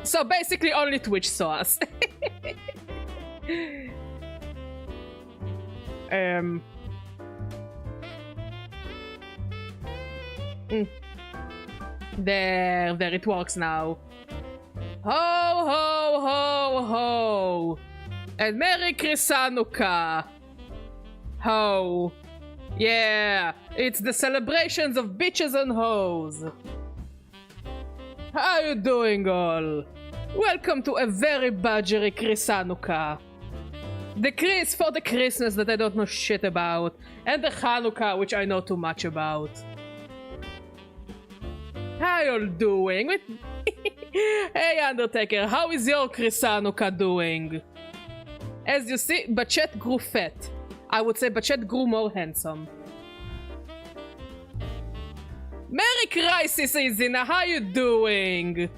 So basically only Twitch saw us. There it works now. Ho ho ho ho! And Merry Chrisanukkah! Ho! Yeah! It's the celebrations of bitches and hoes! How you doing all? Welcome to a very badgery Chrisanukkah. The Chris for the Christmas that I don't know shit about, and the Hanukkah which I know too much about. How you doing? Hey Undertaker, how is your Chrisanukkah doing? As you see, Bachet grew fat. I would say Bachet grew more handsome. Merry Crisis, Izina, how you doing?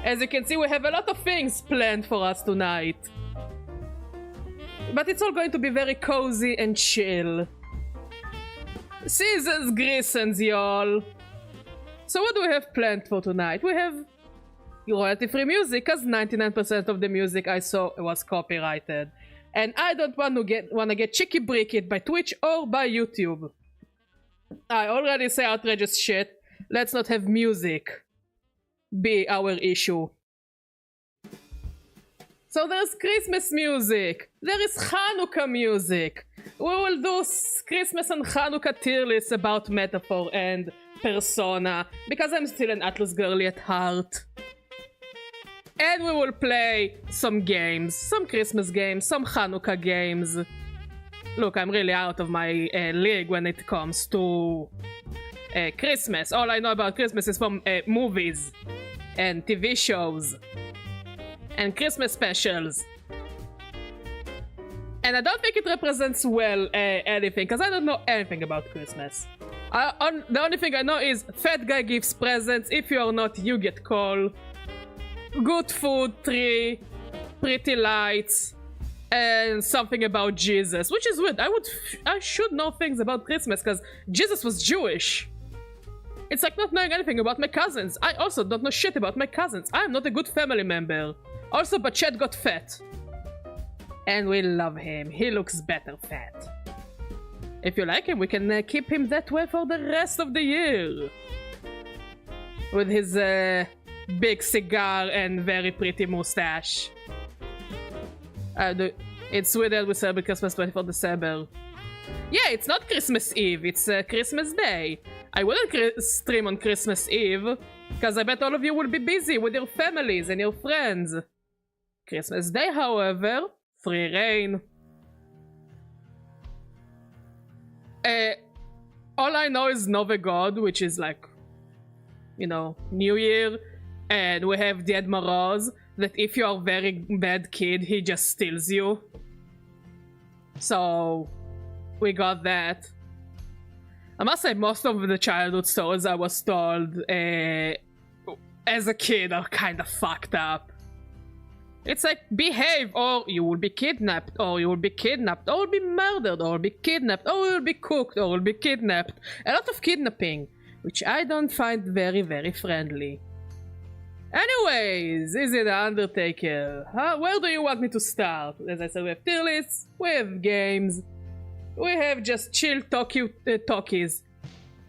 As you can see, we have a lot of things planned for us tonight. But it's all going to be very cozy and chill. Season's Greasons, y'all. So what do we have planned for tonight? We have royalty-free music, because 99% of the music I saw was copyrighted. And I don't want to get cheeky bricked by Twitch or by YouTube. I already say outrageous shit. Let's not have music be our issue. So there's Christmas music. There is Hanukkah music. We will do Christmas and Hanukkah tier lists about metaphor and persona, because I'm still an Atlas girly at heart. And we will play some games, some Christmas games, some Hanukkah games. Look, I'm really out of my league when it comes to Christmas. All I know about Christmas is from movies and TV shows and Christmas specials. And I don't think it represents well anything, because I don't know anything about Christmas. The only thing I know is fat guy gives presents, if you are not, you get coal. Good food, tree, pretty lights, and something about Jesus, which is weird. I should know things about Christmas, because Jesus was Jewish. It's like not knowing anything about my cousins. I also don't know shit about my cousins. I am not a good family member. Also, Bachet got fat. And we love him. He looks better fat. If you like him, we can keep him that way for the rest of the year. With his big cigar and very pretty mustache. It's weird that we celebrate Christmas 24 December. Yeah, it's not Christmas Eve, it's Christmas Day. I wouldn't stream on Christmas Eve, because I bet all of you will be busy with your families and your friends. Christmas Day, however, free reign. All I know is Nove God, which is like, you know, New Year. And we have Ded Moroz, that if you are a very bad kid, he just steals you. So, we got that. I must say, most of the childhood stories I was told as a kid are kind of fucked up. It's like, behave, or you will be kidnapped, or you will be kidnapped, or you will be murdered, or you will be kidnapped, or you will be cooked, or you will be kidnapped. A lot of kidnapping, which I don't find very, very friendly. Anyways, is it the Undertaker? Where do you want me to start? As I said, we have tier lists, we have games, we have just chill talkies.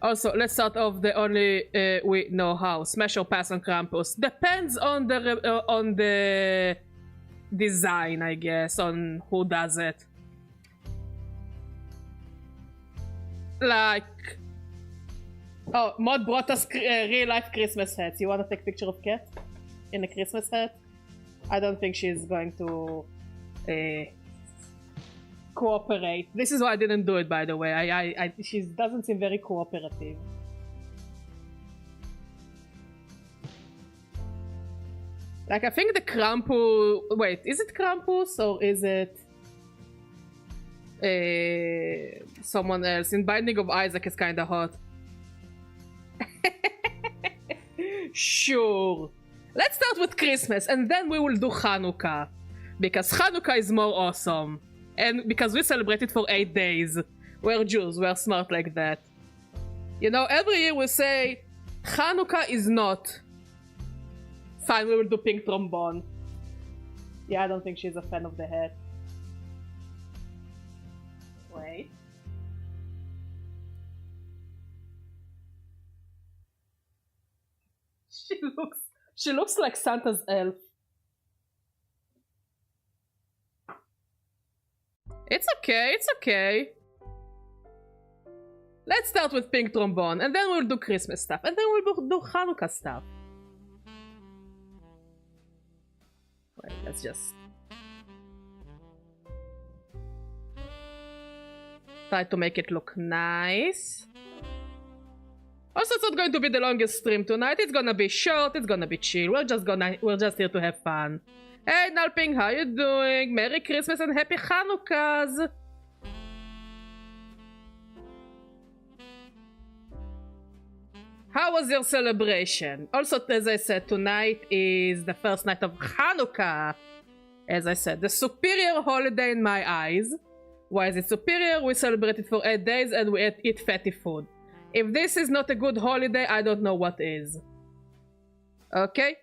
Also, let's start off the only we know how. Smash or pass on Krampus. Depends on the design, I guess, on who does it. Like... Oh, Mod brought us real-life Christmas hats. You want to take a picture of Cat in a Christmas hat? I don't think she's going to cooperate. This is why I didn't do it, by the way. She doesn't seem very cooperative. Like, I think the Krampus... Wait, is it Krampus or is it... someone else? In Binding of Isaac is kinda hot. Sure. Let's start with Christmas and then we will do Hanukkah. Because Hanukkah is more awesome. And because we celebrate it for 8 days. We're Jews, we're smart like that. You know, every year we say Hanukkah is not Fine, we will do pink trombone. Yeah, I don't think she's a fan of the hat. Wait. She looks like Santa's elf. It's okay, it's okay. Let's start with pink trombone, and then we'll do Christmas stuff, and then we'll do Hanukkah stuff. Wait, let's just... try to make it look nice. Also, it's not going to be the longest stream tonight. It's gonna be short, it's gonna be chill. We're just here to have fun. Hey, Nalping, how you doing? Merry Christmas and Happy Hanukkahs! How was your celebration? Also, as I said, tonight is the first night of Hanukkah. As I said, the superior holiday in my eyes. Why is it superior? We celebrate it for 8 days and we eat fatty food. If this is not a good holiday, I don't know what is. Okay?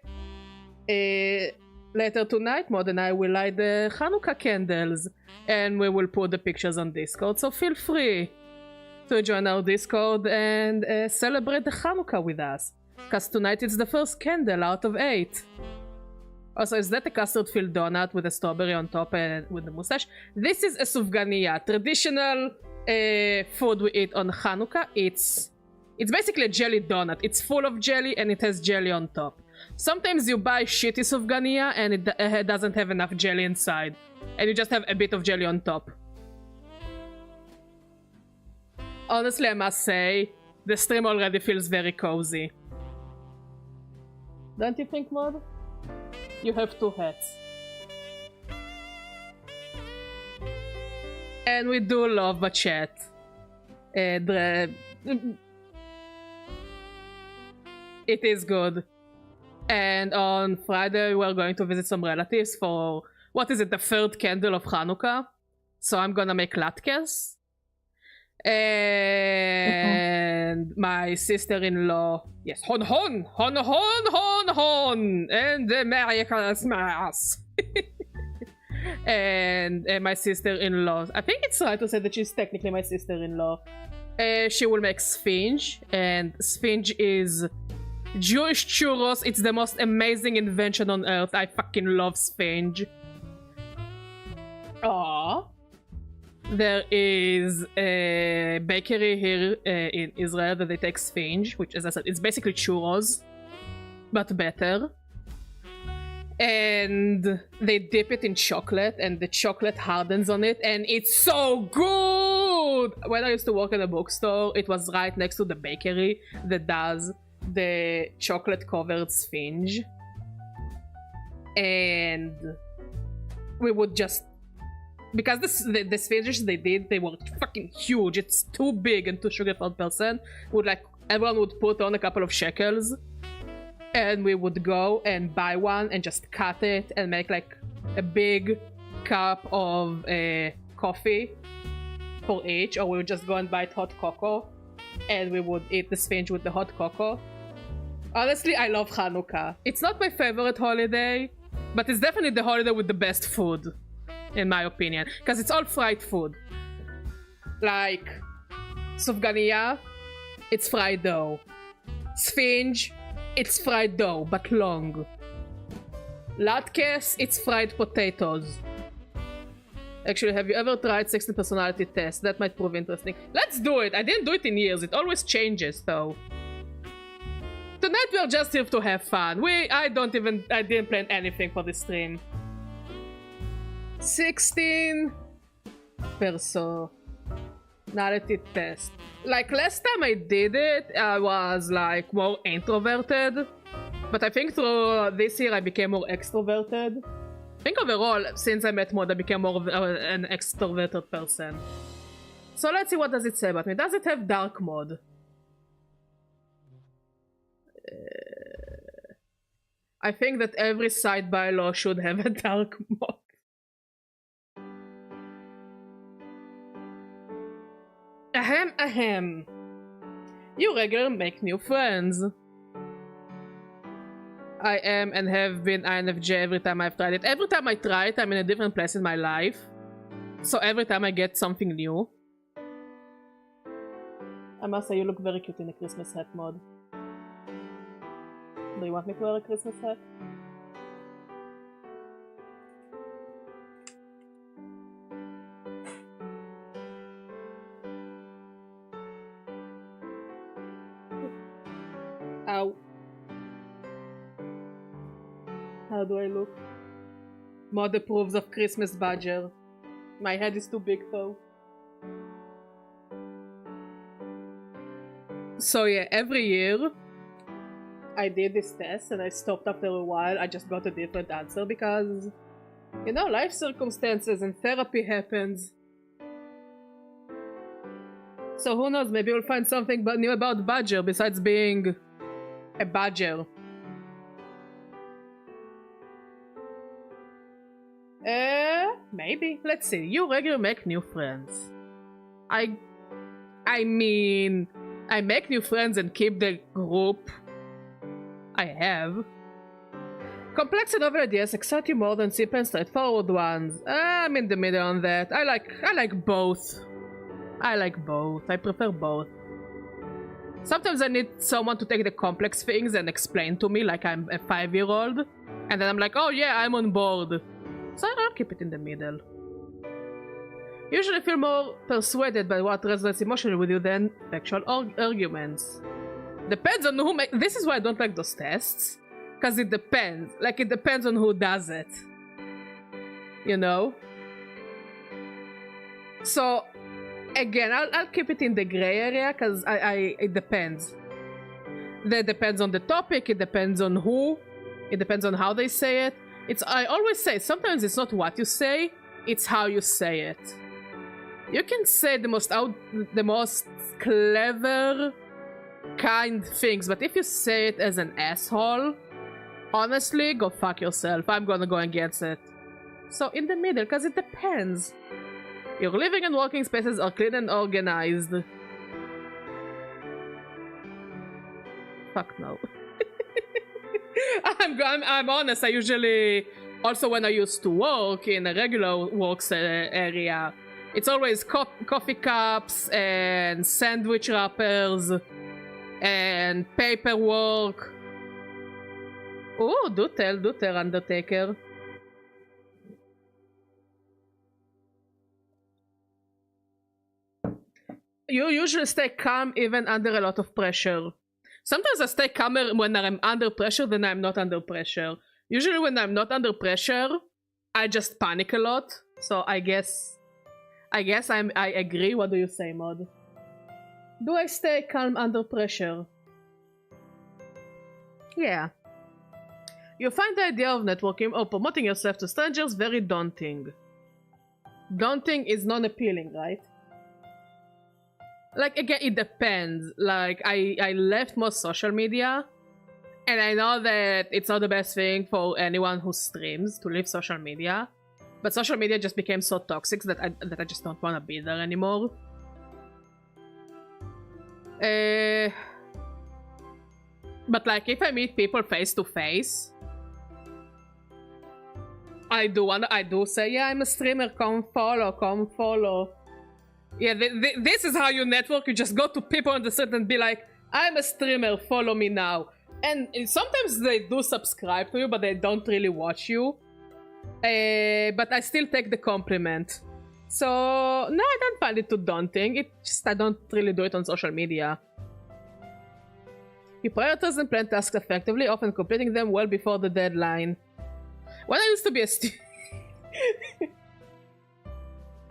Later tonight, Mod and I will light the Hanukkah candles. And we will put the pictures on Discord, so feel free to join our Discord and celebrate the Hanukkah with us. Because tonight it's the first candle out of 8. Also, is that a custard-filled donut with a strawberry on top and with the mustache? This is a sufganiya, traditional food we eat on Hanukkah. It's basically a jelly donut. It's full of jelly and it has jelly on top. Sometimes you buy shitty sufganiya and it doesn't have enough jelly inside. And you just have a bit of jelly on top. Honestly, I must say, the stream already feels very cozy. Don't you think, Mod? You have 2 hats. And we do love a chat. It is good. And on Friday we're going to visit some relatives for, what is it, the 3rd candle of Hanukkah. So I'm gonna make latkes. And my sister-in-law, yes, hon, and Merry Christmas. And my sister-in-law, I think it's right to say that she's technically my sister-in-law. She will make sphinge, and sphinge is Jewish churros. It's the most amazing invention on earth. I fucking love sphinge. Aww. There is a bakery here in Israel that they take sphinge, which, as I said, it's basically churros, but better. And they dip it in chocolate, and the chocolate hardens on it, and it's so good! When I used to work at a bookstore, it was right next to the bakery that does the chocolate-covered sphinge. And we would just... because the sphinges they did, they were fucking huge. It's too big and too sugar for a person. Everyone would put on a couple of shekels, and we would go and buy one and just cut it and make like a big cup of coffee for each, or we would just go and buy hot cocoa and we would eat the sphinge with the hot cocoa. Honestly, I love Hanukkah. It's not my favorite holiday, but it's definitely the holiday with the best food, in my opinion, because it's all fried food. Like sufganiya, it's fried dough. Sphinge, it's fried dough, but long. Latkes, it's fried potatoes. Actually, have you ever tried 16 personality test? That might prove interesting. Let's do it! I didn't do it in years, it always changes though. Tonight we're just here to have fun. I didn't plan anything for this stream. 16 personality test. Like last time I did it, I was like more introverted. But I think through this year I became more extroverted. I think overall, since I met Mod, I became more of an extroverted person. So let's see what does it say about me. Does it have dark mode? I think that every side bylaw should have a dark mode. Ahem, ahem. You regular make new friends. I am and have been INFJ every time I've tried it. Every time I try it, I'm in a different place in my life. So every time I get something new. I must say, you look very cute in a Christmas hat mode. Do you want me to wear a Christmas hat? Ow. How do I look? Mod approves of Christmas badger. My head is too big though. So yeah, every year I did this test and I stopped after a while. I just got a different answer because, you know, life circumstances and therapy happens. So who knows, maybe we'll find something new about badger besides being a badger. Maybe. Let's see. You regularly make new friends. I mean, I make new friends and keep the group I have. Complex and novel ideas excite you more than simple and straightforward ones. I'm in the middle on that. I like both. I like both. I prefer both. Sometimes I need someone to take the complex things and explain to me like I'm a 5-year-old. And then I'm like, oh yeah, I'm on board. So I'll keep it in the middle. Usually feel more persuaded by what resonates emotionally with you than factual arguments. Depends on who this is why I don't like those tests. Because it depends. Like, it depends on who does it. You know? So, again, I'll keep it in the gray area because it depends. That depends on the topic, it depends on who, it depends on how they say it. I always say, sometimes it's not what you say, it's how you say it. You can say the most clever, kind things, but if you say it as an asshole, honestly, go fuck yourself. I'm gonna go against it. So in the middle, because it depends. Your living and working spaces are clean and organized. Fuck no. I'm honest, I usually, also when I used to work in a regular work area, it's always coffee cups and sandwich wrappers and paperwork. Oh, do tell, Undertaker. You usually stay calm even under a lot of pressure. Sometimes I stay calmer when I'm under pressure than I'm not under pressure. Usually when I'm not under pressure, I just panic a lot. So I guess I agree. What do you say, Mod? Do I stay calm under pressure? Yeah. You find the idea of networking or promoting yourself to strangers very daunting. Daunting is non-appealing, right? Like, again, it depends. Like, I left most social media, and I know that it's not the best thing for anyone who streams to leave social media, but social media just became so toxic that I just don't want to be there anymore. But like, if I meet people face to face, I do say, yeah, I'm a streamer, come follow. Yeah, this is how you network. You just go to people on the street and be like, I'm a streamer, follow me now. And sometimes they do subscribe to you, but they don't really watch you. But I still take the compliment. So, no, I don't find it too daunting. It just, I don't really do it on social media. You prioritize and plan tasks effectively, often completing them well before the deadline. When I used to be a student...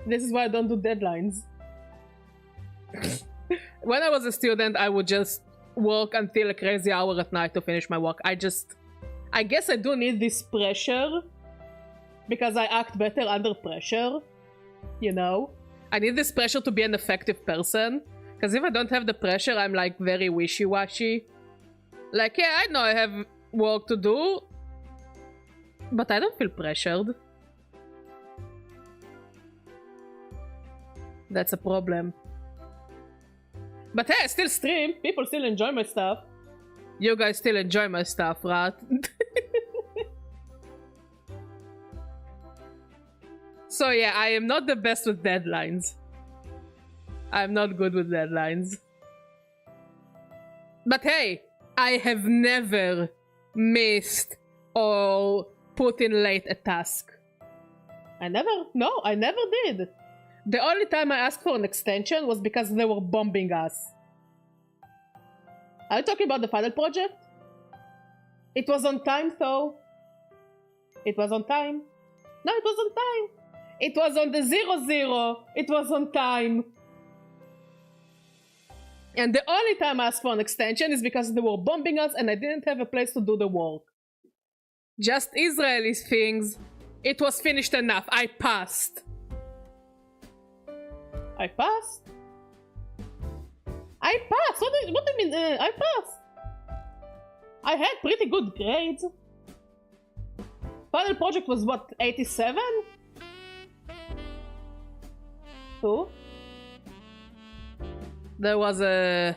This is why I don't do deadlines. When I was a student, I would just work until a crazy hour at night to finish my work. I guess I do need this pressure because I act better under pressure, you know? I need this pressure to be an effective person, because if I don't have the pressure, I'm like very wishy-washy. Like, yeah, I know I have work to do, but I don't feel pressured. That's a problem. But hey, I still stream. People still enjoy my stuff. You guys still enjoy my stuff, right? So yeah, I am not the best with deadlines. I'm not good with deadlines. But hey, I have never missed or put in late a task. I never did. The only time I asked for an extension was because they were bombing us. Are you talking about the final project? It was on time though. It was on time. No, it was on time. It was on the 00. It was on time. And the only time I asked for an extension is because they were bombing us and I didn't have a place to do the work. Just Israeli things. It was finished enough. I passed. I passed? I passed? What do you mean? I passed. I had pretty good grades. Final project was what, 87? Who? There was a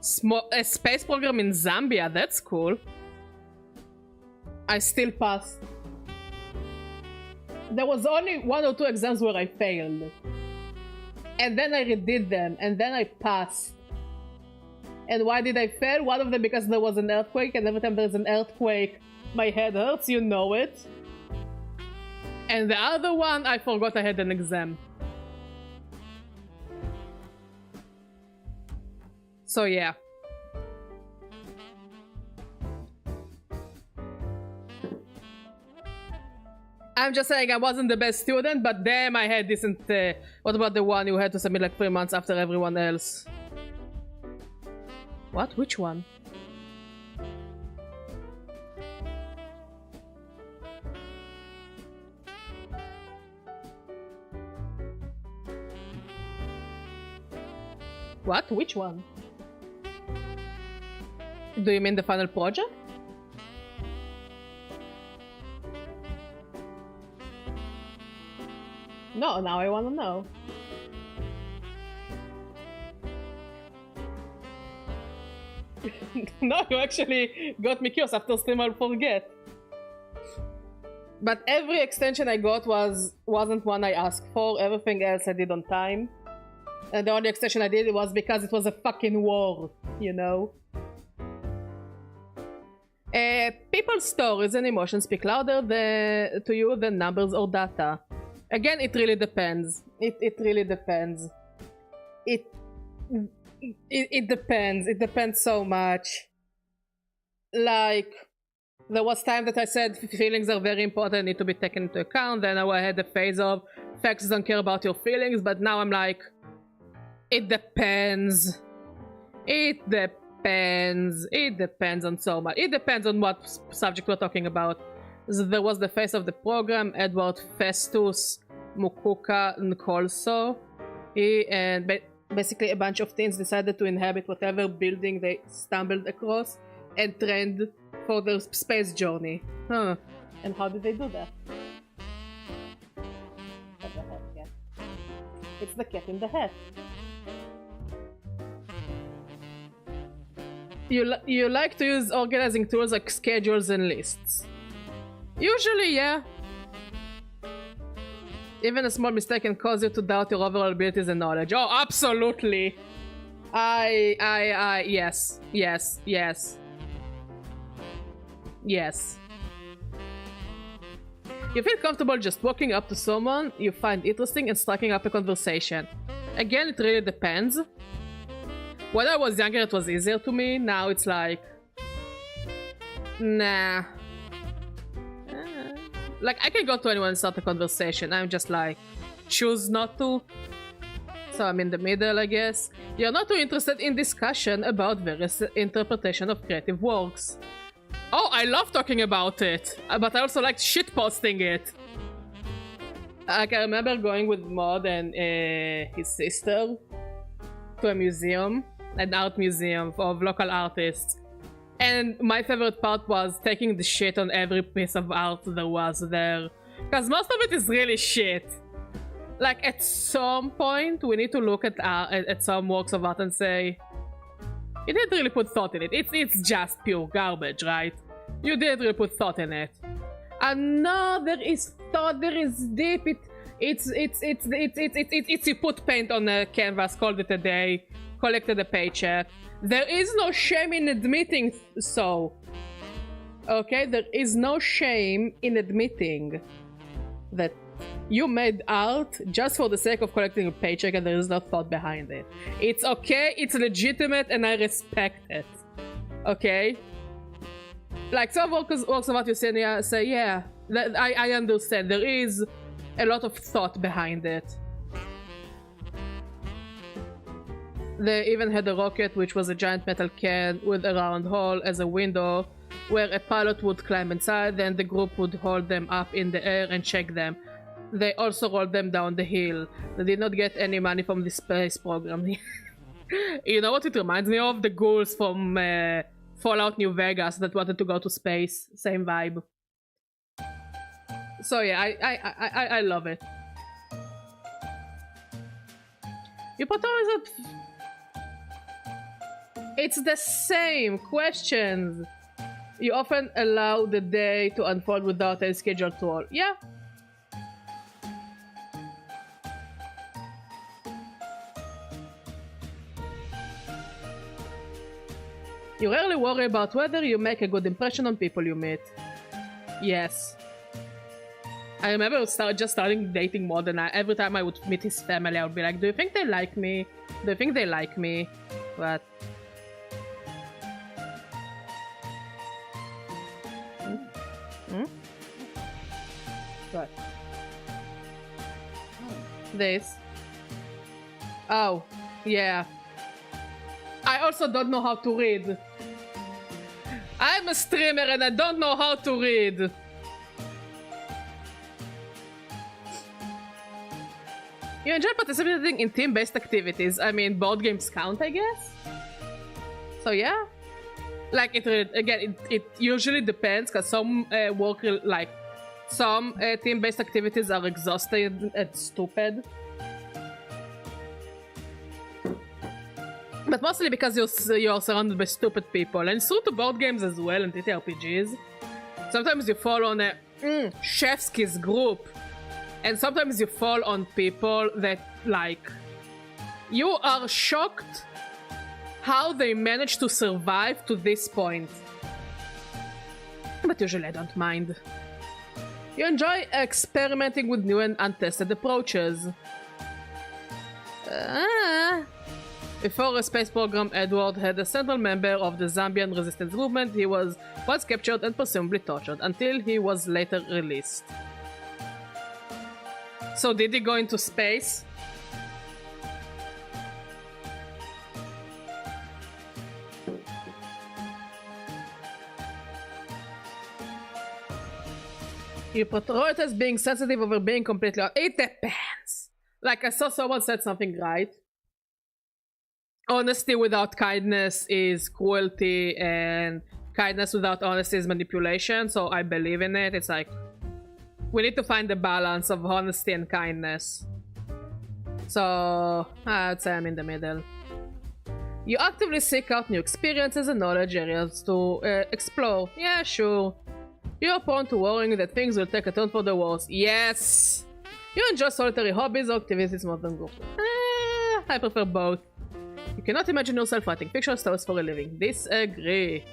space program in Zambia. That's cool. I still passed. There was only 1 or 2 exams where I failed. And then I redid them, and then I passed. And why did I fail? One of them because there was an earthquake, and every time there's an earthquake, my head hurts, you know it. And the other one, I forgot I had an exam. So yeah. I'm just saying I wasn't the best student, but damn, I had decent... what about the one you had to submit like 3 months after everyone else? What? Which one? What? Which one? Do you mean the final project? No, now I want to know. No, you actually got me curious. After stream I'll forget. But every extension I got wasn't one I asked for. Everything else I did on time. And the only extension I did was because it was a fucking war, you know? People's stories and emotions speak louder to you than numbers or data. Again, it really depends. It really depends. It depends. It depends so much. Like, there was time that I said feelings are very important, need to be taken into account. Then I had the phase of facts don't care about your feelings, but now I'm like, it depends. It depends. It depends on so much. It depends on what subject we're talking about. There was the face of the program, Edward Festus Mukuka Nkolso. He and basically a bunch of teens decided to inhabit whatever building they stumbled across and trained for their space journey. Huh. And how did they do that? What the heck, yeah. It's the cat in the hat. You like to use organizing tools like schedules and lists. Usually, yeah. Even a small mistake can cause you to doubt your overall abilities and knowledge. Oh, absolutely. Yes. Yes. Yes. Yes. You feel comfortable just walking up to someone you find interesting and striking up a conversation. Again, it really depends. When I was younger, it was easier to me. Now it's like... Nah. Like, I can go to anyone and start a conversation. I'm just like, choose not to. So I'm in the middle, I guess. You're not too interested in discussion about various interpretation of creative works. Oh, I love talking about it. But I also like shitposting it. Like, I remember going with Maud and his sister to a museum. An art museum of local artists. And my favorite part was taking the shit on every piece of art there was there. Because most of it is really shit. Like, at some point, we need to look at some works of art and say, you didn't really put thought in it. It's just pure garbage, right? You didn't really put thought in it. No, there is thought, there is deep. It's you put paint on a canvas, called it a day, collected a paycheck. There is no shame in admitting so. Okay, there is no shame in admitting that you made art just for the sake of collecting a paycheck and there is no thought behind it. It's okay, it's legitimate, and I respect it. Okay? Like, some works of what you say, yeah, I understand. There is a lot of thought behind it. They even had a rocket, which was a giant metal can with a round hole as a window, where a pilot would climb inside, then the group would hold them up in the air and check them. They also rolled them down the hill. They did not get any money from the space program. You know what it reminds me of? The ghouls from Fallout New Vegas that wanted to go to space. Same vibe. So yeah, I love it. You put always up. It's the same questions. You often allow the day to unfold without a scheduled tour. Yeah. You rarely worry about whether you make a good impression on people you meet. Yes. I remember just starting dating more than every time I would meet his family, I would be like, do you think they like me? Do you think they like me? But... What? This. Oh, yeah. I also don't know how to read. I'm a streamer and I don't know how to read. You enjoy participating in team-based activities. I mean, board games count, I guess? So yeah. Like, it usually depends, because some some team-based activities are exhausting and stupid. But mostly because you're surrounded by stupid people. And it's true to board games as well, and JRPGs. Sometimes you fall on a chef's kiss group. And sometimes you fall on people that, like... You are shocked how they managed to survive to this point. But usually I don't mind. You enjoy experimenting with new and untested approaches. Before a space program, Edward had a central member of the Zambian resistance movement. He was once captured and presumably tortured until he was later released. So did he go into space? You prioritize being sensitive over being completely... It depends. Like, I saw someone said something right. Honesty without kindness is cruelty, and kindness without honesty is manipulation, so I believe in it. It's like, we need to find the balance of honesty and kindness. So, I'd say I'm in the middle. You actively seek out new experiences and knowledge areas to explore. Yeah, sure. You're prone to worrying that things will take a turn for the worse. Yes! You enjoy solitary hobbies or activities more than group. I prefer both. You cannot imagine yourself writing fictional stories for a living. Disagree.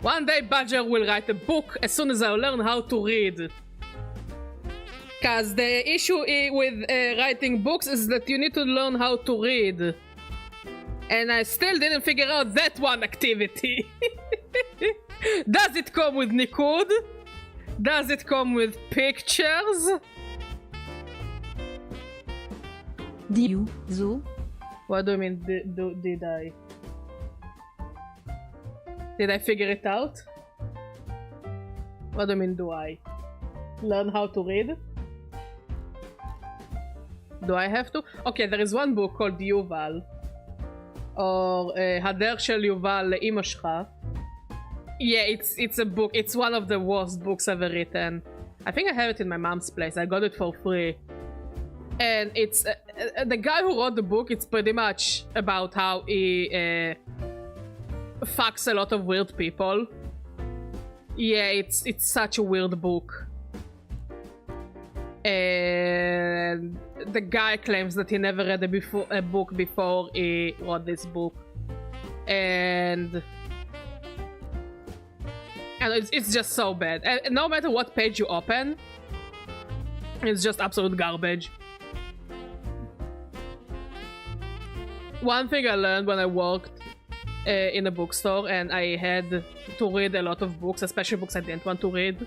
One day Badger will write a book as soon as I learn how to read. Cause the issue with writing books is that you need to learn how to read. And I still didn't figure out that one activity. Does it come with Nikud? Does it come with pictures? Did you, Zoo? What do you mean, did I? Did I figure it out? What do you mean, do I? Learn how to read? Do I have to? Okay, there is one book called Yuval. Or Hader Shel Yuval Le'imah Shcha. Yeah, it's a book. It's one of the worst books ever written. I think I have it in my mom's place. I got it for free. And it's... the guy who wrote the book, it's pretty much about how he fucks a lot of weird people. Yeah, it's such a weird book. And the guy claims that he never read a book before he wrote this book. And it's just so bad. And no matter what page you open, it's just absolute garbage. One thing I learned when I worked in a bookstore and I had to read a lot of books, especially books I didn't want to read,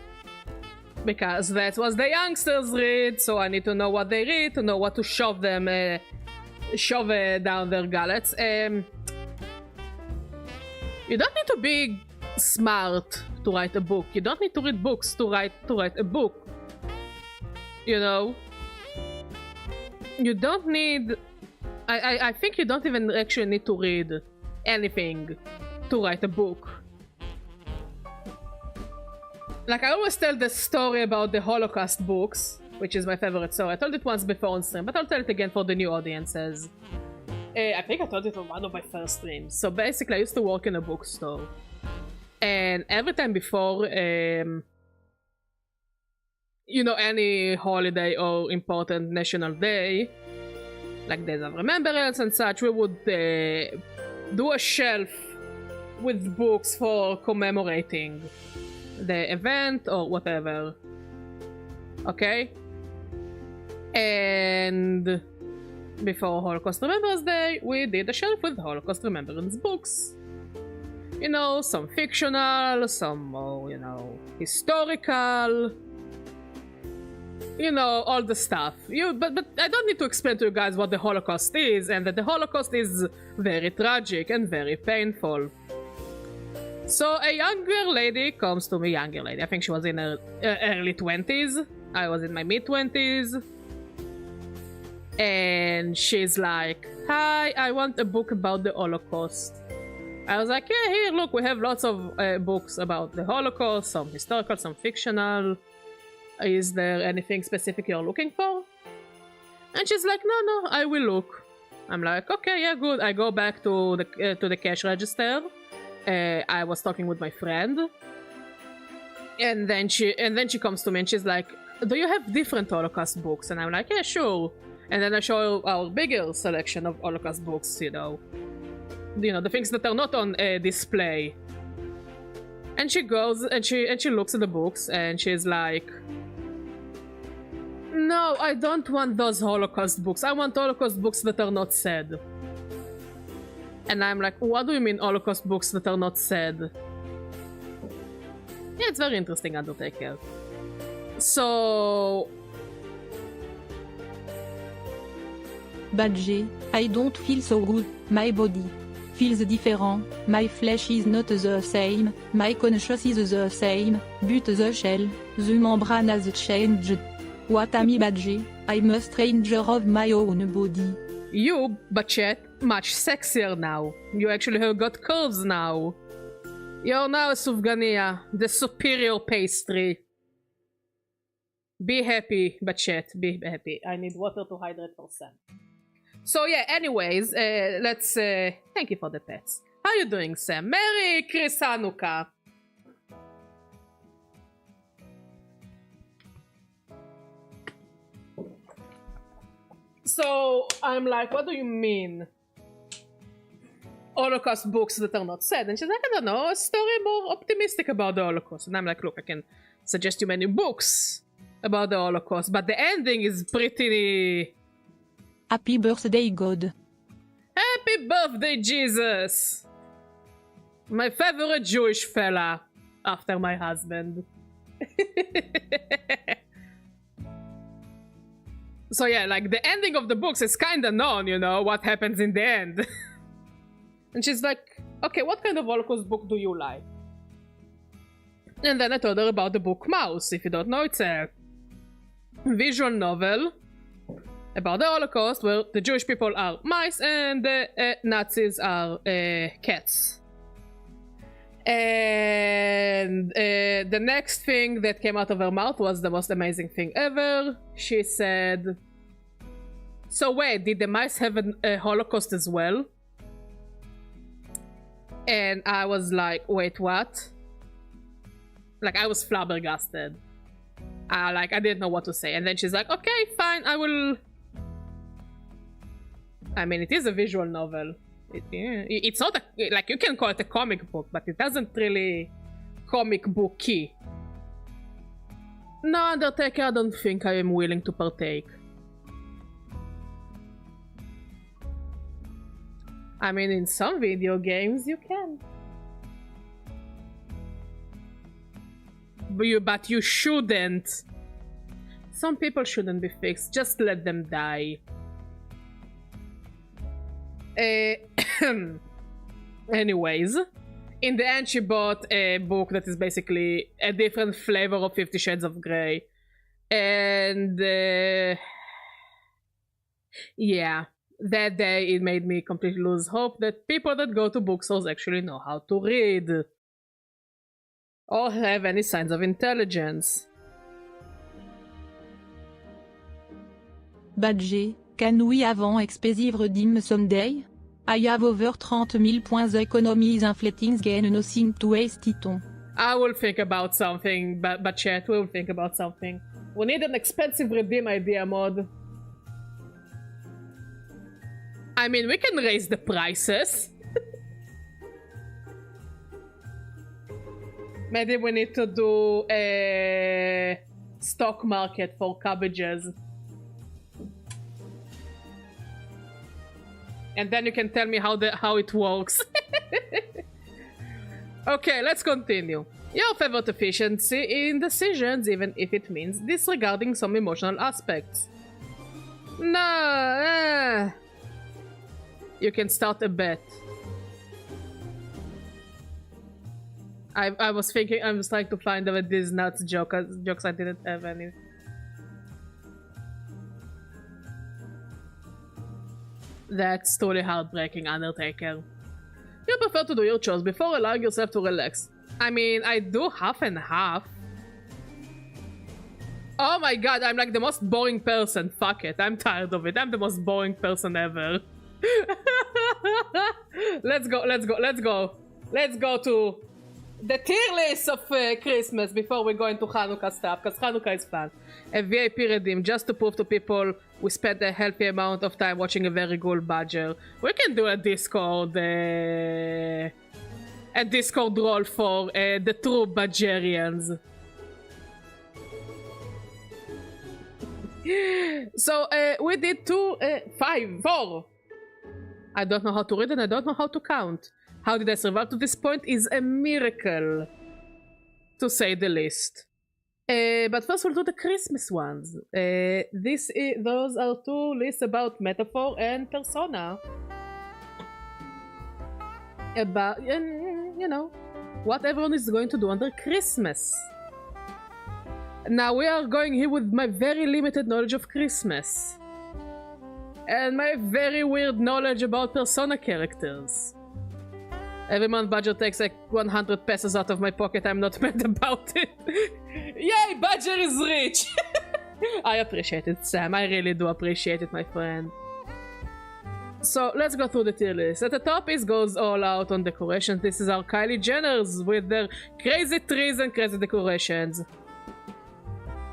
because that's what the youngsters read, so I need to know what they read to know what to shove them down their gullets. You don't need to be smart to write a book. You don't need to read books to write a book. You know? You don't need... I think you don't even actually need to read anything to write a book. Like, I always tell the story about the Holocaust books, which is my favorite story. I told it once before on stream, but I'll tell it again for the new audiences. I think I told it on one of my first streams. So basically, I used to work in a bookstore. And every time before, you know, any holiday or important national day, like Days of Remembrance and such, we would do a shelf with books for commemorating the event or whatever. Okay? And before Holocaust Remembrance Day, we did a shelf with Holocaust Remembrance books. You know, some fictional, some more, you know, historical. You know, all the stuff. But I don't need to explain to you guys what the Holocaust is, and that the Holocaust is very tragic and very painful. So a younger lady comes to me, I think she was in her early 20s. I was in my mid-20s. And she's like, hi, I want a book about the Holocaust. I was like, yeah, here, look, we have lots of books about the Holocaust, some historical, some fictional. Is there anything specific you're looking for? And she's like, no, I will look. I'm like, okay, yeah, good. I go back to the cash register. I was talking with my friend. And then she comes to me and she's like, do you have different Holocaust books? And I'm like, yeah, sure. And then I show our bigger selection of Holocaust books, you know, the things that are not on display. And she goes and she looks at the books and she's like, no, I don't want those Holocaust books. I want Holocaust books that are not sad. And I'm like, what do you mean Holocaust books that are not sad? Yeah, it's very interesting, Undertaker. So... Badgery, I don't feel so good, my body feels different, my flesh is not the same, my conscience is the same, but the shell, the membrane has changed. What am I, Badgery? I'm a stranger of my own body. You, Bachet, much sexier now. You actually have got curves now. You're now a Sufgania, the superior pastry. Be happy, Bachet, be happy. I need water to hydrate for Sam. So yeah, anyways, let's thank you for the pets. How you doing, Sam? Merry Chrisanukkah! So I'm like, what do you mean? Holocaust books that are not sad? And she's like, I don't know, a story more optimistic about the Holocaust. And I'm like, look, I can suggest you many books about the Holocaust, but the ending is pretty... Happy birthday, God. Happy birthday, Jesus! My favorite Jewish fella, after my husband. So yeah, like, the ending of the books is kinda known, you know, what happens in the end. And she's like, okay, what kind of Holocaust book do you like? And then I told her about the book Mouse. If you don't know, it's a visual novel about the Holocaust where the Jewish people are mice and the Nazis are cats. And the next thing that came out of her mouth was the most amazing thing ever. She said, so wait, did the mice have a Holocaust as well? And I was like, wait, what? Like, I was flabbergasted. Like, I didn't know what to say. And then she's like, okay, fine, I will... I mean, it is a visual novel. It's not a... Like, you can call it a comic book, but it doesn't really comic booky. No, Undertaker, I don't think I am willing to partake. I mean, in some video games, you can. But you shouldn't. Some people shouldn't be fixed. Just let them die. Anyways, in the end, she bought a book that is basically a different flavor of 50 Shades of Grey. And yeah, that day it made me completely lose hope that people that go to bookstores actually know how to read. Or have any signs of intelligence. Badger, can we avant expésive redeem someday? I have over 30,000 points economies inflating gain nothing to waste it on. I will think about something, but chat, we'll think about something. We need an expensive redeem idea mod. I mean, we can raise the prices. Maybe we need to do a stock market for cabbages. And then you can tell me how it works. Okay, let's continue. Your favorite efficiency in decisions, even if it means disregarding some emotional aspects. No, you can start a bet. I was thinking, I was trying to find these nuts jokes I didn't have any. That's totally heartbreaking, Undertaker. You prefer to do your chores before allowing yourself to relax. I mean, I do half and half. Oh my god, I'm like the most boring person. Fuck it, I'm tired of it. I'm the most boring person ever. Let's go to the tier list of Christmas before we go into Hanukkah stuff, because Hanukkah is fun. A VIP redeem, just to prove to people we spent a healthy amount of time watching a very good badger. We can do a Discord role for the true badgerians. So we did 4. I don't know how to read and I don't know how to count. How did I survive to this point is a miracle, to say the least. But first we'll do the Christmas ones. Those are 2 lists about metaphor and persona. About, you know, what everyone is going to do under Christmas. Now we are going here with my very limited knowledge of Christmas. And my very weird knowledge about persona characters. Every month Badger takes like 100 pesos out of my pocket. I'm not mad about it. Yay, Badger is rich! I appreciate it, Sam. I really do appreciate it, my friend. So let's go through the tier list. At the top is goes all out on decorations. This is our Kylie Jenners with their crazy trees and crazy decorations.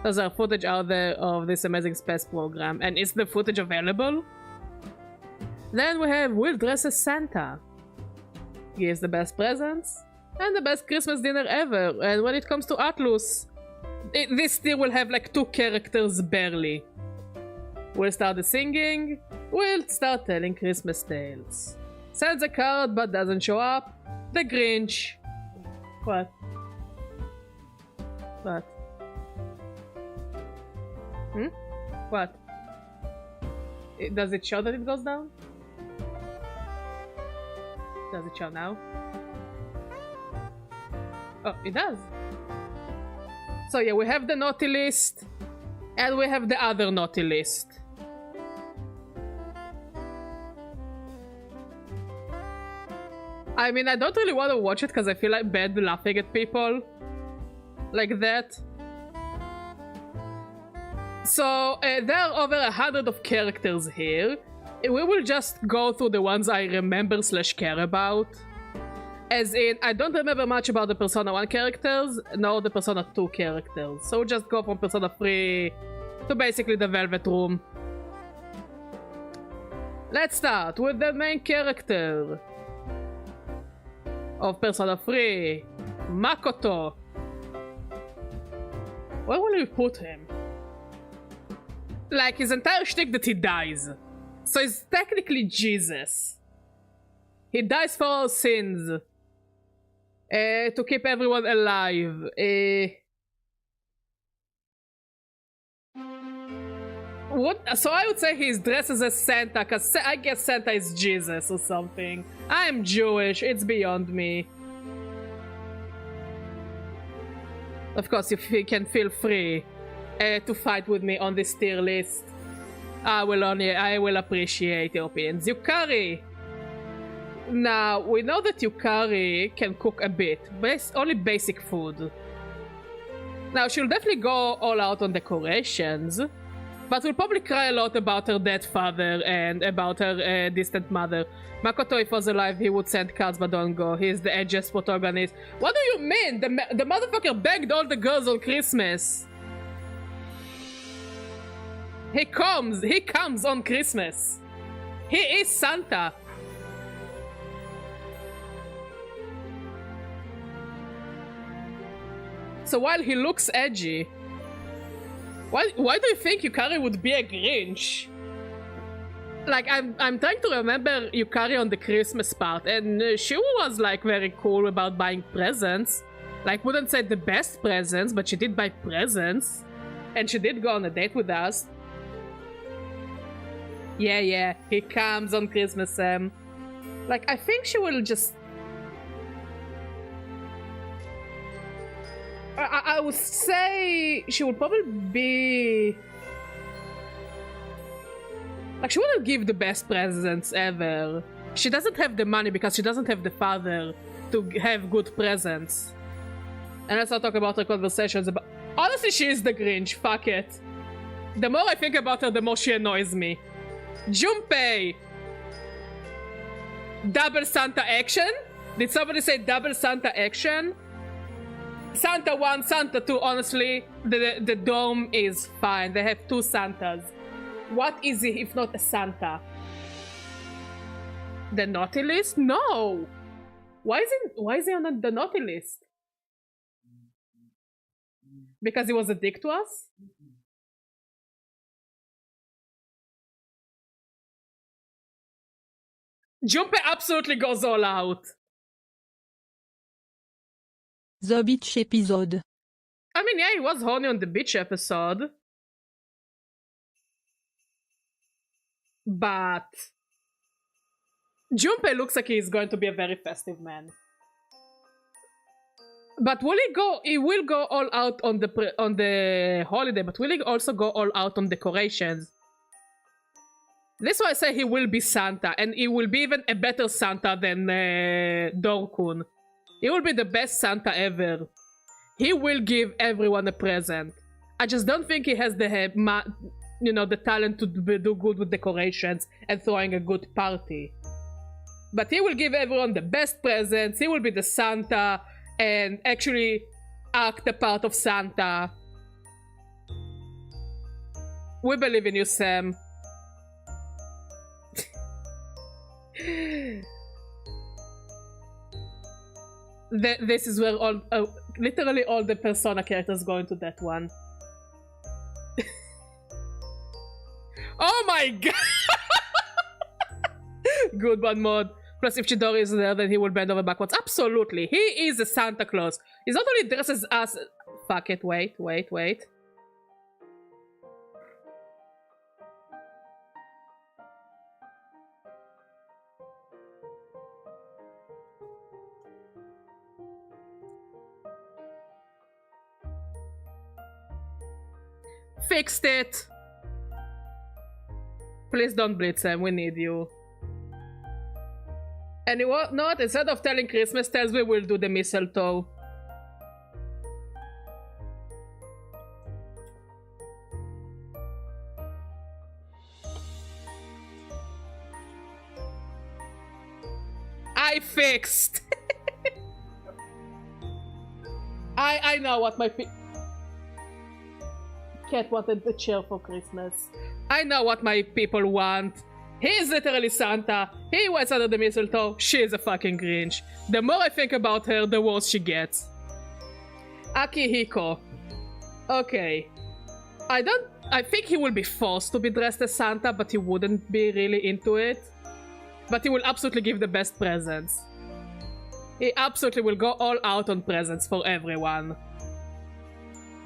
There's our footage out there of this amazing space program. And is the footage available? Then we have Will dress as Santa. Gives the best presents and the best Christmas dinner ever. And when it comes to Atlus, this tier will have like 2 characters barely. We'll start the singing. We'll start telling Christmas tales. Sends a card but doesn't show up. The Grinch. What? What? What? Does it show that it goes down? Does it show now? Oh, it does. So yeah, we have the naughty list. And we have the other naughty list. I mean, I don't really want to watch it because I feel like bad laughing at people like that. So there are over 100 of characters here. We will just go through the ones I remember / care about. As in, I don't remember much about the Persona 1 characters, nor the Persona 2 characters. So just go from Persona 3 to basically the Velvet Room. Let's start with the main character of Persona 3, Makoto. Where will we put him? Like, his entire shtick that he dies. So he's technically Jesus. He dies for our sins. To keep everyone alive. So I would say he's dressed as a Santa, because I guess Santa is Jesus or something. I'm Jewish, it's beyond me. Of course, if you can feel free to fight with me on this tier list, I will appreciate your opinions. Yukari! Now, we know that Yukari can cook a bit, but only basic food. Now, she'll definitely go all out on decorations, but we'll probably cry a lot about her dead father and about her distant mother. Makoto, if was alive, he would send cards but don't go. He's the edgiest protagonist. What do you mean? The motherfucker begged all the girls on Christmas. He comes on Christmas. He is Santa. So while he looks edgy, why do you think Yukari would be a Grinch? Like, I'm trying to remember Yukari on the Christmas part, and she was like very cool about buying presents. Like, wouldn't say the best presents, but she did buy presents. And she did go on a date with us. Yeah, he comes on Christmas, Sam. Like, I think she will just... I would say she would probably be... Like, she wouldn't give the best presents ever. She doesn't have the money because she doesn't have the father to have good presents. And let's not talk about her conversations about... Honestly, she is the Grinch, fuck it. The more I think about her, the more she annoys me. Junpei! Double Santa action? Did somebody say double Santa action? Santa 1, Santa 2, honestly, the dome is fine. They have 2 Santas. What is he if not a Santa? The naughty list? No! Why is he on the naughty list? Because he was a dick to us? Junpei absolutely goes all out. The Beach episode. I mean, yeah, he was horny on the beach episode. But Junpei looks like he's going to be a very festive man. But will he go? He will go all out on the holiday, but will he also go all out on decorations? This is why I say he will be Santa, and he will be even a better Santa than Dorkun. He will be the best Santa ever. He will give everyone a present. I just don't think he has the the talent to do good with decorations and throwing a good party. But he will give everyone the best presents. He will be the Santa and actually act the part of Santa. We believe in you, Sam. This is where literally all the Persona characters go into that one. Oh my god! Good one, mod. Plus, if Chidori is there, then he will bend over backwards. Absolutely. He is a Santa Claus. He's not only dressed as us. Fuck it. Wait. Fixed it. Please don't blitz him. We need you. And you know what? Instead of telling Christmas tales, we will do the mistletoe. I fixed. I know what my cat wanted the chair for Christmas. I know what my people want. He is literally Santa. He waits under the mistletoe. She is a fucking Grinch. The more I think about her, the worse she gets. Akihiko. Okay. I think he will be forced to be dressed as Santa, but he wouldn't be really into it. But he will absolutely give the best presents. He absolutely will go all out on presents for everyone.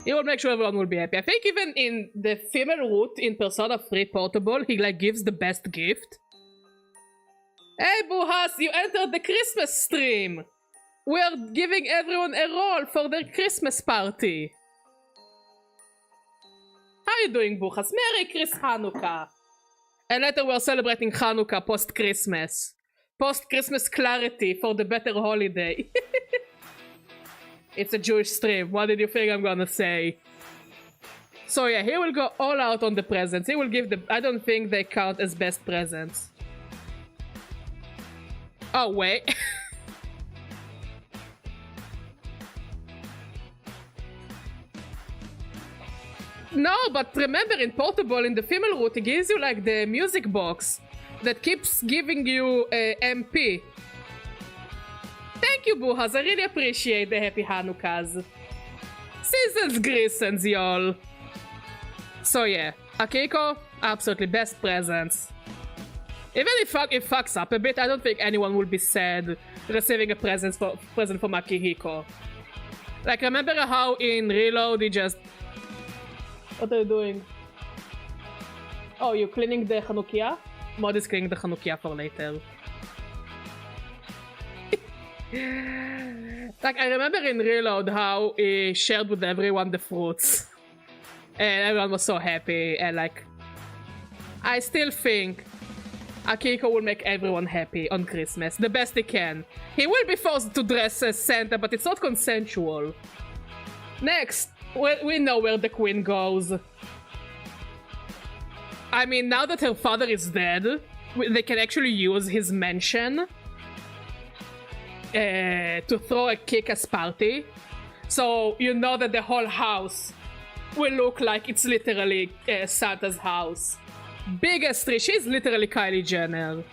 He will make sure everyone will be happy. I think even in the female route in Persona 3 Portable, he like gives the best gift. Hey Buhas, you entered the Christmas stream! We're giving everyone a role for their Christmas party. How are you doing, Buhas? Merry Chrisanukkah! And later we're celebrating Hanukkah post-Christmas. Post-Christmas clarity for the better holiday. It's a Jewish stream. What did you think I'm gonna say? So yeah, he will go all out on the presents. He will give the... I don't think they count as best presents. Oh, wait. No, but remember in Portable, in the female route, it gives you like the music box that keeps giving you MP. Thank you, Buhas. I really appreciate the happy Hanukkahs. Season's Greasons, y'all. So yeah, Akiko, absolutely best presents. Even if it fucks up a bit, I don't think anyone will be sad receiving a present from Akihiko. Like, remember how in Reload he just... What are you doing? Oh, you're cleaning the Chanukia? Mod is cleaning the Chanukia for later. Like, I remember in Reload how he shared with everyone the fruits. And everyone was so happy, and like... I still think Akiko will make everyone happy on Christmas, the best he can. He will be forced to dress as Santa, but it's not consensual. Next, we know where the queen goes. I mean, now that her father is dead, they can actually use his mansion to throw a kick-ass party. So you know that the whole house will look like it's literally Santa's house. Biggest tree, she's literally Kylie Jenner.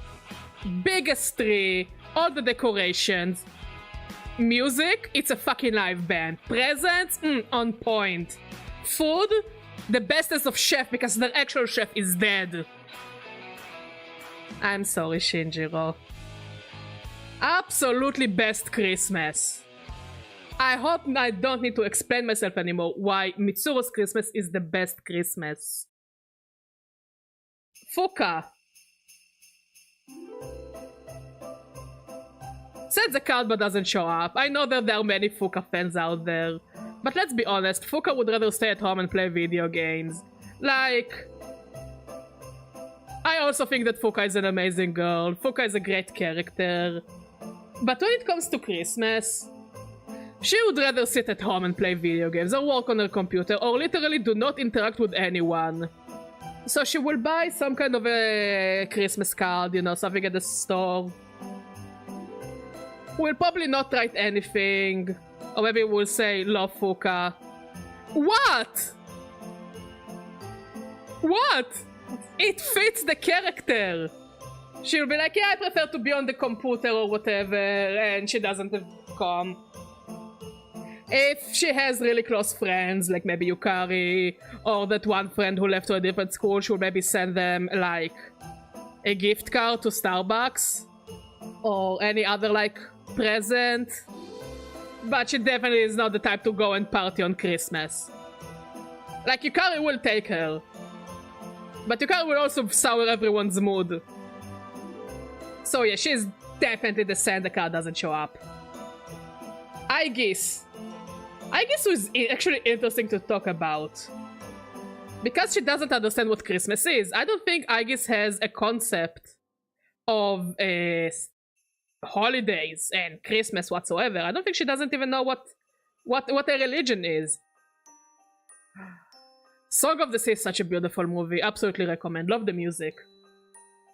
Biggest tree, all the decorations. Music, it's a fucking live band. Presents, on point. Food, the bestest of chef because the actual chef is dead. I'm sorry, Shinjiro. Absolutely best Christmas. I hope I don't need to explain myself anymore why Mitsuru's Christmas is the best Christmas. Fuka. Said the card but doesn't show up. I know that there are many Fuka fans out there. But let's be honest, Fuka would rather stay at home and play video games. Like... I also think that Fuka is an amazing girl. Fuka is a great character. But when it comes to Christmas... she would rather sit at home and play video games or work on her computer or literally do not interact with anyone. So she will buy some kind of a Christmas card, you know, something at the store. We'll probably not write anything. Or maybe we'll say, love Fuka. What? What? It fits the character. She'll be like, yeah, I prefer to be on the computer or whatever, and she doesn't come. If she has really close friends, like maybe Yukari, or that one friend who left to a different school, she'll maybe send them, like, a gift card to Starbucks. Or any other, like, present. But she definitely is not the type to go and party on Christmas. Like, Yukari will take her. But Yukari will also sour everyone's mood. So yeah, she's definitely the Santa card doesn't show up. I guess was actually interesting to talk about. Because she doesn't understand what Christmas is, I don't think Aegis has a concept of holidays and Christmas whatsoever. I don't think she doesn't even know what a religion is. Song of the Sea is such a beautiful movie. Absolutely recommend. Love the music.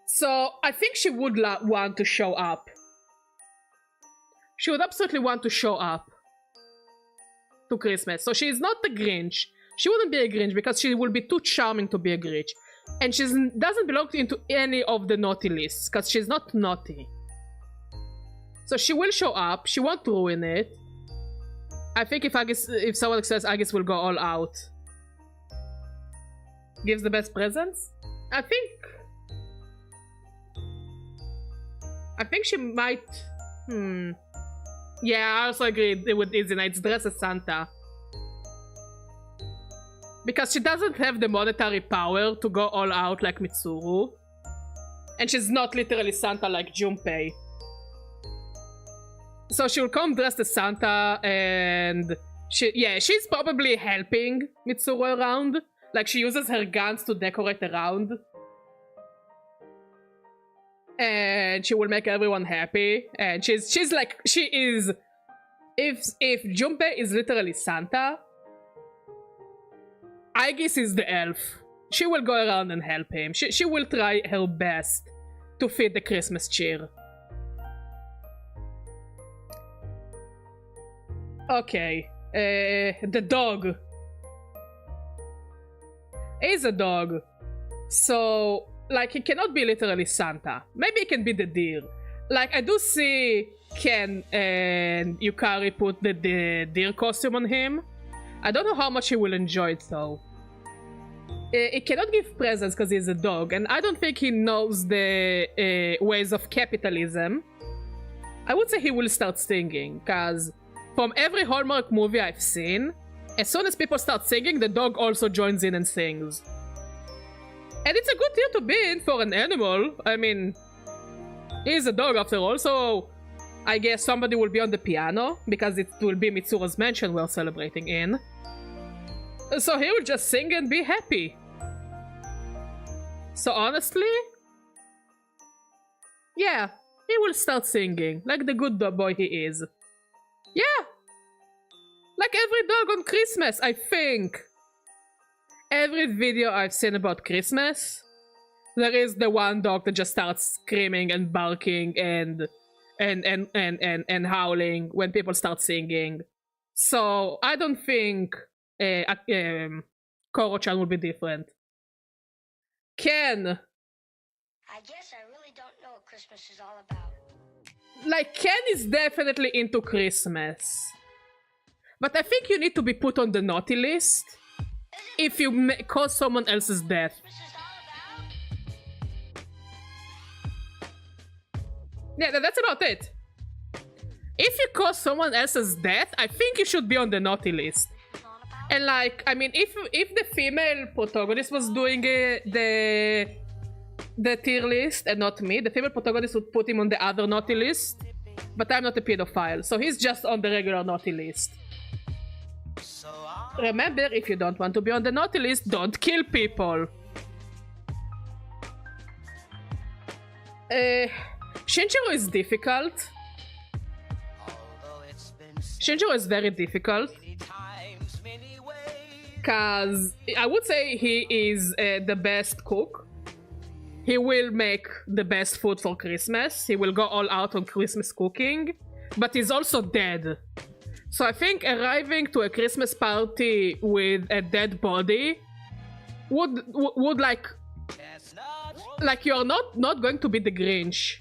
So, I think she would want to show up. She would absolutely want to show up. to Christmas. So she's not the Grinch. She wouldn't be a Grinch because she will be too charming to be a Grinch. And she doesn't belong into any of the naughty lists because she's not naughty. So she will show up. She won't ruin it. I think if someone says Agis will go all out. Gives the best presents? I think she might... Yeah, I also agree with Izzy Knight's dress as Santa. Because she doesn't have the monetary power to go all out like Mitsuru. And she's not literally Santa like Junpei. So she'll come dressed as Santa and... she's probably helping Mitsuru around. Like, she uses her guns to decorate around. And she will make everyone happy. And she is... If Junpei is literally Santa, Aegis is the elf. She will go around and help him. She will try her best to feed the Christmas cheer. Okay. The dog. He's a dog. So, like, he cannot be literally Santa. Maybe he can be the deer. Like, I do see Ken and Yukari put the deer costume on him. I don't know how much he will enjoy it, though. He cannot give presents because he's a dog, and I don't think he knows the ways of capitalism. I would say he will start singing, because from every Hallmark movie I've seen, as soon as people start singing, the dog also joins in and sings. And it's a good year to be in for an animal. I mean, he's a dog after all, so I guess somebody will be on the piano, because it will be Mitsuru's mansion we're celebrating in. So he will just sing and be happy. So honestly, yeah, he will start singing, like the good boy he is. Yeah! Like every dog on Christmas, I think. Every video I've seen about Christmas, there is the one dog that just starts screaming and barking and howling when people start singing. So I don't think Koro-chan will be different. Ken. I guess I really don't know what Christmas is all about. Like, Ken is definitely into Christmas. But I think you need to be put on the naughty list if you cause someone else's death. Yeah, that's about it. If you cause someone else's death, I think you should be on the naughty list. And like, I mean, if the female protagonist was doing the tier list and not me, the female protagonist would put him on the other naughty list. But I'm not a pedophile, so he's just on the regular naughty list. Remember, if you don't want to be on the naughty list, don't kill people. Shinjiro is difficult. Shinjiro is very difficult. Because I would say he is the best cook. He will make the best food for Christmas. He will go all out on Christmas cooking. But he's also dead. So I think arriving to a Christmas party with a dead body would like you're not going to be the Grinch.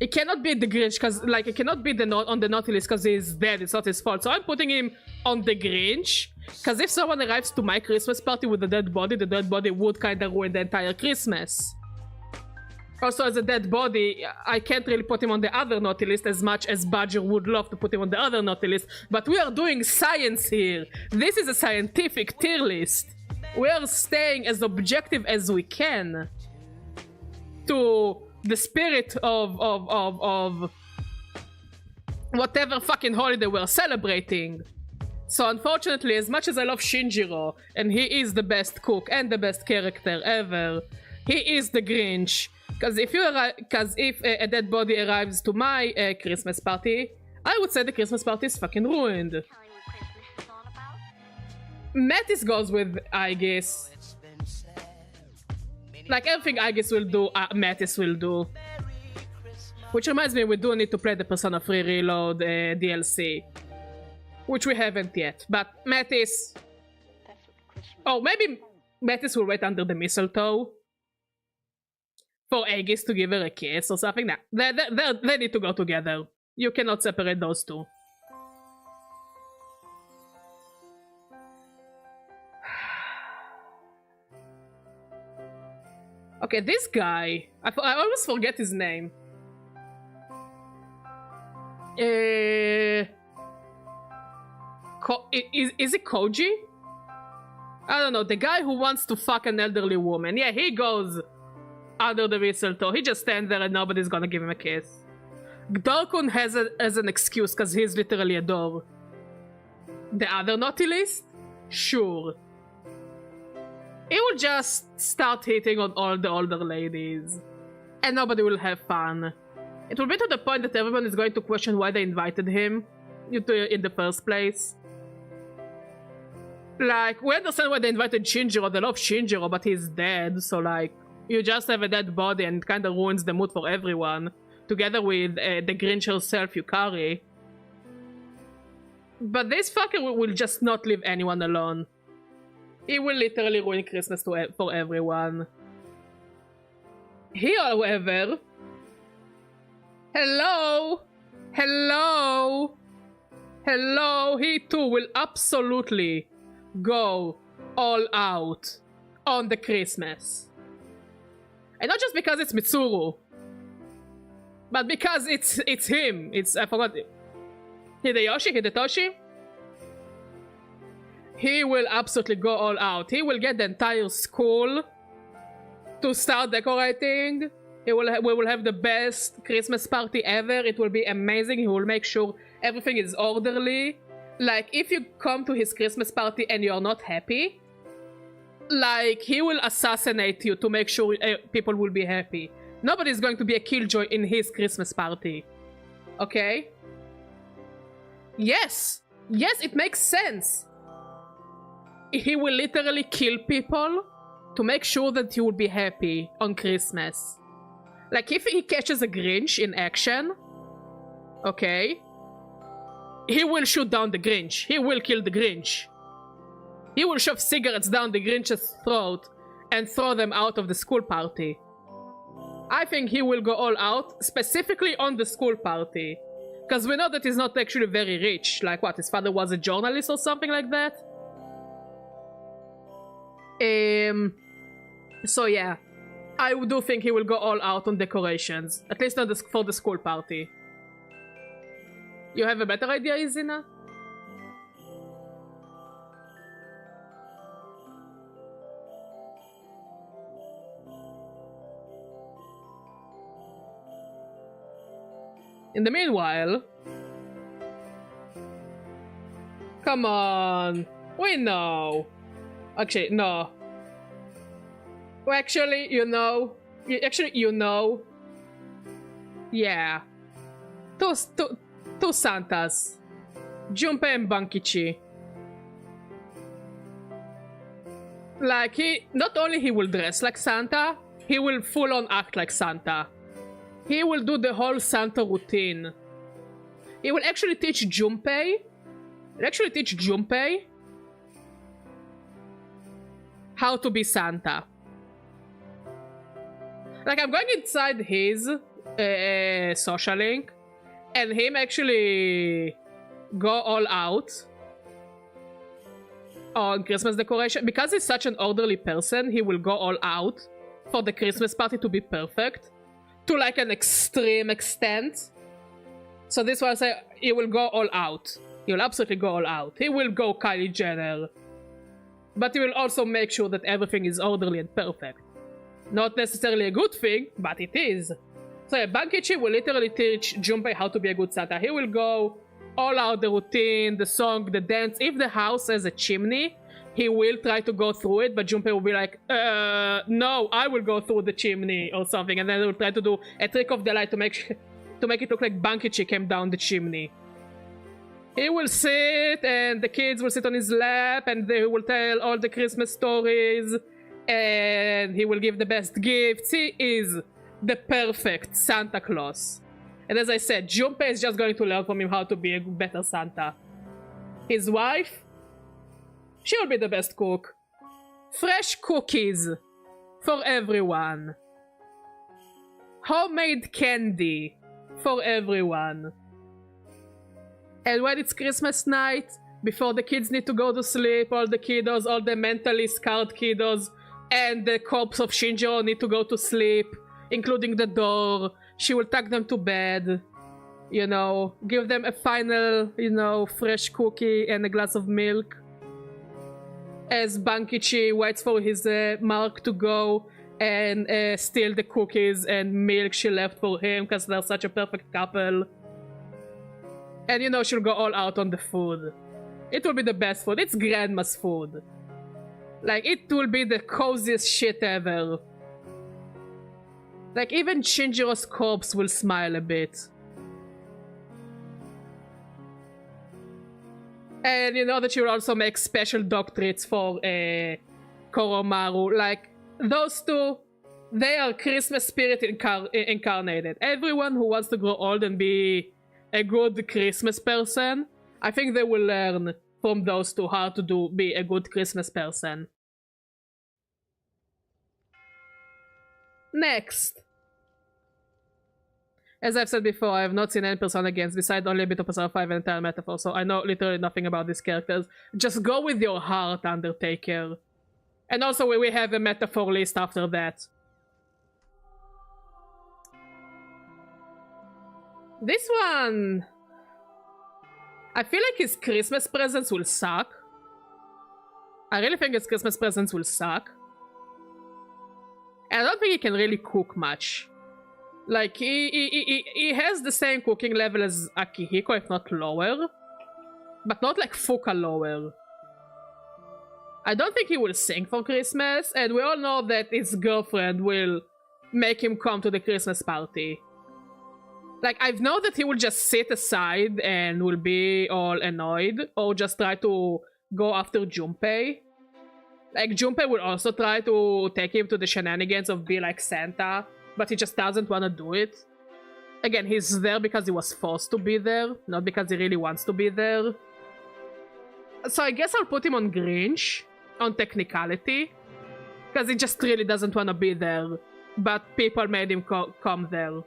It cannot be the Grinch because like it cannot be on the naughty list because he's dead. It's not his fault. So I'm putting him on the Grinch because if someone arrives to my Christmas party with a dead body, the dead body would kind of ruin the entire Christmas. Also, as a dead body, I can't really put him on the other naughty list as much as Badger would love to put him on the other naughty list. But we are doing science here. This is a scientific tier list. We are staying as objective as we can to the spirit of whatever fucking holiday we're celebrating. So unfortunately, as much as I love Shinjiro, and he is the best cook and the best character ever, he is the Grinch. Because if a dead body arrives to my Christmas party, I would say the Christmas party is fucking ruined. Metis goes with Aegis. Like everything Aegis will do, Metis will do. Which reminds me, we do need to play the Persona 3 Reload DLC. which we haven't yet. But Mattis... Oh, maybe Mattis will wait under the mistletoe for Aegis to give her a kiss or something. Nah, they need to go together. You cannot separate those two. Okay, this guy... I always forget his name. Is it Koji? I don't know, the guy who wants to fuck an elderly woman. Yeah, he goes under the mistletoe. He just stands there and nobody's gonna give him a kiss. Dorkun has an excuse because he's literally a door. The other naughty list? Sure. He will just start hitting on all the older ladies. And nobody will have fun. It will be to the point that everyone is going to question why they invited him in the first place. Like, we understand why they invited Shinjiro, they love Shinjiro, but he's dead, so like, you just have a dead body and it kinda ruins the mood for everyone. Together with the Grinch herself, Yukari. But this fucker will just not leave anyone alone. He will literally ruin Christmas for everyone. He, however... Hello! Hello! Hello! He too will absolutely go all out on the Christmas. And not just because it's Mitsuru, but because it's him. It's, I forgot, Hidetoshi? He will absolutely go all out. He will get the entire school to start decorating. We will have the best Christmas party ever. It will be amazing. He will make sure everything is orderly. Like, if you come to his Christmas party and you're not happy, like, he will assassinate you to make sure people will be happy. Nobody's going to be a killjoy in his Christmas party. Okay? Yes! Yes, it makes sense! He will literally kill people to make sure that you will be happy on Christmas. Like, if he catches a Grinch in action, okay, he will shoot down the Grinch. He will kill the Grinch. He will shove cigarettes down the Grinch's throat and throw them out of the school party. I think he will go all out, specifically on the school party. Because we know that he's not actually very rich. Like, what, his father was a journalist or something like that? So yeah. I do think he will go all out on decorations. At least for the school party. You have a better idea, Izina? In the meanwhile... Come on! We know! Actually, no. Well, actually, you know... Yeah. Two Santas. Junpei and Bankichi. Like, not only he will dress like Santa, he will full-on act like Santa. He will do the whole Santa routine. He will actually teach Junpei. How to be Santa. Like, I'm going inside his social link, and him actually go all out on Christmas decoration. Because he's such an orderly person, he will go all out for the Christmas party to be perfect. To like an extreme extent. So this was he will go all out. He will absolutely go all out. He will go Kylie Jenner. But he will also make sure that everything is orderly and perfect. Not necessarily a good thing, but it is. So yeah, Bankichi will literally teach Junpei how to be a good Santa. He will go all out the routine, the song, the dance. If the house has a chimney, he will try to go through it, but Junpei will be like, no, I will go through the chimney or something, and then he will try to do a trick of the light to make it look like Bankichi came down the chimney. He will sit, and the kids will sit on his lap, and they will tell all the Christmas stories, and he will give the best gifts. He is the perfect Santa Claus. And as I said, Junpei is just going to learn from him how to be a better Santa. his wife, she will be the best cook. Fresh cookies for everyone. Homemade candy for everyone. And when it's Christmas night, before the kids need to go to sleep, all the kiddos, all the mentally scarred kiddos, and the corpse of Shinjiro need to go to sleep, including the door. She will tuck them to bed, you know, give them a final, you know, fresh cookie and a glass of milk. As Bankichi waits for his mark to go and steal the cookies and milk she left for him because they're such a perfect couple. And you know, she'll go all out on the food. It will be the best food. It's grandma's food. Like, it will be the coziest shit ever. Like, even Shinjiro's corpse will smile a bit. And you know that she will also make special dog treats for Koromaru. Like, those two, they are Christmas spirit incarnated. Everyone who wants to grow old and be a good Christmas person, I think they will learn from those two how to be a good Christmas person. Next. As I've said before, I have not seen any Persona games besides only a bit of Persona 5 and entire metaphor, so I know literally nothing about these characters. Just go with your heart, Undertaker. And also we have a metaphor list after that. This one... I feel like his Christmas presents will suck. I really think his Christmas presents will suck. And I don't think he can really cook much. Like, he has the same cooking level as Akihiko, if not lower. But not like Fuka lower. I don't think he will sing for Christmas, and we all know that his girlfriend will make him come to the Christmas party. Like, I know that he will just sit aside and will be all annoyed, or just try to go after Junpei. Like, Junpei will also try to take him to the shenanigans of be like Santa, but he just doesn't want to do it. Again, he's there because he was forced to be there, not because he really wants to be there. So I guess I'll put him on Grinch, on technicality, because he just really doesn't want to be there, but people made him come there.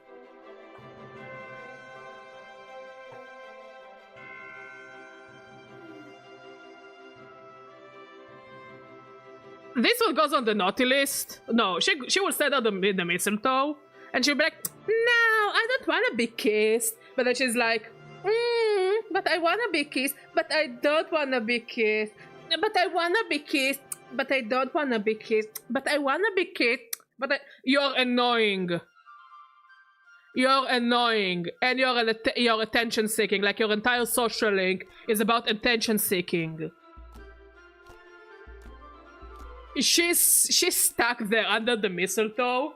This one goes on the naughty list. No, she will stand on the mistletoe, and she'll be like, no, I don't want to be kissed. But then she's like, but I want to be kissed, but I don't want to be kissed. But I want to be kissed, but I don't want to be kissed. But I want to be kissed, but You're annoying. You're annoying, and you're attention seeking. Like, your entire social link is about attention seeking. She's stuck there under the mistletoe,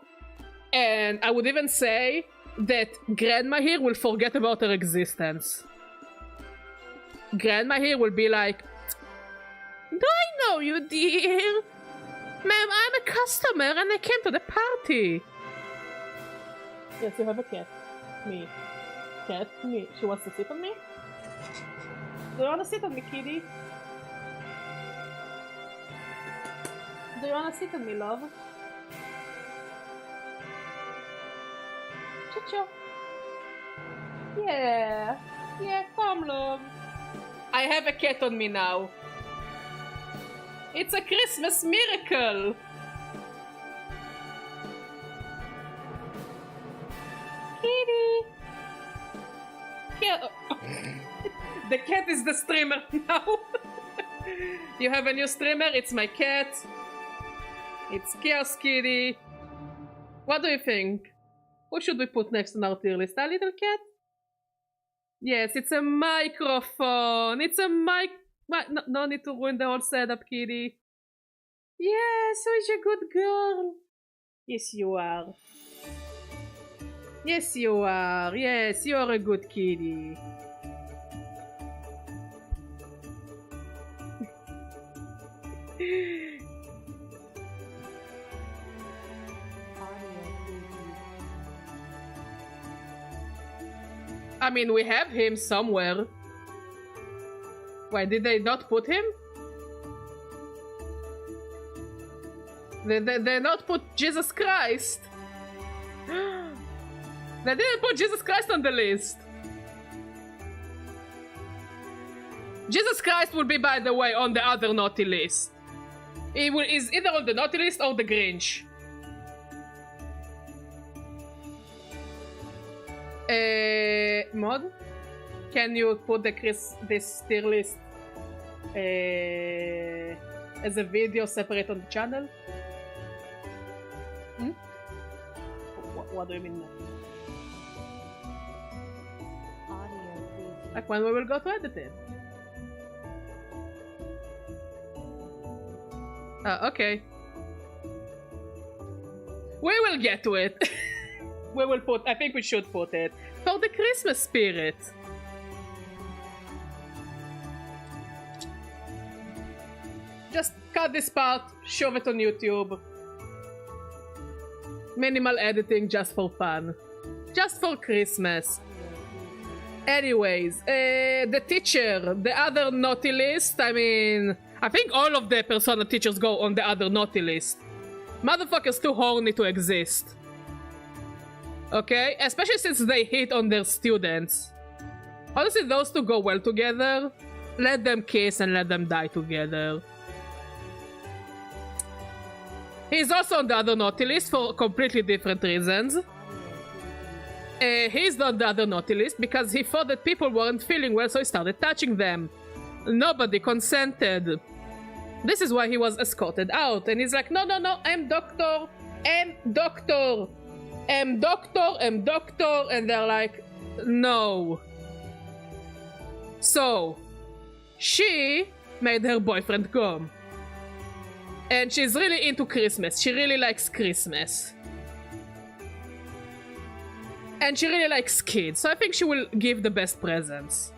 and I would even say that Grandma here will forget about her existence. Grandma here will be like, do I know you, dear? Ma'am, I'm a customer and I came to the party. Yes, you have a cat. Me. Cat? Me. She wants to sit on me? Do you want to sit on me, kitty? Do you wanna sit on me, love? Cha-cha. Yeah. Yeah, come, love. I have a cat on me now. It's a Christmas miracle. Kitty. Cat. The cat is the streamer now. You have a new streamer? It's my cat. It's Chaos Kitty. What do you think? Who should we put next on our tier list? A little cat? Yes, it's a microphone. It's a mic. No need to ruin the whole setup, Kitty. Yeah, so is a good girl. Yes, you are. Yes, you are. Yes, you are a good kitty. I mean, we have him somewhere. Why did they not put him? They not put Jesus Christ. They didn't put Jesus Christ on the list. Jesus Christ will be, by the way, on the other naughty list. He is either on the naughty list or the Grinch. Mod? Can you put this tier list as a video separate on the channel? Hmm? What do you mean? Like when we will go to edit it? Okay. We will get to it. We will put, I think we should put it. For the Christmas spirit. Just cut this part, shove it on YouTube. Minimal editing just for fun. Just for Christmas. Anyways, the teacher, the other naughty list, I mean... I think all of the Persona teachers go on the other naughty list. Motherfuckers too horny to exist. Okay? Especially since they hit on their students. Honestly, those two go well together. Let them kiss and let them die together. He's also on the other naughty list for completely different reasons. He's on the other naughty list because he thought that people weren't feeling well, so he started touching them. Nobody consented. This is why he was escorted out. And he's like, no, no, no, I'm doctor. I'm doctor. I'm doctor. I'm doctor. And they're like, no. So, she made her boyfriend come. And she's really into Christmas. She really likes Christmas. And she really likes kids. So I think she will give the best presents.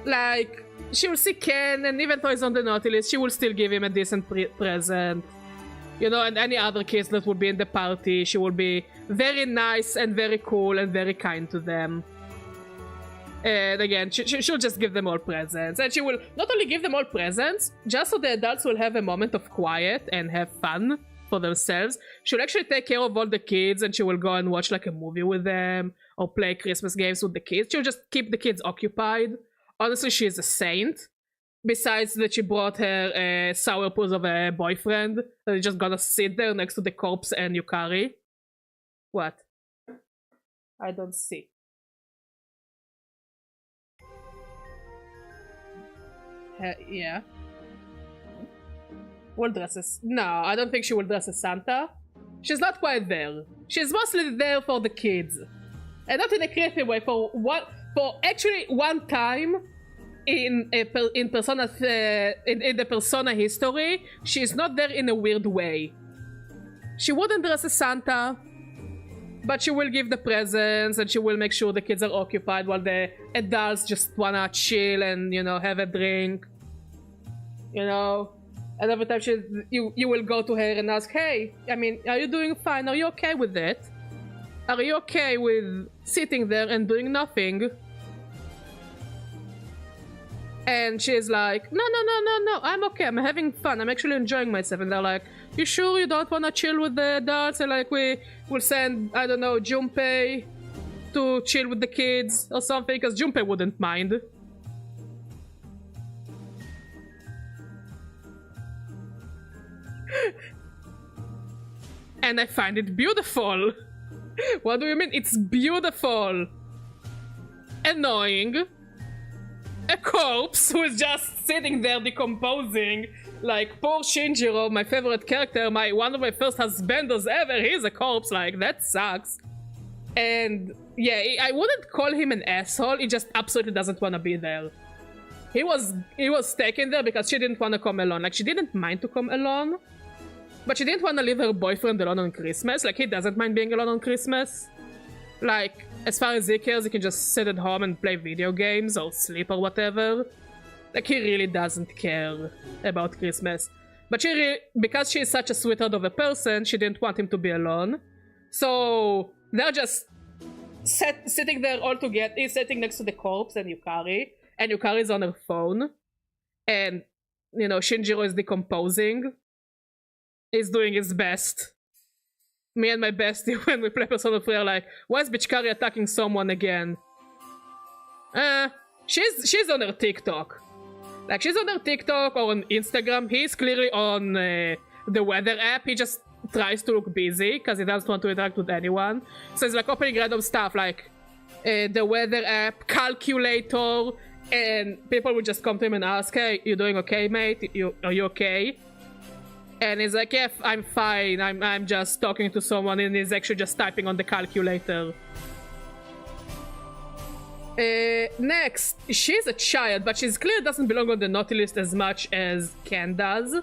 Like... she will see Ken, and even though he's on the naughty list, she will still give him a decent present. You know, and any other kids that would be in the party, she will be very nice and very cool and very kind to them. And again, she'll just give them all presents. And she will not only give them all presents, just so the adults will have a moment of quiet and have fun for themselves. She'll actually take care of all the kids, and she will go and watch like a movie with them, or play Christmas games with the kids. She'll just keep the kids occupied. Honestly, she is a saint. Besides that she brought her a sourpuss of a boyfriend that is just gonna sit there next to the corpse and Yukari. What? I don't see. Yeah. Will dress as... No, I don't think she will dress as Santa. She's not quite there. She's mostly there for the kids. And not in a creepy way, for what... For actually one time in Persona in the Persona history, she's not there in a weird way. She wouldn't dress as Santa, but she will give the presents and she will make sure the kids are occupied while the adults just wanna chill and, you know, have a drink. You know, and every time you will go to her and ask, hey, I mean, are you doing fine? Are you okay with it? Are you okay with sitting there and doing nothing? And she's like, no, no, no, no, no, I'm okay, I'm having fun, I'm actually enjoying myself. And they're like, you sure you don't want to chill with the adults? And like, we will send, I don't know, Junpei to chill with the kids or something, because Junpei wouldn't mind. And I find it beautiful. What do you mean? It's beautiful. Annoying. A corpse who is just sitting there decomposing. Like, poor Shinjiro, my favorite character, one of my first husbandos ever, he's a corpse, like, that sucks. And, yeah, I wouldn't call him an asshole, he just absolutely doesn't want to be there. He was taken there because she didn't want to come alone. Like, she didn't mind to come alone, but she didn't want to leave her boyfriend alone on Christmas. Like, he doesn't mind being alone on Christmas. Like, as far as he cares, he can just sit at home and play video games or sleep or whatever. Like, he really doesn't care about Christmas. But because she is such a sweetheart of a person, she didn't want him to be alone. So, they're just sitting there all together. He's sitting next to the corpse and Yukari is on her phone. and you know Shinjiro is decomposing. He's doing his best. Me and my bestie, when we play Persona 3, are like, why is Bichkari attacking someone again? She's on her TikTok. Like, she's on her TikTok or on Instagram. He's clearly on the weather app. He just tries to look busy because he doesn't want to interact with anyone. So he's like opening random stuff like the weather app, calculator, and people would just come to him and ask, hey, you doing okay, mate? Are you okay? And he's like, yeah, I'm fine. I'm just talking to someone, and he's actually just typing on the calculator. Next, she's a child, but she's clearly doesn't belong on the naughty list as much as Ken does.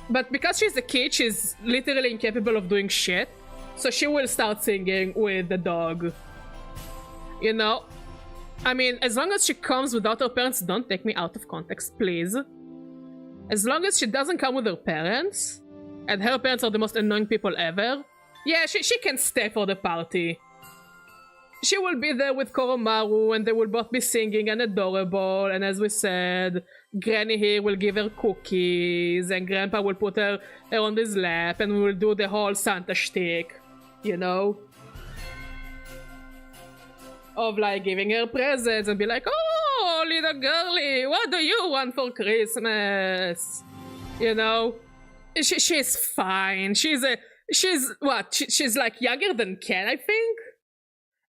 But because she's a kid, she's literally incapable of doing shit. So she will start singing with the dog. You know? I mean, as long as she comes without her parents, don't take me out of context, please. As long as she doesn't come with her parents, and her parents are the most annoying people ever, yeah, she can stay for the party. She will be there with Koromaru, and they will both be singing and adorable, and as we said, Granny here will give her cookies, and Grandpa will put her on his lap, and we will do the whole Santa shtick, you know? Of like giving her presents and be like, oh, little girlie, what do you want for Christmas? You know? She's fine. She's like younger than Ken, I think?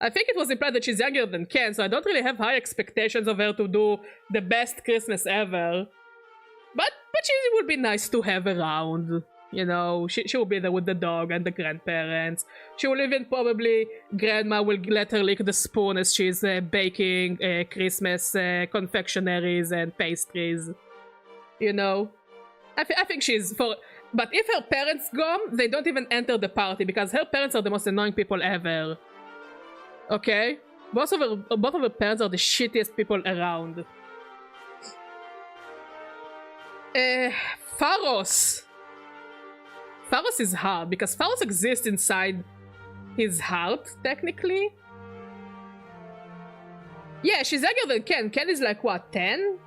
I think it was implied that she's younger than Ken, so I don't really have high expectations of her to do the best Christmas ever. But she would be nice to have around. You know, she will be there with the dog and the grandparents. She will even probably, Grandma will let her lick the spoon as she's baking Christmas confectionaries and pastries. You know? I think she's for... But if her parents go, they don't even enter the party because her parents are the most annoying people ever. Okay? Both of her parents are the shittiest people around. Pharos. Pharos is hard because Pharos exists inside his heart, technically. Yeah, she's younger than Ken. Ken is like, what, 10?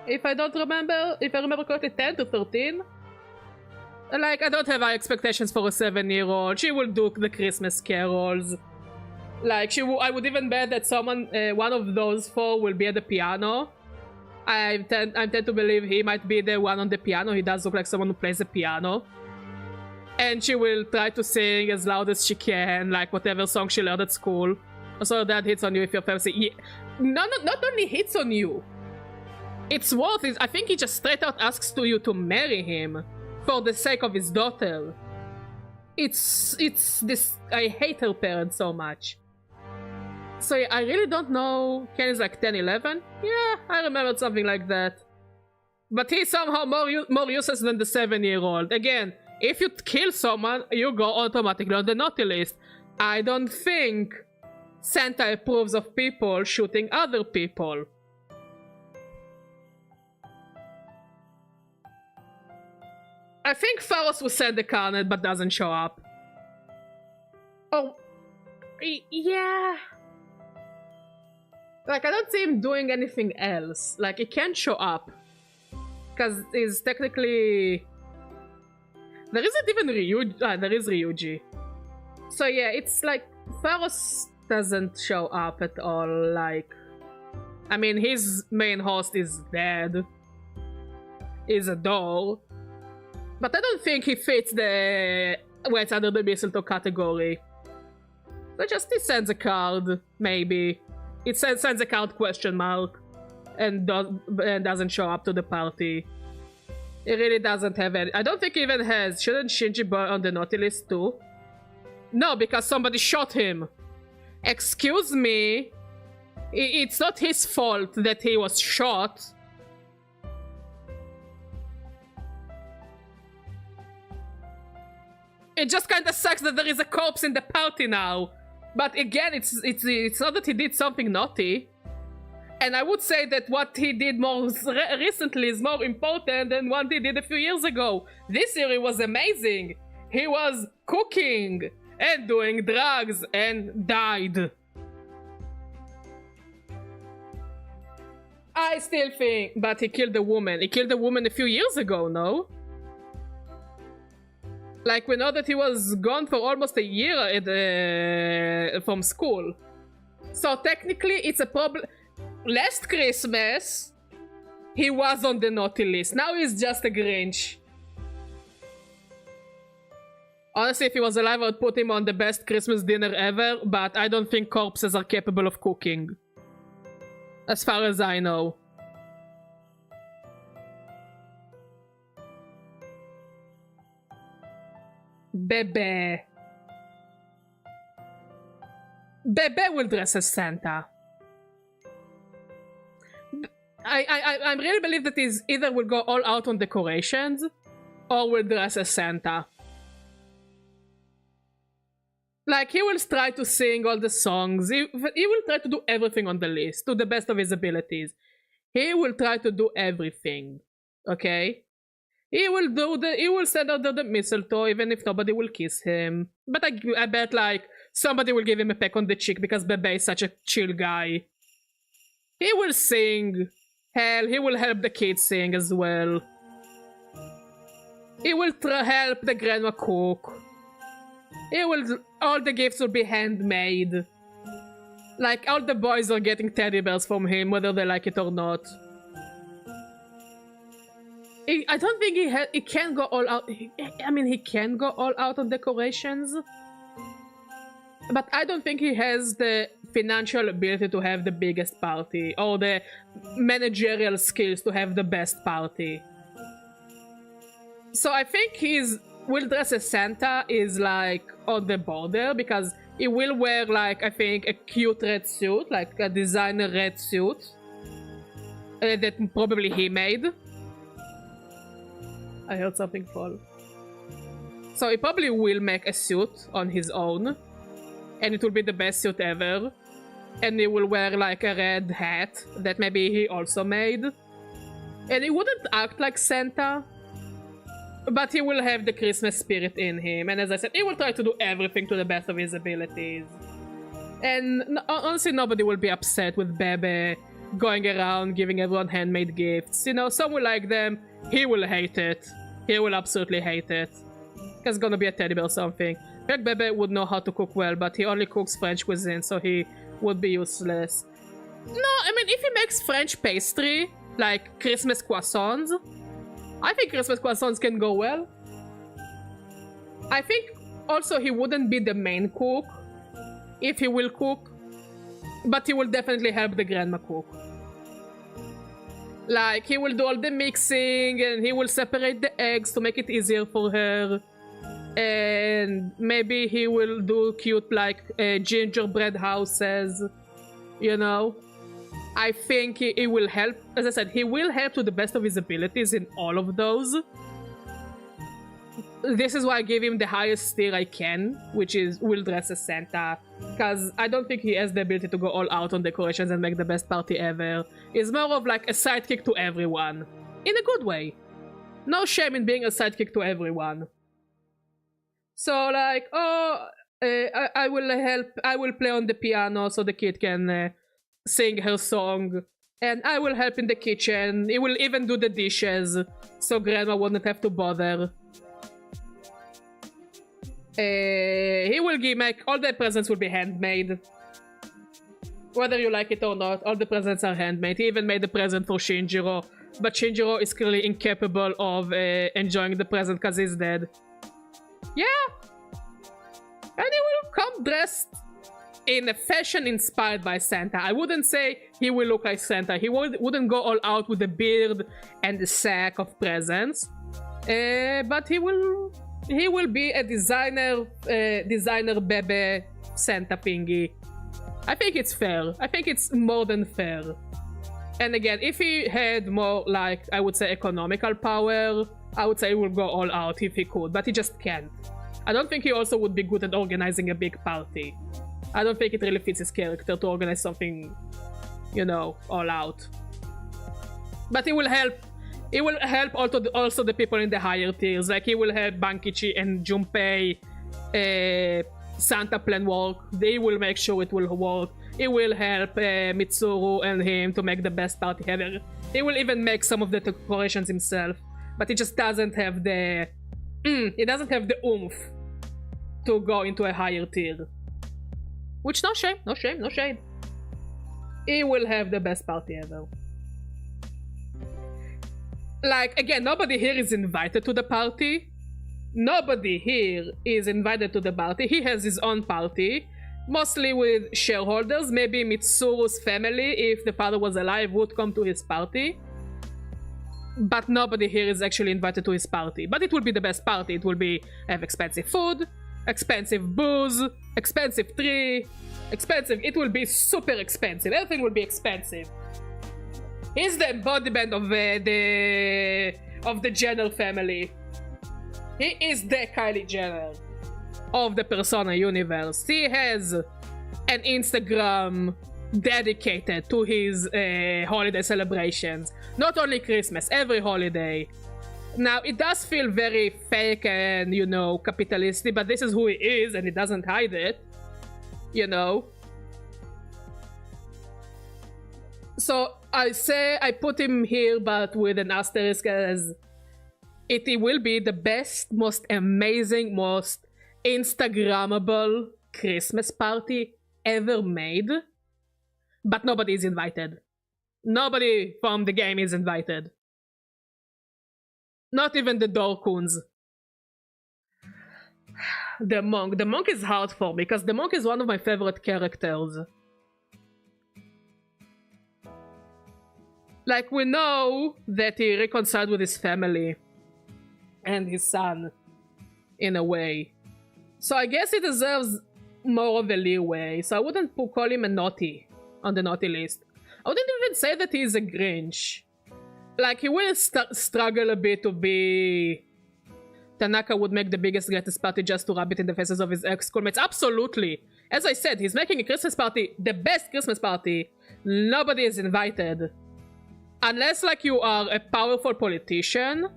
If I remember correctly, 10 to 13? Like, I don't have high expectations for a 7-year-old. She will do the Christmas carols. Like, I would even bet that one of those four will be at the piano. I tend to believe he might be the one on the piano. He does look like someone who plays the piano. And she will try to sing as loud as she can, like whatever song she learned at school. So that hits on you if you're fancy. Yeah. Not only hits on you. It's worth it. I think he just straight out asks you to marry him for the sake of his daughter. It's this. I hate her parents so much. So yeah, I really don't know. Ken is like 10, 11? Yeah, I remembered something like that. But he's somehow more useless than the 7-year-old. Again, if you kill someone, you go automatically on the naughty list. I don't think Santa approves of people shooting other people. I think Pharos will send the carnet but doesn't show up. Oh, yeah. Like, I don't see him doing anything else. Like, he can't show up. Because he's technically... There isn't even Ryuji. There is Ryuji. So yeah, it's like, Pharos doesn't show up at all, like... I mean, his main host is dead. Is a doll. But I don't think he fits the... Wait, under the mistletoe category. So just he sends a card, maybe. It sends a card question mark. And doesn't show up to the party. It really doesn't have any. I don't think he even has. Shouldn't Shinji be on the naughty list too? No, because somebody shot him. Excuse me. It's not his fault that he was shot. It just kind of sucks that there is a corpse in the party now. But again, it's not that he did something naughty. And I would say that what he did more recently is more important than what he did a few years ago. This year he was amazing. He was cooking and doing drugs and died. I still think, but he killed the woman. He killed the woman a few years ago, no? Like, we know that he was gone for almost a year from school. So technically, it's a problem. Last Christmas, he was on the naughty list. Now he's just a Grinch. Honestly, if he was alive, I would put him on the best Christmas dinner ever, but I don't think corpses are capable of cooking. As far as I know. Bebe. Bebe will dress as Santa. I really believe that he's either will go all out on decorations or will dress as Santa. Like, he will try to sing all the songs. He will try to do everything on the list to the best of his abilities. He will try to do everything. Okay? He will stand under the mistletoe even if nobody will kiss him. But I bet, like, somebody will give him a peck on the cheek because Bebe is such a chill guy. He will sing. Hell, he will help the kids sing as well. He will help the grandma cook. All the gifts will be handmade. Like, all the boys are getting teddy bears from him, whether they like it or not. I don't think he can go all out. I mean, he can go all out on decorations. But I don't think he has the financial ability to have the biggest party, or the managerial skills to have the best party. So I think will dress as Santa is like on the border, because he will wear, like, I think a cute red suit, like a designer red suit that probably he made. I heard something fall. So he probably will make a suit on his own, and it will be the best suit ever. And he will wear like a red hat that maybe he also made. And he wouldn't act like Santa, but he will have the Christmas spirit in him. And as I said, he will try to do everything to the best of his abilities. And honestly, nobody will be upset with Bebe going around giving everyone handmade gifts. You know, some will like them. He will hate it. He will absolutely hate it. There's gonna be a teddy bear or something. Like, Bebe would know how to cook well, but he only cooks French cuisine, so he would be useless. No, I mean, if he makes French pastry, like Christmas croissants, I think Christmas croissants can go well. I think also he wouldn't be the main cook, if he will cook, but he will definitely help the grandma cook. Like, he will do all the mixing, and he will separate the eggs to make it easier for her. And maybe he will do cute, like, gingerbread houses, you know? I think he will help. As I said, he will help to the best of his abilities in all of those. This is why I gave him the highest tier I can, which is will dress as Santa. Because I don't think he has the ability to go all out on decorations and make the best party ever. He's more of like a sidekick to everyone. In a good way. No shame in being a sidekick to everyone. So, like, oh, I will help, I will play on the piano so the kid can sing her song. And I will help in the kitchen. He will even do the dishes, so grandma wouldn't have to bother. He will all the presents will be handmade. Whether you like it or not, all the presents are handmade. He even made a present for Shinjiro, but Shinjiro is clearly incapable of enjoying the present because he's dead. Yeah! And he will come dressed in a fashion inspired by Santa. I wouldn't say he will look like Santa. He wouldn't go all out with a beard and a sack of presents. But he will be a designer Bebe Santa Pingy. I think it's fair. I think it's more than fair. And again, if he had more, like, I would say economical power, I would say he would go all out if he could, but he just can't. I don't think he also would be good at organizing a big party. I don't think it really fits his character to organize something, you know, all out. But he will help. He will help also the people in the higher tiers. Like, he will help Bankichi and Junpei Santa plan work. They will make sure it will work. He will help Mitsuru and him to make the best party ever. He will even make some of the decorations himself, but he just doesn't have the he doesn't have the oomph to go into a higher tier. Which no shame, no shame, no shade. He will have the best party ever. Like, again, nobody here is invited to the party. Nobody here is invited to the party. He has his own party, mostly with shareholders. Maybe Mitsuru's family, if the father was alive, would come to his party. But nobody here is actually invited to his party. But it will be the best party. It will have expensive food, expensive booze, expensive tree, expensive. It will be super expensive. Everything will be expensive. He's the embodiment of the Jenner family. He is the Kylie Jenner of the Persona universe. He has an Instagram dedicated to his holiday celebrations. Not only Christmas, every holiday. Now, it does feel very fake and, you know, capitalistic, but this is who he is and he doesn't hide it. You know? So, I say I put him here, but with an asterisk, as it will be the best, most amazing, most Instagrammable Christmas party ever made. But nobody is invited. Nobody from the game is invited. Not even the Dorkuns. The monk. The monk is hard for me, because the monk is one of my favorite characters. Like, we know that he reconciled with his family and his son, in a way. So I guess he deserves more of a leeway, so I wouldn't call him a naughty on the naughty list. I wouldn't even say that he's a Grinch. Like, he will struggle a bit to be... Tanaka would make the biggest, greatest party just to rub it in the faces of his ex-schoolmates. Absolutely! As I said, he's making a Christmas party, the best Christmas party. Nobody is invited. Unless, like, you are a powerful politician,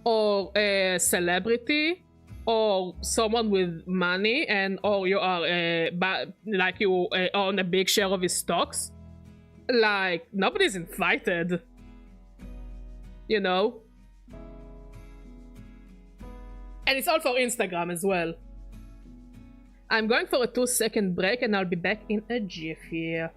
or a celebrity, or someone with money, and or you are like you own a big share of his stocks. Like, nobody's invited. You know? And it's all for Instagram as well. I'm going for a 2-second break and I'll be back in a jiff here.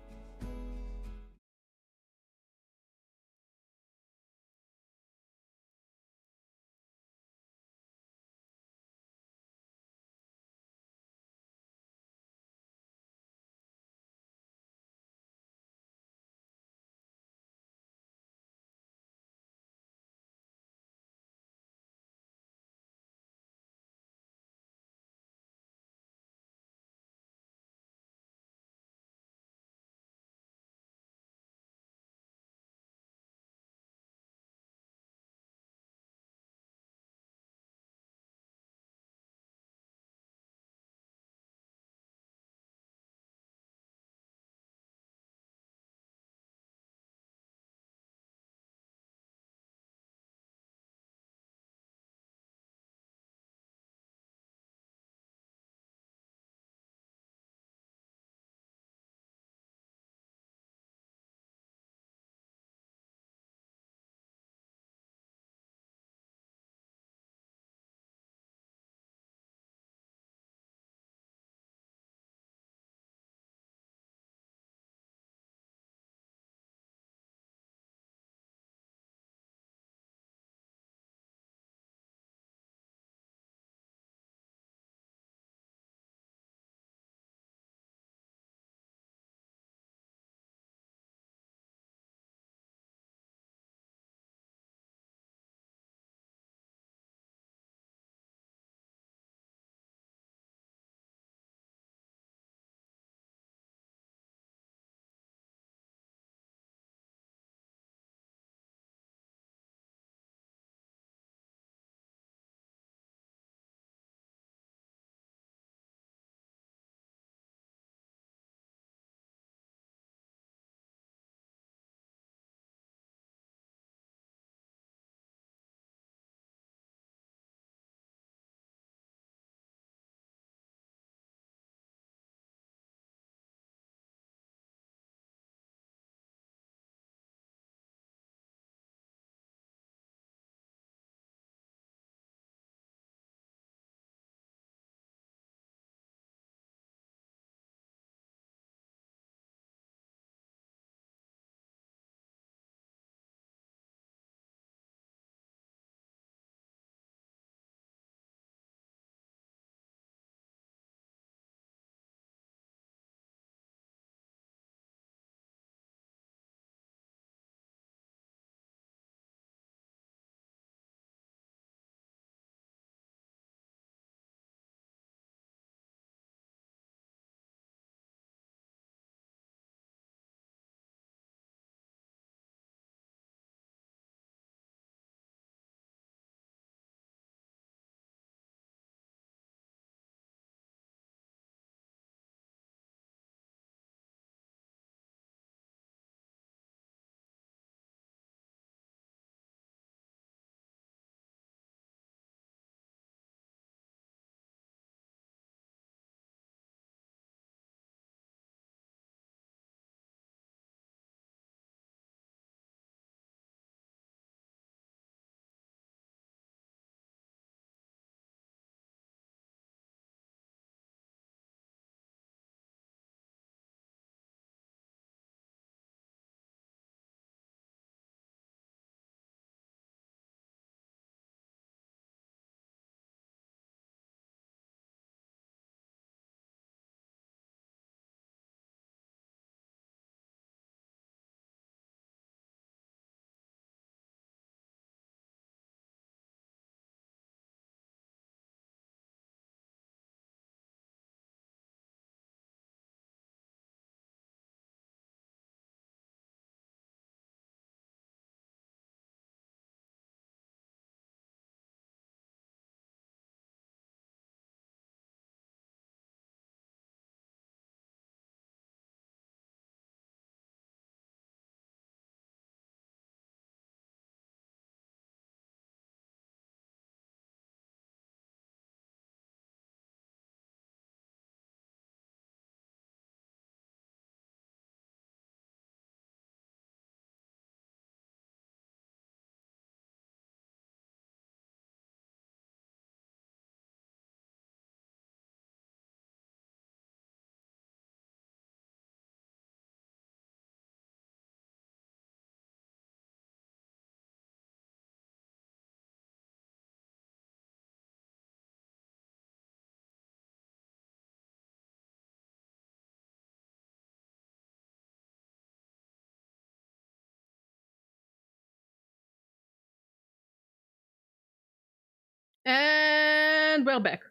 And we're back.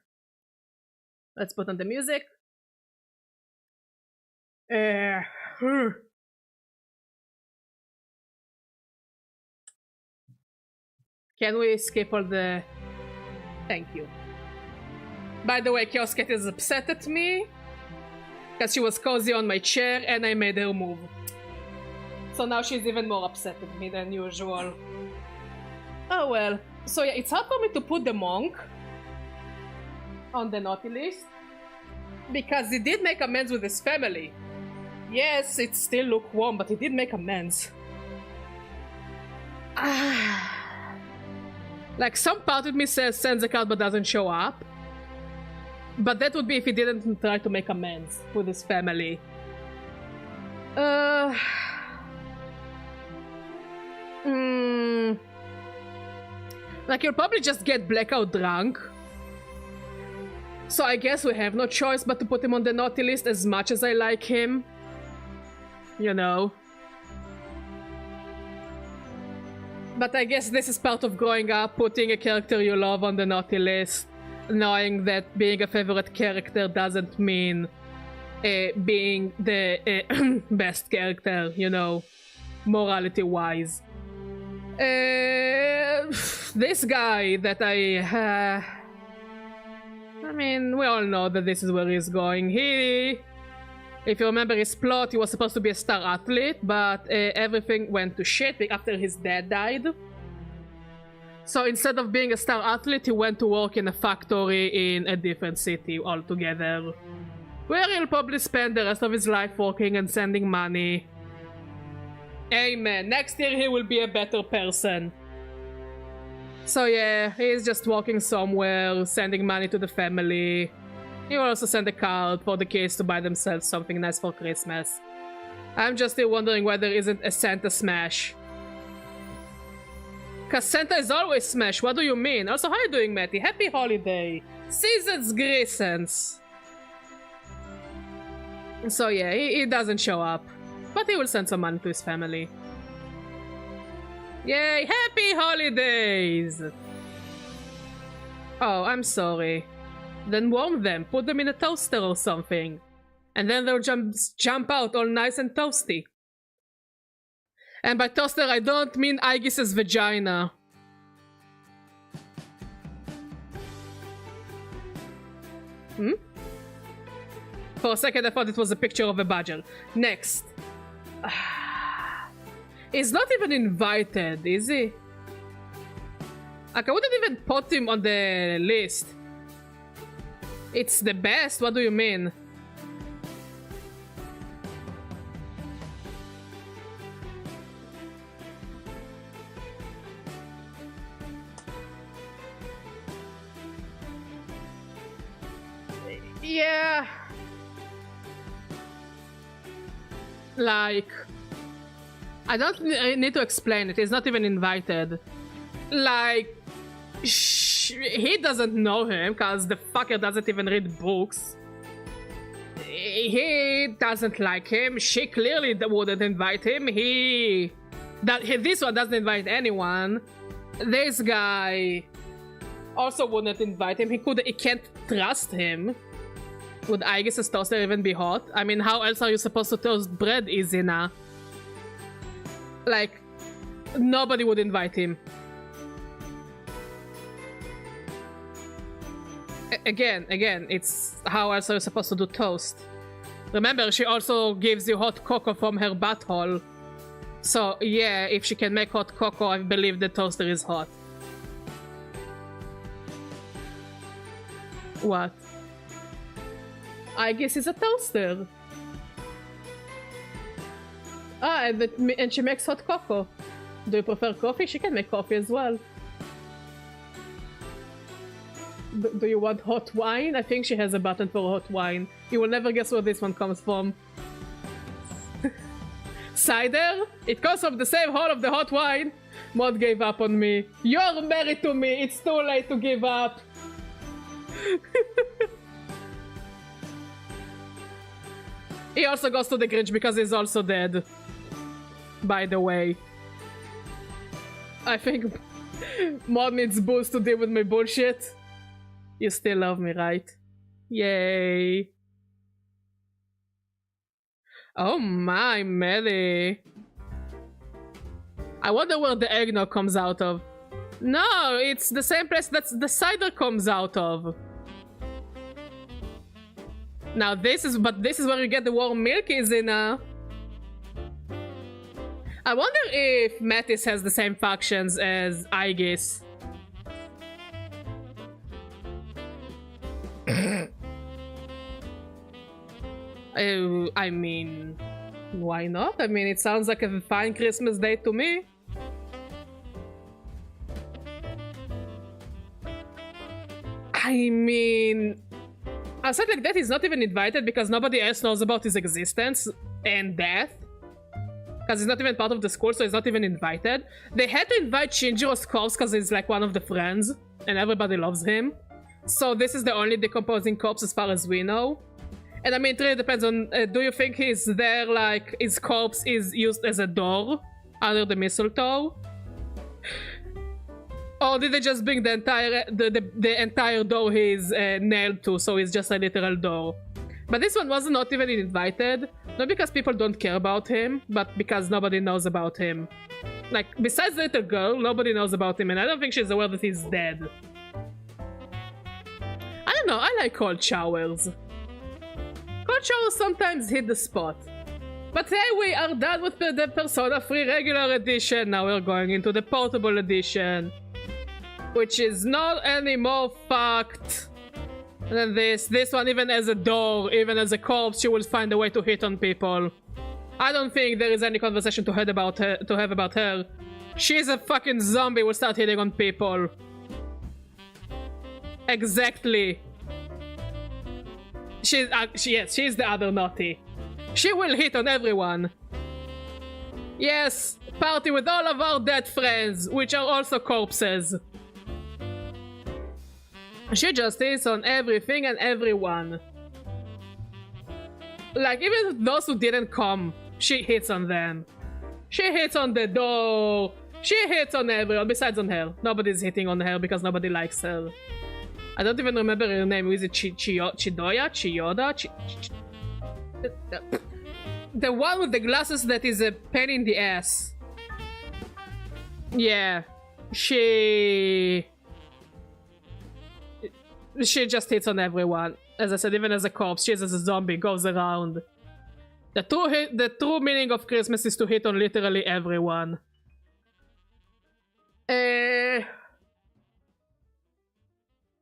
Let's put on the music. Can we skip all the... Thank you. By the way, Chaos Cat is upset at me because she was cozy on my chair and I made her move. So now she's even more upset at me than usual. Oh well. So yeah, it's hard for me to put the monk on the naughty list because he did make amends with his family. Yes, it's still lukewarm, but he did make amends. Like, some part of me says sends a card but doesn't show up. But that would be if he didn't try to make amends with his family. Like, he'll probably just get blackout drunk. So I guess we have no choice but to put him on the naughty list as much as I like him. You know. But I guess this is part of growing up, putting a character you love on the naughty list. Knowing that being a favorite character doesn't mean being the best character, you know, morality-wise. This guy that I mean, we all know that this is where he's going. If you remember his plot, he was supposed to be a star athlete, but everything went to shit after his dad died. So instead of being a star athlete, he went to work in a factory in a different city altogether, where he'll probably spend the rest of his life working and sending money. Amen. Next year he will be a better person. So yeah, he's just working somewhere, sending money to the family. He will also send a card for the kids to buy themselves something nice for Christmas. I'm just still wondering why there isn't a Santa smash. Cause Santa is always smash, what do you mean? Also, how you doing, Matty? Happy holiday! Seasons Greasons! So yeah, he doesn't show up. But he will send some money to his family. Yay! Happy holidays! Oh, I'm sorry. Then warm them, put them in a toaster or something. And then they'll jump out all nice and toasty. And by toaster, I don't mean Aegis's vagina. For a second, I thought it was a picture of a badger. Next. He's not even invited, is he? Like, I wouldn't even put him on the list. It's the best? What do you mean? Yeah. Like, I don't need to explain it. He's not even invited. Like, he doesn't know him because the fucker doesn't even read books. He doesn't like him. She clearly wouldn't invite him. This one doesn't invite anyone. This guy also wouldn't invite him. He can't trust him. Would Aegis's toaster even be hot? I mean, how else are you supposed to toast bread, Izina? Like, nobody would invite him. Again, it's how else are you supposed to do toast? Remember, she also gives you hot cocoa from her butthole. So, yeah, if she can make hot cocoa, I believe the toaster is hot. What? I guess it's a toaster. Ah, and she makes hot cocoa. Do you prefer coffee? She can make coffee as well. Do you want hot wine? I think she has a button for hot wine. You will never guess where this one comes from. Cider? It comes from the same hole of the hot wine. Mod gave up on me. You're married to me. It's too late to give up. He also goes to the Grinch because he's also dead. By the way. I think Mod needs booze to deal with my bullshit. You still love me, right? Yay. Oh my, Melly. I wonder where the eggnog comes out of. No, it's the same place that the cider comes out of. Now this is where you get the warm milk, isn't it? I wonder if Mattis has the same factions as Aegis. I mean, why not? I mean, it sounds like a fine Christmas day to me. I mean, a set like that is not even invited because nobody else knows about his existence and death. Because he's not even part of the school, so he's not even invited. They had to invite Shinjiro's corpse because he's like one of the friends, and everybody loves him. So this is the only decomposing corpse as far as we know. And I mean, it really depends on, do you think he's there like his corpse is used as a door under the mistletoe? Or did they just bring the entire door he's nailed to, so it's just a literal door? But this one wasn't not even invited, not because people don't care about him, but because nobody knows about him. Like, besides the little girl, nobody knows about him, and I don't think she's aware that he's dead. I don't know, I like cold showers. Cold showers sometimes hit the spot. But hey, we are done with the Persona 3 regular edition, now we're going into the portable edition. Which is not any more fucked than this. This one, even as a door, even as a corpse, she will find a way to hit on people. I don't think there is any conversation to have about her. She's a fucking zombie, will start hitting on people. Exactly. Yes, she's the other naughty. She will hit on everyone. Yes, party with all of our dead friends, which are also corpses. She just hits on everything and everyone. Like, even those who didn't come, she hits on them. She hits on the door. She hits on everyone, besides on her. Nobody's hitting on her because nobody likes her. I don't even remember her name. Is it Chidoya? Chiyoda? The one with the glasses that is a pain in the ass. Yeah. She just hits on everyone. As I said, even as a corpse, she's as a zombie, goes around. The true meaning of Christmas is to hit on literally everyone. I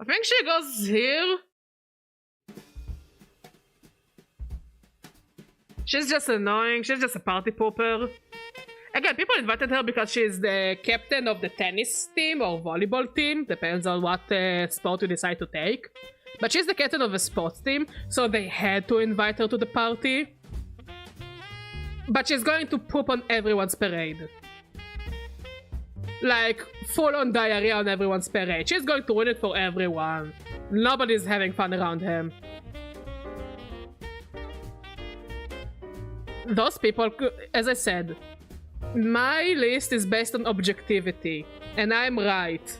think she goes here. She's just annoying. She's just a party pooper. Again, people invited her because she's the captain of the tennis team or volleyball team. Depends on what sport you decide to take. But she's the captain of a sports team, so they had to invite her to the party. But she's going to poop on everyone's parade. Like, full-on diarrhea on everyone's parade. She's going to ruin it for everyone. Nobody's having fun around him. Those people, as I said, my list is based on objectivity, and I'm right.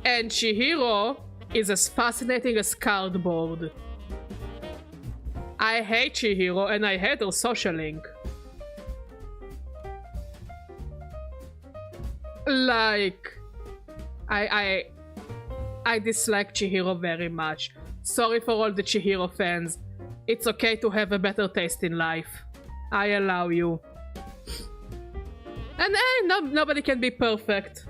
And Chihiro is as fascinating as cardboard. I hate Chihiro, and I hate her social link. Like, I dislike Chihiro very much. Sorry for all the Chihiro fans. It's okay to have a better taste in life. I allow you. And nobody can be perfect.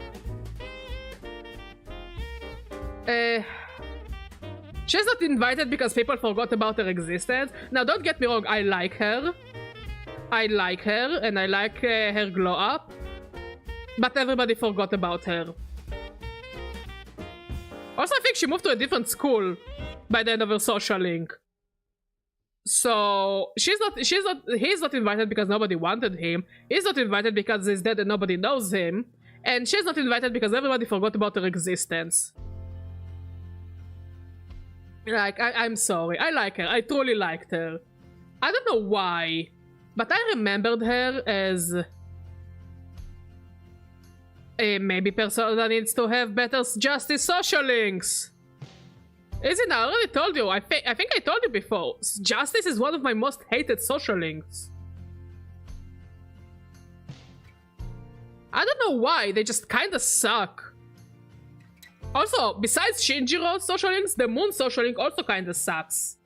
She's not invited because people forgot about her existence. Now, don't get me wrong, I like her. I like her, and I like her glow up. But everybody forgot about her. Also, I think she moved to a different school by the end of her social link. So he's not invited because nobody wanted him. He's not invited because he's dead and nobody knows him. And she's not invited because everybody forgot about her existence. Like, I'm sorry. I like her. I truly liked her. I don't know why, but I remembered her as... maybe Persona needs to have better justice social links. Is it? I already told you. I think I told you before. Justice is one of my most hated social links. I don't know why. They just kind of suck. Also, besides Shinjiro's social links, the Moon social link also kind of sucks.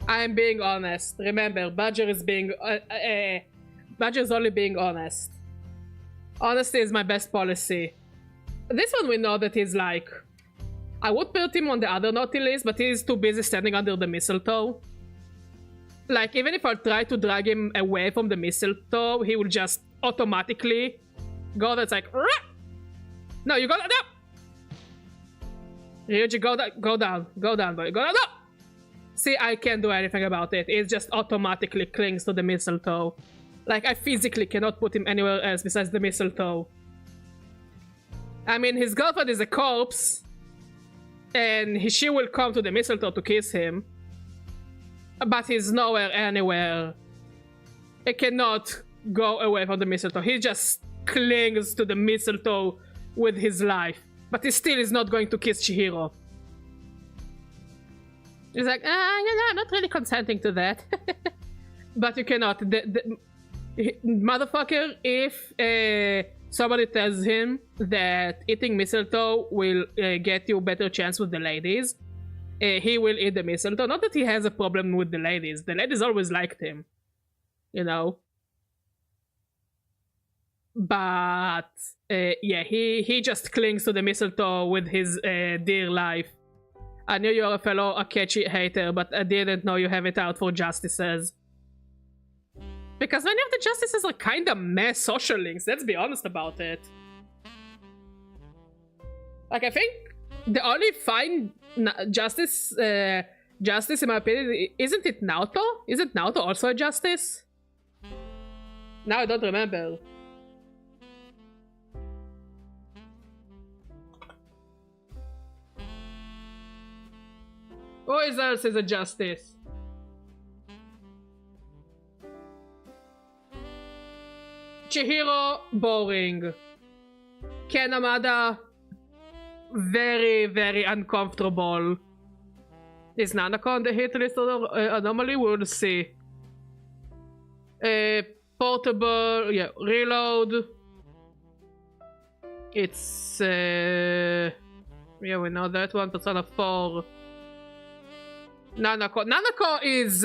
I'm being honest. Remember, Badger is being... Badger is only being honest. Honesty is my best policy. This one we know that he's like... I would put him on the other naughty list, but he's too busy standing under the mistletoe. Like, even if I try to drag him away from the mistletoe, he will just automatically go there. It's like... Rah! No, you go down! No! Ryuji, go down, boy. Go down, no! See, I can't do anything about it. It just automatically clings to the mistletoe. Like, I physically cannot put him anywhere else besides the mistletoe. I mean, his girlfriend is a corpse. And she will come to the mistletoe to kiss him. But he's nowhere, anywhere. He cannot go away from the mistletoe. He just clings to the mistletoe with his life. But he still is not going to kiss Chihiro. He's like, I'm not really consenting to that. But you cannot. Motherfucker, if somebody tells him that eating mistletoe will get you a better chance with the ladies, he will eat the mistletoe. Not that he has a problem with the ladies. The ladies always liked him. You know? But, yeah, he just clings to the mistletoe with his dear life. I knew you're a fellow Akechi hater, but I didn't know you have it out for justices. Because many of the justices are kinda meh social links, let's be honest about it. Like, I think the only fine justice in my opinion, isn't it Naoto? Isn't Naoto also a justice? Now I don't remember. Who else is a justice? Chihiro, boring. Ken Amada, very, very uncomfortable. Is Nanako on the hit list of anomaly? We'll see. Portable, yeah, reload. It's, yeah, we know that one, Persona 4. Nanako is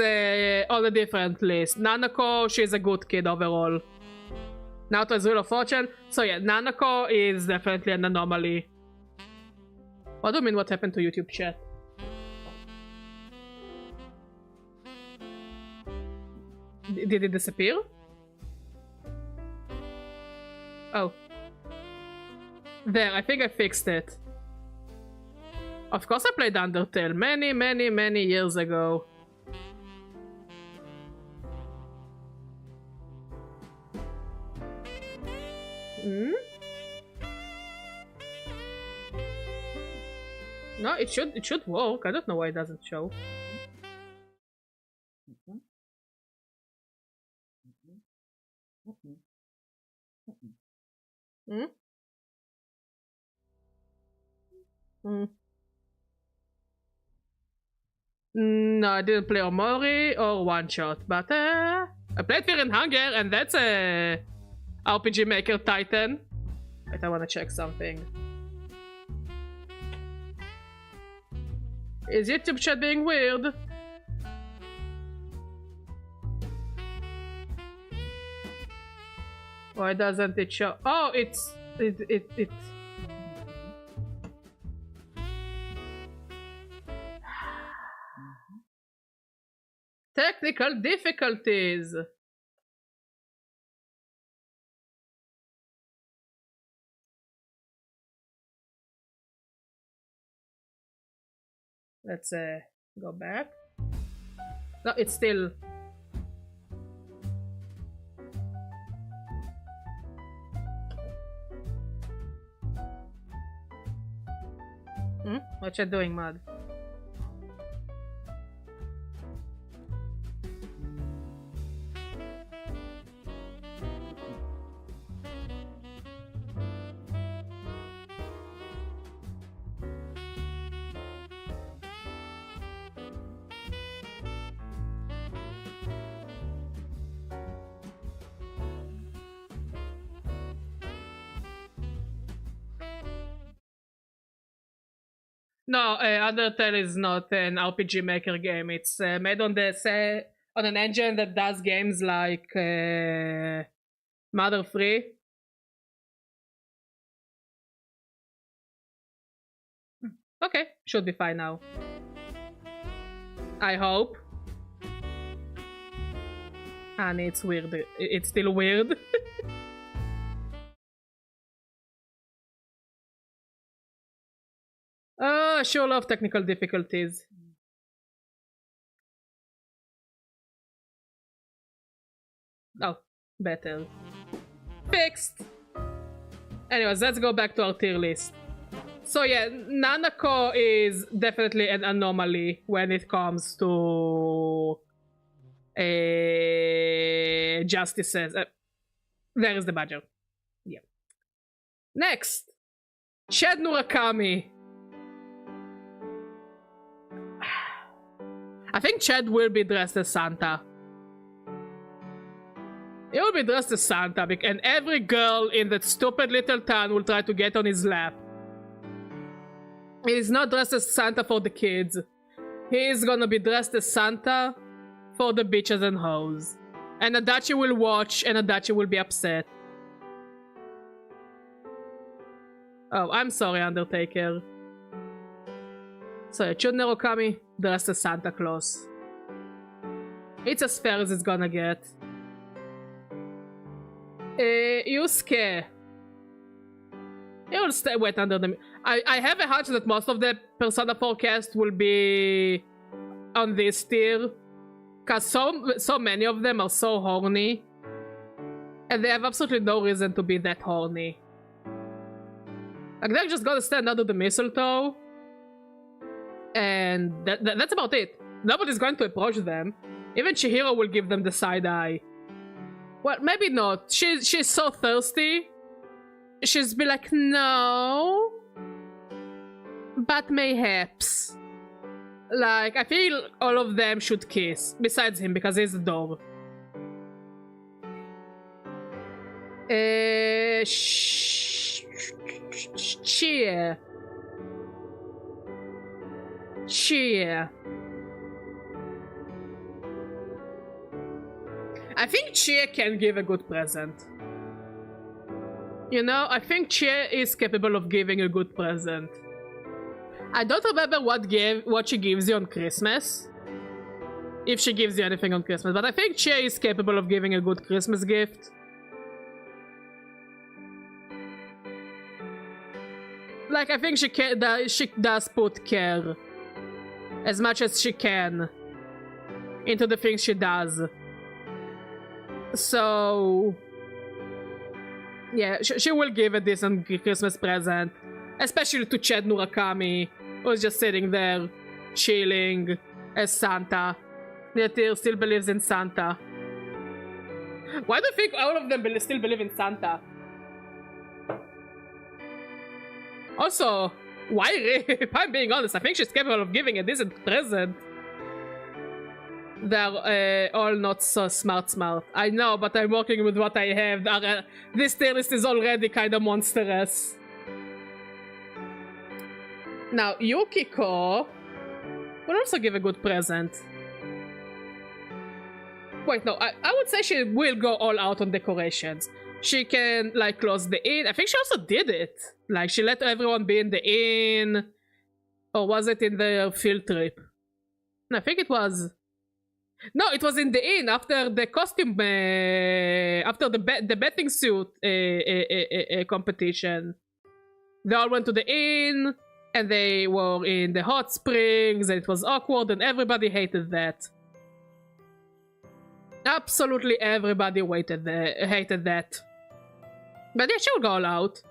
on a different list. Nanako, she's a good kid overall. Naoto is Wheel of Fortune. So yeah, Nanako is definitely an anomaly. What do you mean what happened to YouTube chat? Did it disappear? Oh. There, I think I fixed it. Of course I played Undertale many, many, many years ago. Hmm? No, it should work. I don't know why it doesn't show. Hmm? Hmm. No, I didn't play Omori or One Shot, but I played Fear and Hunger, and that's a RPG Maker Titan. Wait, I wanna check something. Is YouTube chat being weird? Why doesn't it show? Oh, it. Technical difficulties. Let's go back. No, it's still. What you doing, Mud? No, Undertale is not an RPG Maker game. It's made on on an engine that does games like Mother 3. Okay, should be fine now. I hope. And it's weird. It's still weird. Oh, sure love technical difficulties. Oh, better. Fixed! Anyways, let's go back to our tier list. So yeah, Nanako is definitely an anomaly when it comes to justices. There is the badger. Yeah. Next, Chad Murakami. I think Chad will be dressed as Santa. He will be dressed as Santa, and every girl in that stupid little town will try to get on his lap. He is not dressed as Santa for the kids. He is gonna be dressed as Santa for the bitches and hoes. And Adachi will watch, and Adachi will be upset. Oh, I'm sorry, Undertaker. So, Chud Nerokami dressed as Santa Claus. It's as fair as it's gonna get. Yusuke. He will stay wet under the... I have a hunch that most of the Persona 4 cast will be on this tier. Cause so many of them are so horny. And they have absolutely no reason to be that horny. Like, they're just gonna stand under the mistletoe. And that's about it. Nobody's going to approach them. Even Chihiro will give them the side eye. Well, maybe not. She's so thirsty. She's be like, no. But mayhaps. Like, I feel all of them should kiss. Besides him, because he's the dog. Cheer. Cheer. I think Cheer can give a good present. You know, I think Cheer is capable of giving a good present. I don't remember what she gives you on Christmas. If she gives you anything on Christmas, but I think Cheer is capable of giving a good Christmas gift. Like, I think she does put care as much as she can into the things she does. So yeah, she will give a decent Christmas present, especially to Chad Murakami, who's just sitting there chilling as Santa. That he still believes in Santa. Why do you think all of them still believe in Santa? Also, why? If I'm being honest, I think she's capable of giving a decent present. They're all not so smart. I know, but I'm working with what I have. This tier list is already kind of monstrous. Now, Yukiko will also give a good present. Wait, no, I would say she will go all out on decorations. She can, like, close the inn. I think she also did it. Like, she let everyone be in the inn. Or was it in the field trip? No, I think it was... No, it was in the inn after the costume... after the bathing suit competition. They all went to the inn, and they were in the hot springs, and it was awkward, and everybody hated that. Absolutely everybody hated that. But yeah, she'll go all out.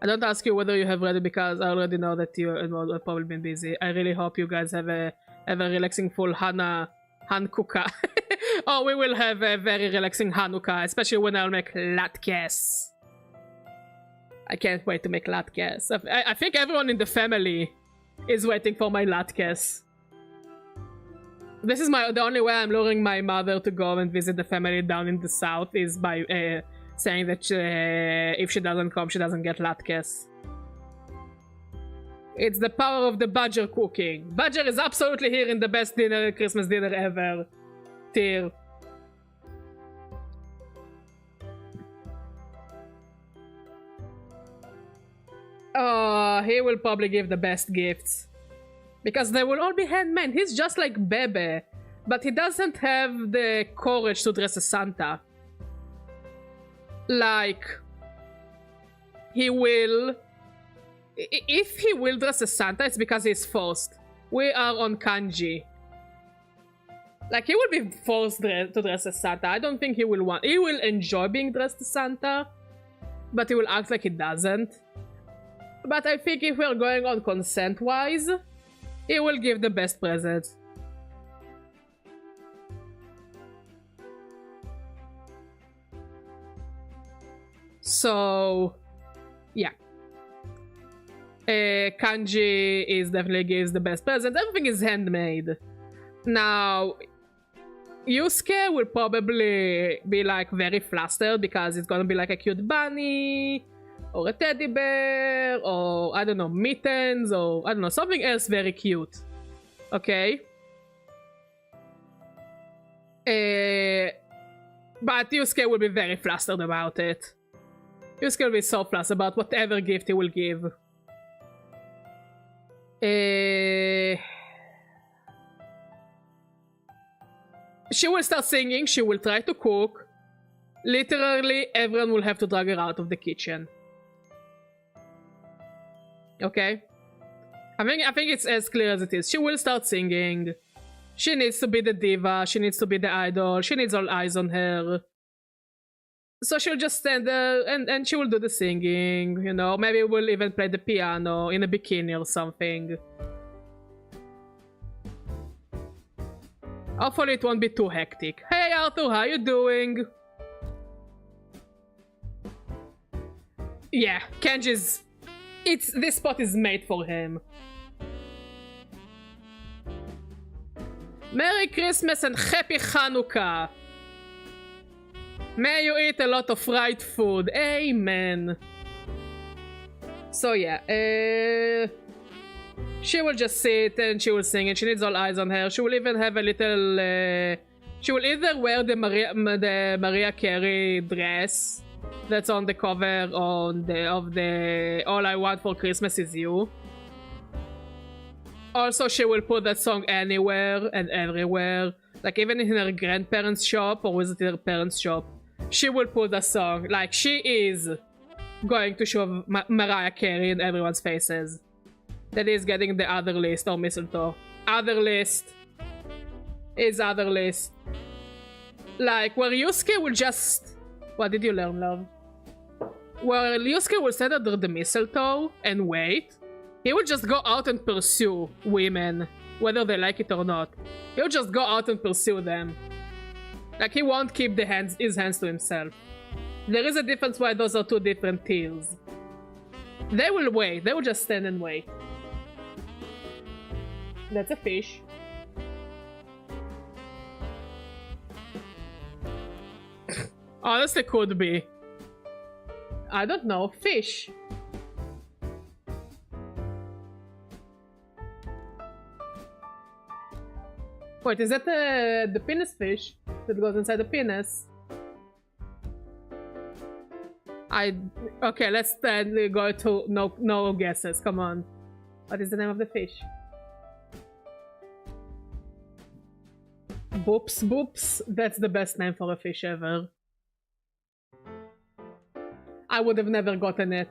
I don't ask you whether you have read it because I already know that you have probably been busy. I really hope you guys have a relaxing full Hanukkah. Oh, we will have a very relaxing Hanukkah, especially when I'll make latkes. I can't wait to make latkes. I think everyone in the family is waiting for my latkes. This is the only way I'm luring my mother to go and visit the family down in the south is by saying that if she doesn't come, she doesn't get latkes. It's the power of the badger cooking. Badger is absolutely here in the best dinner, Christmas dinner ever tier. Oh, he will probably give the best gifts. Because they will all be handmade. He's just like Bebe. But he doesn't have the courage to dress as Santa. Like, he will... If he will dress as Santa, it's because he's forced. We are on kanji. Like, he will be forced to dress as Santa. I don't think he will want... He will enjoy being dressed as Santa. But he will act like he doesn't. But I think if we're going on consent-wise, he will give the best present. So, yeah. Kanji is definitely gives the best present. Everything is handmade. Now, Yusuke will probably be like very flustered because it's gonna be like a cute bunny, or a teddy bear, or I don't know, mittens, or I don't know, something else very cute. Okay? But Yusuke will be very flustered about it. Yusuke will be so flustered about whatever gift he will give. She will start singing, she will try to cook. Literally, everyone will have to drag her out of the kitchen. Okay? I think it's as clear as it is. She will start singing. She needs to be the diva, she needs to be the idol, she needs all eyes on her. So she'll just stand there and she will do the singing, you know, maybe we'll even play the piano in a bikini or something. Hopefully it won't be too hectic. Hey Arthur, how you doing? Yeah, Kenji's... This spot is made for him. Merry Christmas and Happy Hanukkah! May you eat a lot of fried food. Amen. So yeah, she will just sit and she will sing and she needs all eyes on her. She will even have a little... she will either wear the Mariah Carey dress that's on the cover of the All I Want for Christmas Is You. Also, she will put that song anywhere and everywhere. Like even in her grandparents' shop or visit her parents' shop. She will put a song. Like she is going to show Mariah Carey in everyone's faces. That is getting the other list or mistletoe. Other list is other list. Like where Yusuke will just... What did you learn, love? Where Yusuke will sit under the mistletoe and wait. He will just go out and pursue women, whether they like it or not. He'll just go out and pursue them. Like, he won't keep his hands to himself. There is a difference why those are two different tiers. They will wait. They will just stand and wait. That's a fish. Honestly, could be. I don't know. Fish. Wait, is that the penis fish that goes inside the penis? Okay, let's go to no guesses. Come on. What is the name of the fish? Boops, boops. That's the best name for a fish ever. I would have never gotten it.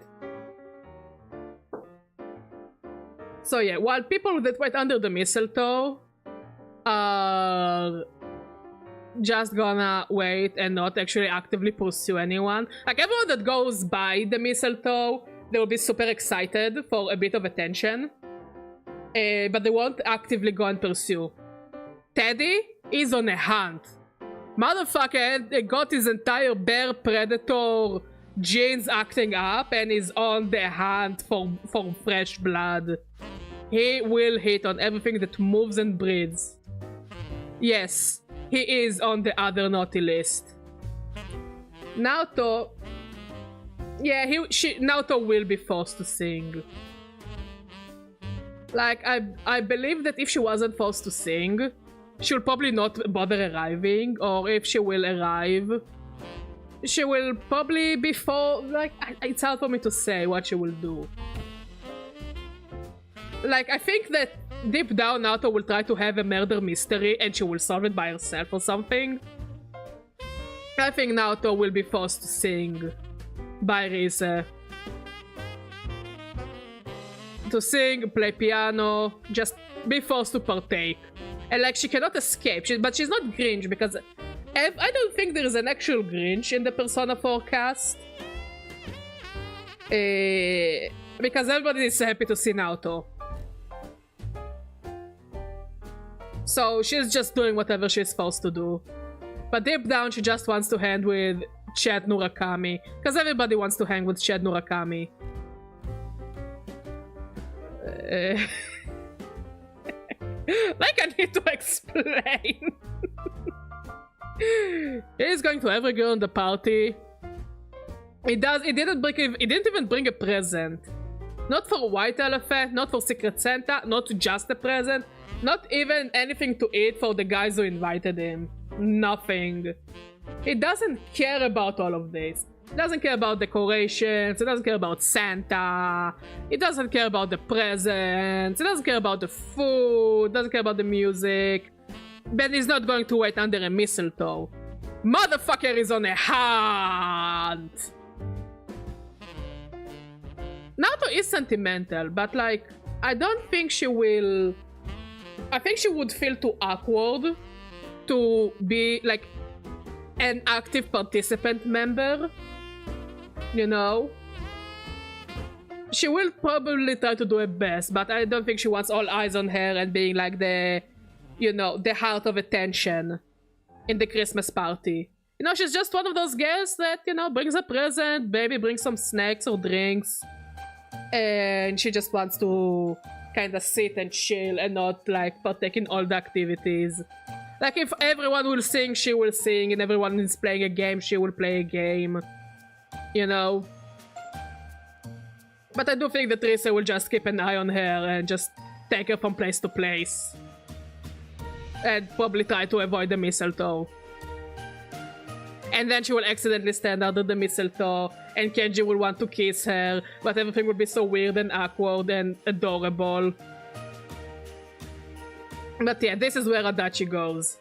So yeah, while people that wait under the mistletoe are just gonna wait and not actually actively pursue anyone. Like everyone that goes by the mistletoe, they will be super excited for a bit of attention. But they won't actively go and pursue. Teddy is on a hunt. Motherfucker got his entire bear predator genes acting up and is on the hunt for fresh blood. He will hit on everything that moves and breathes. Yes, he is on the other naughty list. Naoto... Yeah, Naoto will be forced to sing. Like, I believe that if she wasn't forced to sing, she'll probably not bother arriving, or if she will arrive, she will probably be it's hard for me to say what she will do. Like, I think that deep down Naoto will try to have a murder mystery and she will solve it by herself or something. I think Naoto will be forced to sing by Rise. To sing, play piano, just be forced to partake. And like, she cannot escape, but she's not Grinch because I don't think there is an actual Grinch in the Persona 4 cast. Because everybody is happy to see Naoto. So she's just doing whatever she's supposed to do. But deep down, she just wants to hang with Chad Murakami. Because everybody wants to hang with Chad Murakami. Like, I need to explain. He's going to every girl in the party. He didn't even bring a present. Not for White Elephant, not for Secret Santa, not just a present. Not even anything to eat for the guys who invited him. Nothing. He doesn't care about all of this. He doesn't care about decorations. He doesn't care about Santa. He doesn't care about the presents. He doesn't care about the food. Doesn't care about the music. But he's not going to wait under a mistletoe. Motherfucker is on a hunt. Naoto is sentimental, but like, I don't think she will... I think she would feel too awkward to be like an active participant member, you know? She will probably try to do her best, but I don't think she wants all eyes on her and being like the, you know, the heart of attention in the Christmas party. You know, she's just one of those girls that, you know, brings a present, maybe brings some snacks or drinks, and she just wants to kind of sit and chill and not like partake in all the activities. Like, if everyone will sing, she will sing, and everyone is playing a game, she will play a game, you know? But I do think that Risa will just keep an eye on her and just take her from place to place. And probably try to avoid the mistletoe. And then she will accidentally stand under the mistletoe, and Kenji will want to kiss her, but everything will be so weird and awkward and adorable. But yeah, this is where Adachi goes.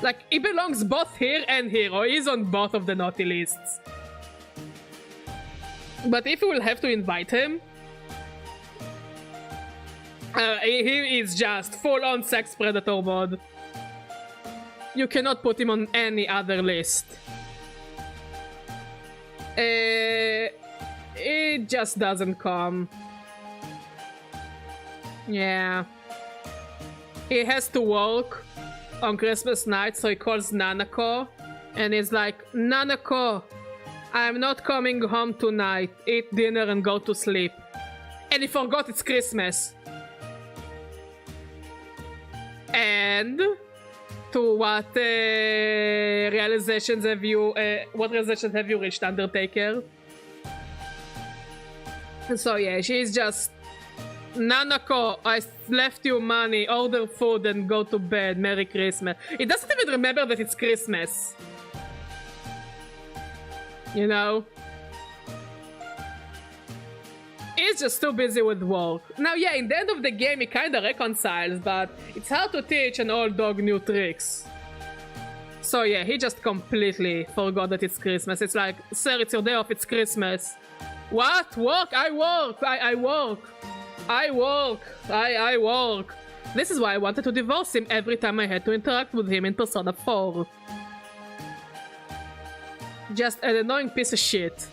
Like, he belongs both here and here, or he's on both of the naughty lists. But if you will have to invite him, he is just full-on sex predator mode. You cannot put him on any other list. It just doesn't come. Yeah. He has to work on Christmas night, so he calls Nanako. And he's like, Nanako, I'm not coming home tonight. Eat dinner and go to sleep. And he forgot it's Christmas. And... to what realizations have you reached, Undertaker? So yeah, she's just, Nanako, I left you money, order food and go to bed, Merry Christmas. He doesn't even remember that it's Christmas. You know? He's just too busy with work. Now yeah, in the end of the game he kinda reconciles, but it's hard to teach an old dog new tricks. So yeah, he just completely forgot that it's Christmas. It's like, sir, it's your day off, it's Christmas. What? Work? I work! I work! I work! I work! This is why I wanted to divorce him every time I had to interact with him in Persona 4. Just an annoying piece of shit.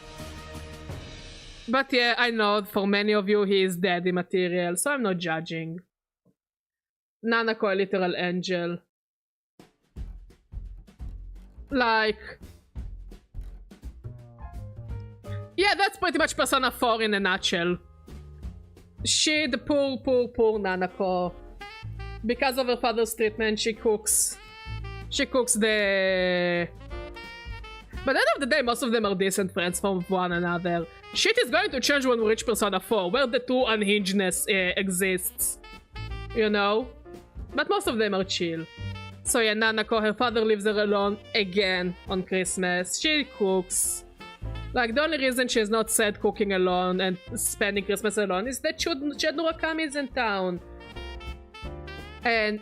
But yeah, I know for many of you he is daddy material, so I'm not judging. Nanako, a literal angel. Like... yeah, that's pretty much Persona 4 in a nutshell. She, the poor Nanako. Because of her father's treatment, she cooks. She cooks the... but at the end of the day, most of them are decent friends from one another. Shit is going to change when we reach Persona 4, where the true unhingedness exists. You know? But most of them are chill. So yeah, Nanako, her father leaves her alone again on Christmas. She cooks. Like, the only reason she's not sad cooking alone and spending Christmas alone is that Chud Murakami is in town. And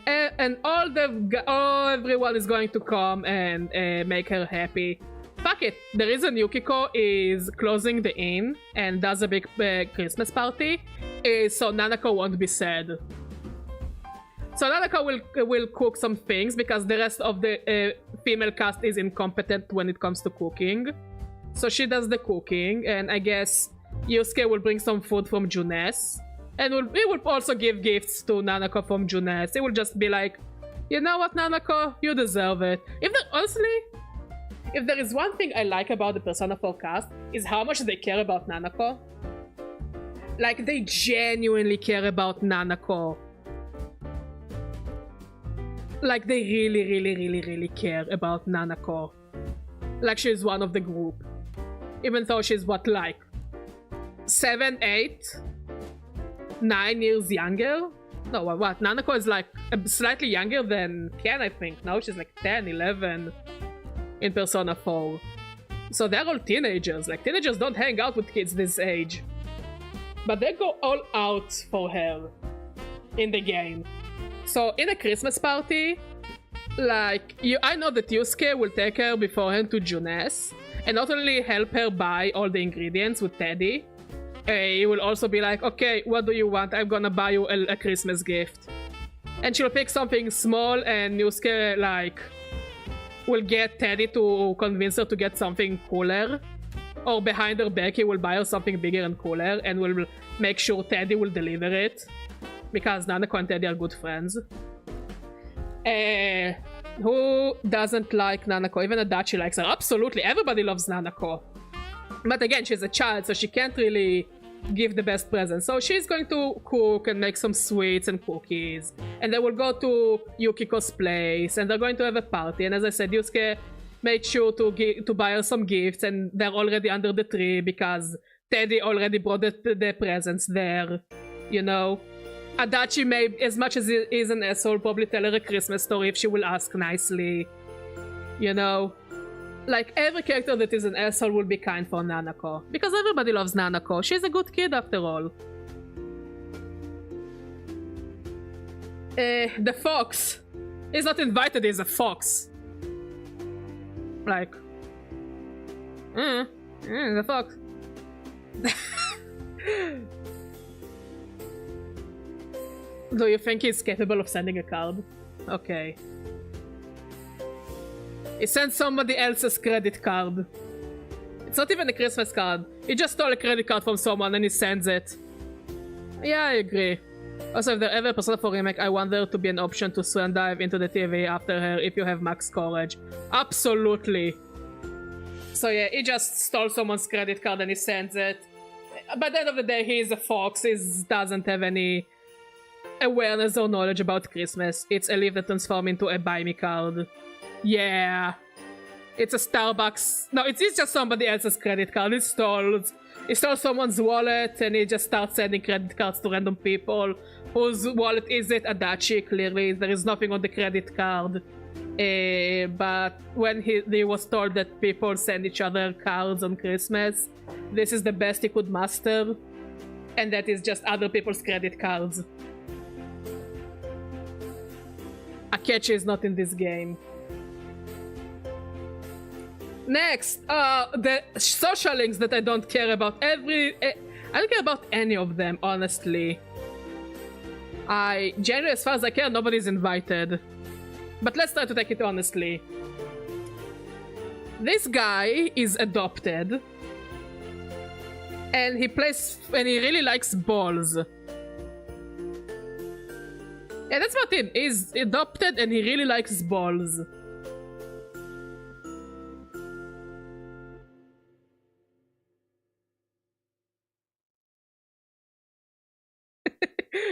everyone is going to come and make her happy. Fuck it. The reason Yukiko is closing the inn and does a big Christmas party is so Nanako won't be sad. So Nanako will cook some things because the rest of the female cast is incompetent when it comes to cooking. So she does the cooking, and I guess Yusuke will bring some food from Junes. And he will also give gifts to Nanako from Junes. He will just be like, you know what, Nanako? You deserve it. Honestly, if there is one thing I like about the Persona 4 cast, is how much they care about Nanako. Like, they genuinely care about Nanako. Like, they really care about Nanako. Like, she's one of the group. Even though she's what, like 7, 8, 9 years younger? No, what? Nanako is like slightly younger than Ken, I think. Now she's like 10, 11 in Persona 4. So they're all teenagers. Like, teenagers don't hang out with kids this age. But they go all out for her in the game. So in a Christmas party, like, I know that Yusuke will take her beforehand to Junes and not only help her buy all the ingredients with Teddy, he will also be like, okay, what do you want? I'm gonna buy you a Christmas gift. And she'll pick something small, and Yusuke, like, will get Teddy to convince her to get something cooler. Or behind her back, he will buy her something bigger and cooler, and will make sure Teddy will deliver it. Because Nanako and Teddy are good friends. Who doesn't like Nanako? Even Adachi likes her. Absolutely, everybody loves Nanako. But again, she's a child, so she can't really give the best present. So she's going to cook and make some sweets and cookies. And they will go to Yukiko's place, and they're going to have a party. And as I said, Yusuke made sure to buy her some gifts, and they're already under the tree because Teddy already brought the presents there, you know. Adachi may, as much as he is an asshole, probably tell her a Christmas story if she will ask nicely. You know? Like, every character that is an asshole will be kind for Nanako. Because everybody loves Nanako. She's a good kid after all. The fox. He's not invited, he's a fox. Like... the fox. Do you think he's capable of sending a card? Okay. He sent somebody else's credit card. It's not even a Christmas card. He just stole a credit card from someone and he sends it. Yeah, I agree. Also, if there ever a Persona 4 remake, I want there to be an option to swan dive into the TV after her if you have max courage. Absolutely. So yeah, he just stole someone's credit card and he sends it. By the end of the day, he is a fox. He doesn't have any awareness or knowledge about Christmas. It's a leaf that transforms into a buy me card. Yeah. It's a Starbucks. No, it's just somebody else's credit card. He stole someone's wallet and he just starts sending credit cards to random people. Whose wallet is it? Adachi, clearly. There is nothing on the credit card. But when he was told that people send each other cards on Christmas, this is the best he could master. And that is just other people's credit cards. Akechi is not in this game. Next, the social links that I don't care about. I don't care about any of them, honestly. Generally, as far as I care, nobody's invited. But let's try to take it honestly. This guy is adopted. And he really likes balls. Yeah, that's about it. He's adopted and he really likes balls.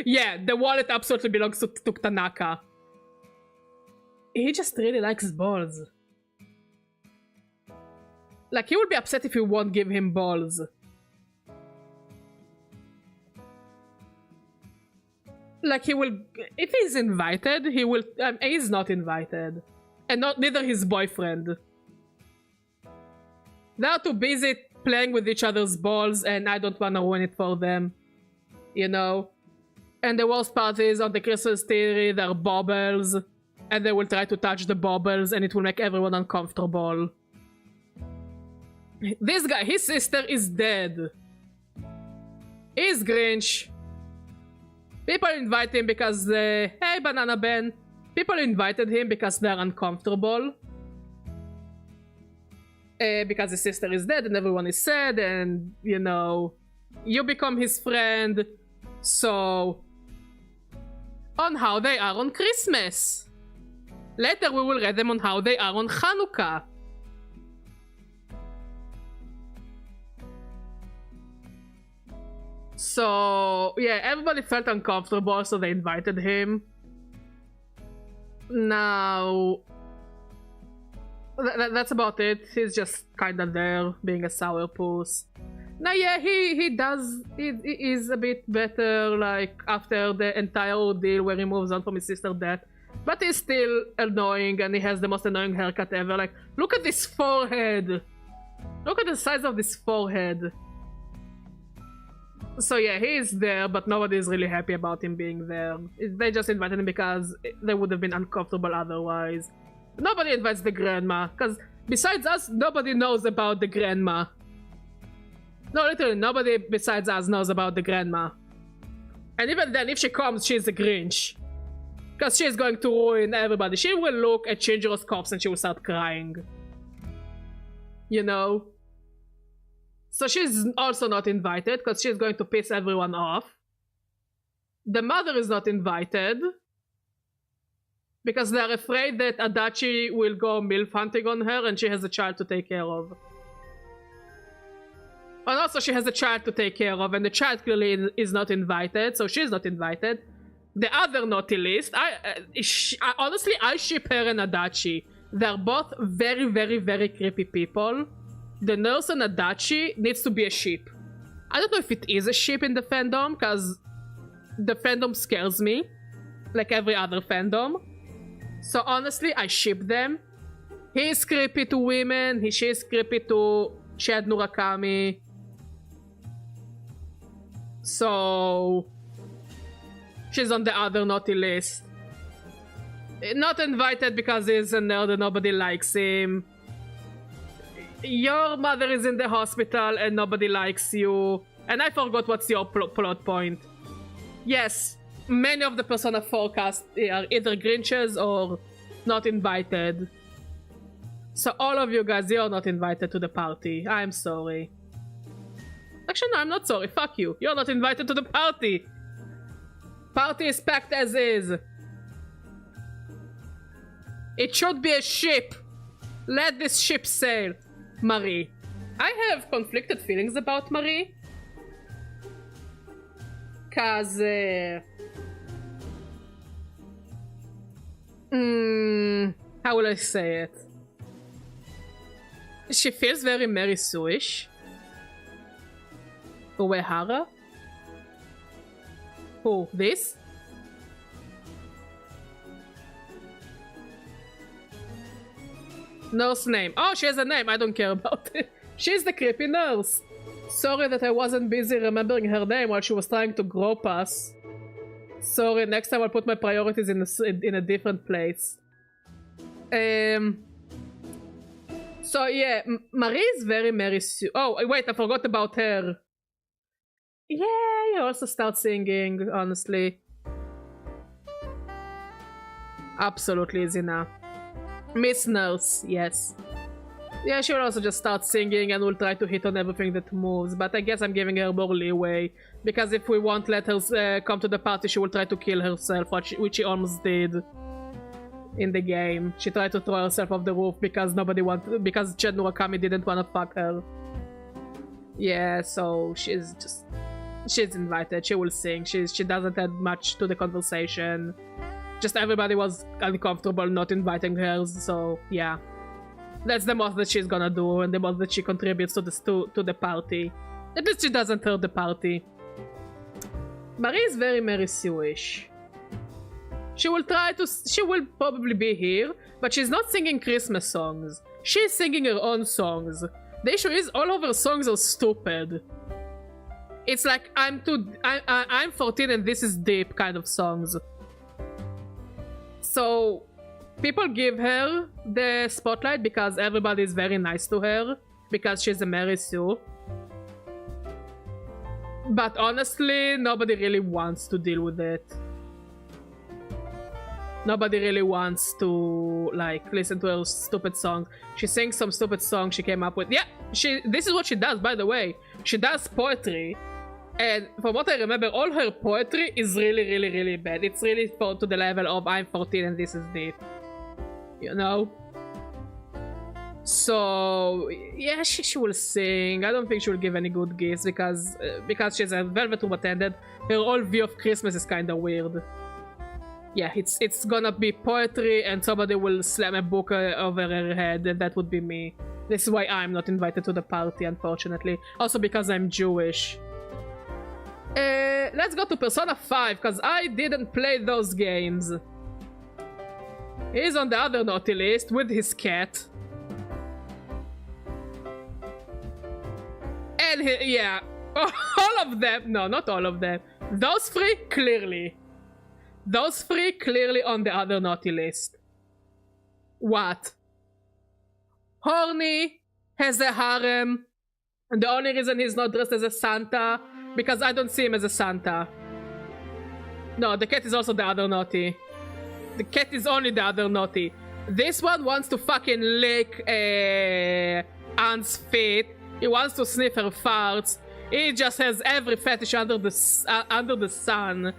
Yeah, the wallet absolutely belongs to Tanaka. He just really likes balls. Like, he will be upset if you won't give him balls. Like, he will... If he's invited, he will... he's not invited. And neither his boyfriend. They're too busy playing with each other's balls, and I don't want to ruin it for them. You know? And the worst part is, on the Christmas theory, there are bubbles. And they will try to touch the bubbles, and it will make everyone uncomfortable. This guy, his sister is dead. He's Grinch. People invite him because hey, Banana Ben. People invited him because they're uncomfortable. Because his sister is dead and everyone is sad, and, you know, you become his friend. So, on how they are on Christmas. Later we will read them on how they are on Hanukkah. So, yeah, everybody felt uncomfortable, so they invited him. Now, that's about it. He's just kinda there, being a sourpuss. Now, yeah, he is a bit better, like, after the entire ordeal where he moves on from his sister's death. But he's still annoying, and he has the most annoying haircut ever. Like, look at this forehead! Look at the size of this forehead. So yeah, he is there, but nobody is really happy about him being there. They just invited him because they would have been uncomfortable otherwise. Nobody invites the grandma, because besides us, nobody knows about the grandma. No, literally, nobody besides us knows about the grandma. And even then, if she comes, she's the Grinch. Because she's going to ruin everybody. She will look at Chinjiro's corpse and she will start crying. You know? So she's also not invited, because she's going to piss everyone off. The mother is not invited, because they're afraid that Adachi will go MILF hunting on her and she has a child to take care of. And also she has a child to take care of, and the child clearly is not invited, so she's not invited. The other naughty list, honestly, I ship her and Adachi. They're both very, very, very creepy people. The nurse and Adachi needs to be a ship. I don't know if it is a ship in the fandom, because the fandom scares me, like every other fandom. So honestly, I ship them. He is creepy to women, she is creepy to Shad Murakami. So she's on the other naughty list. Not invited because he's a nerd and nobody likes him. Your mother is in the hospital and nobody likes you. And I forgot what's your plot point. Yes, many of the Persona 4 cast are either Grinches or not invited. So all of you guys, you're not invited to the party. I'm sorry. Actually, no, I'm not sorry. Fuck you. You're not invited to the party. Party is packed as is. It should be a ship. Let this ship sail. Marie. I have conflicted feelings about Marie. Cause, how will I say it? She feels very Mary Sue-ish. Uehara? Who? This? Nurse name. Oh, she has a name. I don't care about it. She's the creepy nurse. Sorry that I wasn't busy remembering her name while she was trying to grope us. Sorry, next time I'll put my priorities in a different place. So yeah, Marie is very Mary Sue. Oh, wait, I forgot about her. Yeah, you also start singing, honestly. Absolutely, Zina. Miss Nurse, yes. Yeah, she will also just start singing and will try to hit on everything that moves, but I guess I'm giving her more leeway, because if we won't let her come to the party, she will try to kill herself, which she almost did in the game. She tried to throw herself off the roof because Chad Murakami didn't want to fuck her. Yeah, so she's invited, she will sing, she doesn't add much to the conversation. Just everybody was uncomfortable not inviting her, so yeah. That's the most that she's gonna do, and the most that she contributes to the party. At least she doesn't hurt the party. Marie is very Mary Sue-ish. She will try to. She will probably be here, but she's not singing Christmas songs. She's singing her own songs. The issue is all of her songs are stupid. It's like I'm 14 and this is deep kind of songs. So people give her the spotlight because everybody is very nice to her because she's a Mary Sue. But honestly, nobody really wants to deal with it. Nobody really wants to, like, listen to her stupid songs. She sings some stupid song she came up with. Yeah, this is what she does, by the way. She does poetry. And from what I remember, all her poetry is really bad. It's really to the level of I'm 14 and this is deep. You know? So, yeah, she will sing. I don't think she will give any good gifts because she's a Velvet Room attendant. Her whole view of Christmas is kind of weird. Yeah, it's gonna be poetry and somebody will slam a book over her head and that would be me. This is why I'm not invited to the party, unfortunately. Also because I'm Jewish. Let's go to Persona 5 because I didn't play those games. He's on the other naughty list with his cat. And yeah, all of them. No, not all of them. Those three, clearly. Those three clearly on the other naughty list. What? Horny, has a harem, and the only reason he's not dressed as a Santa, because I don't see him as a Santa. No, the cat is also the other naughty. The cat is only the other naughty. This one wants to fucking lick Anne's feet. He wants to sniff her farts. He just has every fetish under the sun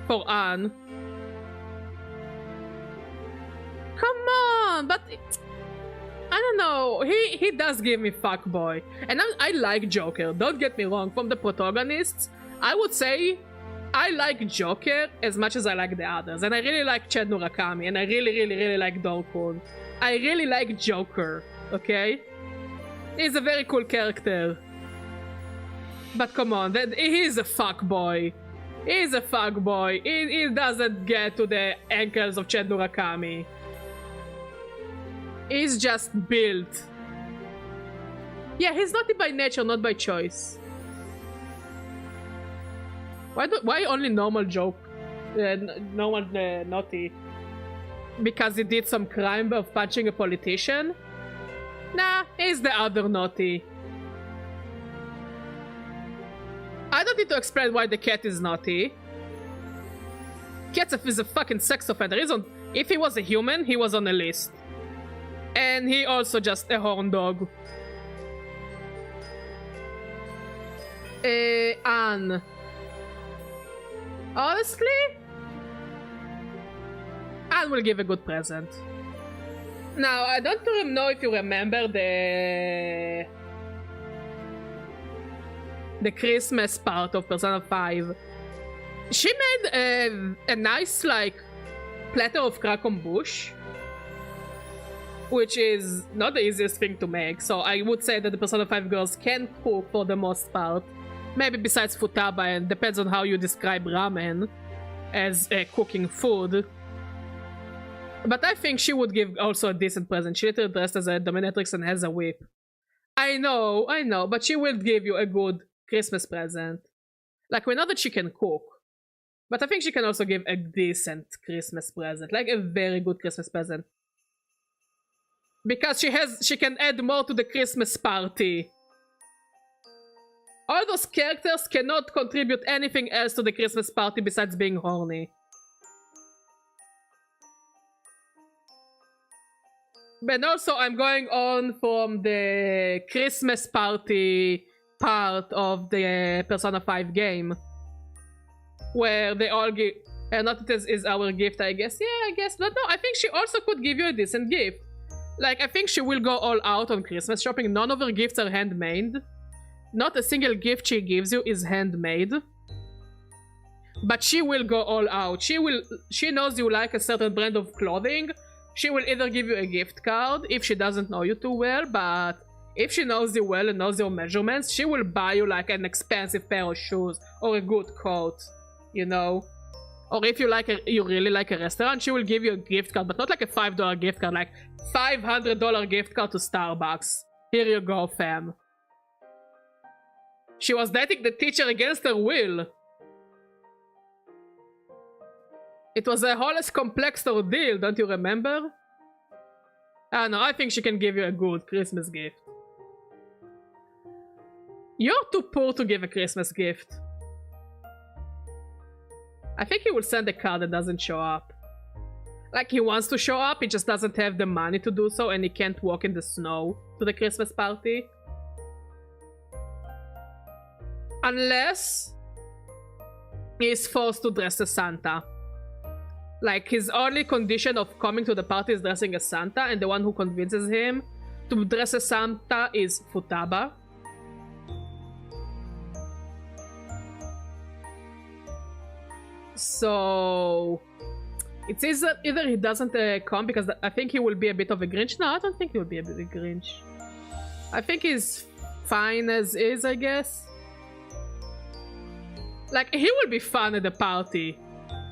for Anne. Come on, but I don't know. He does give me fuckboy, and I like Joker. Don't get me wrong. From the protagonists, I would say I like Joker as much as I like the others, and I really like Chad Murakami, and I really like Dorkun. I really like Joker. Okay, he's a very cool character. But come on, he's a fuckboy. He's a fuckboy. He doesn't get to the ankles of Chad Murakami. He's just built. Yeah, he's naughty by nature, not by choice. Why only normal joke? Normal naughty? Because he did some crime of punching a politician? Nah, he's the other naughty. I don't need to explain why the cat is naughty. Cat is a fucking sex offender. If he was a human, he was on a list. And he also just a horn dog. Anne. Honestly, Anne will give a good present. Now, I don't know if you remember the Christmas part of Persona 5. She made a nice, like, platter of Krakenbush, which is not the easiest thing to make, so I would say that the Persona 5 girls can cook for the most part. Maybe besides futaba, and depends on how you describe ramen as cooking food. But I think she would give also a decent present. She literally dressed as a dominatrix and has a whip. I know, but she will give you a good Christmas present. Like, we know that she can cook, but I think she can also give a decent Christmas present. Like, a very good Christmas present. Because she can add more to the Christmas party. All those characters cannot contribute anything else to the Christmas party besides being horny. But also, I'm going on from the Christmas party part of the Persona 5 game, where they all give... not it is our gift, I guess. Yeah, I guess. But no, I think she also could give you a decent gift. Like, I think she will go all out on Christmas shopping. None of her gifts are handmade. Not a single gift she gives you is handmade. But she will go all out. She knows you like a certain brand of clothing. She will either give you a gift card if she doesn't know you too well, but if she knows you well and knows your measurements, she will buy you like an expensive pair of shoes or a good coat, you know? Or if you you really like a restaurant, she will give you a gift card, but not like a $5 gift card, like $500 gift card to Starbucks. Here you go, fam. She was dating the teacher against her will. It was a whole complex ordeal, don't you remember? I don't know, I think she can give you a good Christmas gift. You're too poor to give a Christmas gift. I think he will send a card that doesn't show up. Like, he wants to show up, he just doesn't have the money to do so, and he can't walk in the snow to the Christmas party. Unless he is forced to dress as Santa. Like, his only condition of coming to the party is dressing as Santa, and the one who convinces him to dress as Santa is Futaba. So it's either he doesn't come because I think he will be a bit of a Grinch. No, I don't think he will be a bit of a Grinch. I think he's fine as is, I guess. Like, he will be fun at the party.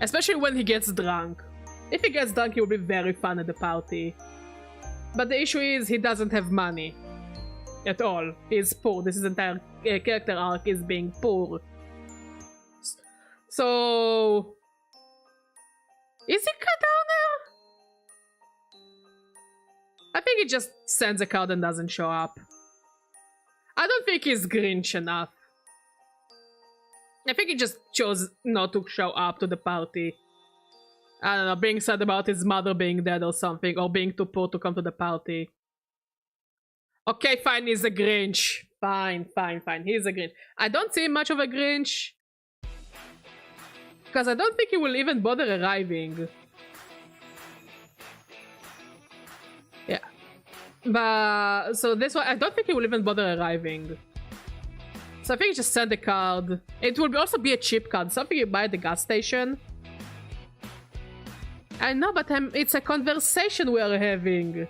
Especially when he gets drunk. If he gets drunk, he will be very fun at the party. But the issue is, he doesn't have money. At all. He's poor. This is entire character arc is being poor. So... is he cut down there? I think he just sends a card and doesn't show up. I don't think he's Grinch enough. I think he just chose not to show up to the party. I don't know, being sad about his mother being dead or something, or being too poor to come to the party. Okay, fine, he's a Grinch. Fine, he's a Grinch. I don't see much of a Grinch. Because I don't think he will even bother arriving. Yeah. But, so this one, I don't think he will even bother arriving. So I think you just send a card. It will also be a cheap card, something you buy at the gas station. I know, but it's a conversation we are having.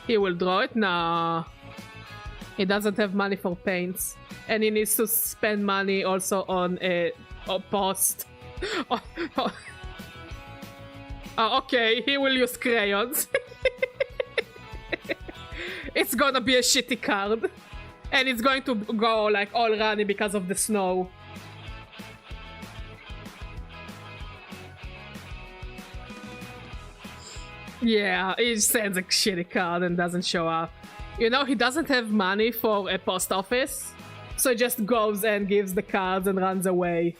He will draw it? Nah. He doesn't have money for paints. And he needs to spend money also on a post. Okay, he will use crayons. It's gonna be a shitty card. And it's going to go like all runny because of the snow. Yeah, he sends a shitty card and doesn't show up. You know, he doesn't have money for a post office. So he just goes and gives the cards and runs away.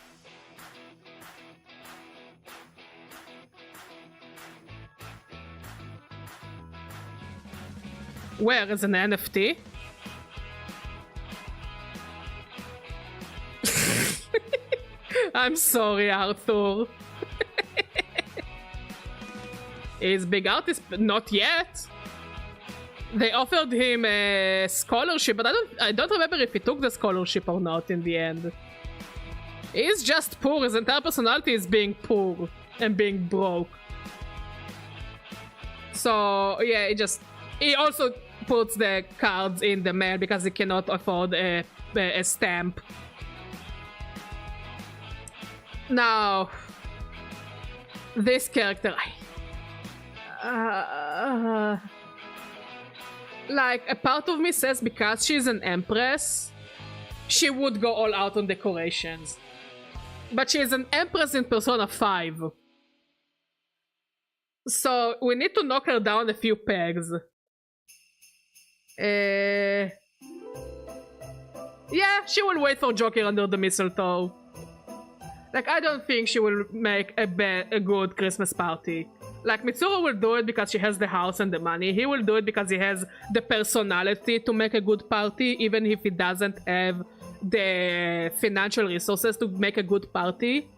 Where is an NFT? I'm sorry, Arthur. Is big artist? Not yet. They offered him a scholarship, but I don't remember if he took the scholarship or not in the end. He's just poor. His entire personality is being poor and being broke. So yeah, he also puts the cards in the mail because he cannot afford a stamp. Now, this character, like, a part of me says because she's an empress, she would go all out on decorations. But she's an empress in Persona 5. So, we need to knock her down a few pegs. Yeah, she will wait for Joker under the mistletoe. Like, I don't think she will make a good Christmas party. Like, Mitsuru will do it because she has the house and the money. He will do it because he has the personality to make a good party, even if he doesn't have the financial resources to make a good party.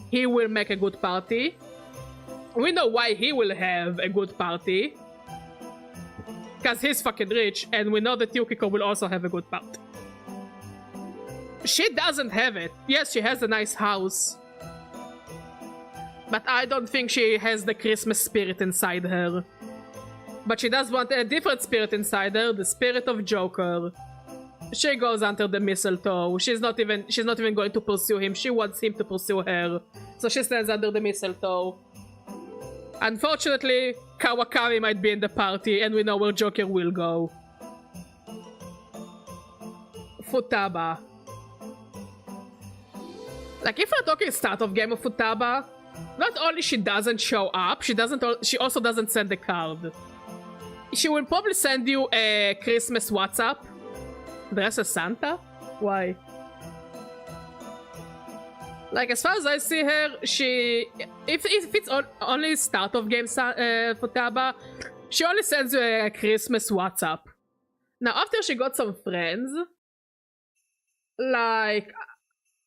He will make a good party. We know why he will have a good party. Because he's fucking rich, and we know that Yukiko will also have a good party. She doesn't have it. Yes, she has a nice house. But I don't think she has the Christmas spirit inside her. But she does want a different spirit inside her, the spirit of Joker. She goes under the mistletoe. She's not even going to pursue him. She wants him to pursue her. So she stands under the mistletoe. Unfortunately, Kawakami might be in the party, and we know where Joker will go. Futaba. Like, if we're talking start of game of Futaba, not only she doesn't show up, she also doesn't send a card. She will probably send you a Christmas WhatsApp. Dress as Santa? Why? Like, as far as I see her, if it's only start of game Futaba, she only sends you a Christmas WhatsApp. Now, after she got some friends, like,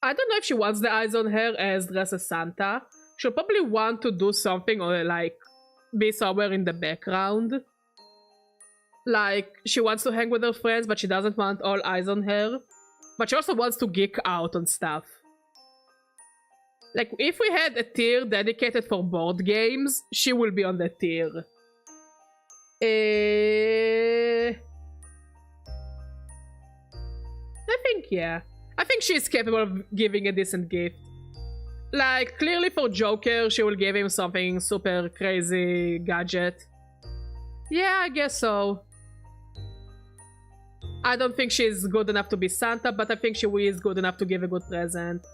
I don't know if she wants the eyes on her as Dress as Santa. She'll probably want to do something or, like, be somewhere in the background. Like, she wants to hang with her friends, but she doesn't want all eyes on her. But she also wants to geek out on stuff. Like, if we had a tier dedicated for board games, she will be on the tier. I think, yeah. I think she's capable of giving a decent gift. Like, clearly for Joker, she will give him something super crazy gadget. Yeah, I guess so. I don't think she's good enough to be Santa, but I think she is good enough to give a good present.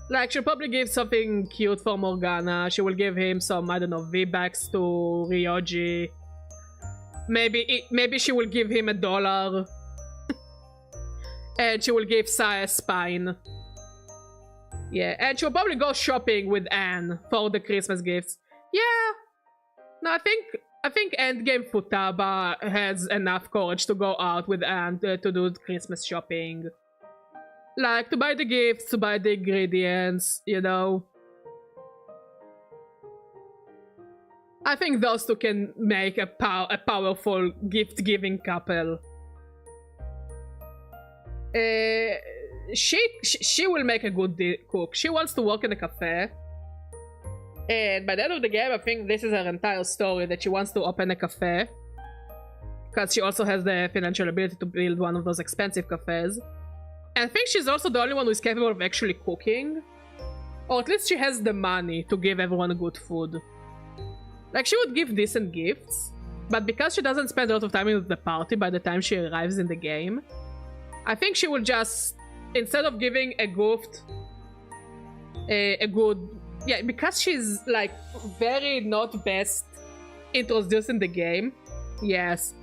Like, she'll probably give something cute for Morgana. She will give him some, I don't know, V-Bucks to Ryoji. Maybe she will give him $1. And she will give Sai a spine. Yeah, and she'll probably go shopping with Anne for the Christmas gifts. Yeah. No, I think Endgame Futaba has enough courage to go out with Anne to do Christmas shopping. Like, to buy the gifts, to buy the ingredients, you know. I think those two can make a powerful gift-giving couple. She will make a good cook. She wants to work in a cafe. And by the end of the game, I think this is her entire story, that she wants to open a cafe. Because she also has the financial ability to build one of those expensive cafes. And I think she's also the only one who is capable of actually cooking. Or at least she has the money to give everyone good food. Like, she would give decent gifts. But because she doesn't spend a lot of time in the party by the time she arrives in the game, I think she will just, instead of giving a gift, a good... Yeah, because she's, like, very not best introduced in the game. Yes.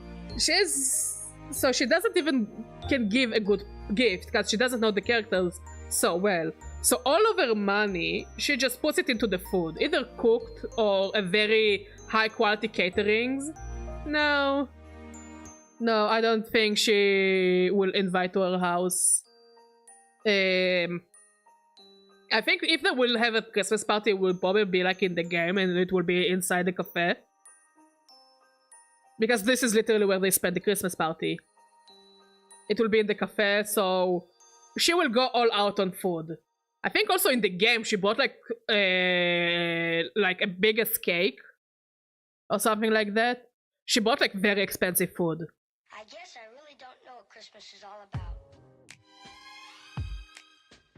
So she doesn't even can give a good gift, because she doesn't know the characters so well. So all of her money, she just puts it into the food. Either cooked or a very high quality caterings. No. No, I don't think she will invite to her house. I think if they will have a Christmas party, it will probably be like in the game and it will be inside the cafe. Because this is literally where they spend the Christmas party. It will be in the cafe, so she will go all out on food. I think also in the game she bought like a biggest cake or something like that. She bought like very expensive food. I guess I really don't know what Christmas is all about.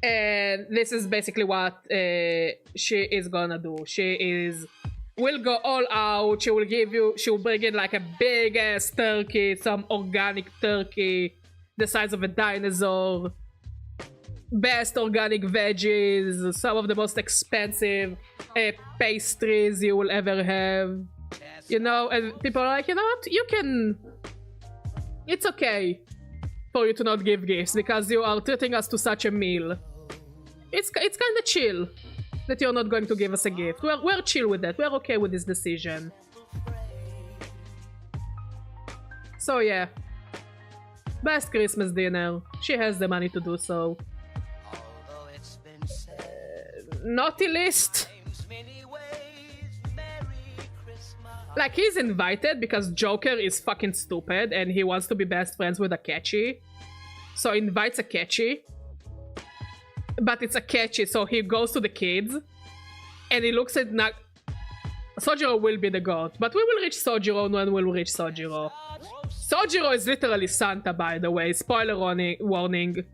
And this is basically what she is gonna do. Will go all out. She will bring in like a big ass turkey, some organic turkey, the size of a dinosaur. Best organic veggies, some of the most expensive pastries you will ever have. You know, and people are like, you know what, it's okay for you to not give gifts because you are treating us to such a meal. It's kind of chill that you're not going to give us a gift. We're chill with that. We're okay with this decision. So yeah. Best Christmas dinner. She has the money to do so. Naughty list. Like, he's invited because Joker is fucking stupid and he wants to be best friends with Akechi. So he invites Akechi. But it's Akechi, so he goes to the kids. And he looks at Sojiro will be the goat, but we will reach Sojiro when we'll reach Sojiro. Sojiro is literally Santa, by the way. Spoiler warning.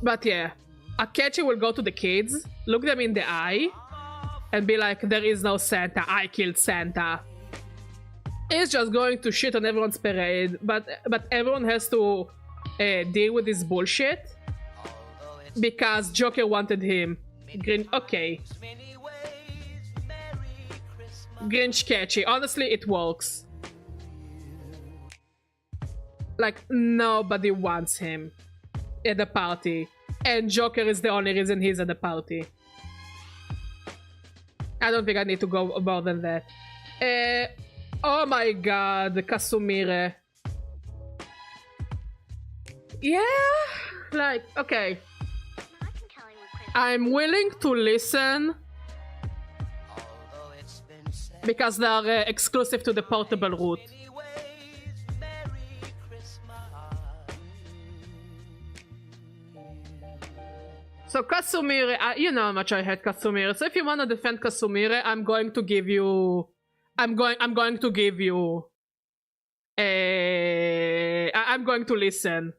But yeah, Akechi will go to the kids, look them in the eye, and be like, there is no Santa, I killed Santa. He's just going to shit on everyone's parade, but everyone has to deal with this bullshit because Joker wanted him. Okay. Grinch catchy. Honestly, it works. Like, nobody wants him at the party. And Joker is the only reason he's at the party. I don't think I need to go more than that. Oh my god, Kasumire. Yeah, like, okay. I'm willing to listen because they are exclusive to the portable route. So Kasumire, you know how much I hate Kasumire. So if you want to defend Kasumire, I'm going to give you. I'm going to give you. I'm going to listen.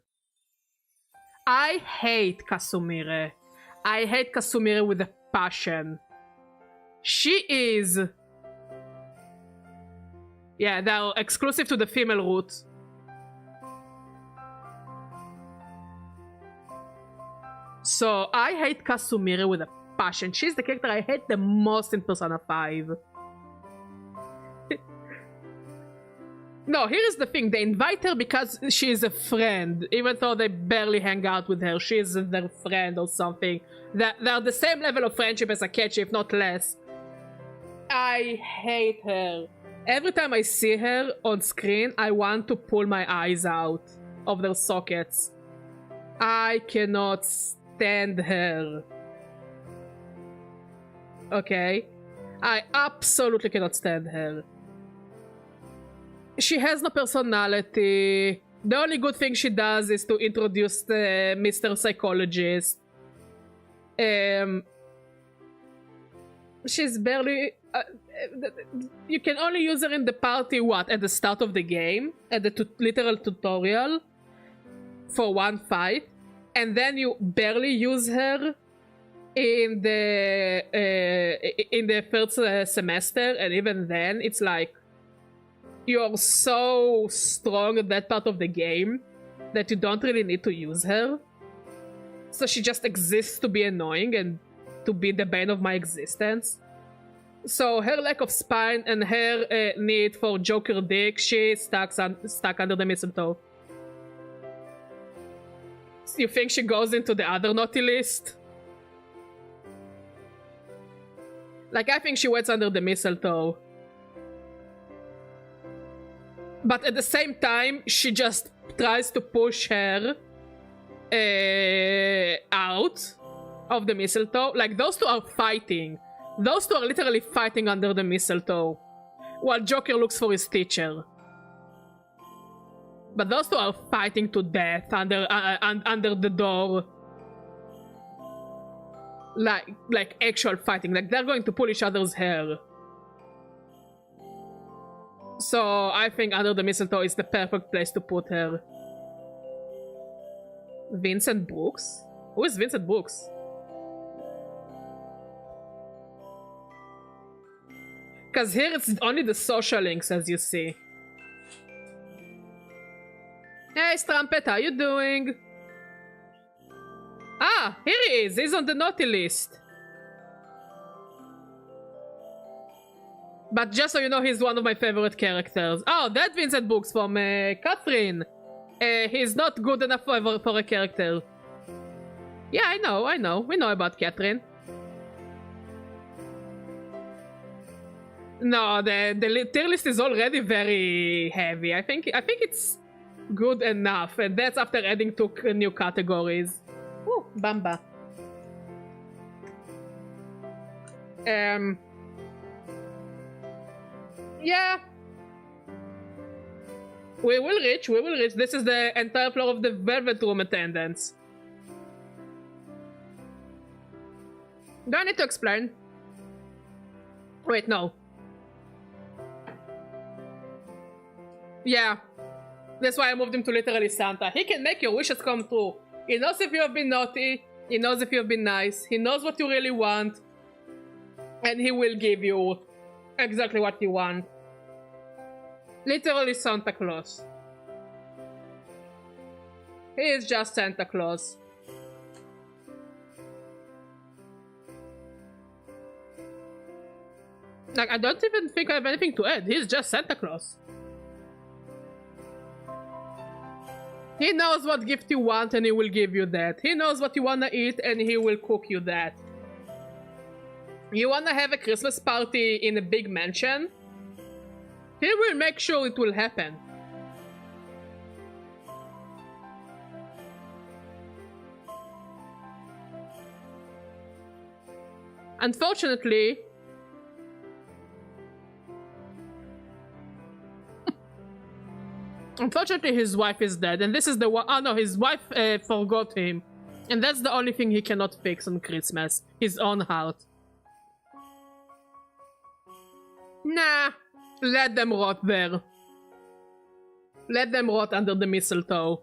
I hate Kasumire. I hate Kasumire with a passion. She is. Yeah, they're exclusive to the female route. So I hate Kasumire with a passion. She's the character I hate the most in Persona 5. No, here's the thing. They invite her because she is a friend. Even though they barely hang out with her. She is their friend or something. They're the same level of friendship as Akechi, if not less. I hate her. Every time I see her on screen, I want to pull my eyes out of their sockets. I cannot stand her. Okay? I absolutely cannot stand her. She has no personality. The only good thing she does is to introduce the Mr. Psychologist. She's barely... you can only use her in the party, what? At the start of the game? At the literal tutorial? For one fight? And then you barely use her in the first semester, and even then, it's like you're so strong at that part of the game that you don't really need to use her. So she just exists to be annoying and to be the bane of my existence. So her lack of spine and her need for Joker dick, she's stuck under the mistletoe. You think she goes into the other naughty list? Like, I think she waits under the mistletoe. But at the same time, she just tries to push her out of the mistletoe. Like, those two are fighting. Those two are literally fighting under the mistletoe. While Joker looks for his teacher. But those two are fighting to death under the door. Like actual fighting. Like, they're going to pull each other's hair. So I think under the mistletoe is the perfect place to put her. Vincent Brooks? Who is Vincent Brooks? Because here it's only the social links, as you see. Hey, Strumpet, how you doing? Ah, here he is. He's on the naughty list. But just so you know, he's one of my favorite characters. Oh, that's Vincent Brooks from Catherine. He's not good enough for a character. Yeah, I know. We know about Catherine. No, the tier list is already very heavy. I think it's good enough, and that's after adding 2 new categories. Ooh, Bamba. Yeah. We will reach. This is the entire floor of the Velvet Room attendance. Do I need to explain? Wait, no. Yeah. That's why I moved him to literally Santa. He can make your wishes come true. He knows if you have been naughty. He knows if you have been nice. He knows what you really want. And he will give you exactly what you want. Literally Santa Claus. He is just Santa Claus. Like, I don't even think I have anything to add. He's just Santa Claus. He knows what gift you want and he will give you that. He knows what you wanna eat and he will cook you that. You wanna have a Christmas party in a big mansion? He will make sure it will happen. Unfortunately, his wife is dead, and this is the one. Oh no, his wife forgot him, and that's the only thing he cannot fix on Christmas. His own heart. Nah, let them rot there. Let them rot under the mistletoe.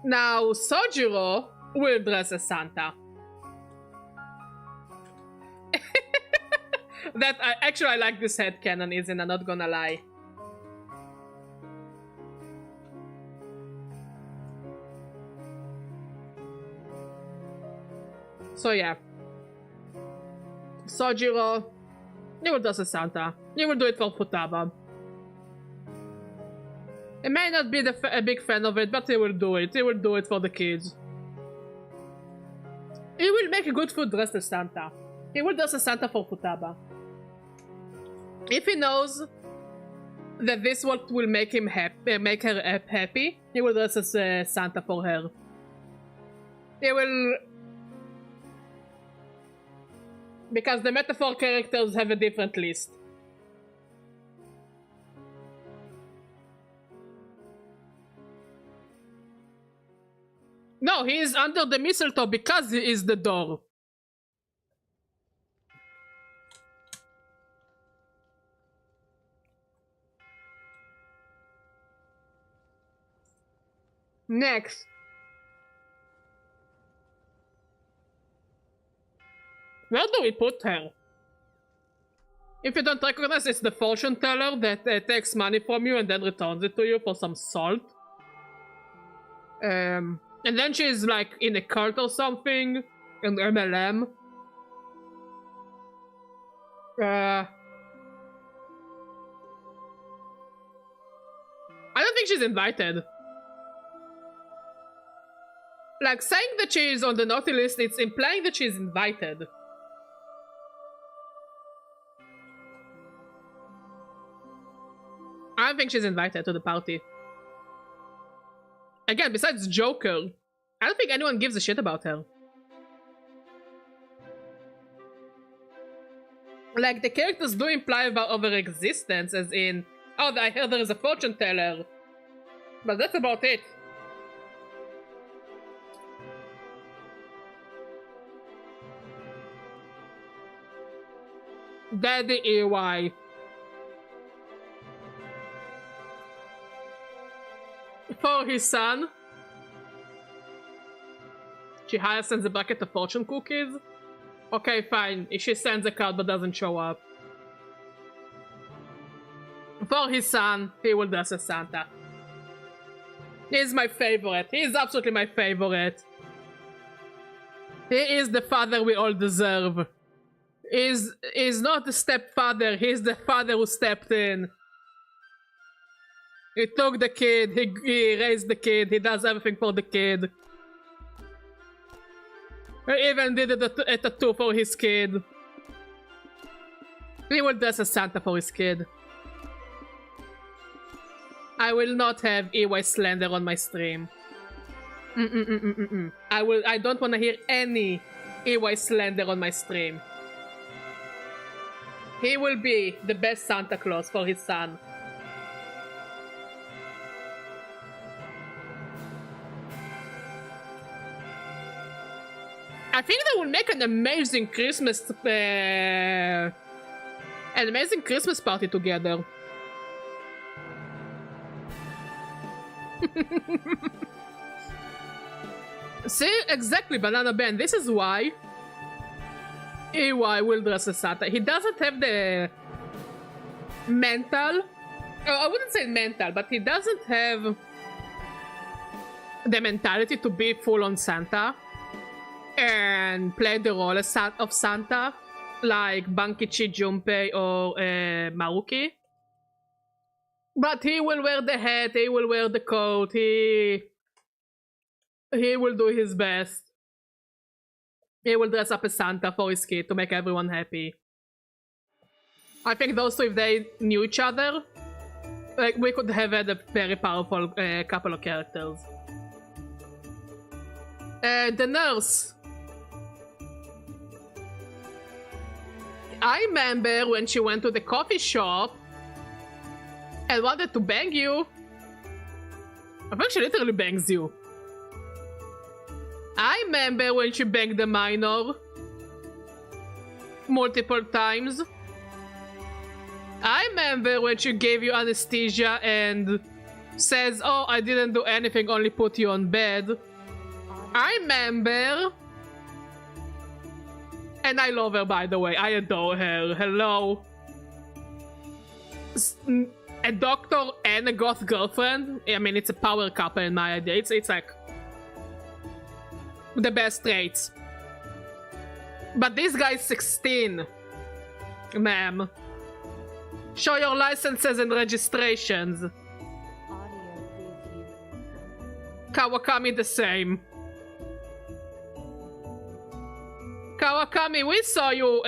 Now, Sojiro will dress as Santa. That I like this headcanon, isn't I'm not gonna lie. So yeah. Sojiro, he will dress as Santa. He will do it for Futaba. He may not be a big fan of it, but he will do it. He will do it for the kids. He will make a good food dressed as Santa. He will dress as Santa for Futaba. If he knows that this what will make him make her happy, he will dress as Santa for her. He will, because the metaphor characters have a different list. No, he is under the mistletoe because he is the door. Next. Where do we put her? If you don't recognize, it's the fortune teller that takes money from you and then returns it to you for some salt. And then she's like in a cult or something, an MLM. I don't think she's invited. Like, saying that she is on the naughty list, it's implying that she's invited. I don't think she's invited to the party. Again, besides Joker, I don't think anyone gives a shit about her. Like, the characters do imply about her existence, as in, oh, I heard there is a fortune teller. But that's about it. Daddy EY. For his son, Chihaya sends a bucket of fortune cookies. Okay, fine. If she sends a card but doesn't show up. For his son, he will dress as Santa. He's my favorite. He's absolutely my favorite. He is the father we all deserve. He's not the stepfather, he's the father who stepped in. He took the kid, he raised the kid, he does everything for the kid. He even did a tattoo for his kid. He will dress as Santa for his kid. I will not have EY slander on my stream. I don't want to hear any EY slander on my stream. He will be the best Santa Claus for his son. I think they will make an amazing Christmas party together. See, exactly, Banana Ben. This is why EY will dress as Santa. He doesn't have the mental, I wouldn't say mental, but he doesn't have the mentality to be full-on Santa and play the role of Santa like Bankichi, Junpei, or Maruki. But he will wear the hat, he will wear the coat, he will do his best. He will dress up as Santa for his kid to make everyone happy. I think those two, if they knew each other, like, we could have had a very powerful couple of characters. The nurse. I remember when she went to the coffee shop and wanted to bang you. I think she literally bangs you. I remember when she banged the minor multiple times. I remember when she gave you anesthesia and says, oh, I didn't do anything, only put you on bed. I remember. And I love her, by the way. I adore her. Hello. A doctor and a goth girlfriend. I mean, it's a power couple in my idea. It's like the best traits. But this guy's 16. Ma'am. Show your licenses and registrations. Kawakami the same. Kawakami, we saw you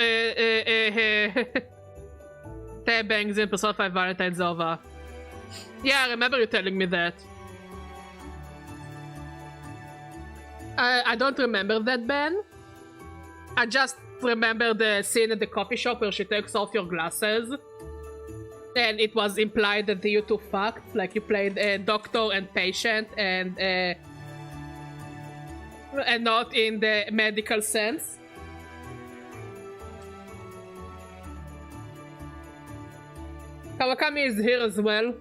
Te bangs in Persona 5 Valentine's over. Yeah, I remember you telling me that. I don't remember that, Ben. I just remember the scene at the coffee shop where she takes off your glasses. And it was implied that you two fucked. Like you played a doctor and patient and not in the medical sense. Kawakami is here as well.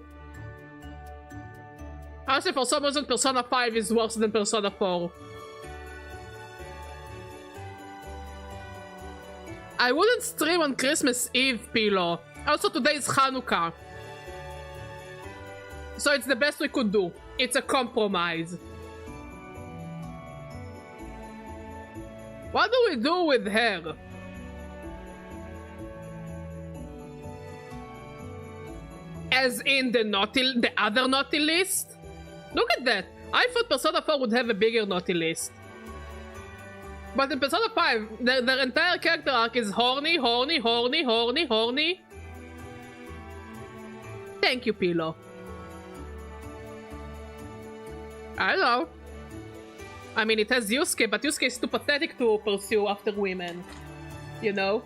Honestly, for some reason, Persona 5 is worse than Persona 4. I wouldn't stream on Christmas Eve, Pilo. Also, today is Hanukkah. So it's the best we could do. It's a compromise. What do we do with her? As in the other naughty list? Look at that. I thought Persona 4 would have a bigger naughty list. But in Persona 5, their entire character arc is horny, horny, horny, horny, horny. Thank you, Pilo. I don't know. I mean, it has Yusuke, but Yusuke is too pathetic to pursue after women. You know?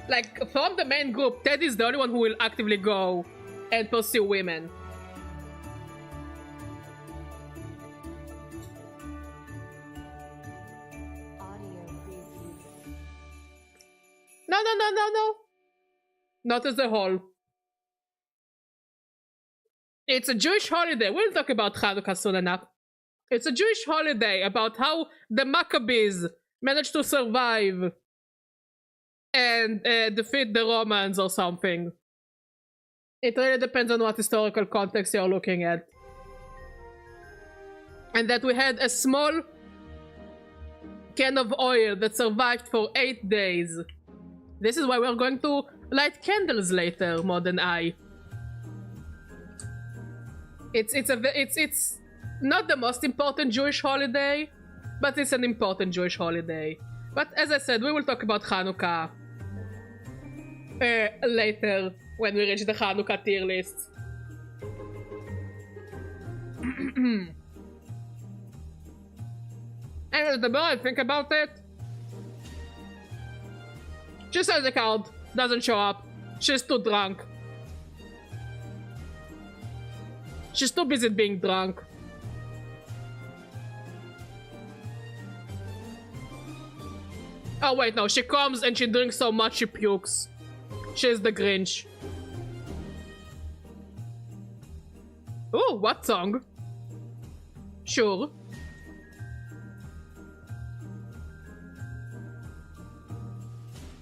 Like, from the main group, Ted is the only one who will actively go and pursue women. No. Not as a whole. It's a Jewish holiday. We'll talk about Hanukkah soon enough. It's a Jewish holiday about how the Maccabees managed to survive and defeat the Romans or something. It really depends on what historical context you're looking at. And that we had a small can of oil that survived for 8 days. This is why we're going to light candles later, more than I. It's not the most important Jewish holiday, but it's an important Jewish holiday. But as I said, we will talk about Hanukkah later when we reach the Hanukkah tier list. And the more I think about it, she says the card doesn't show up. She's too drunk. She's too busy being drunk. Oh wait, no, she comes and she drinks so much she pukes. She's the Grinch. Oh, what song? Sure.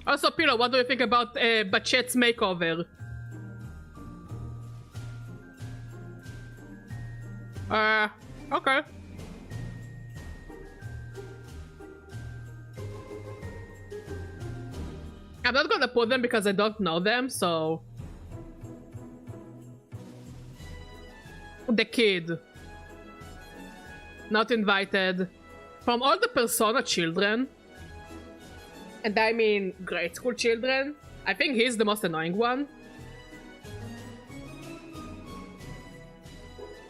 Also, Pilo, what do you think about Bachet's makeover? Okay. I'm not gonna put them because I don't know them, so... The kid. Not invited. From all the Persona children, and I mean grade school children, I think he's the most annoying one.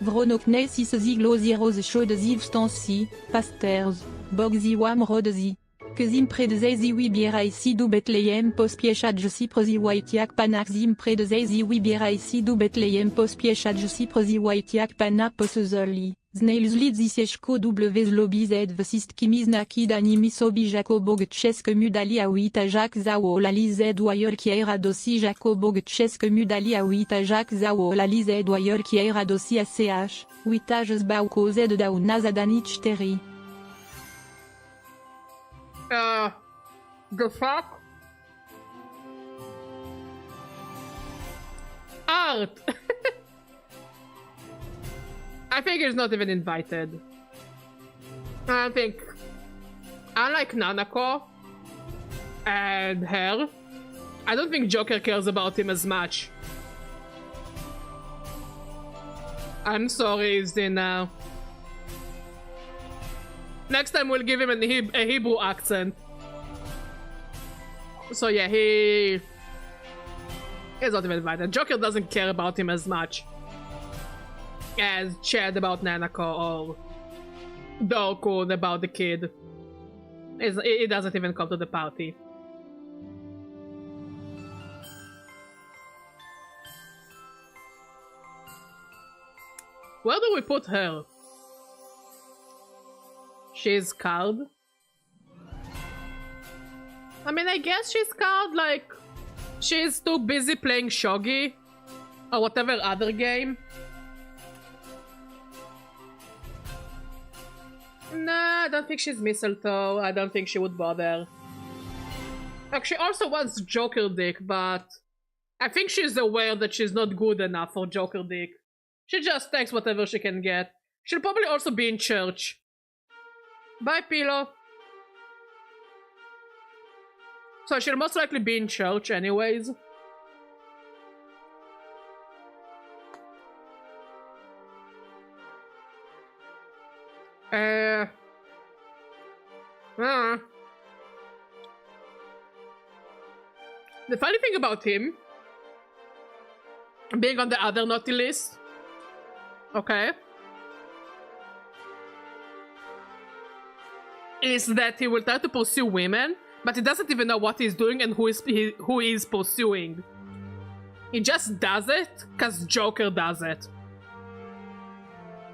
Vronokne si ziglo zero the show de ziv stansi, pasters, bogzi wam rodzi. Kezim près de zezi wibiera ici du Bethlehem pospiechat je si prezi waitiak panaxim près de zezi wibiera ici du Bethlehem pospiechat je si prezi waitiak pana posezoli. Znailzlid zisieshko w zlobi zedvsist kimiz nakid animis obi jacobogchesk mudali awita jak zawo lali zed wayol kiera dosi jacobogchesk mudali awita jak zawo lali zed wayol kiera dosi ach, witaj zbauko zed dauna zadanich teri. The fuck? Art! I think he's not even invited. I think, unlike Nanako and her, I don't think Joker cares about him as much. I'm sorry, Zina. Next time we'll give him a Hebrew accent. So yeah, he's not even invited. Joker doesn't care about him as much as Chad about Nanako or Dokun about the kid. He doesn't even come to the party. Where do we put her? She's card. I mean, I guess she's card, like, she's too busy playing shogi or whatever other game. Nah, I don't think she's mistletoe. I don't think she would bother. Like, she also wants Joker Dick, but I think she's aware that she's not good enough for Joker Dick. She just takes whatever she can get. She'll probably also be in church. Bye, Pilo. So she'll most likely be in church anyways. The funny thing about him being on the other naughty list, okay, is that he will try to pursue women, but he doesn't even know what he's doing and who is pursuing. He just does it because Joker does it.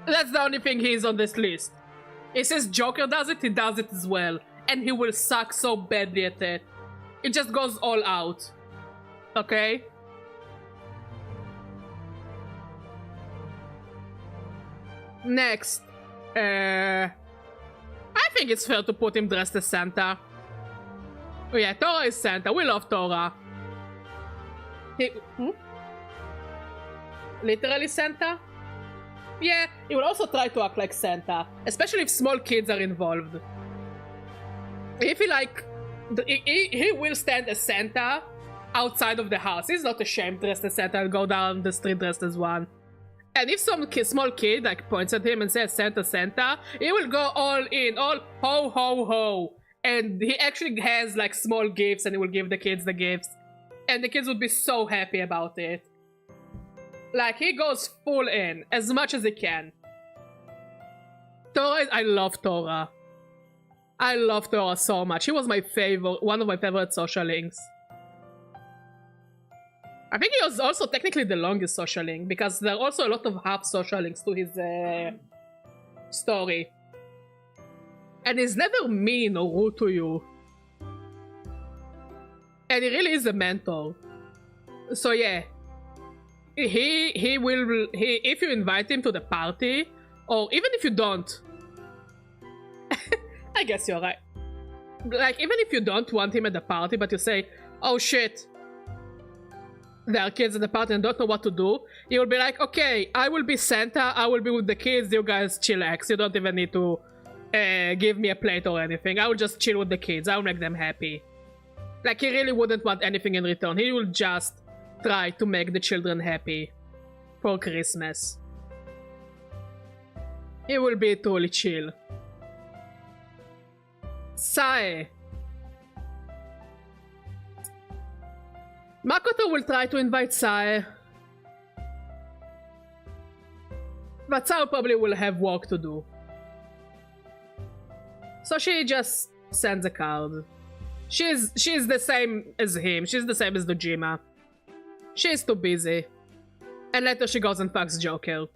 That's the only thing he's on this list. He says Joker does it, he does it as well. And he will suck so badly at it. It just goes all out. Okay? Next. I think it's fair to put him dressed as Santa. Oh yeah, Tora is Santa. We love Tora. Literally Santa? Yeah, he will also try to act like Santa, especially if small kids are involved. If he like, he will stand as Santa outside of the house. He's not ashamed dressed as Santa and go down the street dressed as one. And if some small kid like points at him and says Santa, Santa, he will go all in, all ho ho ho. And he actually has like small gifts and he will give the kids the gifts. And the kids would be so happy about it. Like, he goes full in, as much as he can. Tora, I love Tora. I love Tora so much. He was my favorite, one of my favorite social links. I think he was also technically the longest social link, because there are also a lot of half social links to his story. And he's never mean or rude to you. And he really is a mentor. So yeah. He will if you invite him to the party, or even if you don't. I guess you're right. Like, even if you don't want him at the party, but you say, oh shit, there are kids at the party and don't know what to do, he will be like, okay, I will be Santa, I will be with the kids, you guys chillax, you don't even need to give me a plate or anything, I will just chill with the kids, I will make them happy. Like, he really wouldn't want anything in return, he will just try to make the children happy for Christmas. He will be totally chill. Sae. Makoto will try to invite Sae. But Sae probably will have work to do. So she just sends a card. She's the same as him. She's the same as Dojima. She's too busy. And later she goes and fucks Joker.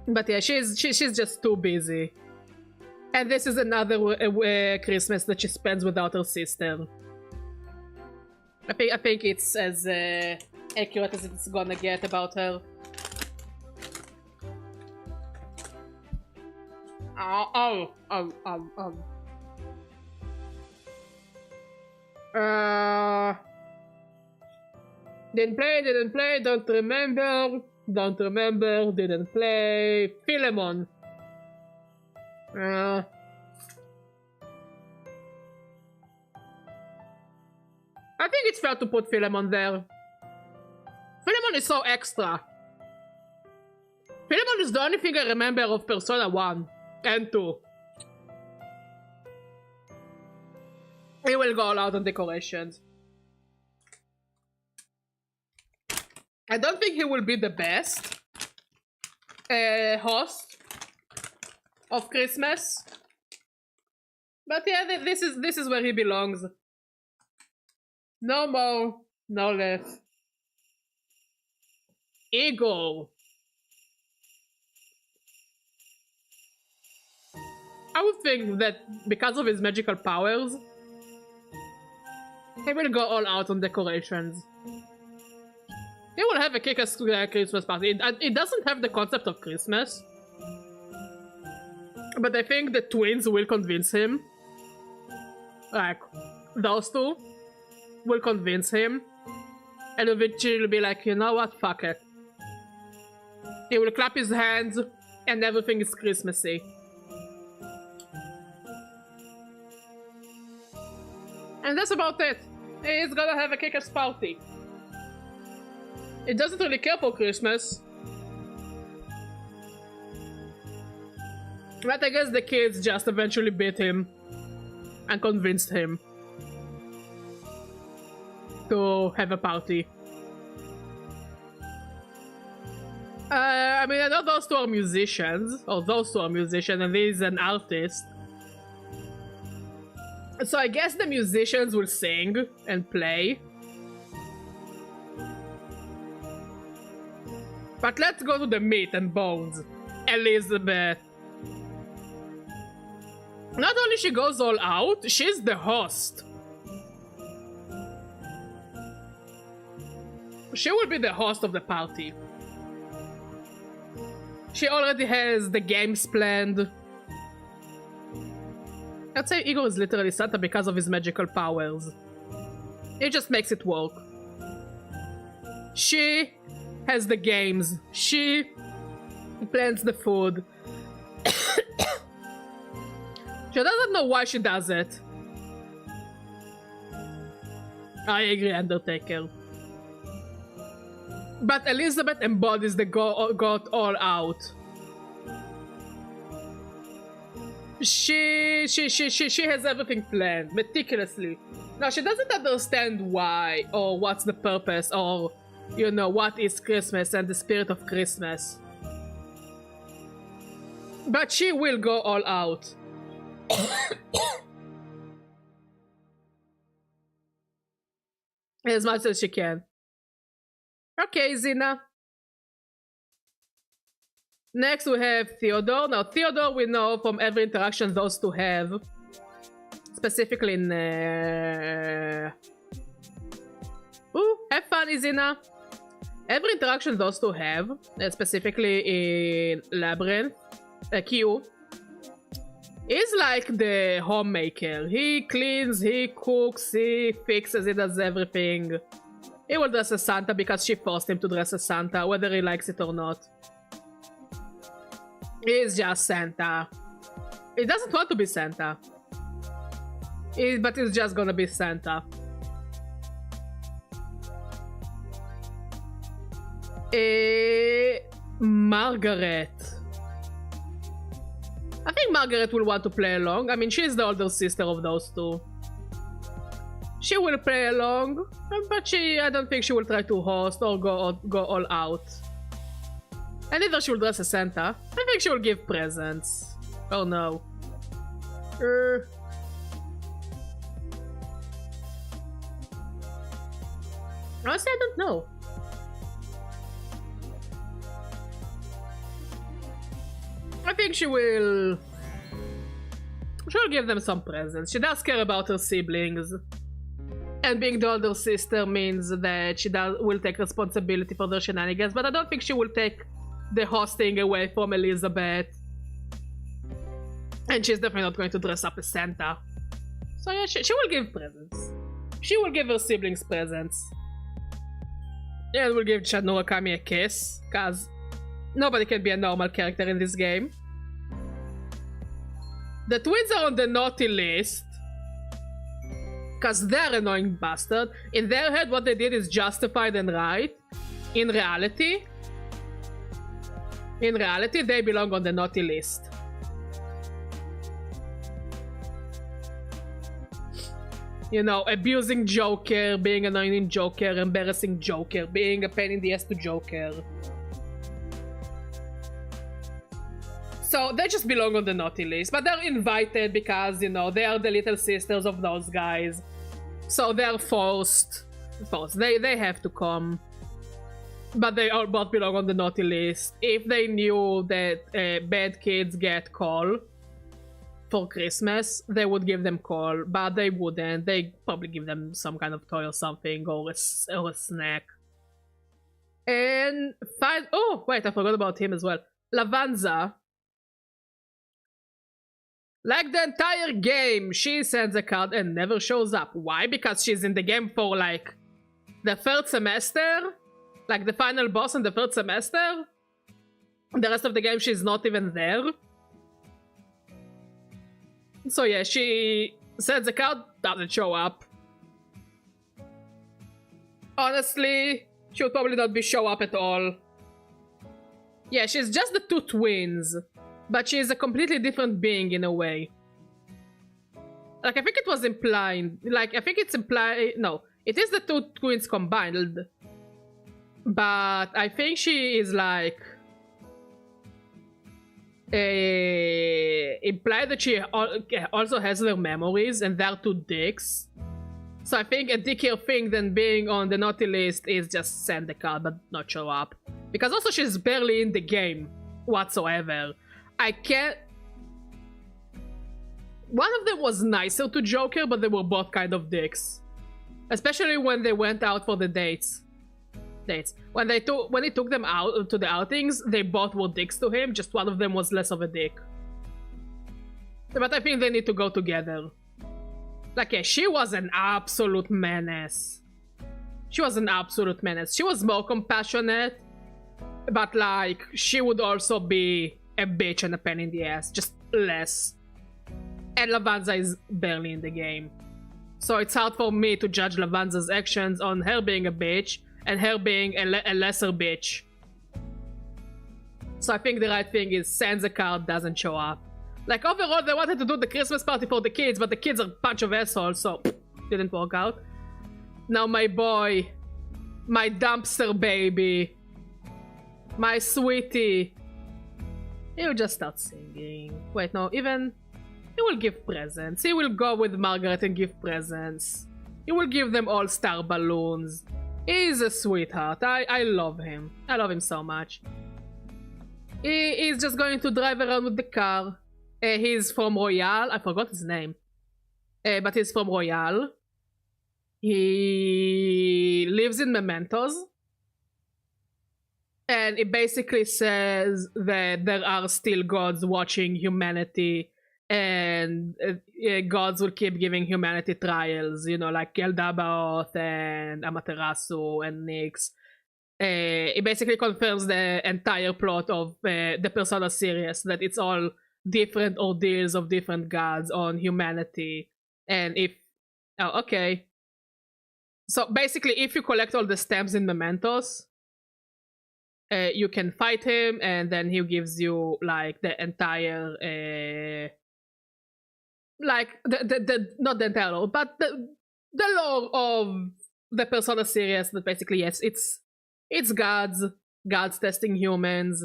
But yeah, she's just too busy. And this is another Christmas that she spends without her sister. I think it's as accurate as it's gonna get about her. Didn't play, don't remember, didn't play. Philemon. I think it's fair to put Philemon there. Philemon is so extra. Philemon is the only thing I remember of Persona 1 and 2. He will go all out on decorations. I don't think he will be the best host of Christmas, but yeah, this is where he belongs. No more, no less. Ego. I would think that because of his magical powers, he will go all out on decorations. He will have a kick-ass Christmas party. It doesn't have the concept of Christmas, but I think the twins will convince him. Like, those two will convince him. And eventually will be like, you know what, fuck it. He will clap his hands and everything is Christmassy. And that's about it. He's gonna have a kick-ass party. He doesn't really care for Christmas. But I guess the kids just eventually beat him and convinced him to have a party. I mean, I know those two are musicians, and he's an artist. So I guess the musicians will sing and play. But let's go to the meat and bones. Elizabeth. Not only she goes all out, she's the host. She will be the host of the party. She already has the games planned. I'd say Igor is literally Santa because of his magical powers. It just makes it work. She has the games. She plans the food. She doesn't know why she does it. I agree, Undertaker. But Elizabeth embodies the got all out. She has everything planned meticulously. Now she doesn't understand why or what's the purpose or, you know, what is Christmas and the spirit of Christmas. But she will go all out. As much as she can. Okay, Zina. Next we have Theodore. Now Theodore we know from every interaction those two have. specifically in... Ooh, have fun, Izina. Every interaction those two have, specifically in Labyrinth, Q, is like the homemaker. He cleans, he cooks, he fixes, he does everything. He will dress as Santa because she forced him to dress as Santa, whether he likes it or not. He's just Santa. He doesn't want to be Santa. But he's just gonna be Santa. Margaret. I think Margaret will want to play along. I mean, she's the older sister of those two. She will play along, but I don't think she will try to host or go all out. And either she will dress as Santa. I think she will give presents. Oh no. Honestly, I don't know. I think she will... She'll give them some presents. She does care about her siblings. And being the older sister means that she will take responsibility for their shenanigans, but I don't think she will take the hosting away from Elizabeth. And she's definitely not going to dress up as Santa. So yeah, she will give presents. She will give her siblings presents. Yeah, we'll give Chanura Kami a kiss, cause nobody can be a normal character in this game. The twins are on the naughty list. Cause they're annoying bastard. In their head, what they did is justified and right. In reality, they belong on the naughty list. You know, abusing Joker, being annoying Joker, embarrassing Joker, being a pain in the ass to Joker. So they just belong on the naughty list, but they're invited because, you know, they are the little sisters of those guys. So they're forced. They have to come. But they all both belong on the naughty list. If they knew that bad kids get call for Christmas, they would give them call, but they wouldn't. They probably give them some kind of toy or something, or a snack. And oh wait, I forgot about him as well. Lavanza, like the entire game, she sends a card and never shows up. Why? Because she's in the game for like the third semester, like the final boss in the third semester. The rest of the game she's not even there. So yeah, she sends a card, doesn't show up. Honestly, she would probably not show up at all. Yeah, she's just the two twins, but she's a completely different being in a way. Like, I think it was implied, like, I think it's implied, no, it is the two twins combined. But I think she is like... implied that she also has their memories and they're two dicks. So I think a dickier thing than being on the naughty list is just send the card but not show up. Because also she's barely in the game whatsoever. I can't... One of them was nicer to Joker, but they were both kind of dicks. Especially when they went out for the dates. When he took them out to the outings, they both were dicks to him, just one of them was less of a dick. But I think they need to go together. Like, yeah, she was an absolute menace. She was more compassionate, but like, she would also be a bitch and a pain in the ass, just less. And Lavanza is barely in the game. So it's hard for me to judge Lavanza's actions on her being a bitch and her being a lesser bitch. So I think the right thing is sends a card, doesn't show up. Like, overall, they wanted to do the Christmas party for the kids, but the kids are a bunch of assholes, so didn't work out. Now my boy, my dumpster baby, my sweetie, he will just start singing. Wait, no, even... He will give presents. He will go with Margaret and give presents. He will give them all-star balloons. He's a sweetheart. I love him. I love him so much. He's just going to drive around with the car. He's from Royale. I forgot his name. but he's from Royale. He lives in Mementos. And it basically says that there are still gods watching humanity, and gods will keep giving humanity trials, you know, like Eldabaoth and Amaterasu and Nyx. It basically confirms the entire plot of the Persona series, that it's all different ordeals of different gods on humanity. And if... Oh, okay. So basically, if you collect all the stamps in Mementos, you can fight him, and then he gives you like the entire like the not the entire lore, but the lore of the Persona series. That basically, yes, it's gods testing humans,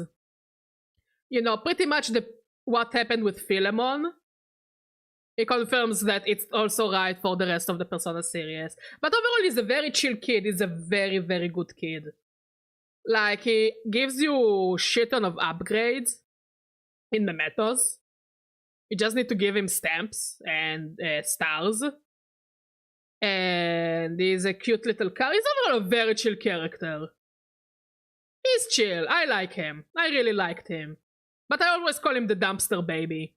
you know, pretty much what happened with Philemon. It confirms that it's also right for the rest of the Persona series. But overall, he's a very chill kid. He's a very, very good kid. Like, he gives you shit ton of upgrades in Mementos. You just need to give him stamps and stars. And he's a cute little car. He's overall a very chill character. He's chill. I like him. I really liked him. But I always call him the dumpster baby.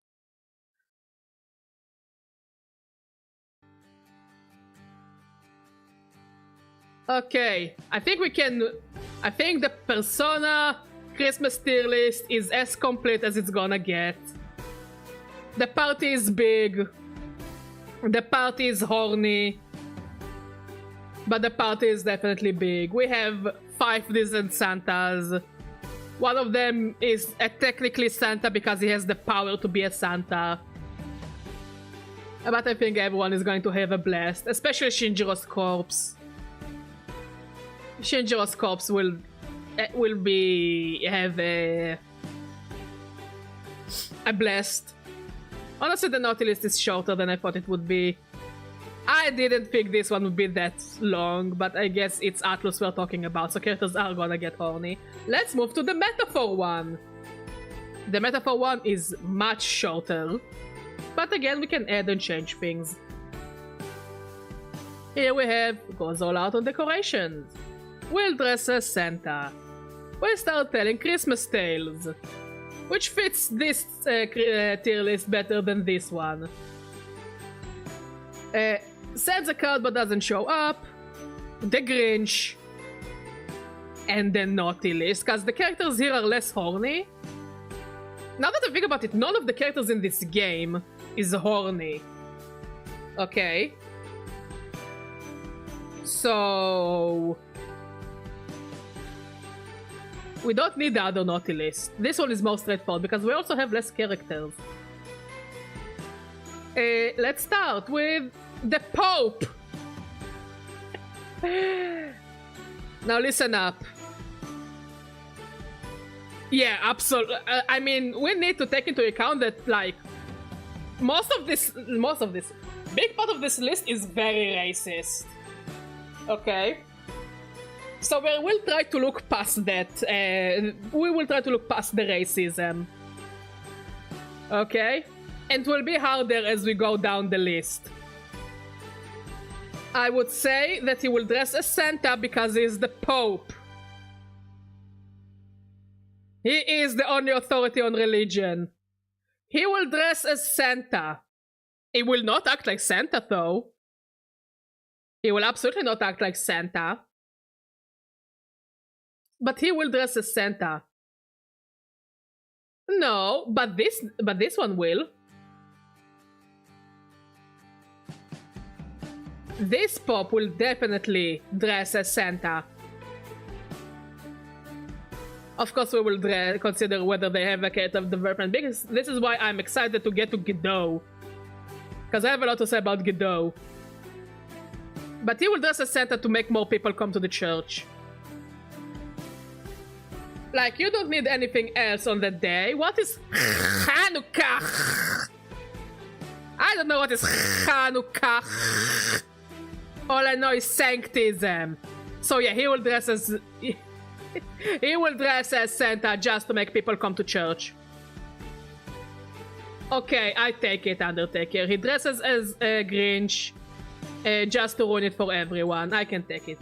Okay, I think the Persona Christmas tier list is as complete as it's gonna get. The party is big. The party is horny. But the party is definitely big. We have 5 decent Santas. One of them is technically Santa because he has the power to be a Santa. But I think everyone is going to have a blast, especially Shinjiro's corpse. Shinjiro's corpse will have a blast. Honestly, the naughty list is shorter than I thought it would be. I didn't think this one would be that long, but I guess it's Atlus we're talking about, so characters are gonna get horny. Let's move to the metaphor one. The metaphor one is much shorter, but again, we can add and change things. Here we have goes all out on decorations. We'll dress as Santa. We'll start telling Christmas tales, which fits this tier list better than this one. Sends a card but doesn't show up. The Grinch. And the naughty list, because the characters here are less horny. Now that I think about it, none of the characters in this game is horny. Okay. So... we don't need the other naughty list. This one is more straightforward because we also have less characters. Let's start with the Pope. Now listen up. Yeah, absolutely. I mean, we need to take into account that, like, most of this, big part of this list is very racist. Okay? So we will try to look past that. We will try to look past the racism. Okay? And it will be harder as we go down the list. I would say that he will dress as Santa because he's the Pope. He is the only authority on religion. He will dress as Santa. He will not act like Santa, though. He will absolutely not act like Santa. But he will dress as Santa. No, but this one will. This Pope will definitely dress as Santa. Of course, we will consider whether they have a character development, because this is why I'm excited to get to Godot. Because I have a lot to say about Godot. But he will dress as Santa to make more people come to the church. Like, you don't need anything else on that day. What is Hanukkah? I don't know what is Hanukkah. All I know is sanctism. So yeah, he will dress as... he will dress as Santa just to make people come to church. Okay, I take it, Undertaker. He dresses as a Grinch just to ruin it for everyone. I can take it.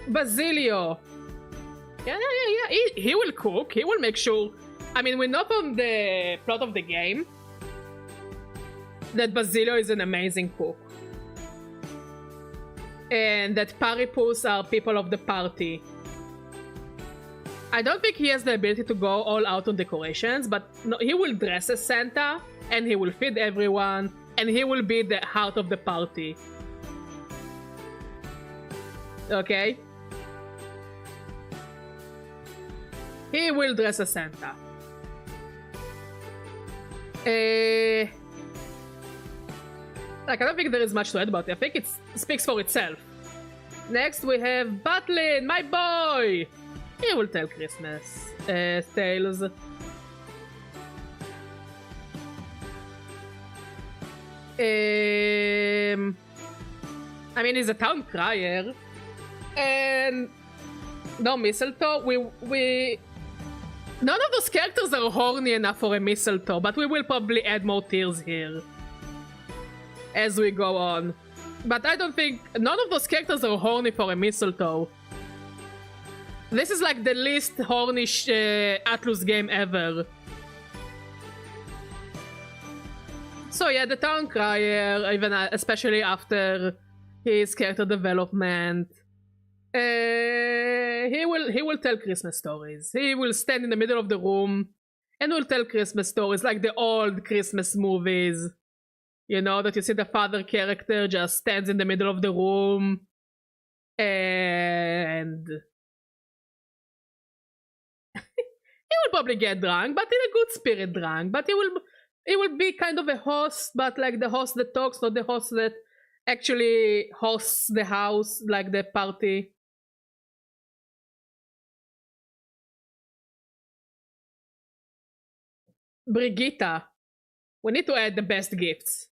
Basilio. Yeah. He will cook. He will make sure. I mean, we know from the plot of the game that Basilio is an amazing cook. And that Paripus are people of the party. I don't think he has the ability to go all out on decorations, but no, he will dress as Santa, and he will feed everyone, and he will be the heart of the party. Okay? He will dress as Santa. Like, I don't think there is much to add about it. I think it speaks for itself. Next, we have Butlin, my boy! He will tell Christmas tales. I mean, he's a town crier. And no mistletoe. None of those characters are horny enough for a mistletoe, but we will probably add more tears here as we go on. But I don't think none of those characters are horny for a mistletoe. This is like the least horny Atlus game ever. So yeah, the town crier, even especially after his character development, he will tell Christmas stories. He will stand in the middle of the room and will tell Christmas stories like the old Christmas movies. You know, that you see the father character just stands in the middle of the room and he will probably get drunk, but in a good spirit drunk. But he will be kind of a host, but like the host that talks, not the host that actually hosts the house, like the party. Brigitta. We need to add the best gifts.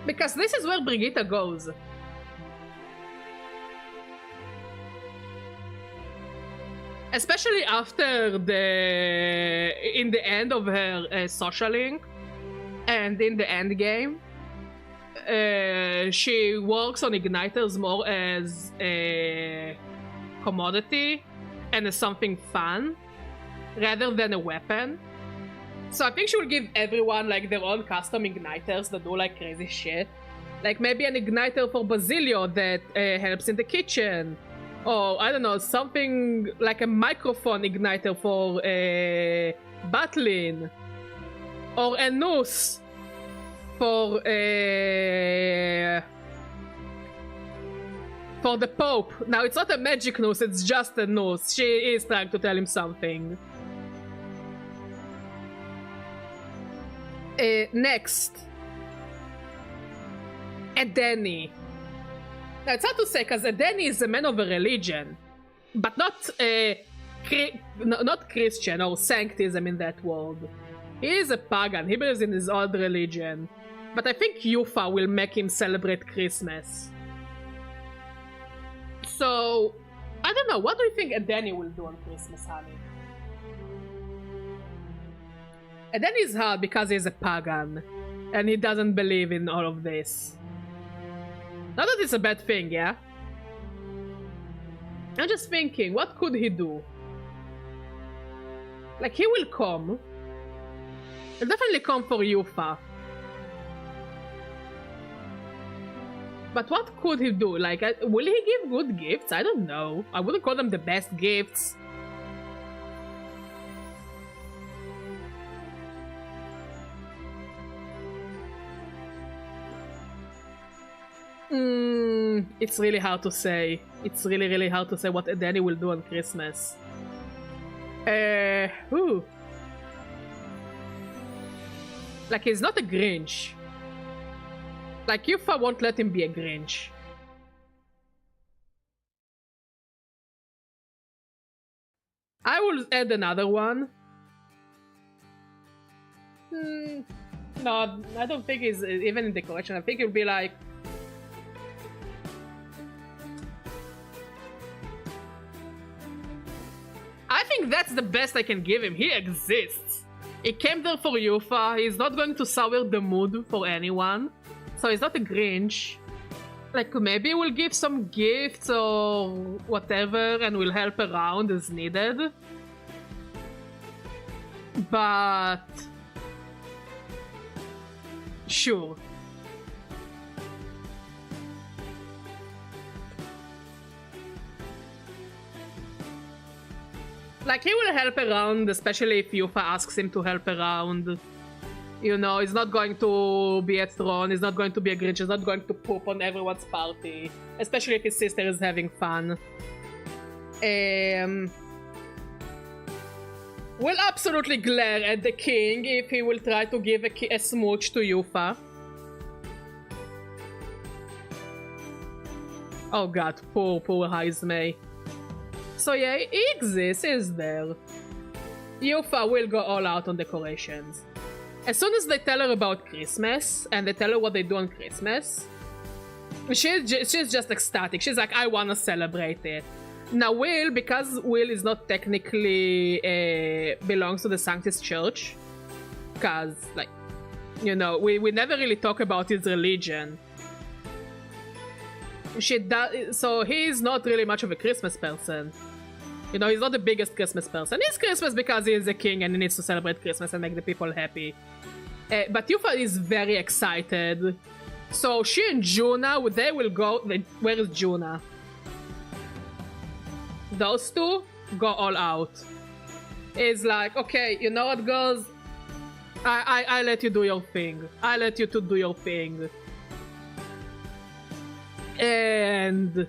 Because this is where Brigitta goes. Especially after in the end of her socialing and in the end game, she works on igniters more as a commodity and as something fun rather than a weapon. So I think she will give everyone like their own custom igniters that do like crazy shit. Like maybe an igniter for Basilio that helps in the kitchen. Or I don't know, something like a microphone igniter for Butlin. Or a noose for the Pope. Now it's not a magic noose, it's just a noose. She is trying to tell him something. Next, Edeni. Now it's hard to say because Edeni is a man of a religion, but not not Christian or sanctism in that world. He is a pagan. He believes in his old religion, but I think Yufa will make him celebrate Christmas. So I don't know. What do you think Edeni will do on Christmas, honey? And then he's hard because he's a pagan and he doesn't believe in all of this. Not that it's a bad thing, yeah? I'm just thinking, what could he do? Like, he will come. He'll definitely come for Yufa. But what could he do? Like, will he give good gifts? I don't know. I wouldn't call them the best gifts. It's really hard to say. It's really, really hard to say what Edeni will do on Christmas. Like, he's not a Grinch. Like, Yufa won't let him be a Grinch. I will add another one. No, I don't think he's even in decoration. I think he'll be like... I think that's the best I can give him. He exists. He came there for Yufa. He's not going to sour the mood for anyone. So he's not a Grinch. Like, maybe we'll give some gifts or whatever and we'll help around as needed. But... sure. Like, he will help around, especially if Yufa asks him to help around. You know, he's not going to be a throne, he's not going to be a Grinch, he's not going to poop on everyone's party. Especially if his sister is having fun. We'll absolutely glare at the king if he will try to give a smooch to Yufa. Oh god, poor Haizmei. So yeah, he exists, he's there. Yufa will go all out on decorations. As soon as they tell her about Christmas, and they tell her what they do on Christmas, she's just ecstatic. She's like, I wanna celebrate it. Now Will, because Will is not technically belongs to the Sanctus Church, because, like, you know, we never really talk about his religion. So he's not really much of a Christmas person. You know, he's not the biggest Christmas person. He's Christmas because he is a king and he needs to celebrate Christmas and make the people happy. But Yufa is very excited. So she and Juna, they will go... Where is Juna? Those two go all out. It's like, okay, you know what, girls? I let you do your thing. I let you two do your thing. And...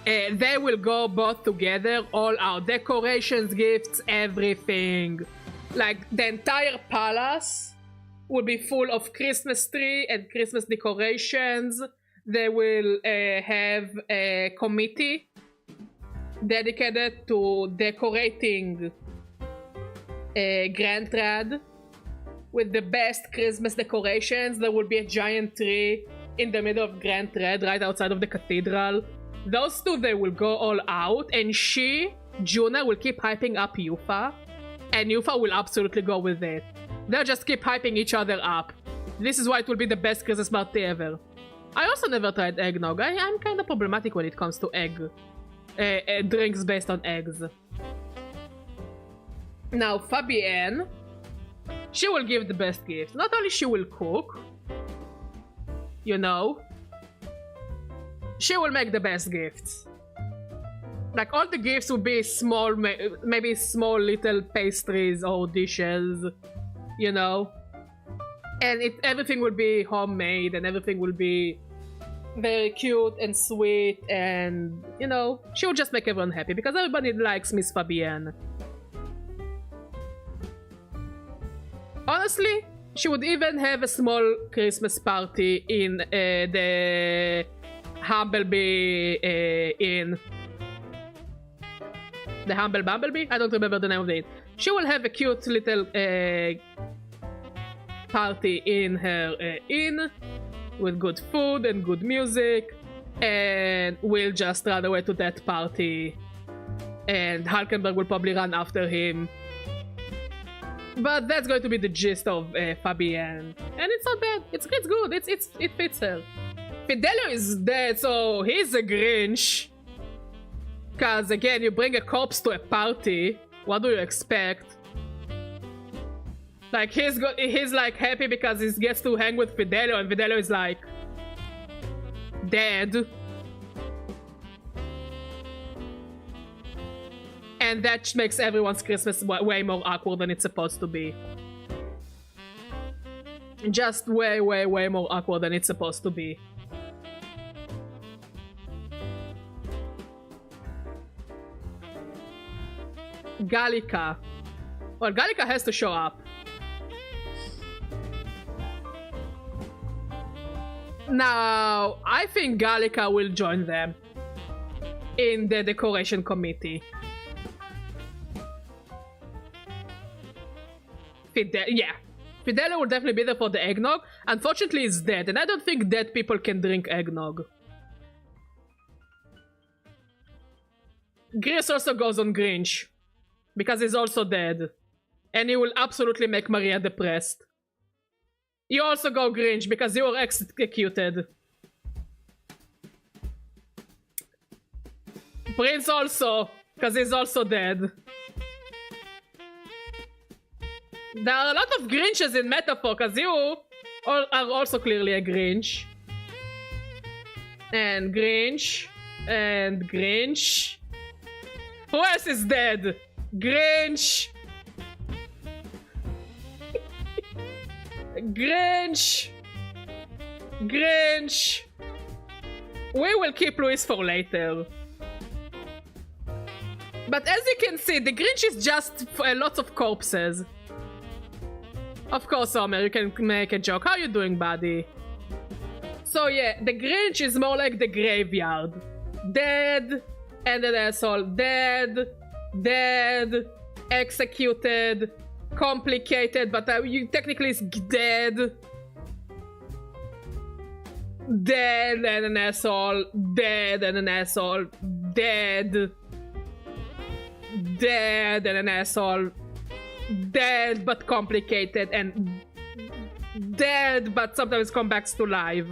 they will go both together, all out. Decorations, gifts, everything. Like, the entire palace will be full of Christmas tree and Christmas decorations. They will have a committee dedicated to decorating Grand Trad with the best Christmas decorations. There will be a giant tree in the middle of Grand Trad, right outside of the cathedral. Those two, they will go all out, and Juna, will keep hyping up Yufa, and Yufa will absolutely go with it. They'll just keep hyping each other up. This is why it will be the best Christmas party ever. I also never tried eggnog. I'm kind of problematic when it comes to drinks based on eggs. Now, Fabienne, she will give the best gifts. Not only she will cook, you know, she will make the best gifts. Like, all the gifts will be small, maybe small little pastries or dishes, you know? And everything will be homemade and everything will be very cute and sweet and, you know, she will just make everyone happy because everybody likes Miss Fabienne. Honestly, she would even have a small Christmas party in the Humblebee Inn. The Humble Bumblebee? I don't remember the name of it. She will have a cute little party in her inn with good food and good music, and we'll just run away to that party and Hulkenberg will probably run after him. But that's going to be the gist of Fabienne. And it's not bad. It's good. It fits her. Fidelio is dead, so he's a Grinch. Cause again, you bring a corpse to a party. What do you expect? Like, he's like happy because he gets to hang with Fidelio, and Fidelio is like dead. And that makes everyone's Christmas way more awkward than it's supposed to be. Just way more awkward than it's supposed to be. Gallica. Well, Gallica has to show up. Now, I think Gallica will join them in the decoration committee. Yeah. Fidelia will definitely be there for the eggnog. Unfortunately, he's dead, and I don't think dead people can drink eggnog. Gris also goes on Grinch, because he's also dead. And he will absolutely make Maria depressed. You also go Grinch, because you were executed. Prince also, because he's also dead. There are a lot of Grinches in Metaphor, because you are also clearly a Grinch. And Grinch. And Grinch. Who else is dead? Grinch. Grinch. Grinch. We will keep Luis for later. But as you can see, the Grinch is just lots of corpses. Of course, Homer, you can make a joke. How you doing, buddy? So yeah, the Grinch is more like the graveyard. Dead, and an asshole. Dead, dead, executed, complicated, but you technically is dead. Dead and an asshole. Dead and an asshole. Dead. Dead and an asshole. Dead but complicated, and dead but sometimes comes back to life.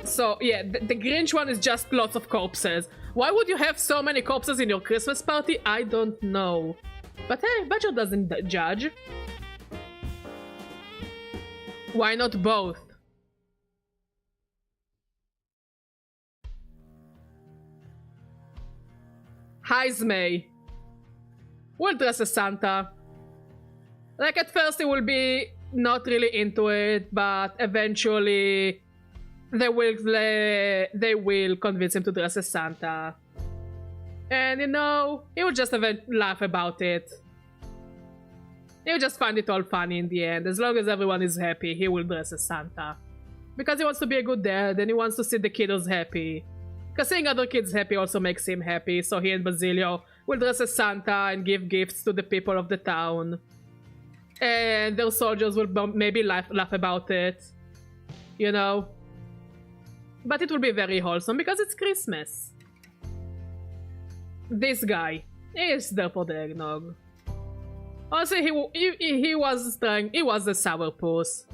So yeah, the Grinch one is just lots of corpses. Why would you have so many corpses in your Christmas party? I don't know. But hey, Badger doesn't judge. Why not both? Heismay. We'll dress as Santa. Like, at first he will be not really into it, but eventually they will convince him to dress as Santa. And you know, he will just laugh about it. He'll just find it all funny in the end. As long as everyone is happy, he will dress as Santa. Because he wants to be a good dad and he wants to see the kiddos happy. Because seeing other kids happy also makes him happy, so he and Basilio will dress as Santa and give gifts to the people of the town. And their soldiers will maybe laugh about it. You know? But it will be very wholesome because it's Christmas. This guy is there for the eggnog. Also, he was a sourpuss.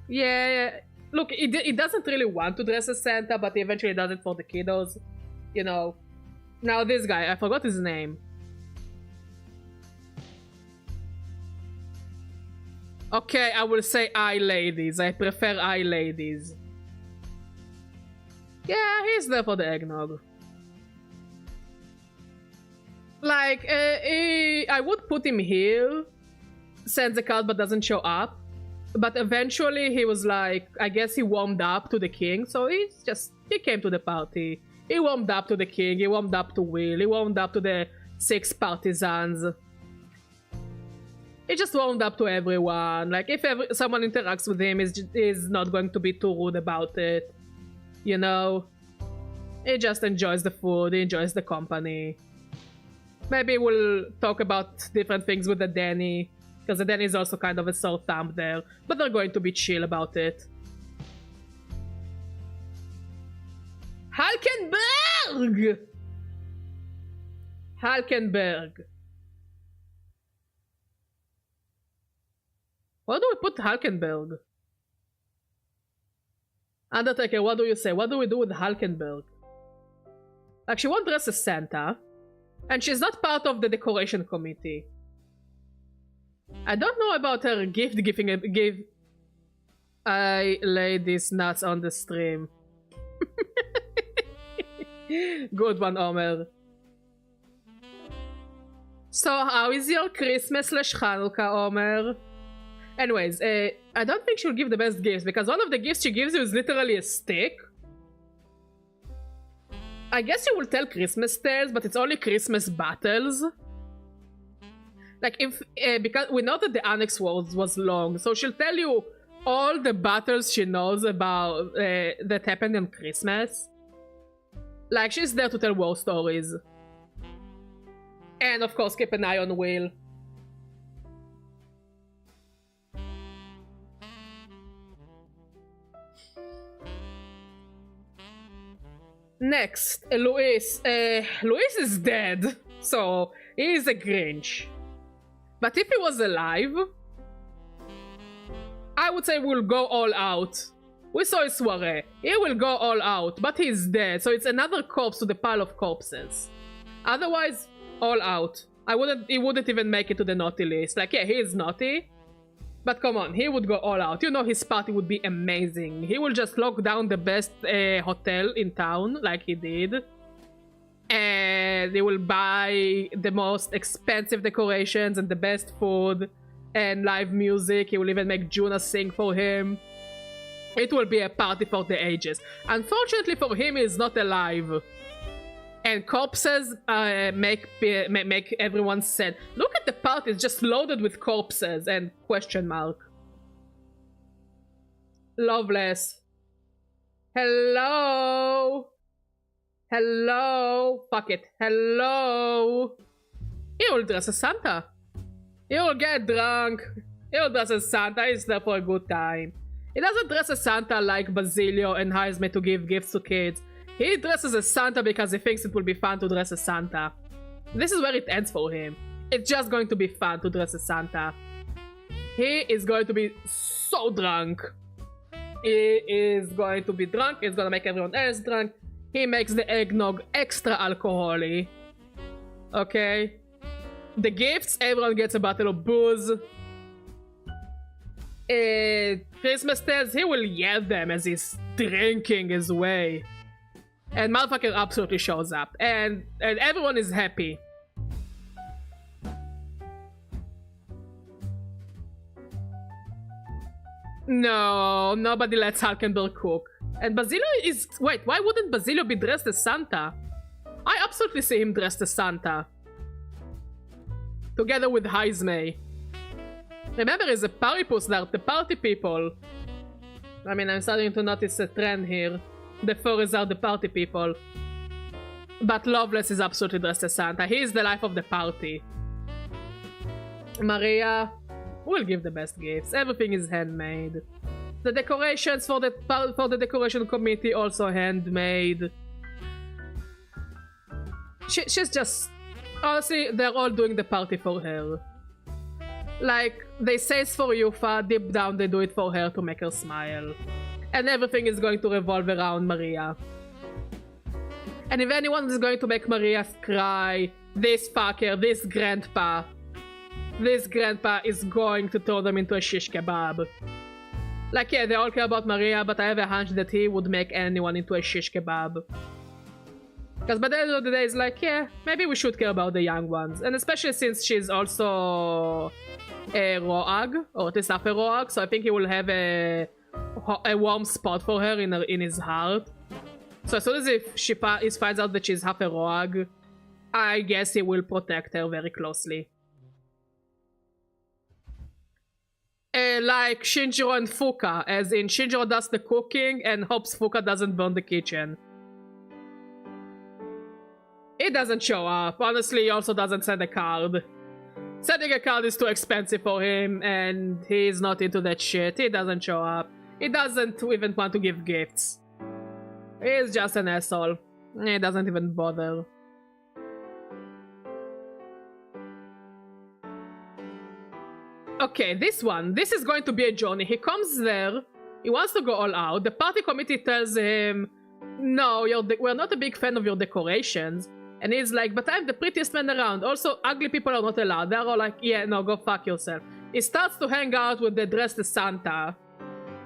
Yeah, look, he doesn't really want to dress as Santa, but he eventually does it for the kiddos. You know. Now this guy, I forgot his name. Okay, I will say eye ladies. I prefer eye ladies. Yeah, he's there for the eggnog. Like, I would put him here, sends a card but doesn't show up. But eventually he was like, I guess he warmed up to the king, so he came to the party. He warmed up to the king, he warmed up to Will, he warmed up to the 6 partisans. He just warmed up to everyone. Like, if someone interacts with him, he's not going to be too rude about it. You know? He just enjoys the food, he enjoys the company. Maybe we'll talk about different things with the Danny, because the Danny is also kind of a sore thumb there, but they're going to be chill about it. Halkenberg! Halkenberg. Where do we put Halkenberg? Undertaker, what do you say? What do we do with Halkenberg? Like, she won't dress as Santa. And she's not part of the decoration committee. I don't know about her giving I lay these nuts on the stream. Good one, Omer. So, how is your Christmas/Hanukkah, Omer? Anyways, I don't think she'll give the best gifts, because one of the gifts she gives you is literally a stick. I guess she will tell Christmas tales, but it's only Christmas battles. Like, because we know that the Annex was long, so she'll tell you all the battles she knows about that happened on Christmas. Like, she's there to tell war stories. And of course, keep an eye on Will. Next, Luis. Luis is dead, so he is a Grinch. But if he was alive, I would say we'll go all out. We saw his soiree. He will go all out, but he's dead, so it's another corpse to the pile of corpses. Otherwise, all out. He wouldn't even make it to the naughty list. Like, yeah, he is naughty, but come on, he would go all out. You know his party would be amazing. He will just lock down the best hotel in town, like he did. And he will buy the most expensive decorations and the best food and live music. He will even make Juna sing for him. It will be a party for the ages. Unfortunately for him, he's not alive. And corpses make everyone sad. Look at the party, it's just loaded with corpses and question mark. Loveless. Hello? Hello? Fuck it. Hello? He will dress as Santa. He will get drunk. He will dress as Santa. He's there for a good time. He doesn't dress as Santa like Basilio and hires me to give gifts to kids. He dresses as Santa because he thinks it will be fun to dress as Santa. This is where it ends for him. It's just going to be fun to dress as Santa. He is going to be so drunk. He is going to be drunk. He's gonna make everyone else drunk. He makes the eggnog extra alcoholic. Okay. The gifts, everyone gets a bottle of booze. Christmas tales, he will yell them as he's drinking his way. And motherfucker absolutely shows up. And everyone is happy. No, nobody lets Hulkenberg cook. And Basilio is... Wait, why wouldn't Basilio be dressed as Santa? I absolutely see him dressed as Santa. Together with Heismay. Remember, he's a party puss there, the party people. I mean, I'm starting to notice a trend here. The furries are the party people. But Loveless is absolutely dressed as Santa. He is the life of the party. Maria will give the best gifts. Everything is handmade. The decorations for the decoration committee also handmade. She's just... Honestly, they're all doing the party for her. Like, they say it's for Yufa, deep down they do it for her to make her smile. And everything is going to revolve around Maria. And if anyone is going to make Maria cry, this fucker, this grandpa is going to turn them into a shish kebab. Like, yeah, they all care about Maria, but I have a hunch that he would make anyone into a shish kebab. Because by the end of the day, it's like, yeah, maybe we should care about the young ones. And especially since she's also a Roag, or at least half a Roag, so I think he will have a warm spot for her in his heart. So as soon as he finds out that she's half a Roag, I guess he will protect her very closely. Like Shinjiro and Fuka, as in Shinjiro does the cooking and hopes Fuka doesn't burn the kitchen. He doesn't show up. Honestly, he also doesn't send a card. Sending a card is too expensive for him, and he's not into that shit. He doesn't show up. He doesn't even want to give gifts. He's just an asshole. He doesn't even bother. Okay, this is going to be a journey. He comes there, he wants to go all out. The party committee tells him, no, we're not a big fan of your decorations. And he's like, but I'm the prettiest man around. Also, ugly people are not allowed. They're all like, yeah, no, go fuck yourself. He starts to hang out with the dressed as Santa.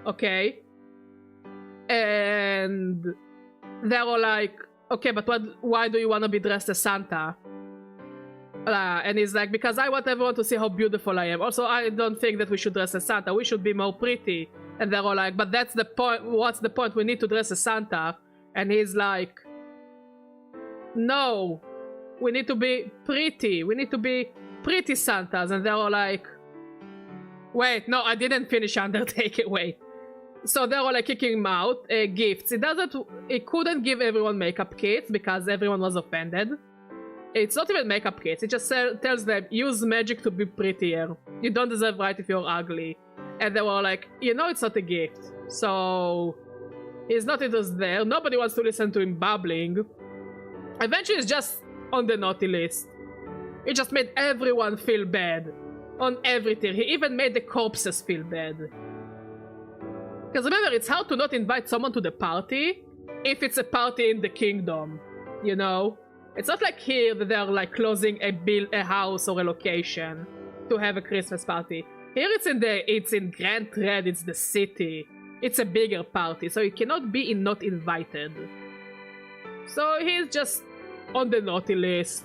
Okay? And they're all like, okay, but why do you want to be dressed as Santa? And he's like, because I want everyone to see how beautiful I am. Also, I don't think that we should dress as Santa. We should be more pretty. And they're all like, but that's the point. What's the point? We need to dress as Santa. And he's like, no, we need to be pretty. We need to be pretty Santas. And they're all like, wait, no, I didn't finish Undertaker. Wait. So they're all like kicking him out. Gifts. He couldn't give everyone makeup kits because everyone was offended. It's not even makeup kits. It just tells them, use magic to be prettier. You don't deserve right if you're ugly. And they were like, you know, it's not a gift. So He's not interested there. Nobody wants to listen to him babbling. Eventually, he's just on the naughty list. He just made everyone feel bad. On everything. He even made the corpses feel bad. Because remember, it's hard to not invite someone to the party if it's a party in the kingdom. You know? It's not like here that they're like closing a house or a location to have a Christmas party. Here it's in Grand Red, it's the city. It's a bigger party, so you cannot be not invited. So he's just on the naughty list.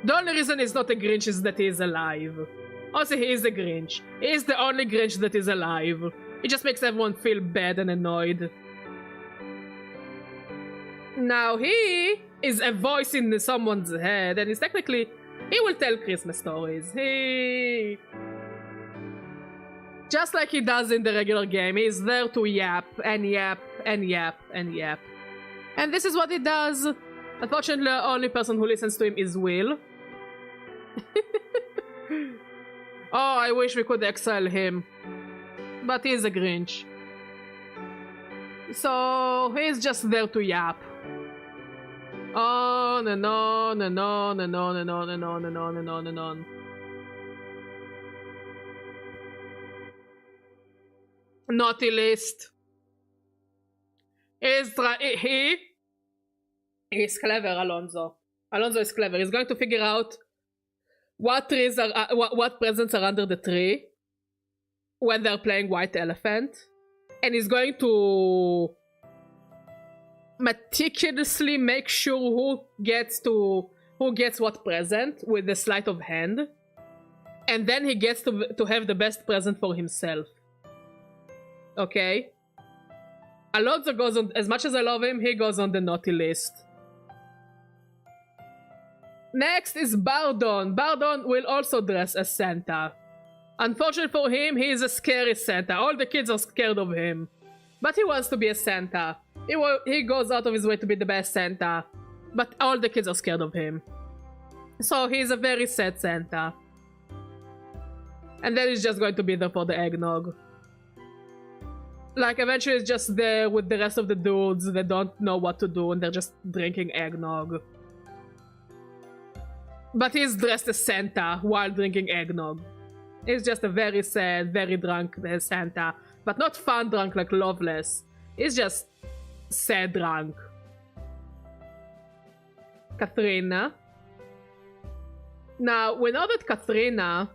The only reason he's not a Grinch is that he is alive. Also, he is a Grinch. He is the only Grinch that is alive. It just makes everyone feel bad and annoyed. Now he is a voice in someone's head, and he's technically... He will tell Christmas stories. He... Just like he does in the regular game, he's there to yap, and yap, and yap, and yap. And this is what he does. Unfortunately, the only person who listens to him is Will. Oh, I wish we could exile him. But he's a Grinch. So, he's just there to yap. On and on and on and on and on and on and on and on and on. Naughty list. He's clever, Alonso. Alonso is clever. He's going to figure out what trees are, what presents are under the tree when they're playing White Elephant, and he's going to meticulously make sure who gets what present with the sleight of hand, and then he gets to have the best present for himself. Okay? Alonso goes on, as much as I love him, he goes on the naughty list. Next is Bardon. Bardon will also dress as Santa. Unfortunately for him, he is a scary Santa. All the kids are scared of him. But he wants to be a Santa. He goes out of his way to be the best Santa. But all the kids are scared of him. So he's a very sad Santa. And then he's just going to be there for the eggnog. Like, eventually he's just there with the rest of the dudes that don't know what to do and they're just drinking eggnog. But he's dressed as Santa while drinking eggnog. He's just a very sad, very drunk Santa. But not fun drunk like Loveless. He's just sad drunk. Katrina. Now, we know that Katrina,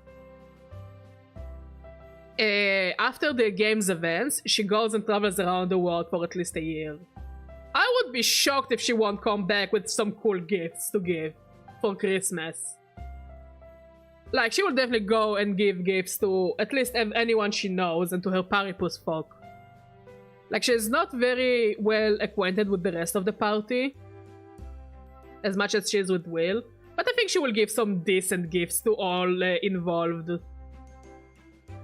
after the game's events, she goes and travels around the world for at least a year. I would be shocked if she won't come back with some cool gifts to give for Christmas. Like, she will definitely go and give gifts to at least anyone she knows and to her Paripus folk. Like, she's not very well acquainted with the rest of the party, as much as she is with Will, but I think she will give some decent gifts to all involved.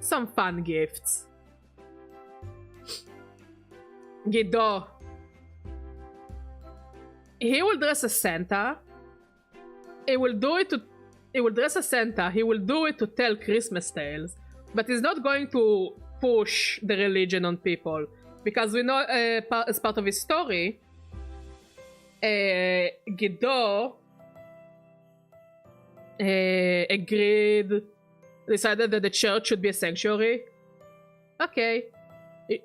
Some fun gifts. Guido. He will dress as Santa. He will dress as Santa. He will do it to tell Christmas tales. But he's not going to push the religion on people. Because we know, as part of his story, Guido decided that the church should be a sanctuary. Okay.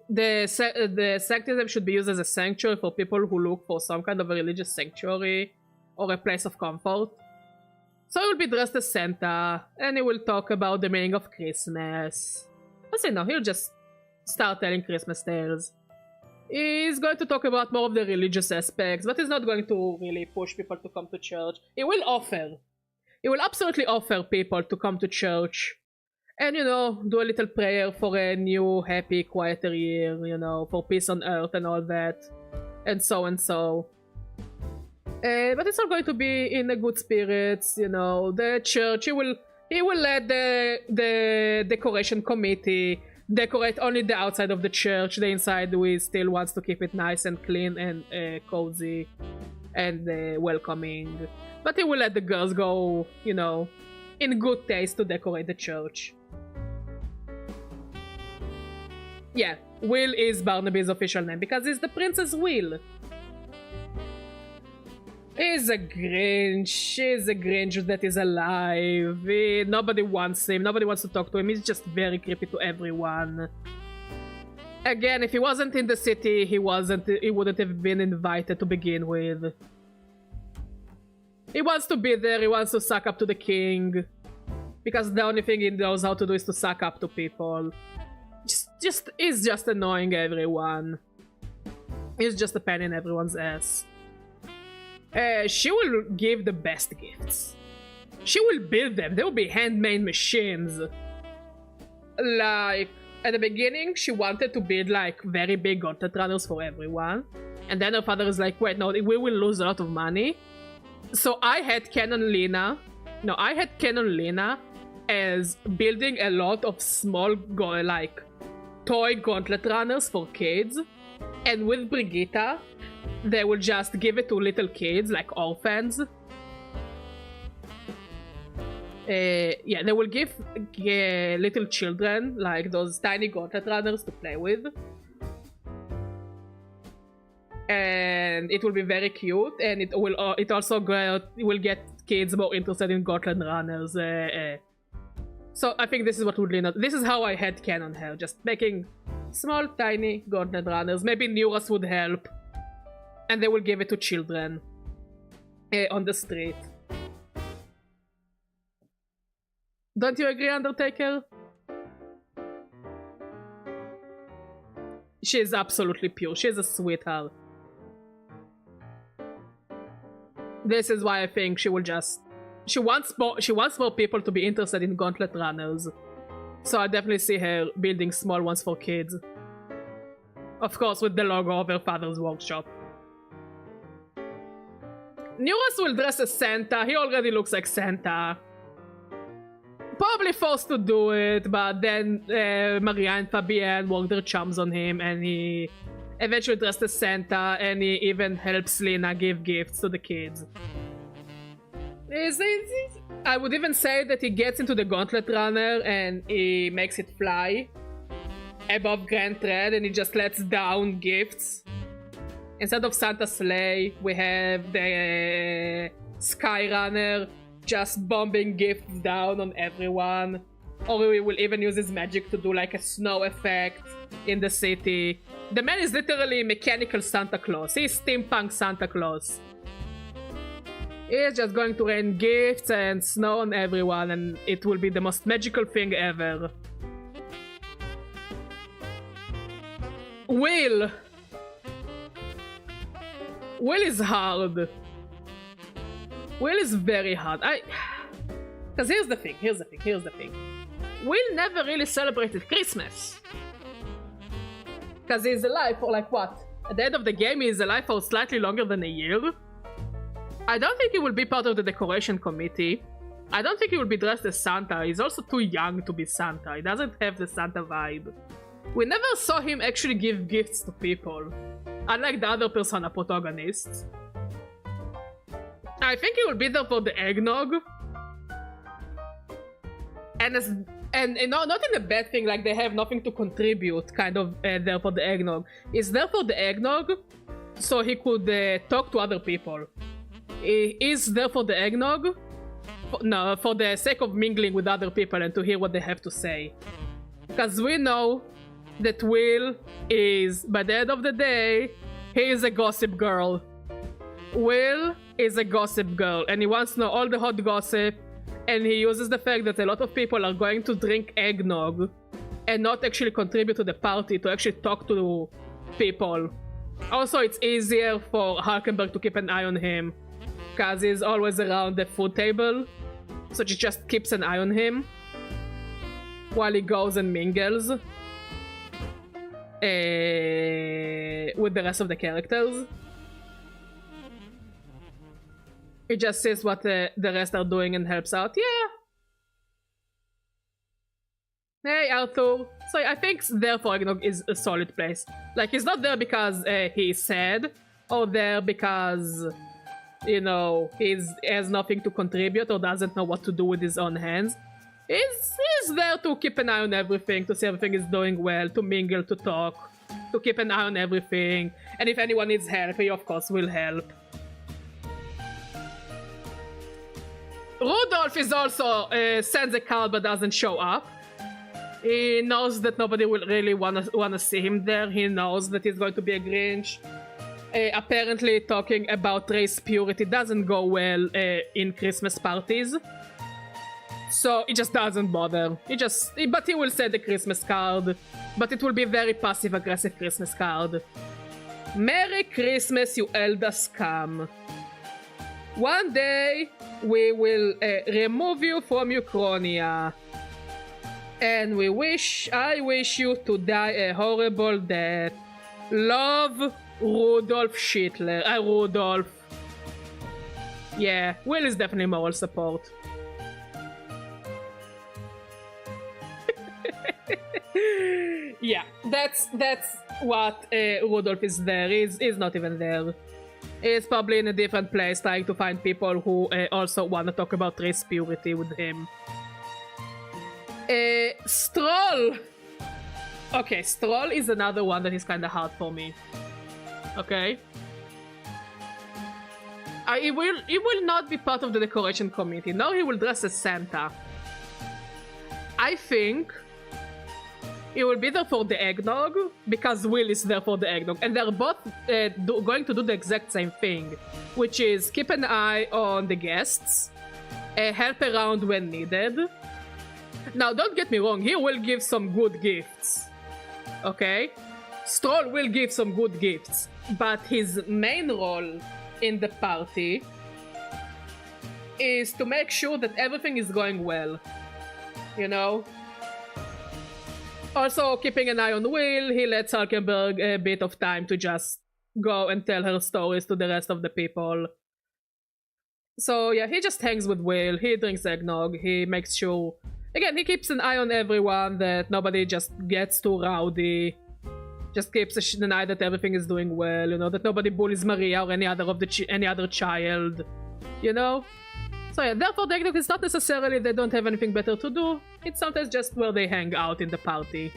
The sanctuary should be used as a sanctuary for people who look for some kind of a religious sanctuary or a place of comfort. So he will be dressed as Santa, and he will talk about the meaning of Christmas. I say no, he'll just start telling Christmas tales. He's going to talk about more of the religious aspects, but he's not going to really push people to come to church. He will absolutely offer people to come to church and, you know, do a little prayer for a new, happy, quieter year, you know, for peace on earth and all that, and so and so. But it's all going to be in a good spirits, you know. The church, he will let the decoration committee decorate only the outside of the church. The inside, we still wants to keep it nice and clean and cozy and welcoming. But he will let the girls go, you know, in good taste to decorate the church. Yeah, Will is Barnaby's official name because he's the Princess Will. He's a Grinch. He's a Grinch that is alive. Nobody wants him. Nobody wants to talk to him. He's just very creepy to everyone. Again, if he wasn't in the city, he wouldn't have been invited to begin with. He wants to be there. He wants to suck up to the king. Because the only thing he knows how to do is to suck up to people. He's just annoying everyone. He's just a pain in everyone's ass. She will give the best gifts. She will build them. They will be handmade machines. Like, at the beginning, she wanted to build, like, very big gauntlet runners for everyone. And then her father is like, wait, no, we will lose a lot of money. So I had Canon Lena as building a lot of small, like, toy gauntlet runners for kids. And with Brigitta, they will just give it to little kids, like orphans. Yeah, they will give little children, like those tiny gauntlet runners to play with. And it will be very cute, and it will get kids more interested in gauntlet runners. So I think this is what would lean out. This is how I had Canon her, just making small, tiny gauntlet runners. Maybe Neuros would help. And they will give it to children on the street. Don't you agree, Undertaker? She is absolutely pure. She is a sweetheart. This is why I think she will just... She wants more people to be interested in gauntlet runners. So I definitely see her building small ones for kids. Of course, with the logo of her father's workshop. Neuros will dress as Santa. He already looks like Santa. Probably forced to do it, but then Maria and Fabienne work their charms on him, and he eventually dressed as Santa, and he even helps Lena give gifts to the kids. I would even say that he gets into the gauntlet runner and he makes it fly above Grand Thread, and he just lets down gifts. Instead of Santa's sleigh, we have the Sky Runner just bombing gifts down on everyone. Or we will even use his magic to do like a snow effect in the city. The man is literally mechanical Santa Claus. He's steampunk Santa Claus. He's just going to rain gifts and snow on everyone, and it will be the most magical thing ever. Will is hard. Will is very hard. Because here's the thing. Will never really celebrated Christmas. Because he's alive for like what? At the end of the game, he's alive for slightly longer than a year. I don't think he will be part of the decoration committee. I don't think he will be dressed as Santa. He's also too young to be Santa. He doesn't have the Santa vibe. We never saw him actually give gifts to people. Unlike the other Persona protagonists. I think he will be there for the eggnog. And not in a bad thing, like they have nothing to contribute, kind of there for the eggnog. He's there for the eggnog, so he could talk to other people. He is there for the eggnog, for the sake of mingling with other people and to hear what they have to say. Because we know that Will is, by the end of the day, he is a gossip girl. Will is a gossip girl, and he wants to know all the hot gossip, and he uses the fact that a lot of people are going to drink eggnog and not actually contribute to the party, to actually talk to people. Also, it's easier for Hulkenberg to keep an eye on him, because he's always around the food table, so she just keeps an eye on him while he goes and mingles with the rest of the characters. He just sees what the rest are doing and helps out. Yeah. Hey, Arthur. So I think therefore Eggnog is a solid place. Like, he's not there because he's sad, or there because, you know, he has nothing to contribute or doesn't know what to do with his own hands. He's there to keep an eye on everything, to see everything is doing well, to mingle, to talk. to keep an eye on everything. And if anyone needs help, he of course will help. Rudolph is also sends a card but doesn't show up. He knows that nobody will really wanna see him there. He knows that he's going to be a Grinch. Apparently talking about race purity doesn't go well in Christmas parties. So he just doesn't bother. But he will send a Christmas card. But it will be a very passive-aggressive Christmas card. Merry Christmas, you elder scum. One day, we will remove you from Uchronia. And I wish you to die a horrible death. Love, Rudolph Schittler. Rudolph. Yeah, Will is definitely moral support. Yeah, that's what Rudolph is there. He's not even there. He's probably in a different place trying to find people who also want to talk about race purity with him. Stroll! Okay, Stroll is another one that is kind of hard for me. Okay? He will not be part of the decoration committee. No, he will dress as Santa. I think he will be there for the eggnog because Will is there for the eggnog, and they're both going to do the exact same thing, which is keep an eye on the guests, help around when needed. Now, don't get me wrong, he will give some good gifts, okay? Stroll will give some good gifts, but his main role in the party is to make sure that everything is going well, you know? Also, keeping an eye on Will, he lets Hulkenberg a bit of time to just go and tell her stories to the rest of the people. So yeah, he just hangs with Will, he drinks eggnog, he makes sure... Again, he keeps an eye on everyone, that nobody just gets too rowdy. Just keeps an eye that everything is doing well, you know, that nobody bullies Maria or any other child, you know? So yeah, therefore the eggnog is not necessarily they don't have anything better to do, it's sometimes just where they hang out in the party.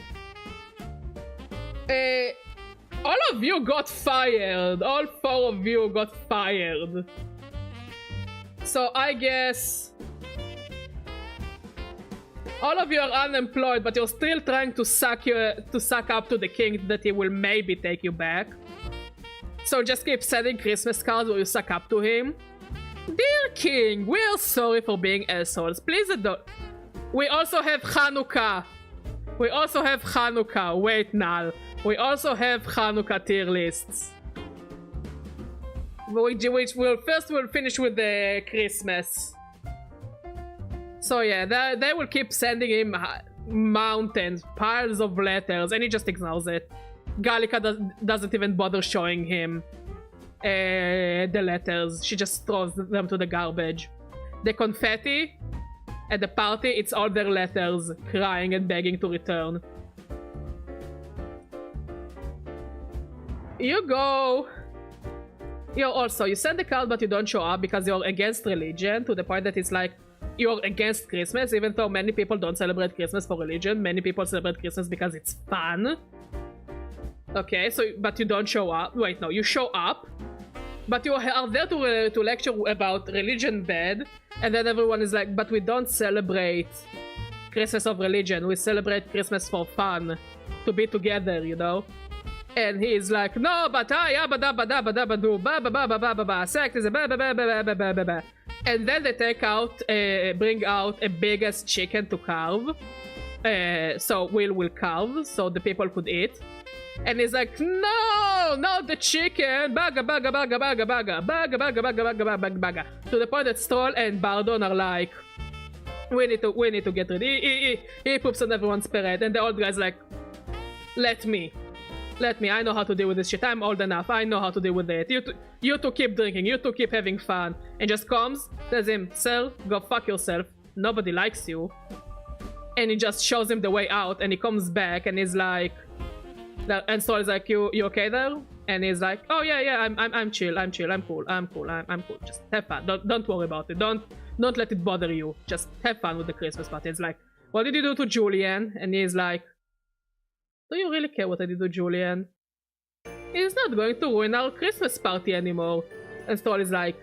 All of you got fired, all 4 of you got fired. So I guess... all of you are unemployed, but you're still trying to suck up to the king that he will maybe take you back. So just keep sending Christmas cards where you suck up to him. Dear King, we're sorry for being assholes. Please don't. We also have Hanukkah. Wait, Nal. We also have Hanukkah tier lists. Which we'll finish with the Christmas. So yeah, they will keep sending him mountains, piles of letters, and he just ignores it. Gallica doesn't even bother showing him the letters. She just throws them to the garbage. The confetti at the party, it's all their letters, crying and begging to return. You go. You send the card but you don't show up because you're against religion, to the point that it's like you're against Christmas, even though many people don't celebrate Christmas for religion. Many people celebrate Christmas because it's fun. Okay, so, but you don't show up. Wait, no, you show up, but you are there to lecture about religion bad, and then everyone is like, but we don't celebrate Christmas of religion, we celebrate Christmas for fun, to be together, you know? And he's like, no, but sex is a ba. And then they bring out a big ass chicken to carve. So Will carve, so the people could eat. And he's like, no, not the chicken, baga. To the point that Stroll and Bardon are like, we need to get ready. He poops on everyone's parade, and the old guy's like, let me, I know how to deal with this shit. I'm old enough, I know how to deal with it. You two keep drinking, you two keep having fun. And just comes, tells him, sir, go fuck yourself, nobody likes you. And he just shows him the way out, and he comes back, and he's like, and Stroll is like, you okay there? And he's like, oh yeah, I'm chill, I'm cool. Just have fun, don't worry about it, don't let it bother you. Just have fun with the Christmas party. It's like, what did you do to Julian? And he's like, Do you really care what I did to Julian? He's not going to ruin our Christmas party anymore. And Stroll is like,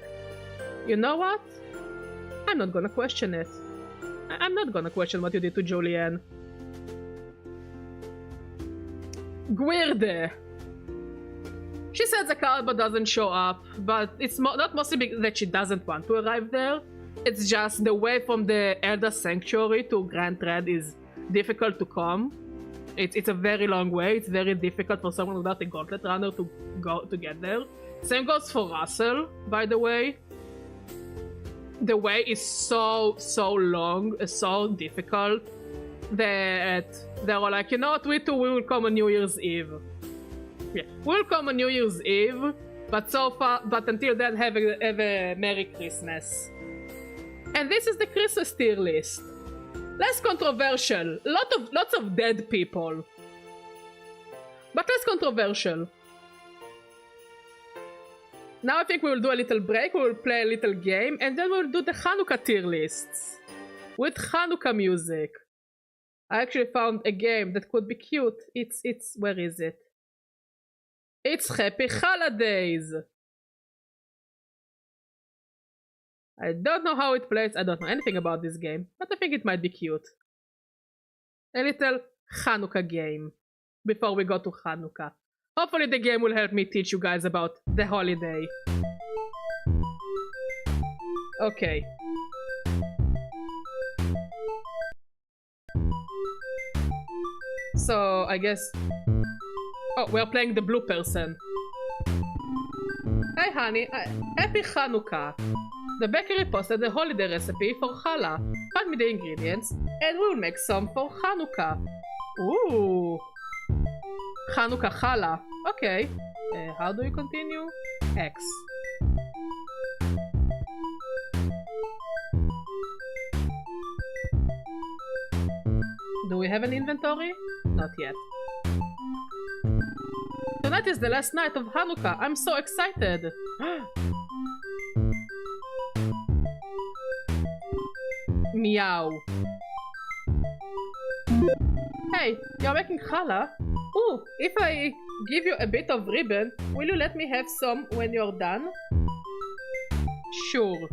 you know what? I'm not gonna question it. I'm not gonna question what you did to Julian. Guirde. She says the car but doesn't show up, but it's not mostly that she doesn't want to arrive there. It's just the way from the Elder Sanctuary to Grand Red is difficult to come. It's a very long way. It's very difficult for someone without a gauntlet runner to get there. Same goes for Russell, by the way. The way is so long, so difficult that they're all like, you know what, we will come on New Year's Eve. Yeah, we'll come on New Year's Eve, but until then, have a Merry Christmas. And this is the Christmas tier list. Less controversial. Lots of dead people. But less controversial. Now I think we will do a little break, we will play a little game, and then we'll do the Hanukkah tier lists. With Hanukkah music. I actually found a game that could be cute. Where is it? It's Happy Holidays! I don't know how it plays, I don't know anything about this game, but I think it might be cute. A little Hanukkah game. Before we go to Hanukkah. Hopefully the game will help me teach you guys about the holiday. Okay. So, I guess... Oh, we're playing the blue person. Hey honey, happy Hanukkah! The bakery posted a holiday recipe for challah. Find me the ingredients, and we'll make some for Hanukkah. Ooh! Hanukkah challah. Okay. How do you continue? X. Do we have an inventory? Not yet. Tonight is the last night of Hanukkah. I'm so excited. Meow. Hey, you're making challah? Ooh, if I give you a bit of ribbon, will you let me have some when you're done? Sure.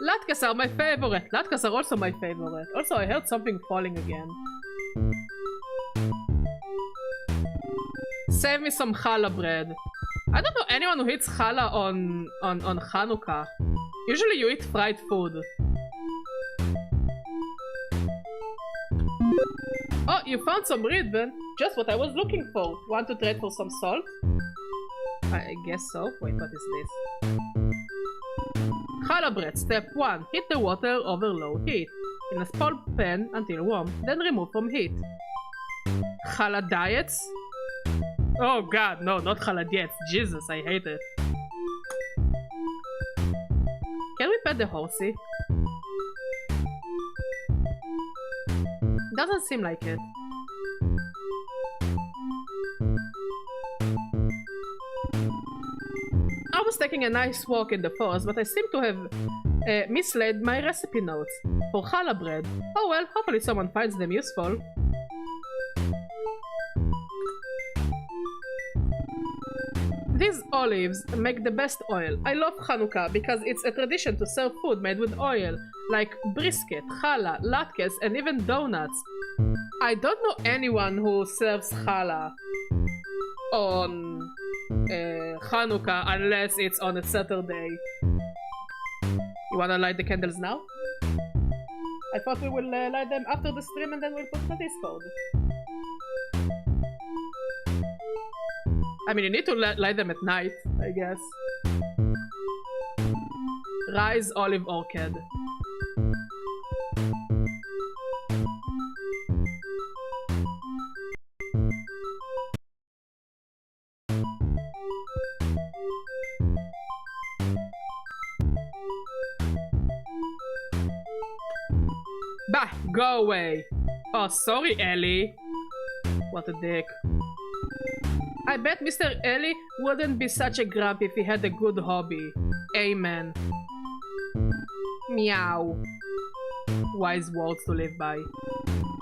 Latkes are my favorite. Latkes are also my favorite. Also, I heard something falling again. Save me some challah bread. I don't know anyone who eats challah on Hanukkah. Usually you eat fried food. Oh, you found some ribbon. Just what I was looking for. Want to trade for some salt? I guess so. Wait, what is this? Challah bread. Step 1. Heat the water over low heat. In a small pan until warm. Then remove from heat. Challah diets? Oh god, no, not challah diets. Jesus, I hate it. Can we pet the horsey? Doesn't seem like it. I was taking a nice walk in the forest, but I seem to have mislaid my recipe notes for challah bread. Oh well, hopefully someone finds them useful. These olives make the best oil. I love Hanukkah because it's a tradition to serve food made with oil, like brisket, challah, latkes, and even donuts. I don't know anyone who serves challah on Hanukkah unless it's on a Saturday. You wanna light the candles now? I thought we will light them after the stream and then we'll put the Discord. I mean, you need to light them at night, I guess. Rise Olive Orchid. Bah, go away. Oh, sorry, Ellie. What a dick. I bet Mr. Ellie wouldn't be such a grump if he had a good hobby. Amen. Meow. wise words to live by.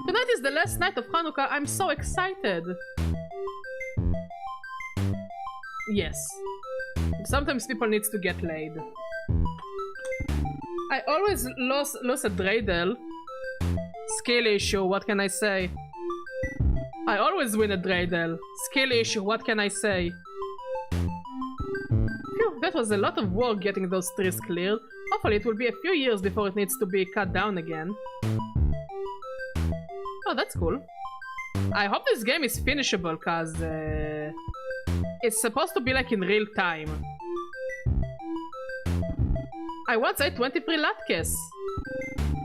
Tonight is the last night of Hanukkah. I'm so excited. Yes. Sometimes people need to get laid. I always lose a dreidel. Skill issue, what can I say? I always win a dreidel. Skill issue, what can I say? Phew, that was a lot of work getting those trees cleared. Hopefully it will be a few years before it needs to be cut down again. Oh, that's cool. I hope this game is finishable, cause it's supposed to be like in real time. I once ate 23 latkes.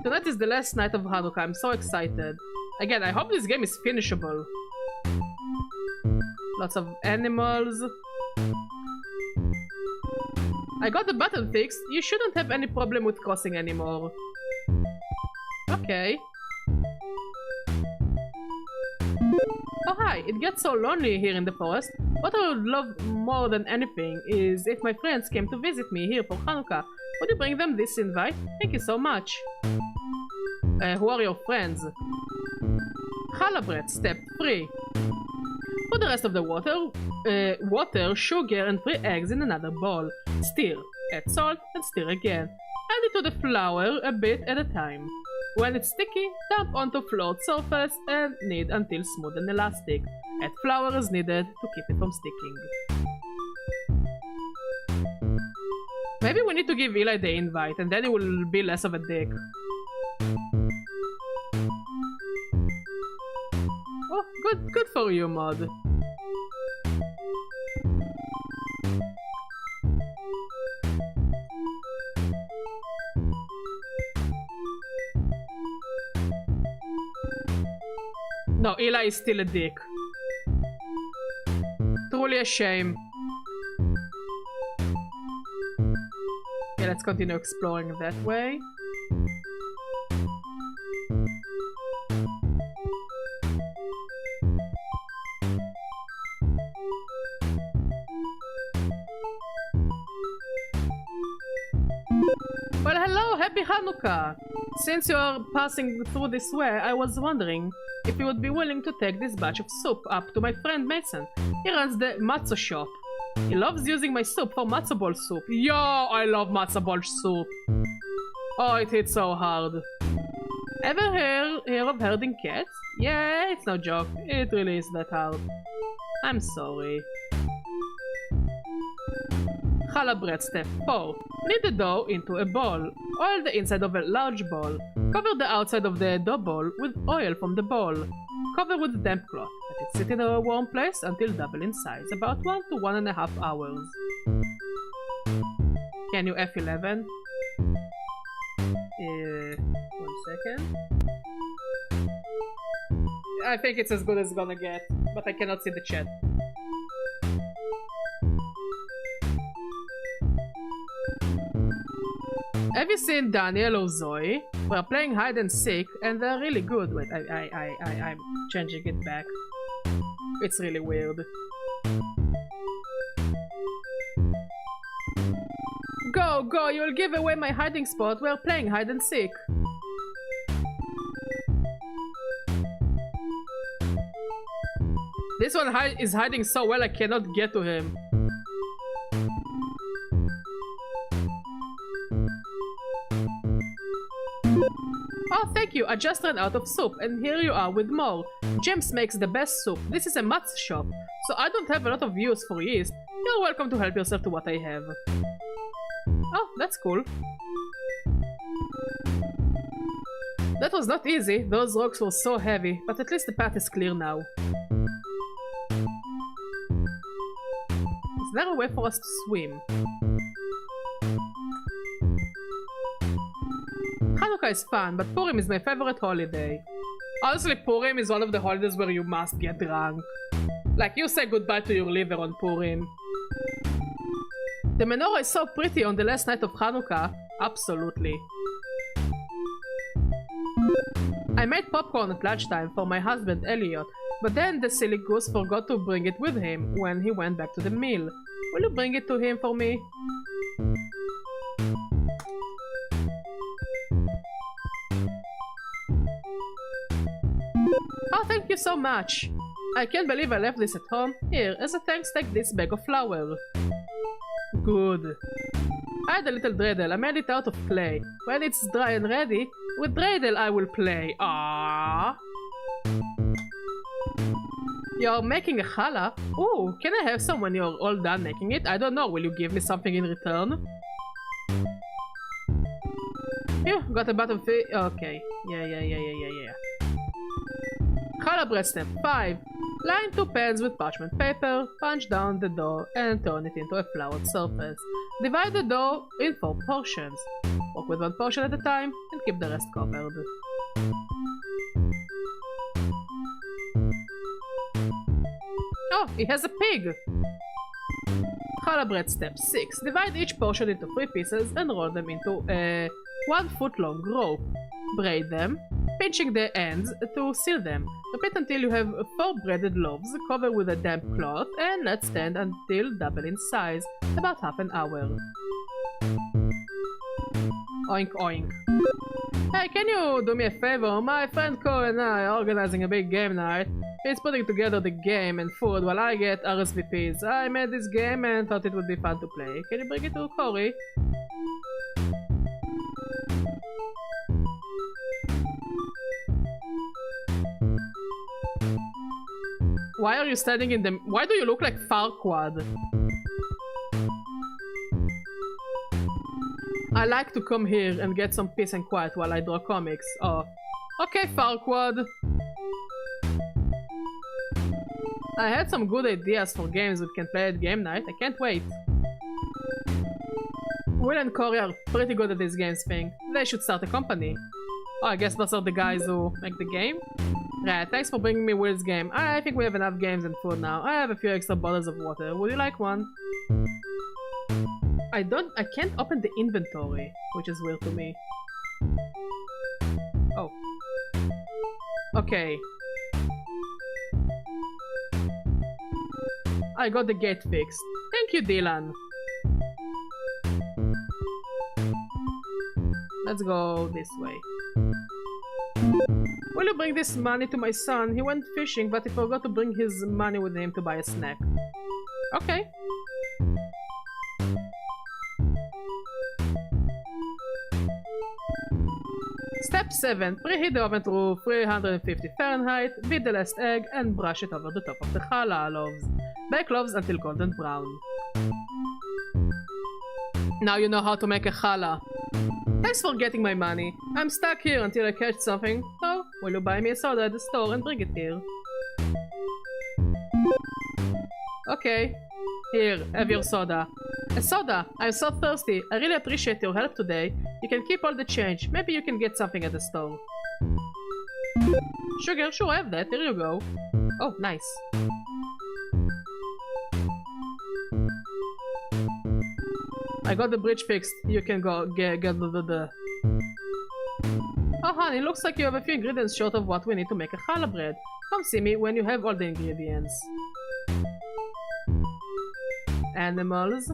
Tonight is the last night of Hanukkah. I'm so excited. Again, I hope this game is finishable. Lots of animals. I got the button fixed. You shouldn't have any problem with crossing anymore. Okay. Oh hi, it gets so lonely here in the forest. What I would love more than anything is if my friends came to visit me here for Hanukkah. Would you bring them this invite? Thank you so much. Who are your friends? Challah, step 3. Put the rest of the water, sugar and 3 eggs in another bowl. Stir. Add salt and stir again. Add it to the flour a bit at a time. When it's sticky, dump onto float surface and knead until smooth and elastic. Add flour as needed to keep it from sticking. Maybe we need to give Eli the invite and then he will be less of a dick. Oh, good for you, Mod. No, Eli is still a dick. Truly a shame. Okay, let's continue exploring that way. Well, hello, happy Hanukkah! Since you are passing through this way, I was wondering if you would be willing to take this batch of soup up to my friend Mason. He runs the matzo shop. He loves using my soup for matzo ball soup. Yo, I love matzo ball soup. Oh, it hits so hard. Ever hear of herding cats? Yeah, it's no joke. It really is that hard. I'm sorry. Challah bread step 4. Knead the dough into a ball. Oil the inside of a large bowl. Cover the outside of the dough ball with oil from the bowl. Cover with damp cloth. Let it sit in a warm place until double in size, about 1 to 1.5 hours. Can you F11? 1 second. I think it's as good as it's gonna get, but I cannot see the chat. Have you seen Daniel or Zoe? We're playing hide and seek and they're really good. Wait, I'm changing it back. It's really weird. Go, you'll give away my hiding spot. We're playing hide and seek. This one is hiding so well I cannot get to him. Oh, thank you. I just ran out of soup, and here you are with more. James makes the best soup. This is a matzo shop, so I don't have a lot of use for yeast. You're welcome to help yourself to what I have. Oh, that's cool. That was not easy. Those rocks were so heavy, but at least the path is clear now. Is there a way for us to swim? Hanukkah is fun, but Purim is my favorite holiday. Honestly, Purim is one of the holidays where you must get drunk. Like, you say goodbye to your liver on Purim. The menorah is so pretty on the last night of Hanukkah. Absolutely. I made popcorn at lunchtime for my husband Elliot, but then the silly goose forgot to bring it with him when he went back to the meal. Will you bring it to him for me? Oh, thank you so much. I can't believe I left this at home. Here, as a thanks, take this bag of flour. Good. I had a little dreidel. I made it out of clay. When it's dry and ready, with dreidel I will play. Ah. You're making a challah? Ooh, can I have some when you're all done making it? I don't know. Will you give me something in return? Here, got a bottom fee. Okay. Yeah. Challah bread step 5. Line 2 pans with parchment paper, punch down the dough and turn it into a floured surface. Divide the dough in 4 portions. Work with 1 portion at a time and keep the rest covered. Oh, he has a pig! Challah bread step 6. Divide each portion into 3 pieces and roll them into a 1 foot long rope. Braid them, pinching the ends to seal them. Repeat until you have 4 braided loaves. Cover with a damp cloth and let stand until double in size, about half an hour. Oink oink. Hey, can you do me a favor? My friend Cole and I are organizing a big game night. He's putting together the game and food while I get RSVPs. I made this game and thought it would be fun to play. Can you bring it to Corey? Why are you standing in the... Why do you look like Farquaad? I like to come here and get some peace and quiet while I draw comics. Oh. Okay, Farquaad. I had some good ideas for games we can play at game night. I can't wait. Will and Corey are pretty good at this games thing. They should start a company. Oh, I guess those are the guys who make the game? Right, thanks for bringing me Will's game. I think we have enough games and food now. I have a few extra bottles of water. Would you like one? I can't open the inventory, which is weird to me. Oh. Okay. I got the gate fixed. Thank you, Dylan. Let's go this way. Will you bring this money to my son? He went fishing, but he forgot to bring his money with him to buy a snack. Okay. Step 7. Preheat the oven to 350 Fahrenheit, beat the last egg, and brush it over the top of the challah loaves. Bake loaves until golden brown. Now you know how to make a challah. Thanks for getting my money. I'm stuck here until I catch something. So, will you buy me a soda at the store and bring it here? Okay. Here, have your soda. A soda! I'm so thirsty. I really appreciate your help today. You can keep all the change. Maybe you can get something at the store. Sugar, sure, I have that. Here you go. Oh, nice. I got the bridge fixed. You can go get the... Oh honey, looks like you have a few ingredients short of what we need to make a challah bread. Come see me when you have all the ingredients. Animals.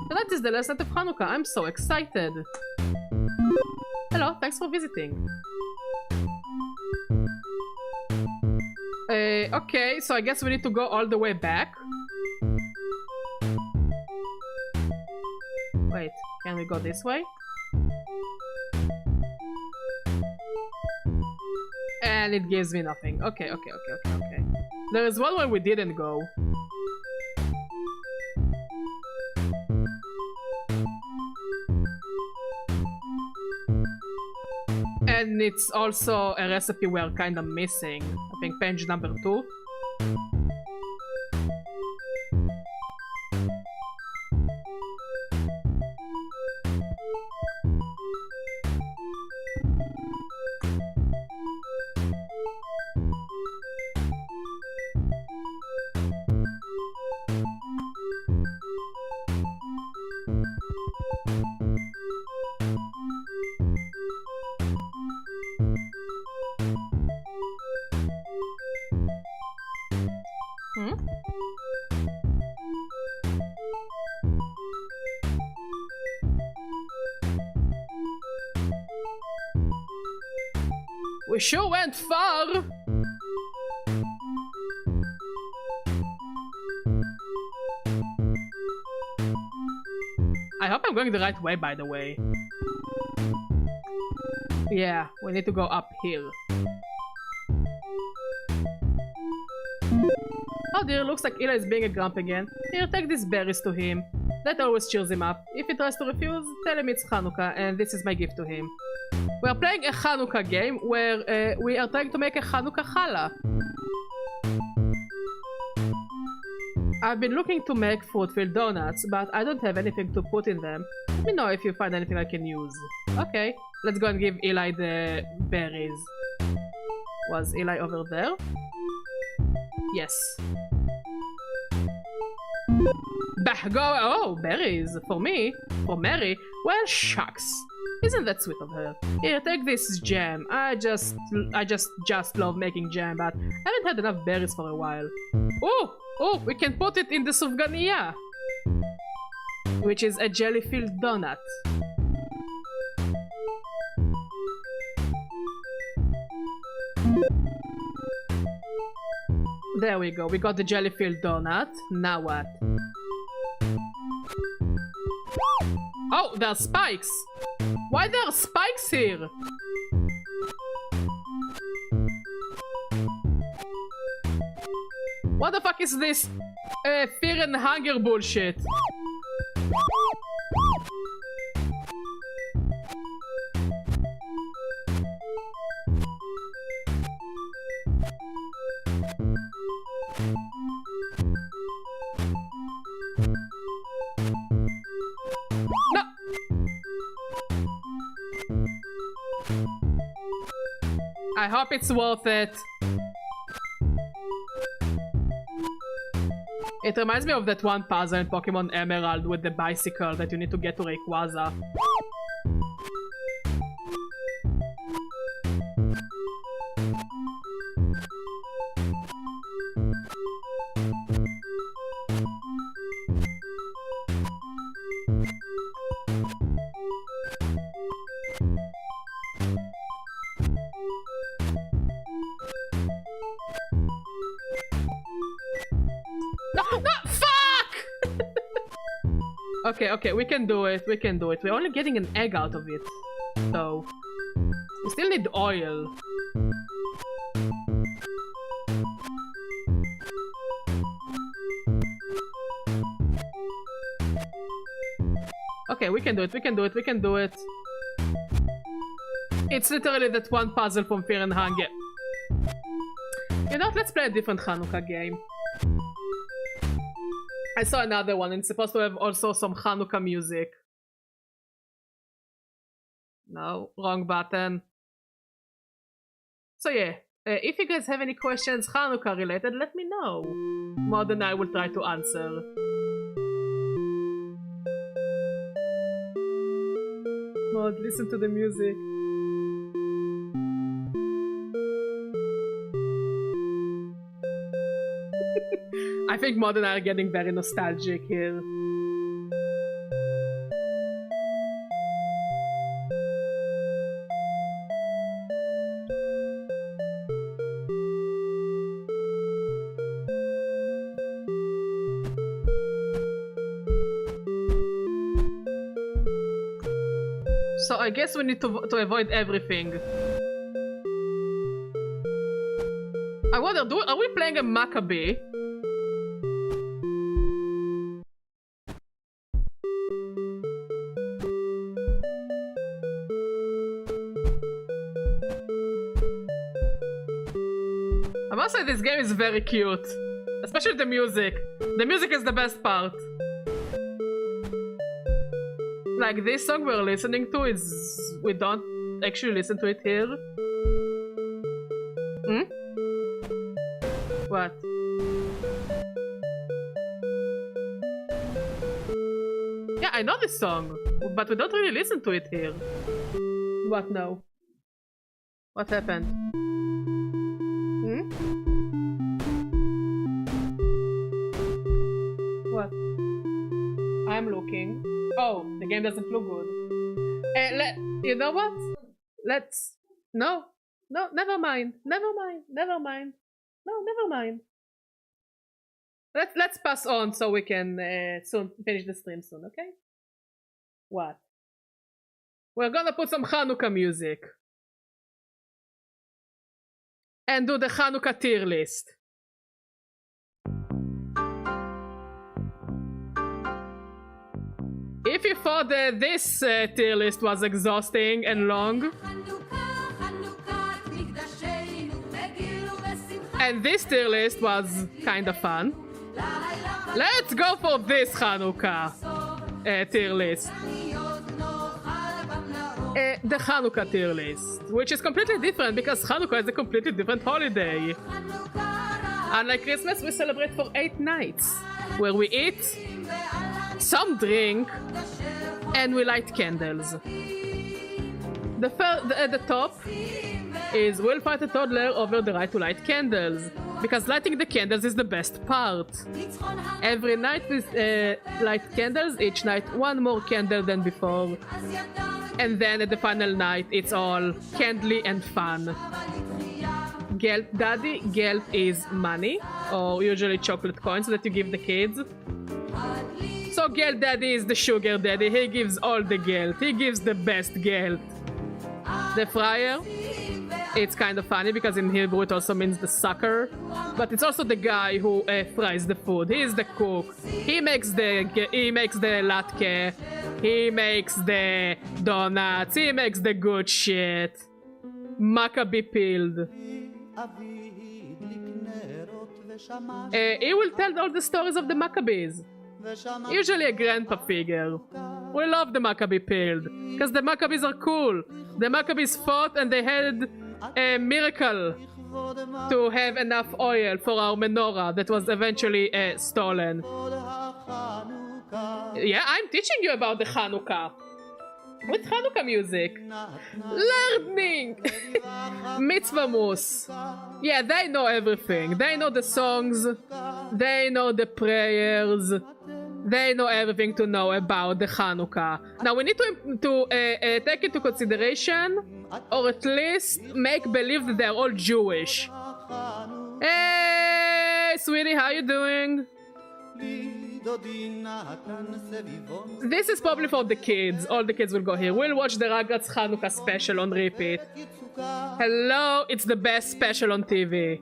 That is the last night of Hanukkah. I'm so excited. Hello, thanks for visiting. Okay, so I guess we need to go all the way back. Wait, can we go this way? And it gives me nothing. Okay. There is one where we didn't go. And it's also a recipe we're kind of missing. I think page number 2. sure went far! I hope I'm going the right way, by the way. Yeah, we need to go up here. Oh dear, looks like Eli is being a grump again. Here, take these berries to him. That always cheers him up. If he tries to refuse, tell him it's Hanukkah and this is my gift to him. We are playing a Hanukkah game where we are trying to make a Hanukkah challah. I've been looking to make fruit-filled donuts, but I don't have anything to put in them. Let me know if you find anything I can use. Okay, let's go and give Eli the berries. Was Eli over there? Yes. Bah, go. Oh, berries. For me? For Mary? Well, shucks. Isn't that sweet of her? Here, take this jam. I just love making jam, but I haven't had enough berries for a while. Oh, we can put it in the sufganiya, which is a jelly-filled donut. There we go, we got the jelly-filled donut. Now what? Oh, there are spikes! Why there are spikes here? What the fuck is this fear and hunger bullshit? No! I hope it's worth it. It reminds me of that one puzzle in Pokemon Emerald with the bicycle that you need to get to Rayquaza. Okay, we can do it, We're only getting an egg out of it, so we still need oil. Okay, we can do it. It's literally that one puzzle from Fear and Hunger. You know what, let's play a different Hanukkah game. I saw another one, and it's supposed to have also some Hanukkah music. No, wrong button. So yeah, if you guys have any questions Hanukkah related, let me know. More than I will try to answer. Mod, listen to the music. I think Mod and I are getting very nostalgic here. So I guess we need to avoid everything. I wonder, are we playing a Maccabee? I must say this game is very cute. Especially the music. The music is the best part. Like this song we're listening to is... we don't actually listen to it here. Hmm? What? Yeah, I know this song, but we don't really listen to it here. What now? What happened? Hmm? What? I'm looking. Oh, the game doesn't look good. You know what? Let's... No. No, never mind. Never mind. Never mind. No, never mind. Let's pass on so we can soon finish the stream soon, okay? What? We're gonna put some Hanukkah music. And do the Hanukkah tier list. If you thought that this tier list was exhausting and long, and this tier list was kinda fun, let's go for this Hanukkah tier list. The Hanukkah tier list, which is completely different because Hanukkah is a completely different holiday. Unlike Christmas, we celebrate for 8 nights, where we eat, some drink, and we light candles. At the top is we'll fight a toddler over the right to light candles, because lighting the candles is the best part. Every night we light candles, each night one more candle than before. And then at the final night, it's all candly and fun. Geld Daddy, Geld is money, or usually chocolate coins that you give the kids. So Geld Daddy is the sugar daddy, he gives all the Geld, he gives the best Geld. The fryer, it's kind of funny because in Hebrew it also means the sucker, but it's also the guy who fries the food. He is the cook. He makes the latke, he makes the donuts, he makes the good shit. Maccabee peeled. He will tell all the stories of the Maccabees. Usually a grandpa figure. We love the Maccabee peeled, because the Maccabees are cool. The Maccabees fought and they had a miracle to have enough oil for our menorah that was eventually stolen. Yeah, I'm teaching you about the Hanukkah. With Hanukkah music. Learning! Mitzvah Mus. Yeah, they know everything. They know the songs. They know the prayers. They know everything to know about the Hanukkah. Now we need to take into consideration, or at least make believe that they're all Jewish. Hey, sweetie, how you doing? This is probably for the kids. All the kids will go here. We'll watch the Rugrats Hanukkah special on repeat. Hello, it's the best special on TV.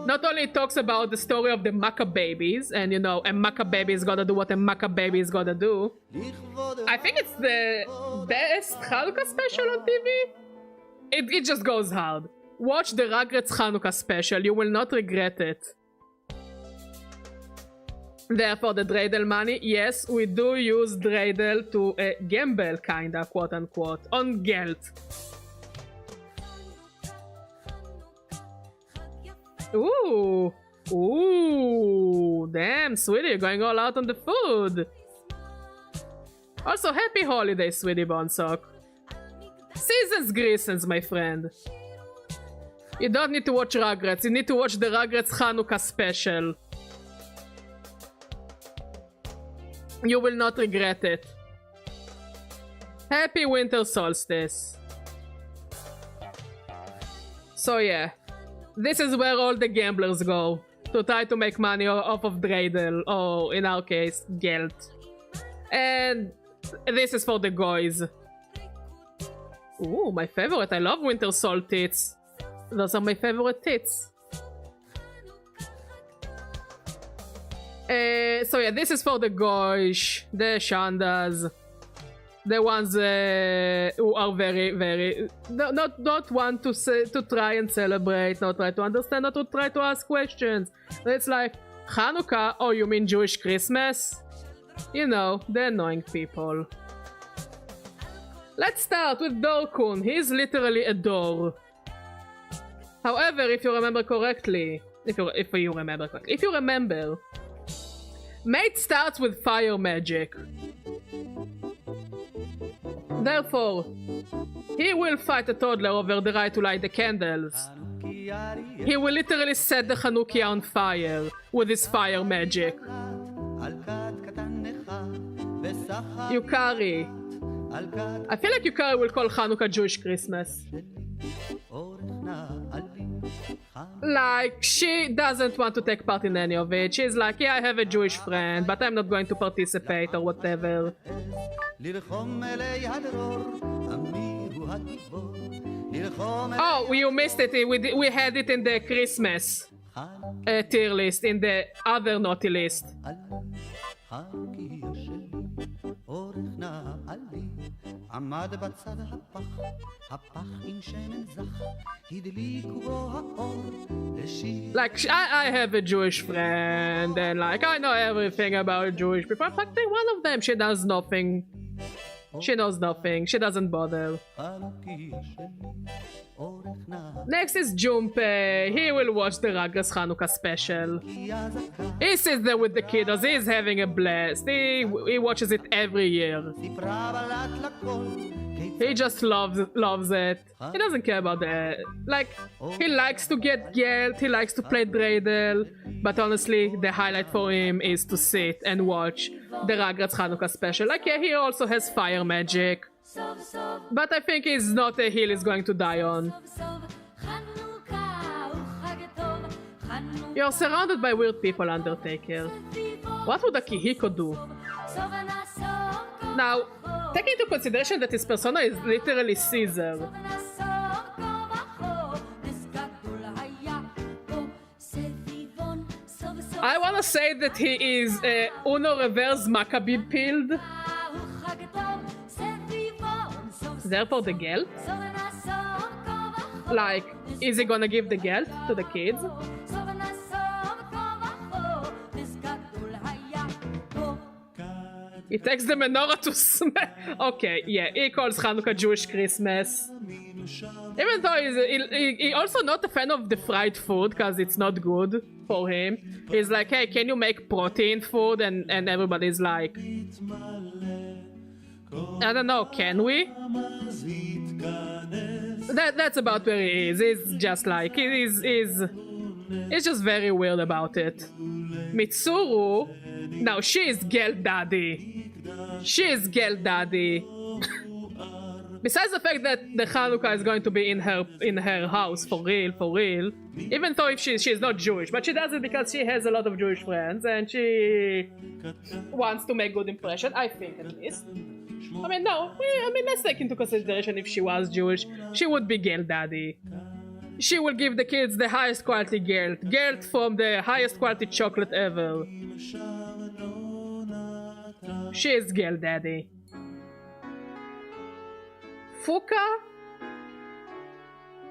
Not only it talks about the story of the Maccabees, and you know, a Maccabee is gonna do what a Maccabee is gonna do. I think it's the best Hanukkah special on TV. It just goes hard. Watch the Rugrats Hanukkah special, you will not regret it. Therefore, the dreidel money, yes, we do use dreidel to gamble, kinda, quote unquote, on Geld. Ooh, ooh, damn, sweetie, you're going all out on the food. Also, happy holidays, sweetie Bonsock. Seasons Greasons, my friend. You don't need to watch Rugrats, you need to watch the Rugrats Hanukkah special. You will not regret it. Happy winter solstice. So yeah, this is where all the gamblers go to try to make money off of dreidel, or in our case, Geld. And this is for the goys. Ooh, my favorite. I love winter salt tits. Those are my favorite tits. So yeah, this is for the goish, the shandas, the ones who are very not want to try and celebrate, not try to understand, not to try to ask questions. It's like Hanukkah. Oh, you mean Jewish Christmas? You know, the annoying people. Let's start with Dorkun. He's literally a door. However, if you remember correctly, if you remember, Mate starts with fire magic. Therefore, he will fight a toddler over the right to light the candles. He will literally set the Hanukkah on fire with his fire magic. Yukari. I feel like Yukari will call Hanukkah Jewish Christmas. Like, she doesn't want to take part in any of it. She's like, yeah, I have a Jewish friend, but I'm not going to participate or whatever. Oh, you missed it. We had it in the Christmas tier list, in the other naughty list. עמד בצד הפח, הפח עם שמן זך, הדליקו בו האור, לשיר. Like, I have a Jewish friend, and like, I know everything about Jewish people. But one of them, she does nothing. She knows nothing. She doesn't bother. Next is Junpei. He will watch the Rugrats Hanukkah special. He sits there with the kiddos. He's having a blast. He watches it every year. He just loves it. He doesn't care about the... Like, he likes to get yelled. He likes to play dreidel. But honestly, the highlight for him is to sit and watch the Rugrats Hanukkah special. Like, yeah, he also has fire magic. But I think it's not a hill he's going to die on. You're surrounded by weird people, Undertaker. What would Akihiko do? Now, take into consideration that his persona is literally Caesar. I wanna say that he is Uno Reverse Maccabee Pilled. Therefore the gelt? Like, is he gonna give the gelt to the kids? He takes the menorah to smell. Okay, yeah, he calls Hanukkah Jewish Christmas. Even though he's also not a fan of the fried food because it's not good for him. He's like, hey, can you make protein food? And everybody's like, I don't know, can we? That's about where he is. He's just like, he's just very weird about it. Mitsuru, now she is Gel Daddy. She is Gel Daddy. Besides the fact that the Hanukkah is going to be in her house for real, even though if she's not Jewish, but she does it because she has a lot of Jewish friends and she wants to make good impression, I think at least. I mean, no, let's take into consideration if she was Jewish, she would be Gel Daddy. She will give the kids the highest quality gelt from the highest quality chocolate ever. She is Gel Daddy. Fuka?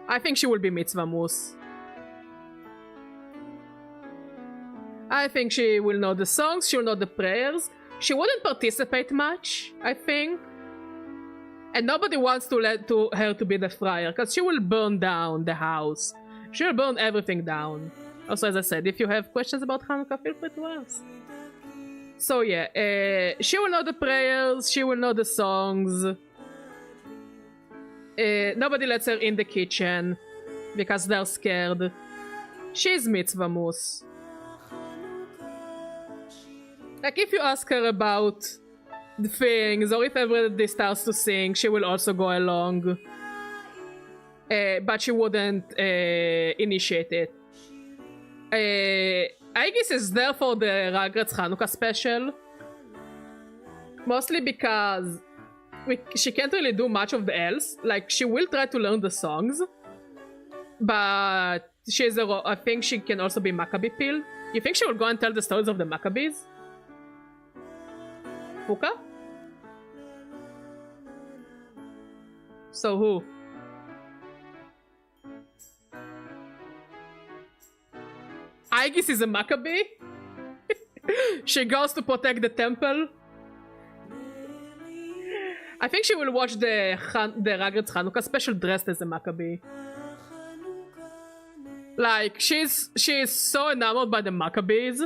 I think she will be Mitzvah Moose. I think she will know the songs, she will know the prayers. She wouldn't participate much, I think. And nobody wants to her to be the friar, because she will burn down the house. She will burn everything down. Also, as I said, if you have questions about Hanukkah, feel free to ask. So yeah, she will know the prayers, she will know the songs. Nobody lets her in the kitchen because they're scared. She's Mitzvah Moose. Like, if you ask her about the things, or if everybody starts to sing, she will also go along. But she wouldn't initiate it. I guess it's there for the Rugrats Hanukkah special. Mostly because she can't really do much of the else. Like, she will try to learn the songs. But I think she can also be Maccabee Pilled. You think she will go and tell the stories of the Maccabees? Fuka? So who? Aegis is a Maccabee? She goes to protect the temple? I think she will watch the Rugrats Hanukkah special dressed as a Maccabee. Like, she's so enamored by the Maccabees.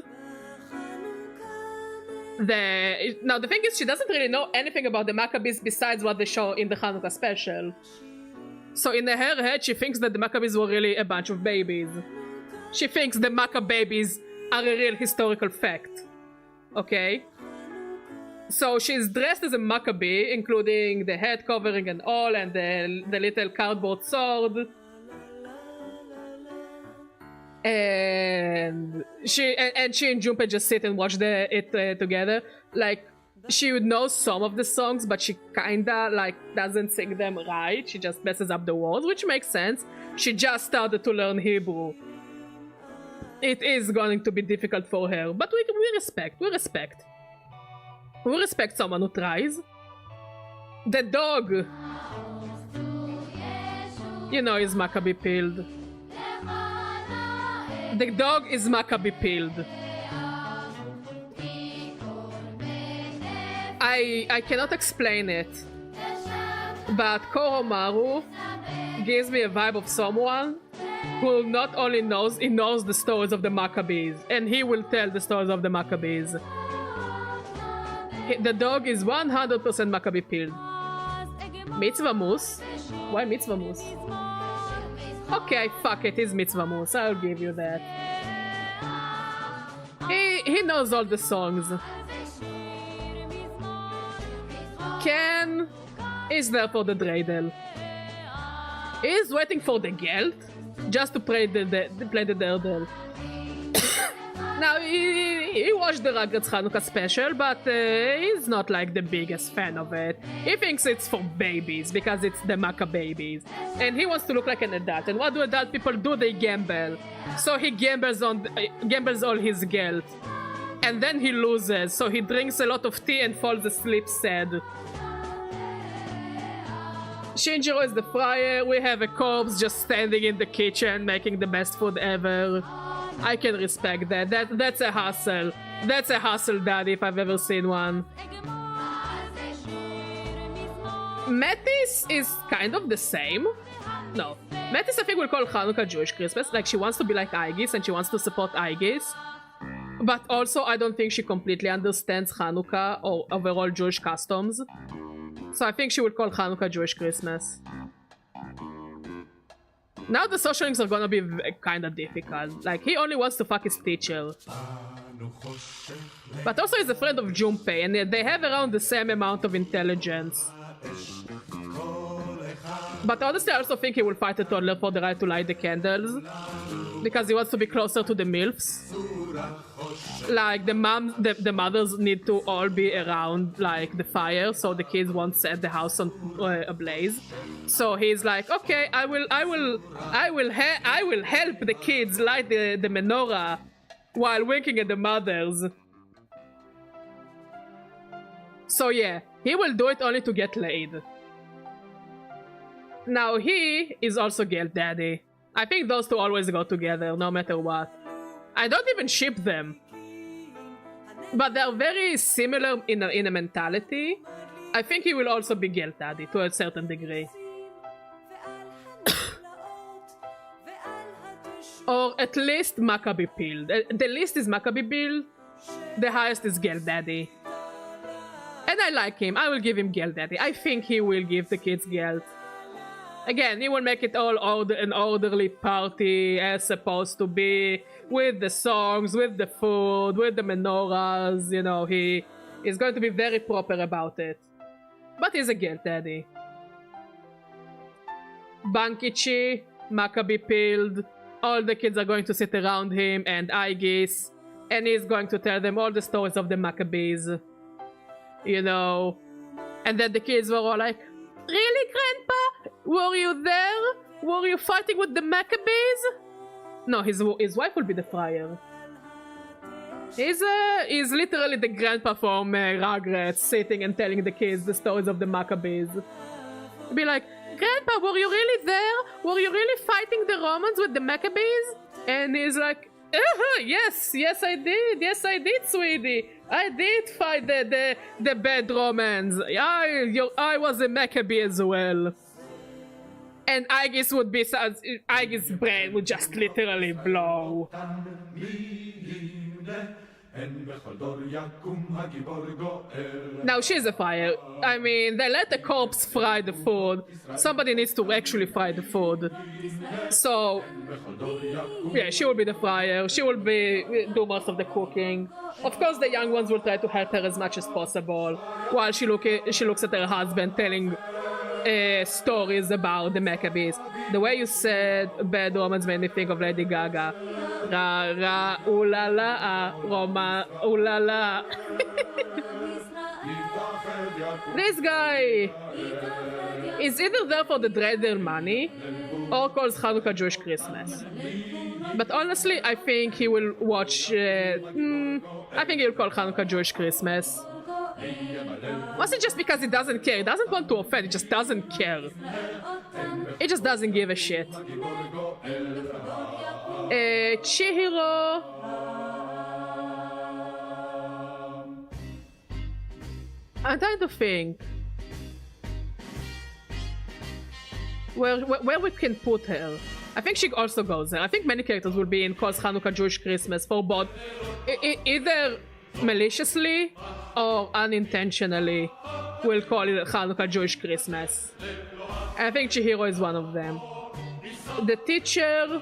Now the thing is, she doesn't really know anything about the Maccabees besides what they show in the Hanukkah special. So in her head, she thinks that the Maccabees were really a bunch of babies. She thinks the Maccabees are a real historical fact. Okay? So she's dressed as a Maccabee, including the head covering and all, and the little cardboard sword. and she and Junpei just sit and watch it together. Like, she would know some of the songs, but she kinda like doesn't sing them right. She just messes up the words, which makes sense. She just started to learn Hebrew. It is going to be difficult for her, but we respect. We respect someone who tries. The dog, you know, is Maccabee pilled. The dog is Maccabee pilled. I cannot explain it, but Koromaru gives me a vibe of someone who not only knows the stories of the Maccabees, and he will tell the stories of the Maccabees. The dog is 100% Maccabee pilled. Mitzvah Moose? Why Mitzvah Moose? Okay, fuck it, he's Mitzvah Moose, I'll give you that. He knows all the songs. Ken is there for the dreidel. He's waiting for the geld just to play the dreidel. Now, he watched the Rugrats Hanukkah special, but he's not like the biggest fan of it. He thinks it's for babies because it's the Maccabee babies, and he wants to look like an adult. And what do adult people do? They gamble. So he gambles all his geld, and then he loses. So he drinks a lot of tea and falls asleep sad. Shinjiro is the fryer. We have a corpse just standing in the kitchen making the best food ever. I can respect that. That's a hustle. That's a hustle, daddy, if I've ever seen one. Metis is kind of the same. No. Metis, I think, will call Hanukkah Jewish Christmas. Like, she wants to be like Aegis and she wants to support Aegis. But also, I don't think she completely understands Hanukkah or overall Jewish customs. So I think she would call Hanukkah Jewish Christmas. Now the social links are gonna be kinda difficult. Like, he only wants to fuck his teacher. But also he's a friend of Junpei, and they have around the same amount of intelligence. But honestly, I also think he will fight a toddler for the right to light the candles. Because he wants to be closer to the MILFs. Like, the mothers need to all be around, like, the fire, so the kids won't set the house on ablaze. So he's like, okay, I will help the kids light the menorah while winking at the mothers. So yeah, he will do it only to get laid. Now he is also Geld Daddy. I think those two always go together, no matter what. I don't even ship them. But they're very similar in a mentality. I think he will also be Geld Daddy to a certain degree. Or at least Maccabee pilled. The least is Maccabee pilled. The highest is Geld Daddy. And I like him. I will give him Geld Daddy. I think he will give the kids Geld. Again, he will make it all an orderly party as supposed to be, with the songs, with the food, with the menorahs. You know, he is going to be very proper about it. But he's a Geld Daddy. Bankichi, Maccabee pilled. All the kids are going to sit around him and Aegis, and he's going to tell them all the stories of the Maccabees. You know, and then the kids were all like, "Really, Grandpa? Were you there? Were you fighting with the Maccabees?" No, his wife will be the friar. He's literally the grandpa from Rugrats, sitting and telling the kids the stories of the Maccabees. Be like, "Grandpa, were you really there? Were you really fighting the Romans with the Maccabees?" And he's like, yes, I did, sweetie. I did fight the bad Romans. I was a Maccabee as well. And Aegis would be, Aegis' brain would just literally blow. Now she's a fire. I mean, they let the corpse fry the food. Somebody needs to actually fry the food. So, yeah, she will be the fryer. She will do most of the cooking. Of course, the young ones will try to help her as much as possible, while she looks at her husband telling stories about the Maccabees. The way you said bad Romans made me think of Lady Gaga. Ra ra ooh la la Roma ooh la la. This guy is either there for the dreidel money or calls Hanukkah Jewish Christmas. But honestly, I think he will watch. I think he'll call Hanukkah Jewish Christmas. Mostly just because he doesn't care. He doesn't want to offend. He just doesn't care. He just doesn't give a shit. Chihiro. I'm trying to think where we can put her. I think she also goes there. I think many characters will be in calls Hanukkah Jewish Christmas for both, either maliciously or unintentionally will call it Hanukkah Jewish Christmas. I think Chihiro is one of them. The teacher,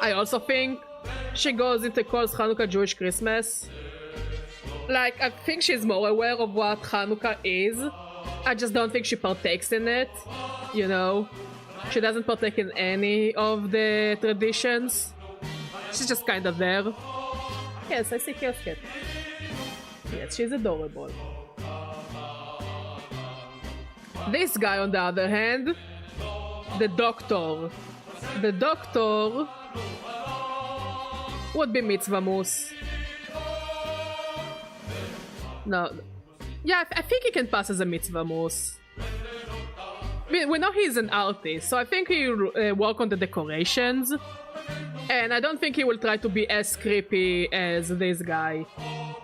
I also think she goes into calls Hanukkah Jewish Christmas. Like, I think she's more aware of what Hanukkah is. I just don't think she partakes in it, you know. She doesn't partake in any of the traditions. She's just kind of there. Yes, I see Kiosket. Yes, she's adorable. This guy, on the other hand, the doctor. The doctor would be Mitzvah Moose. No. Yeah, I think he can pass as a Mitzvah Moose. We know he's an artist, so I think he'll work on the decorations. And I don't think he will try to be as creepy as this guy.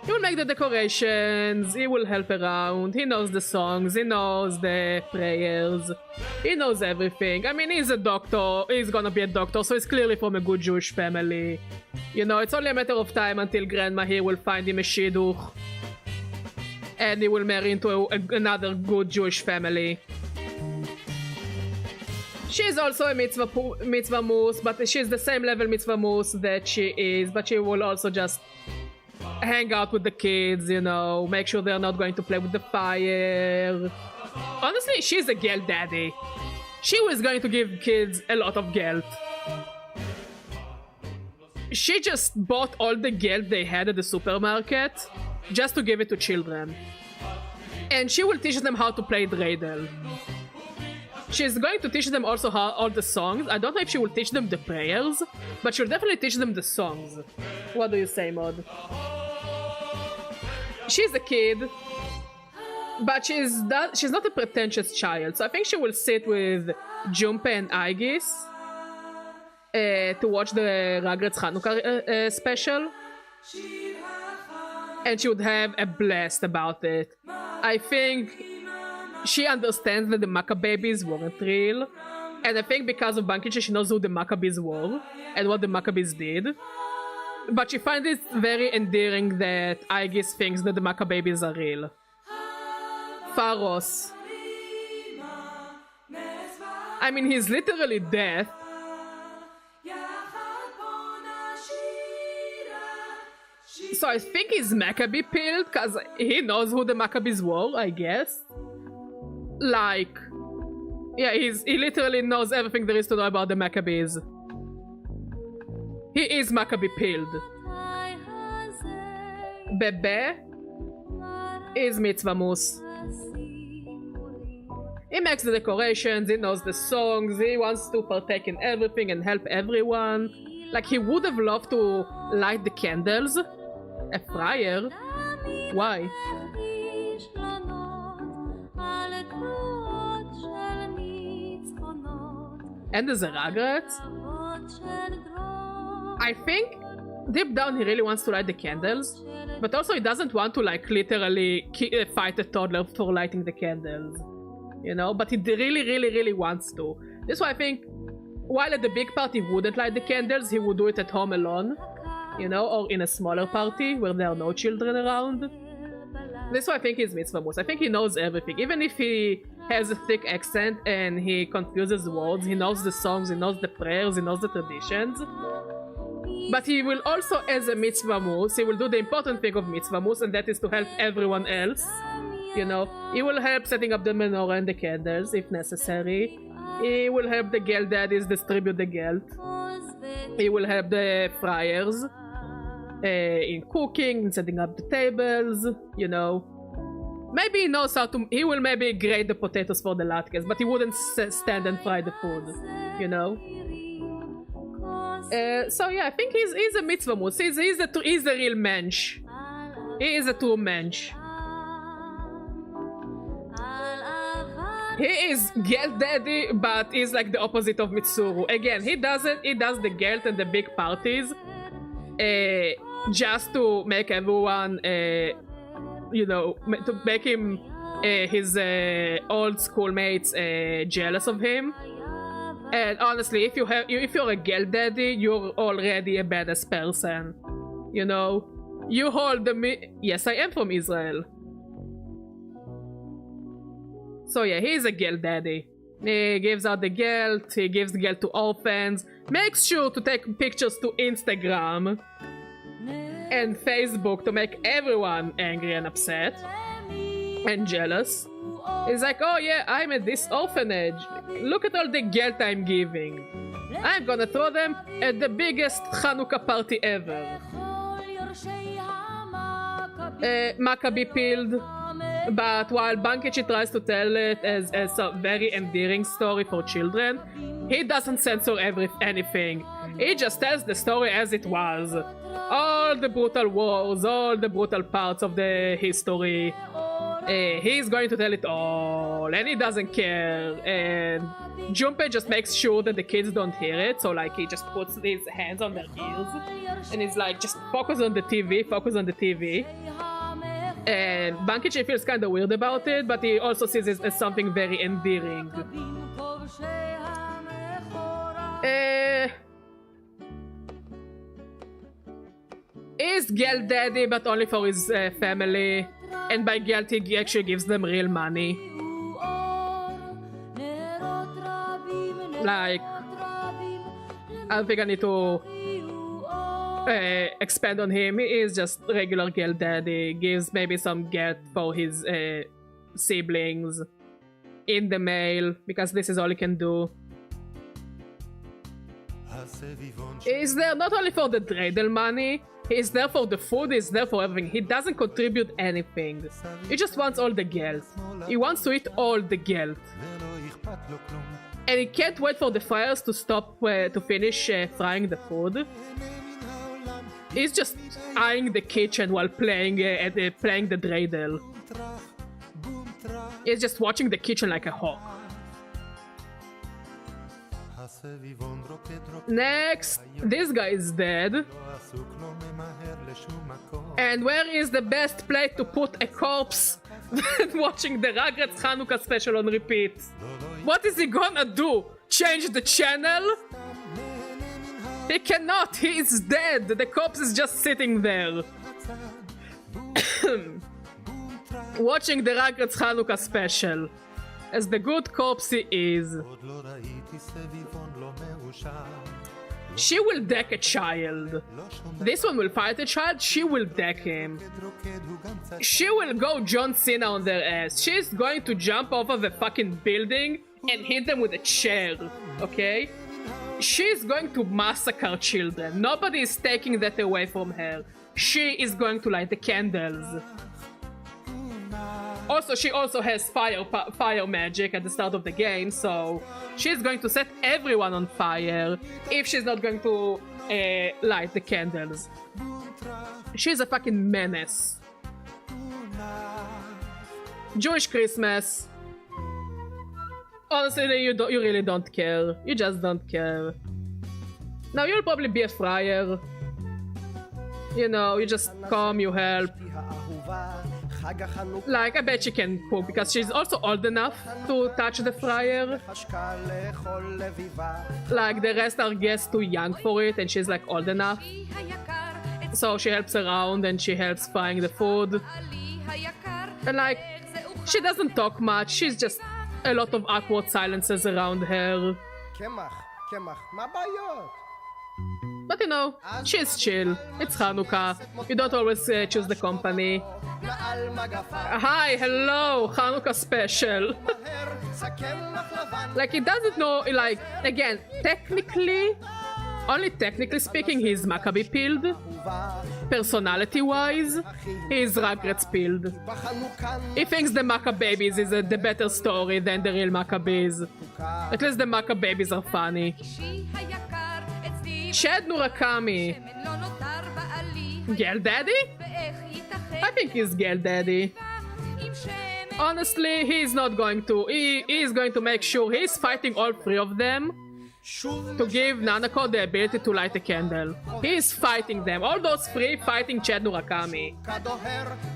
He will make the decorations, he will help around, he knows the songs, he knows the prayers, he knows everything. I mean, he's a doctor, he's gonna be a doctor, so he's clearly from a good Jewish family. You know, it's only a matter of time until Grandma here will find him a shidduch. And he will marry into another good Jewish family. She's also a mitzvah moose, but she's the same level mitzvah moose that she is, but she will also just hang out with the kids, you know, make sure they're not going to play with the fire. Honestly, she's a gelt daddy. She was going to give kids a lot of gelt. She just bought all the gelt they had at the supermarket just to give it to children. And she will teach them how to play dreidel. She's going to teach them also all the songs. I don't know if she will teach them the prayers, but she'll definitely teach them the songs. What do you say, Maud? She's a kid, but she's not a pretentious child, so I think she will sit with Junpei and Aegis to watch the Rugrats Hanukkah special. And she would have a blast about it. I think she understands that the Maccabees weren't real. And I think because of Bankichi, she knows who the Maccabees were and what the Maccabees did. But she finds it very endearing that Aegis thinks that the Maccabees are real. Pharos. I mean, he's literally death. So I think he's Maccabee pilled because he knows who the Maccabees were, I guess. Like, yeah, he literally knows everything there is to know about the Maccabees. He is Maccabee pilled. Bebe is Mitzvah Moose. He makes the decorations, he knows the songs, he wants to partake in everything and help everyone. Like, he would have loved to light the candles. A friar? Why? And there's a Rugrats? I think deep down he really wants to light the candles, but also he doesn't want to like literally fight a toddler for lighting the candles, you know, but he really wants to. This is why I think while at the big party he wouldn't light the candles, he would do it at home alone, you know, or in a smaller party where there are no children around. This is why I think he's Mitzvah Moose. I think he knows everything, even if he has a thick accent and he confuses words, he knows the songs, he knows the prayers, he knows the traditions. But he will also, as a Mitzvah Moose, he will do the important thing of Mitzvah Moose, and that is to help everyone else. You know, he will help setting up the menorah and the candles if necessary. He will help the Geld daddies distribute the Geld. He will help the friars in cooking, setting up the tables, you know. Maybe he knows how to... He will maybe grate the potatoes for the latkes, but he wouldn't stand and fry the food, you know. So yeah, I think he's a mitzvah mus. He's a real mensch. He is a true mensch. He is Geld daddy, but he's like the opposite of Mitsuru. Again, he does the Geld and the big parties just to make everyone, you know, to make him his old schoolmates jealous of him. And honestly, if you're a Geld daddy, you're already a badass person. You know, you hold the yes, I am from Israel. So yeah, he's a Geld daddy. He gives out the Geld, he gives the Geld to orphans, makes sure to take pictures to Instagram and Facebook to make everyone angry and upset and jealous. He's like, oh yeah, I'm at this orphanage. Look at all the Geld I'm giving. I'm gonna throw them at the biggest Chanukah party ever. Maccabee peeled. But while Bankichi tries to tell it as a very endearing story for children, he doesn't censor anything. He just tells the story as it was. All the brutal wars, all the brutal parts of the history. He's going to tell it all, and he doesn't care. And Junpei just makes sure that the kids don't hear it, so like he just puts his hands on their ears, and he's like, just focus on the TV, focus on the TV. And Bankichi feels kind of weird about it, but he also sees it as something very endearing. He's Geld daddy, but only for his family. And by Geld, he actually gives them real money. Like, I don't think I need to expand on him. He is just regular Geld daddy. Gives maybe some Geld for his siblings in the mail, because this is all he can do. He's there not only for the dreidel money, he's there for the food, he's there for everything. He doesn't contribute anything. He just wants all the Geld. He wants to eat all the Geld. And he can't wait for the friars to stop to finish frying the food. He's just eyeing the kitchen while playing the dreidel. He's just watching the kitchen like a hawk. Next, this guy is dead. And where is the best place to put a corpse than watching the Rugrats Chanukah special on repeat? What is he gonna do? Change the channel? He cannot, he is dead. The corpse is just sitting there. Watching the Rugrats Chanukah special. As the good corpse he is. She will deck a child. This one will fight a child, she will deck him. She will go John Cena on their ass. She's going to jump off of a fucking building and hit them with a chair, okay? She's going to massacre children. Nobody is taking that away from her. She is going to light the candles. Also, she also has fire magic at the start of the game, so she's going to set everyone on fire if she's not going to light the candles. She's a fucking menace. Jewish Christmas. Honestly, you really don't care. You just don't care. Now, you'll probably be a friar. You know, you just come, you help. Like, I bet she can cook, because she's also old enough to touch the fryer. Like, the rest are guests too young for it, and she's like old enough. So she helps around and she helps frying the food. And like, she doesn't talk much, she's just a lot of awkward silences around her. But you know, she's chill. It's Hanukkah. You don't always choose the company. Hi, hello, Hanukkah special. Like, he doesn't know, like, again, technically, only technically speaking, he's Maccabee pilled. Personality-wise, he's Rugrats pilled. He thinks the Maccababies is the better story than the real Maccabees. At least the Maccababies are funny. Chad Murakami. Girl Daddy? I think he's Girl Daddy. Honestly, he's not going to. He is going to make sure he's fighting all three of them to give Nanako the ability to light a candle. He is fighting them. All those three fighting Chad Murakami.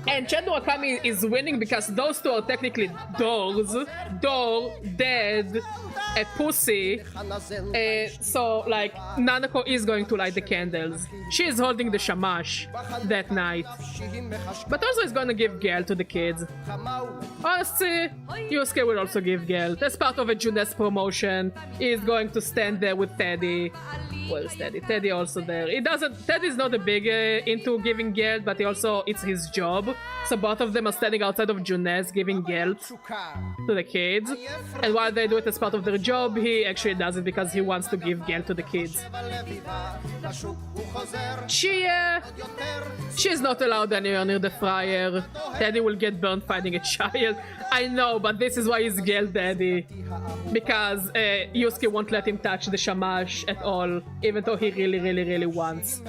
And Chad Murakami is winning because those two are technically doors. Door, dead, a pussy. So, like, Nanako is going to light the candles. She is holding the shamash that night. But also is going to give Gale to the kids. Honestly, Yusuke will also give Gale. That's part of a Junes promotion. He is going to stand there with Teddy. Where's Teddy? Teddy also there. He doesn't. Teddy's not a big into giving Geld, but he also it's his job. So both of them are standing outside of Junes giving Geld to the kids. And while they do it as part of their job, he actually does it because he wants to give Geld to the kids. She's not allowed anywhere near the fryer. Teddy will get burned fighting a child. I know, but this is why he's Geld Daddy. Because Yusuke won't let him touch the shamash at all, even though he really wants.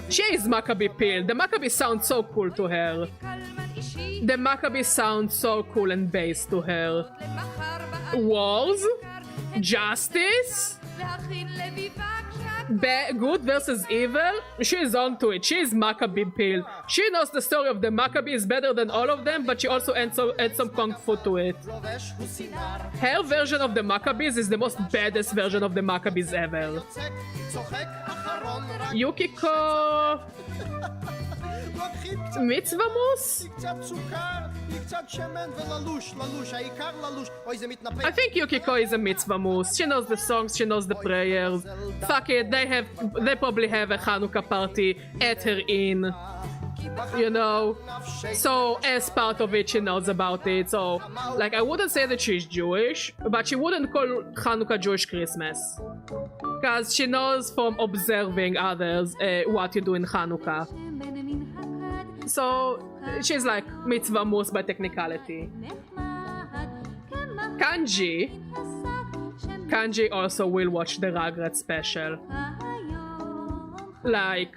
She is Maccabee pilled. The Maccabee sounds so cool to her. The Maccabee sounds so cool and bass to her. Wars? Justice? Good versus evil? She's onto it. She's Maccabee pilled. She knows the story of the Maccabees better than all of them, but she also adds some kung fu to it. Her version of the Maccabees is the most baddest version of the Maccabees ever. Yukiko... Mitzvah-mus? I think Yukiko is a Mitzvah-mus. She knows the songs, she knows the prayers. Fuck it, they probably have a Hanukkah party at her inn. You know? So, as part of it, she knows about it. So, like, I wouldn't say that she's Jewish, but she wouldn't call Hanukkah Jewish Christmas. Because she knows from observing others what you do in Hanukkah. So, she's like Mitzvah Mus by technicality. Kanji also will watch the Rugrats special. Like...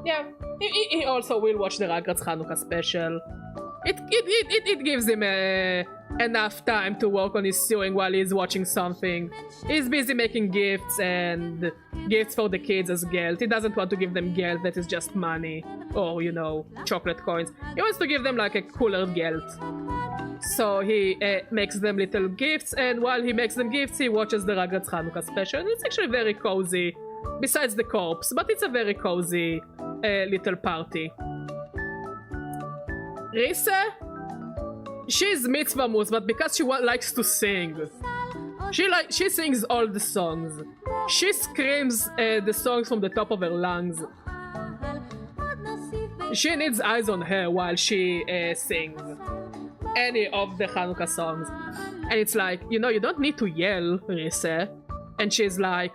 Yeah, he also will watch the Rugrats Hanukkah special. It gives him enough time to work on his sewing while he's watching something. He's busy making gifts and gifts for the kids as geld. He doesn't want to give them geld that is just money or, you know, chocolate coins. He wants to give them like a cooler geld. So he makes them little gifts, and while he makes them gifts, he watches the Rugrats Hanukkah special. And it's actually very cozy, besides the corpse, but it's a very cozy little party. Risa? She's Mitzvah Mus, but because she likes to sing. She sings all the songs. She screams the songs from the top of her lungs. She needs eyes on her while she sings any of the Hanukkah songs. And it's like, you know, you don't need to yell, Risa. And she's like,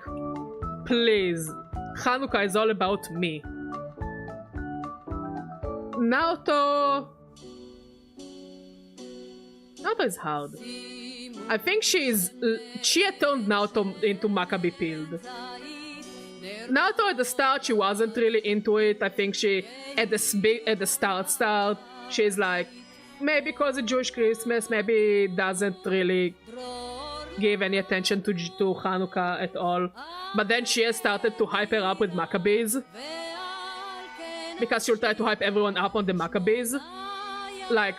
please, Hanukkah is all about me. Naoto is hard. I think she turned Naoto into Maccabee pilled. Naoto at the start, she wasn't really into it. I think she, at the start, she's like, maybe because it's Jewish Christmas, maybe doesn't really give any attention to Hanukkah at all. But then she has started to hype her up with Maccabees. Because she'll try to hype everyone up on the Maccabees. Like,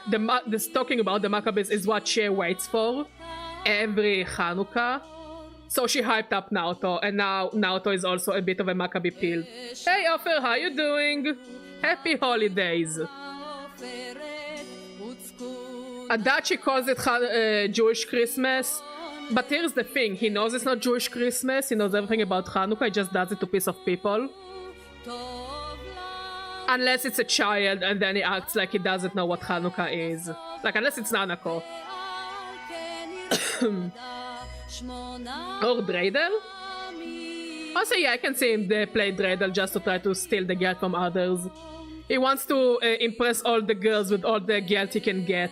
this talking about the Maccabees is what she waits for every Hanukkah. So she hyped up Naoto, and now Naoto is also a bit of a Maccabee pilled. Hey Offer, how you doing? Happy holidays. Adachi calls it Jewish Christmas. But here's the thing, he knows it's not Jewish Christmas, he knows everything about Hanukkah, he just does it to piss off people. Unless it's a child and then he acts like he doesn't know what Hanukkah is. Like, unless it's Nanako. Or Dreidel? Also, yeah, I can see him play Dreidel just to try to steal the gelt from others. He wants to impress all the girls with all the gelt he can get.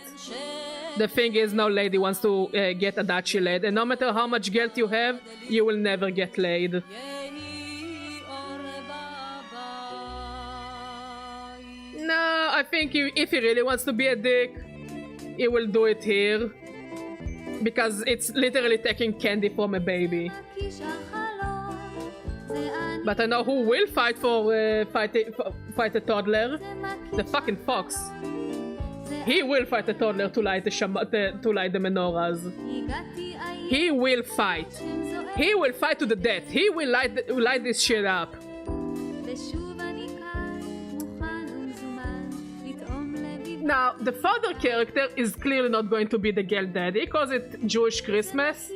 The thing is, no lady wants to get Adachi laid, and no matter how much gelt you have, you will never get laid. No, I think if he really wants to be a dick, he will do it here. Because it's literally taking candy from a baby. But I know who will fight for fight a toddler. The fucking fox. He will fight a toddler to light the menorahs. He will fight. He will fight to the death. He will light this shit up. Now, the father character is clearly not going to be the girl daddy, because it's Jewish Christmas.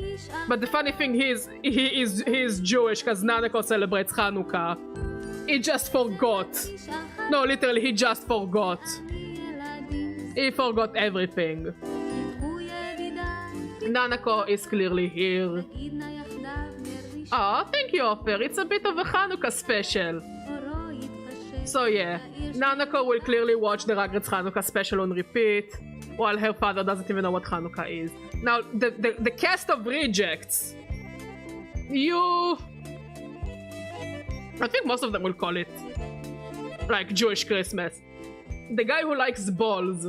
But the funny thing is, he is Jewish because Nanako celebrates Hanukkah. He just forgot. No, literally, he just forgot. He forgot everything. Nanako is clearly here. Ah, thank you, Offer. It's a bit of a Hanukkah special. So yeah, Nanako will clearly watch the Rugrats Hanukkah special on repeat, while her father doesn't even know what Hanukkah is. Now, the cast of rejects. I think most of them will call it, like, Jewish Christmas. The guy who likes balls.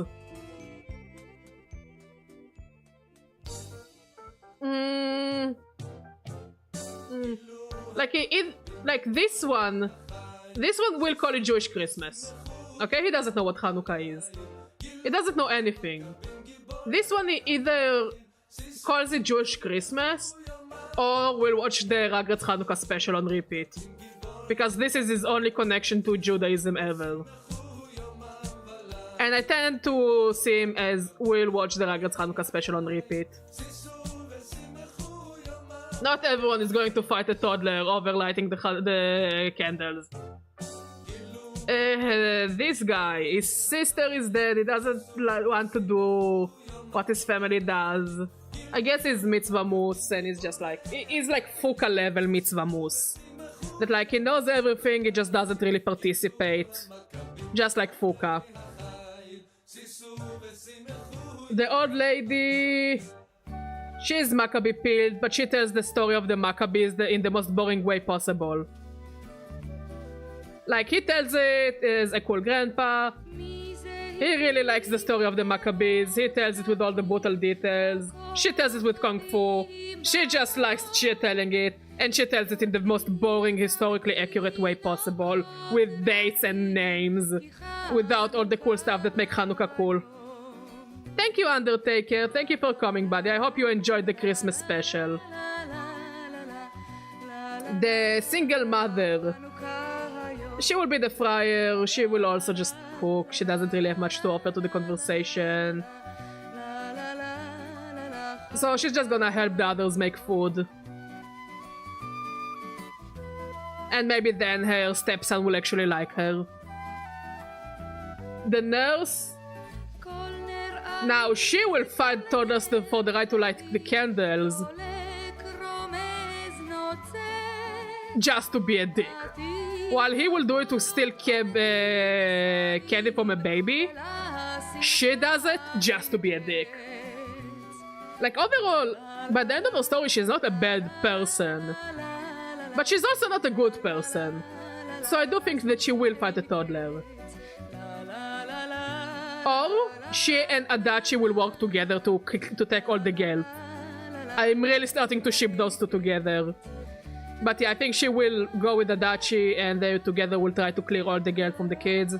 Like this one will call it Jewish Christmas. Okay, he doesn't know what Hanukkah is. He doesn't know anything. This one he either calls it Jewish Christmas or will watch the Rugrats Hanukkah special on repeat. Because this is his only connection to Judaism ever. And I tend to see him as will watch the Rugrats Hanukkah special on repeat. Not everyone is going to fight a toddler over lighting the candles. This guy, his sister is dead, he doesn't want to do what his family does. I guess he's mitzvah moose and he's just like, he's like Fuka level mitzvah moose. That like he knows everything, he just doesn't really participate. Just like Fuka. The old lady, she's Maccabee pilled, but she tells the story of the Maccabees in the most boring way possible. Like, he tells it as a cool grandpa. He really likes the story of the Maccabees. He tells it with all the brutal details. She tells it with Kung Fu. She just likes telling it. And she tells it in the most boring, historically accurate way possible. With dates and names. Without all the cool stuff that make Hanukkah cool. Thank you, Undertaker. Thank you for coming, buddy. I hope you enjoyed the Christmas special. The single mother. She will be the friar. She will also just cook. She doesn't really have much to offer to the conversation. So she's just gonna help the others make food. And maybe then her stepson will actually like her. The nurse. Now she will fight toddlers for the right to light the candles. Just to be a dick. While he will do it to steal candy from a baby, she does it just to be a dick. Like, overall, by the end of her story, she's not a bad person. But she's also not a good person. So I do think that she will fight a toddler. Or she and Adachi will work together to take all the gelt. I'm really starting to ship those two together. But yeah, I think she will go with Adachi and they together will try to clear all the gelt from the kids.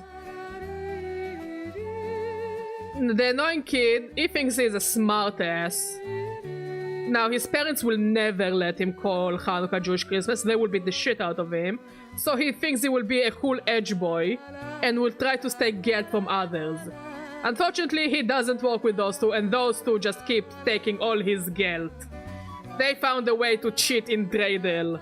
The annoying kid, he thinks he's a smart ass. Now, his parents will never let him call Hanukkah Jewish Christmas. They will beat the shit out of him. So he thinks he will be a cool edge boy and will try to take gelt from others. Unfortunately, he doesn't work with those two, and those two just keep taking all his gelt. They found a way to cheat in Dreidel.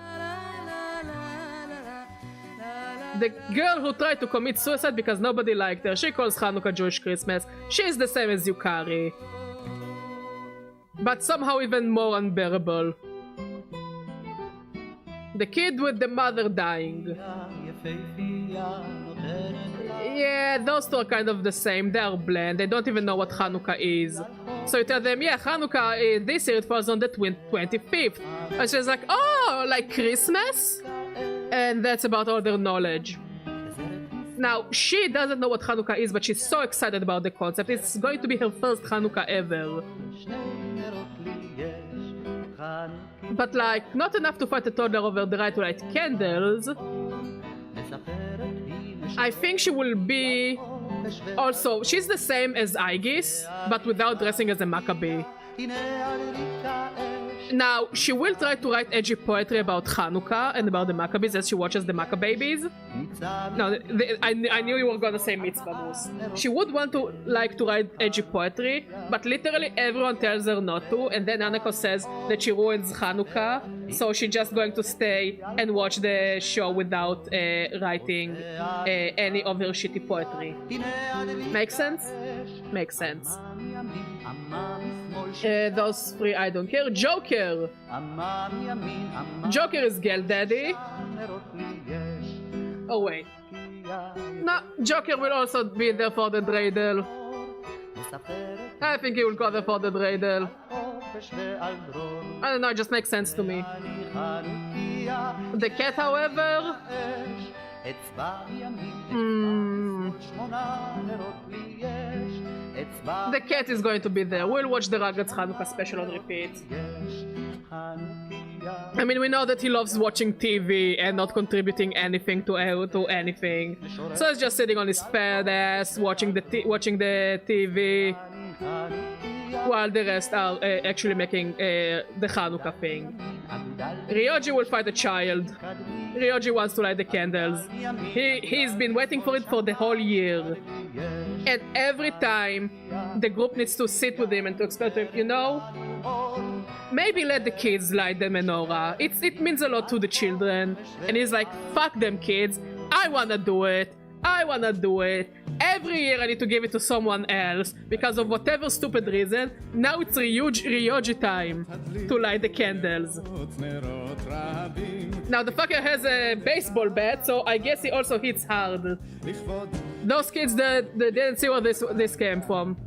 The girl who tried to commit suicide because nobody liked her, she calls Hanukkah Jewish Christmas. She's the same as Yukari. But somehow even more unbearable. The kid with the mother dying. Yeah, those two are kind of the same. They are bland. They don't even know what Hanukkah is. So you tell them, yeah, Hanukkah, this year it falls on the 25th. And she's like, oh, like Christmas? And that's about all their knowledge. Now, she doesn't know what Hanukkah is, but she's so excited about the concept. It's going to be her first Hanukkah ever. But like, not enough to fight a toddler over the right to light candles. I think she will be... Also, she's the same as Aegis, but without dressing as a Maccabee. Now, she will try to write edgy poetry about Hanukkah and about the Maccabees as she watches the Maccababies. No, I knew you were gonna say Mitzvah Moose. She would want to like to write edgy poetry, but literally everyone tells her not to, and then Anako says that she ruins Hanukkah, so she's just going to stay and watch the show without writing any of her shitty poetry. Makes sense? Makes sense. Those three I don't care. Joker! Joker is Girl Daddy. Oh wait. No, Joker will also be there for the dreidel. I think he will go there for the dreidel. I don't know, it just makes sense to me. The cat, however... The cat is going to be there. We'll watch the Rugrats Hanukkah special on repeat. I mean, we know that he loves watching TV and not contributing anything to anything. So he's just sitting on his fat ass, watching the TV, while the rest are actually making the Hanukkah thing. Ryoji will fight a child. Ryoji wants to light the candles. He's been waiting for it for the whole year. And every time the group needs to sit with him and to explain to him, you know, maybe let the kids light the menorah. It means a lot to the children. And he's like, fuck them kids. I wanna do it. I wanna do it. Every year I need to give it to someone else because of whatever stupid reason. Now it's Ryoji time to light the candles. Now the fucker has a baseball bat, so I guess he also hits hard. Those kids that didn't see where this came from.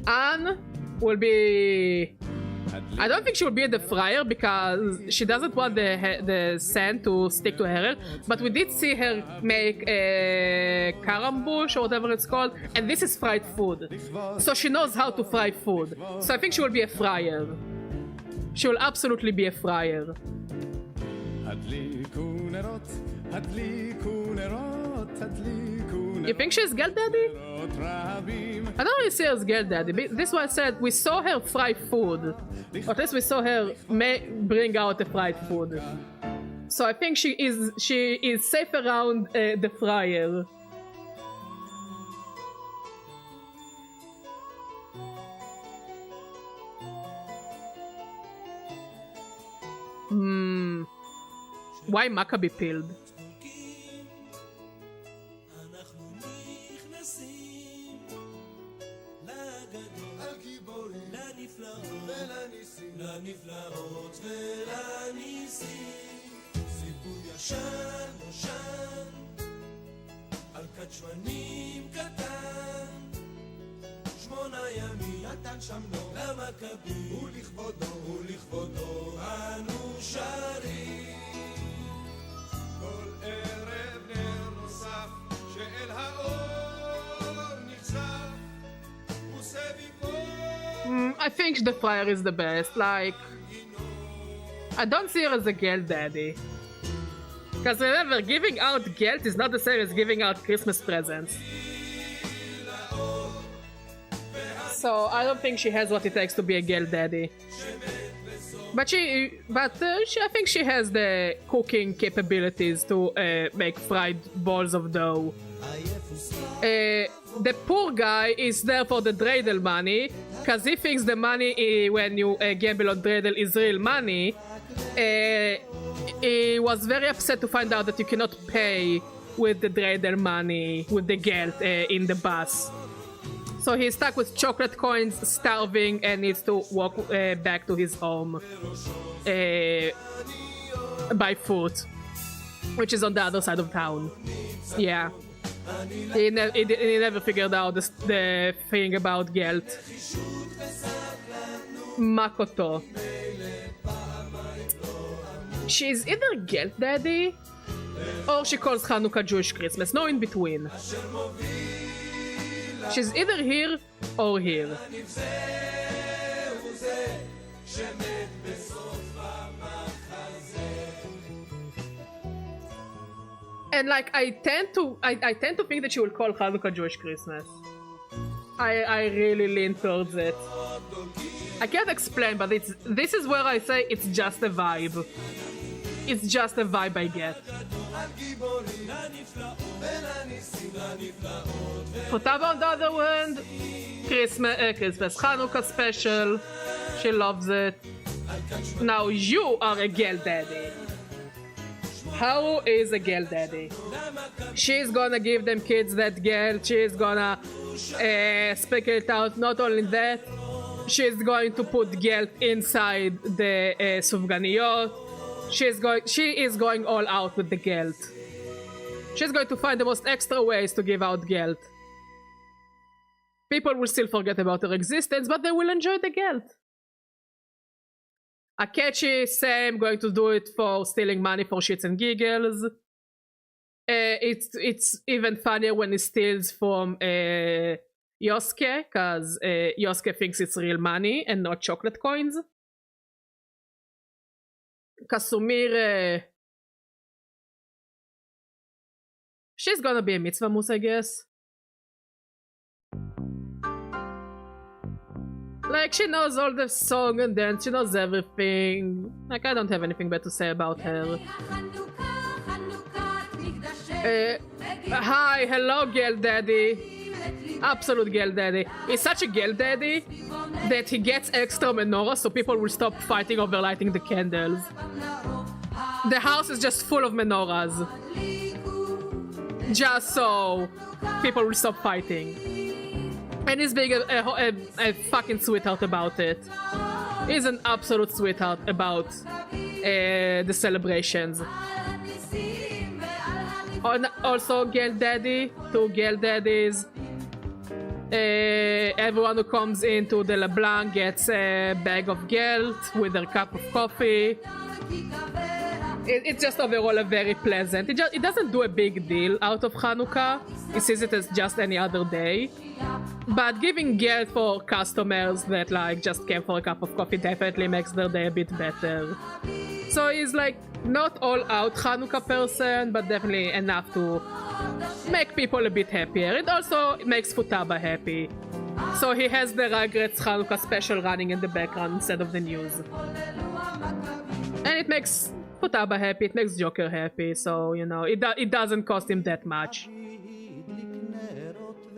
Anne will be... I don't think she will be at the fryer because she doesn't want the sand to stick to her hair, but we did see her make a carambush or whatever it's called, and this is fried food. So she knows how to fry food. So I think she will be a fryer. She will absolutely be a fryer. You think she's Girl Daddy? I don't really see her as Girl Daddy. This one said we saw her fry food. Or at least we saw her bring out the fried food. So I think she is safe around the fryer. Why Maccabee peeled? לנפלאות ולניסים, סיפור ישן נושן, על כת שמנים קטן, 8 ימים נתן שם לו למכבי, ולכבודו אנו שרים. כל ערב נר נוסף שאל האור נחשף, וסביבו I think the fryer is the best. Like, I don't see her as a Girl Daddy. Because remember, giving out guilt is not the same as giving out Christmas presents. So I don't think she has what it takes to be a Girl Daddy. But I think she has the cooking capabilities to make fried balls of dough. The poor guy is there for the dreidel money, because he thinks the money when you gamble on dreidel is real money. He was very upset to find out that you cannot pay with the dreidel money, with the geld in the bus. So he's stuck with chocolate coins, starving, and needs to walk back to his home by foot, which is on the other side of town. Yeah. He never figured out the thing about geld. Makoto. She's either geld daddy or she calls Hanukkah Jewish Christmas. No in between. She's either here or here. And like I tend to think that she will call Hanukkah Jewish Christmas. I really lean towards it. I can't explain, but this is where I say it's just a vibe. It's just a vibe I get. Futaba on the other hand, Christmas, Hanukkah special. She loves it. Now you are a girl daddy. Haru is a girl daddy. She's gonna give them kids that girl. She's gonna speculate out. Not only that, she's going to put geld inside the sufganiyot. She is going all out with the geld. She's going to find the most extra ways to give out geld. People will still forget about her existence, but they will enjoy the geld. Akechi, same, going to do it for stealing money for shits and giggles. It's even funnier when he steals from Yosuke, because Yosuke thinks it's real money and not chocolate coins. Kasumire... she's gonna be a mitzvah moose, I guess. Like, she knows all the song and dance, she knows everything. Like, I don't have anything bad to say about her. Hi, hello, girl daddy. Absolute girl daddy. He's such a girl daddy that he gets extra menorah so people will stop fighting over lighting the candles. The house is just full of menorahs. Just so people will stop fighting. And he's being a fucking sweetheart about it. He's an absolute sweetheart about the celebrations. Also, girl daddy, two girl daddies. Everyone who comes into the LeBlanc gets a bag of geld with their cup of coffee. It's just overall a very pleasant. It doesn't do a big deal out of Hanukkah. It sees it as just any other day. But giving geld for customers that like just came for a cup of coffee definitely makes their day a bit better. So he's like not all out Hanukkah person, but definitely enough to make people a bit happier. It also makes Futaba happy. So he has the Regrets Hanukkah special running in the background instead of the news. And it makes Futaba happy, it makes Joker happy, so you know, it doesn't cost him that much.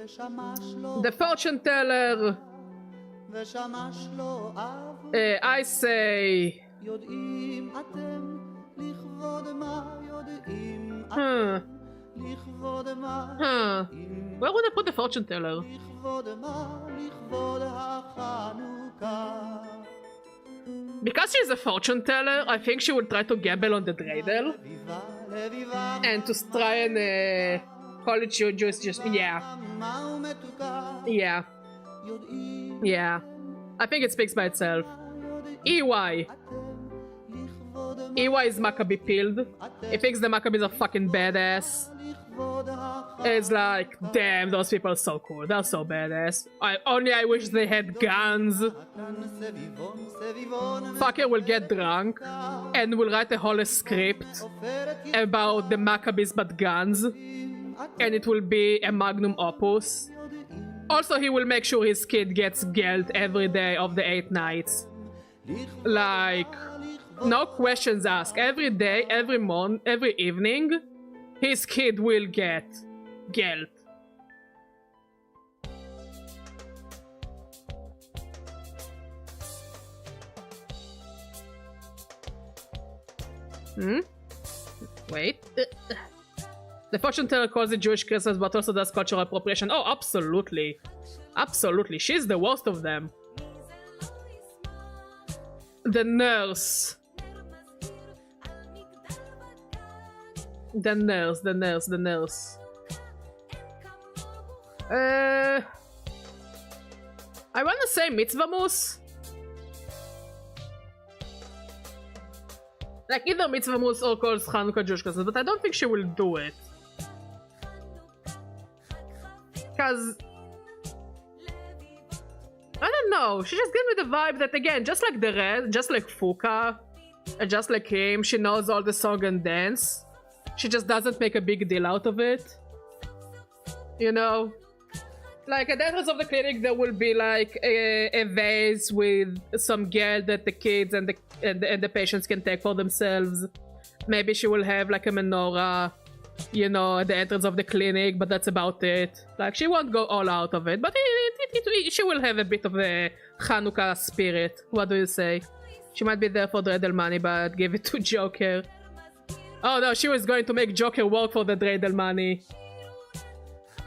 The fortune teller. I say. Where would I put the fortune teller? Because she's a fortune teller, I think she will try to gamble on the dreidel. And to try and call it just yeah. Yeah. Yeah. I think it speaks by itself. EY. EY is Maccabee pilled. He thinks the Maccabees are fucking badass. It's like, damn, those people are so cool. They're so badass. I wish they had guns. Fucker will get drunk and will write a whole script about the Maccabees but guns. And it will be a magnum opus. Also, he will make sure his kid gets geld every day of the 8 nights. Like, no questions asked. Every day, every month, every evening, his kid will get Geld. Wait. The fortune teller calls it Jewish Christmas, but also does cultural appropriation. Oh, absolutely. Absolutely. She's the worst of them. The nurse. The nurse. I want to say mitzvah moose. Like either mitzvah moose or calls Hanukkah Jewish Christmas, but I don't think she will do it. Cause I don't know, she just gave me the vibe that again, just like the rest, just like Fuka, and just like him, she knows all the song and dance. She just doesn't make a big deal out of it. You know? Like at the entrance of the clinic there will be like a vase with some gel that the kids and the patients can take for themselves. Maybe she will have like a menorah, you know, at the entrance of the clinic, but that's about it. Like she won't go all out of it, but she will have a bit of a Hanukkah spirit. What do you say? She might be there for dreidel money, but give it to Joker. Oh no, she was going to make Joker work for the dreidel money.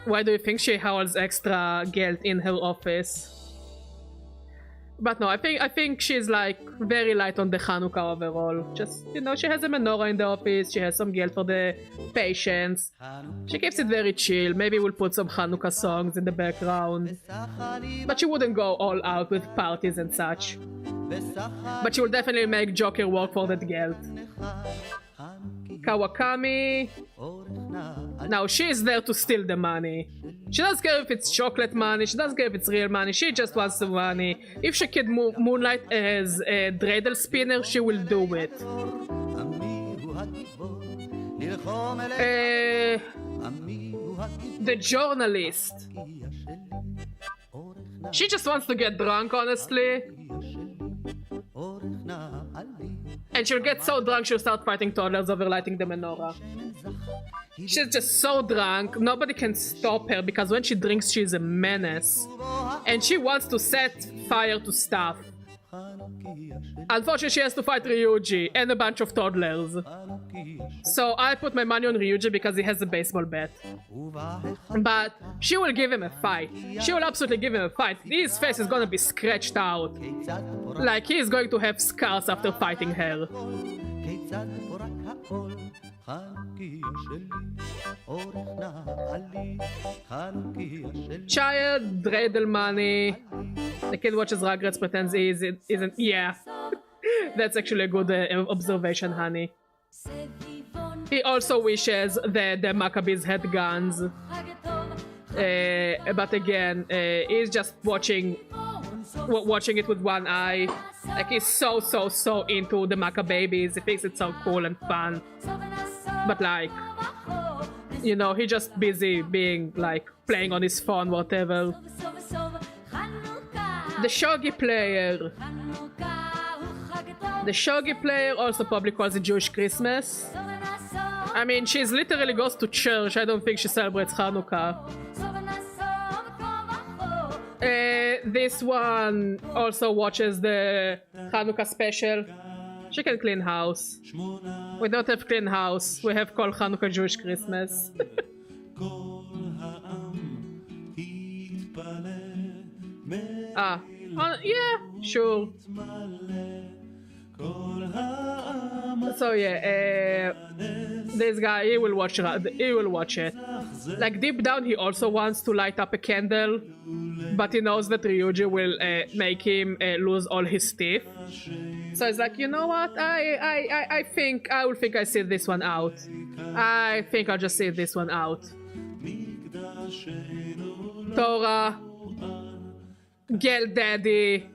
Why do you think she holds extra geld in her office? But no, I think she's like very light on the Hanukkah overall. Just, you know, she has a menorah in the office, she has some geld for the patients. She keeps it very chill. Maybe we'll put some Hanukkah songs in the background. But she wouldn't go all out with parties and such. But she will definitely make Joker work for that geld. Kawakami. Now she is there to steal the money. She doesn't care if it's chocolate money, she doesn't care if it's real money, she just wants the money. If she can moonlight as a dreidel spinner, she will do it. The journalist. She just wants to get drunk, honestly. And she'll get so drunk she'll start fighting toddlers over lighting the menorah. She's just so drunk, nobody can stop her because when she drinks she's a menace. And she wants to set fire to stuff. Unfortunately she has to fight Ryuji and a bunch of toddlers. So I put my money on Ryuji because he has a baseball bat. But she will give him a fight. She will absolutely give him a fight. His face is gonna be scratched out. Like he is going to have scars after fighting her. Child, dreidel money. The kid watches Rugrats, pretends he isn't. Yeah. That's actually a good observation, honey. He also wishes that the Maccabees had guns. But again, he's just watching it with one eye. Like he's so into the Maccabees. He thinks it's so cool and fun. But like, you know, he just busy being like playing on his phone, whatever. The shogi player. The shogi player also probably calls it Jewish Christmas. I mean, she's literally goes to church. I don't think she celebrates Hanukkah. This one also watches the Hanukkah special. She can clean house. We don't have clean house. We have called Hanukkah Jewish Christmas. Yeah, sure. So yeah, this guy, he will watch it. Like deep down he also wants to light up a candle, but he knows that Ryuji will make him lose all his teeth. So it's like, you know what, I think I see this one out. I think I'll just see this one out. Torah, Gel Daddy.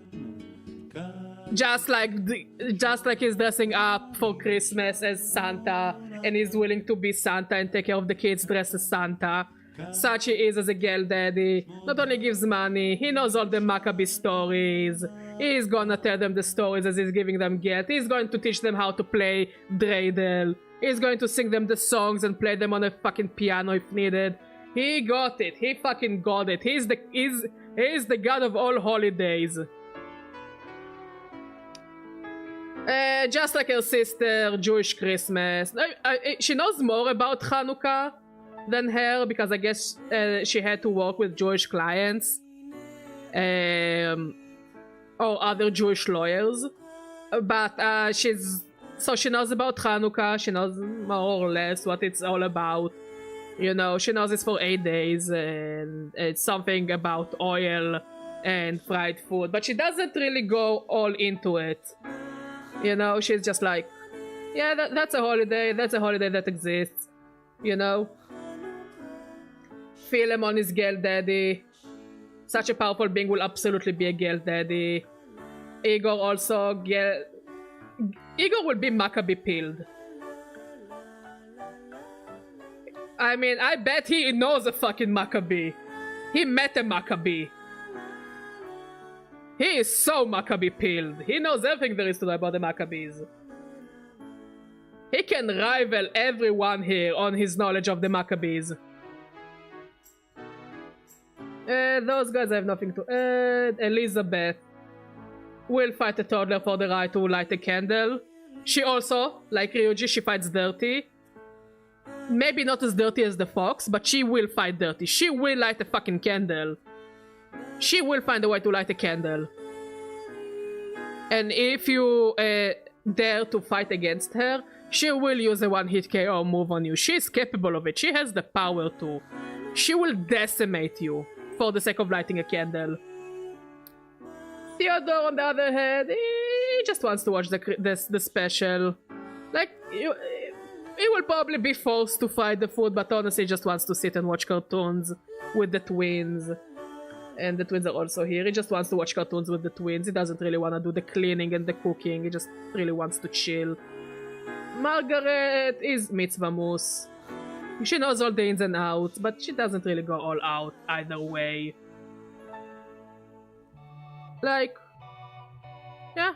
Just like he's dressing up for Christmas as Santa, and he's willing to be Santa and take care of the kids dressed as Santa. Such he is as a Gel Daddy. Not only gives money, he knows all the Maccabee stories. He's gonna tell them the stories as he's giving them Geld. He's going to teach them how to play dreidel. He's going to sing them the songs and play them on a fucking piano if needed. He got it. He fucking got it. He's the god of all holidays. Just like her sister, Jewish Christmas. She knows more about Hanukkah than her because I guess she had to work with Jewish clients or other Jewish lawyers. But she knows about Hanukkah. She knows more or less what it's all about. You know, she knows it's for 8 days and it's something about oil and fried food. But she doesn't really go all into it. You know, she's just like, yeah, that's a holiday. That's a holiday that exists. You know? Philemon is girl daddy. Such a powerful being will absolutely be a girl daddy. Igor also Igor will be Maccabee pilled. I mean, I bet he knows a fucking Maccabee. He met a Maccabee. He is so Maccabee pilled. He knows everything there is to know about the Maccabees. He can rival everyone here on his knowledge of the Maccabees. Those guys have nothing to... Elizabeth will fight a toddler for the right to light a candle. She also, like Ryuji, she fights dirty. Maybe not as dirty as the fox, but she will fight dirty. She will light a fucking candle. She will find a way to light a candle. And if you dare to fight against her, she will use a one-hit KO move on you. She is capable of it. She has the power to. She will decimate you for the sake of lighting a candle. Theodore, on the other hand, he just wants to watch the special. Like, he will probably be forced to fight the food, but honestly just wants to sit and watch cartoons with the twins. And the twins are also here. He just wants to watch cartoons with the twins. He doesn't really want to do the cleaning and the cooking. He just really wants to chill. Margaret is mitzvah moose. She knows all the ins and outs, but she doesn't really go all out either way. Like, yeah.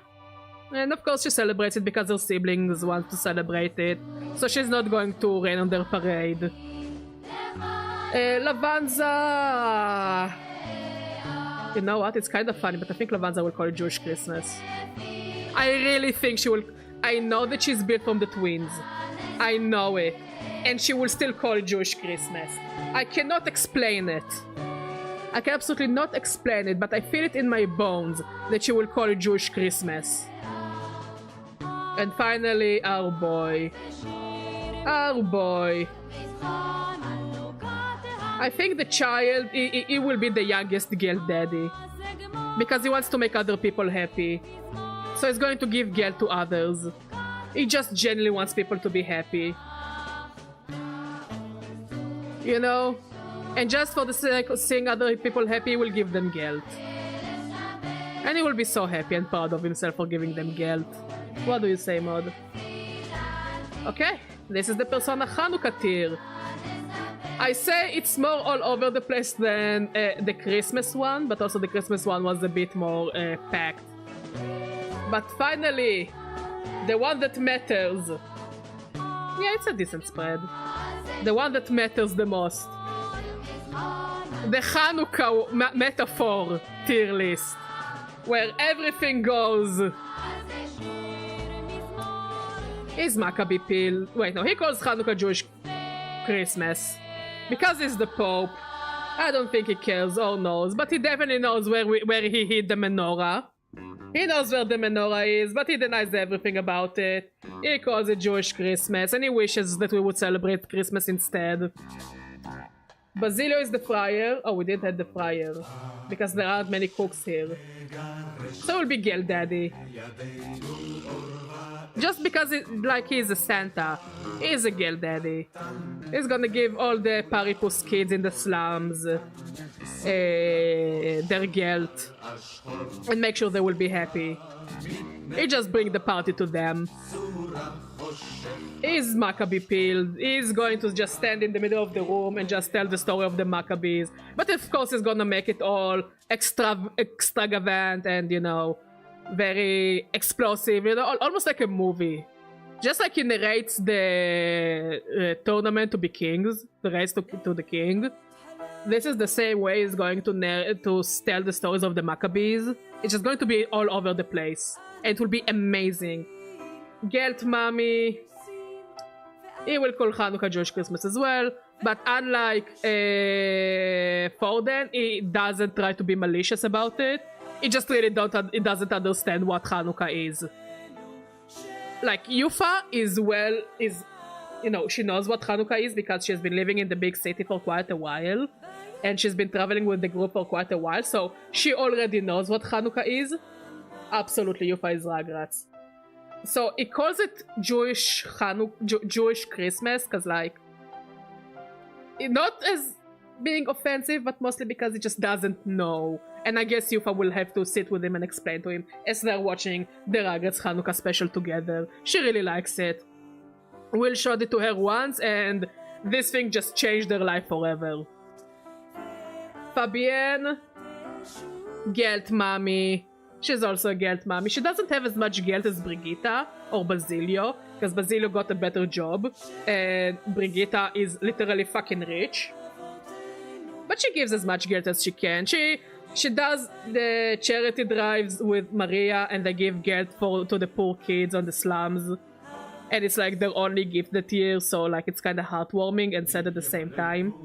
And of course she celebrates it because her siblings want to celebrate it. So she's not going to rain on their parade. Lavanza... You know what? It's kind of funny, but I think Lavanza will call it Jewish Christmas. I really think she will... I know that she's built from the twins. I know it. And she will still call it Jewish Christmas. I cannot explain it. I can absolutely not explain it, but I feel it in my bones that she will call it Jewish Christmas. And finally, our boy. Our boy. I think the child, he will be the youngest girl daddy. Because he wants to make other people happy. So he's going to give girl to others. He just genuinely wants people to be happy. You know? And just for the sake of seeing other people happy, he will give them guilt. And he will be so happy and proud of himself for giving them guilt. What do you say, Mod? Okay, this is the Persona Hanukkah tier. I say it's more all over the place than the Christmas one, but also the Christmas one was a bit more packed. But finally, the one that matters. Yeah, it's a decent spread. The one that matters the most. The Hanukkah metaphor tier list. Where everything goes. Is Maccabee Peel. Wait, no, he calls Hanukkah Jewish Christmas. Because he's the Pope. I don't think he cares or knows, but he definitely knows where he hid the menorah. He knows where the menorah is, but he denies everything about it. He calls it Jewish Christmas, and he wishes that we would celebrate Christmas instead. Basilio is the friar. Oh, we didn't have the friar. Because there aren't many cooks here. So it will be Gel Daddy. Just because he's a Santa. He's a Gel Daddy. He's gonna give all the Paripus kids in the slums their guilt. And make sure they will be happy. He just bring the party to them. Is Maccabee peeled? He's going to just stand in the middle of the room and just tell the story of the Maccabees. But of course he's gonna make it all extravagant and, you know, very explosive, you know, almost like a movie. Just like he narrates the tournament to be kings, the race to the king. this is the same way he's going to tell the stories of the Maccabees. It's just going to be all over the place. And it will be amazing. Gelt Mommy. He will call Hanukkah Jewish Christmas as well. But unlike Forden, he doesn't try to be malicious about it. He just really doesn't understand what Hanukkah is. Like, Yufa is, you know, she knows what Hanukkah is because she's been living in the big city for quite a while. And she's been traveling with the group for quite a while, so she already knows what Hanukkah is. Absolutely, Yufa is Rugrats. So he calls it Jewish Christmas, because, like, not as being offensive, but mostly because he just doesn't know. And I guess Yufa will have to sit with him and explain to him as they're watching the Rugrats Hanukkah special together. She really likes it. Will showed it to her once, and this thing just changed her life forever. Fabienne, Gelt Mommy. She's also a Gelt Mommy. She doesn't have as much Gelt as Brigitta or Basilio, because Basilio got a better job, and Brigitta is literally fucking rich. But she gives as much Gelt as she can. She does the charity drives with Maria, and they give Gelt to the poor kids on the slums. And it's like their only gift that year, so like it's kind of heartwarming and sad at the same time.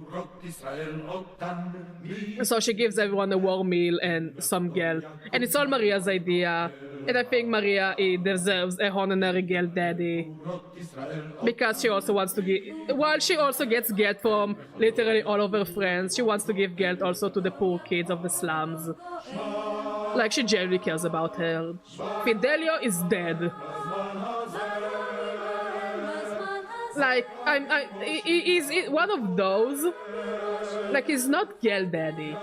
So she gives everyone a warm meal and some Gelt. And it's all Maria's idea. And I think Maria deserves a honorary Gelt daddy. Because she also wants to give... While she also gets Gelt from literally all of her friends, she wants to give Gelt also to the poor kids of the slums. Like, she genuinely cares about her. Fidelio is dead. Like, he's one of those. Like, he's not Gelt Daddy.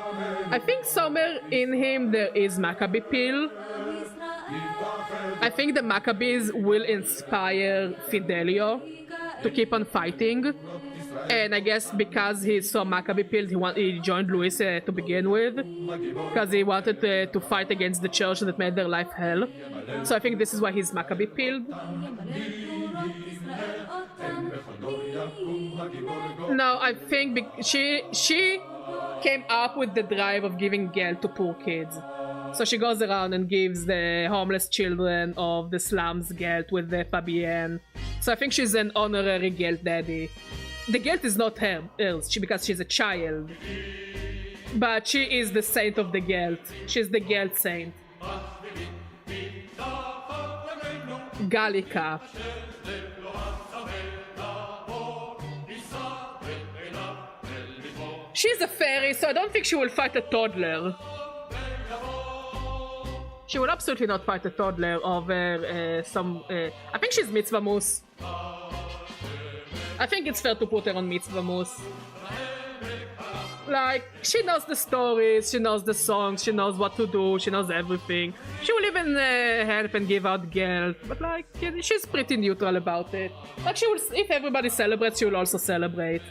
I think somewhere in him there is Maccabee Pill. I think the Maccabees will inspire Fidelio to keep on fighting. And I guess because he saw Maccabee Pill, he joined Luis to begin with. Because he wanted to fight against the church that made their life hell. So I think this is why he's Maccabee Pilled. No, I think she came up with the drive of giving Gelt to poor kids. So she goes around and gives the homeless children of the slums Gelt with the Fabienne. So I think she's an honorary Gelt daddy. The Gelt is not hers because she's a child. But she is the saint of the Gelt. She's the Gelt saint. Gallica. She's a fairy, so I don't think she will fight a toddler. She will absolutely not fight a toddler over I think she's Mitzvah Moose. I think it's fair to put her on Mitzvah Moose. Like, she knows the stories, she knows the songs, she knows what to do, she knows everything. She will even help and give out Gelt, but like, she's pretty neutral about it. Like, she will, if everybody celebrates, she will also celebrate.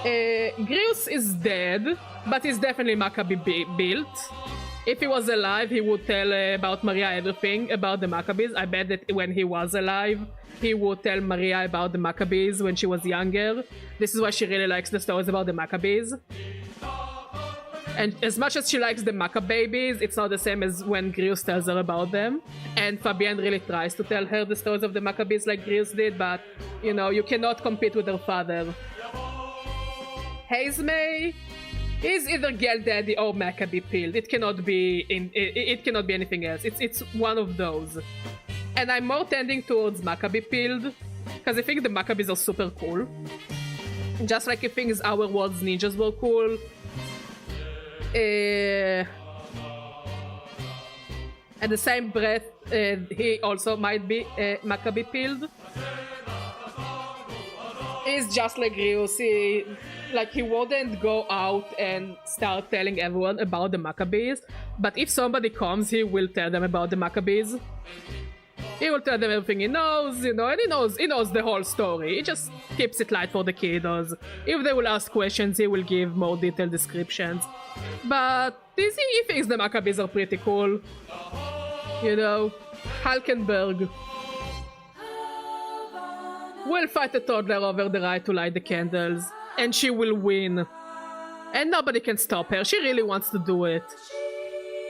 Greason is dead, but he's definitely Maccabee built. If he was alive, he would tell about Maria everything about the Maccabees. I bet that when he was alive, he would tell Maria about the Maccabees when she was younger. This is why she really likes the stories about the Maccabees. And as much as she likes the Maccabees, it's not the same as when Greason tells her about them. And Fabienne really tries to tell her the stories of the Maccabees like Greason did, but, you know, you cannot compete with her father. Hazemay is either Gelt Daddy or Maccabee Pilled. It cannot be it cannot be anything else. It's one of those. And I'm more tending towards Maccabee Pilled, because I think the Maccabees are super cool. Just like I think Our World's ninjas were cool. At the same breath, he also might be Maccabee Pilled. He's just like Greason. Like, he wouldn't go out and start telling everyone about the Maccabees, but if somebody comes, he will tell them about the Maccabees. He will tell them everything he knows, you know, and he knows the whole story. He just keeps it light for the kiddos. If they will ask questions, he will give more detailed descriptions. But he thinks the Maccabees are pretty cool. You know, Halkenberg will fight a toddler over the right to light the candles. And she will win. And nobody can stop her. She really wants to do it.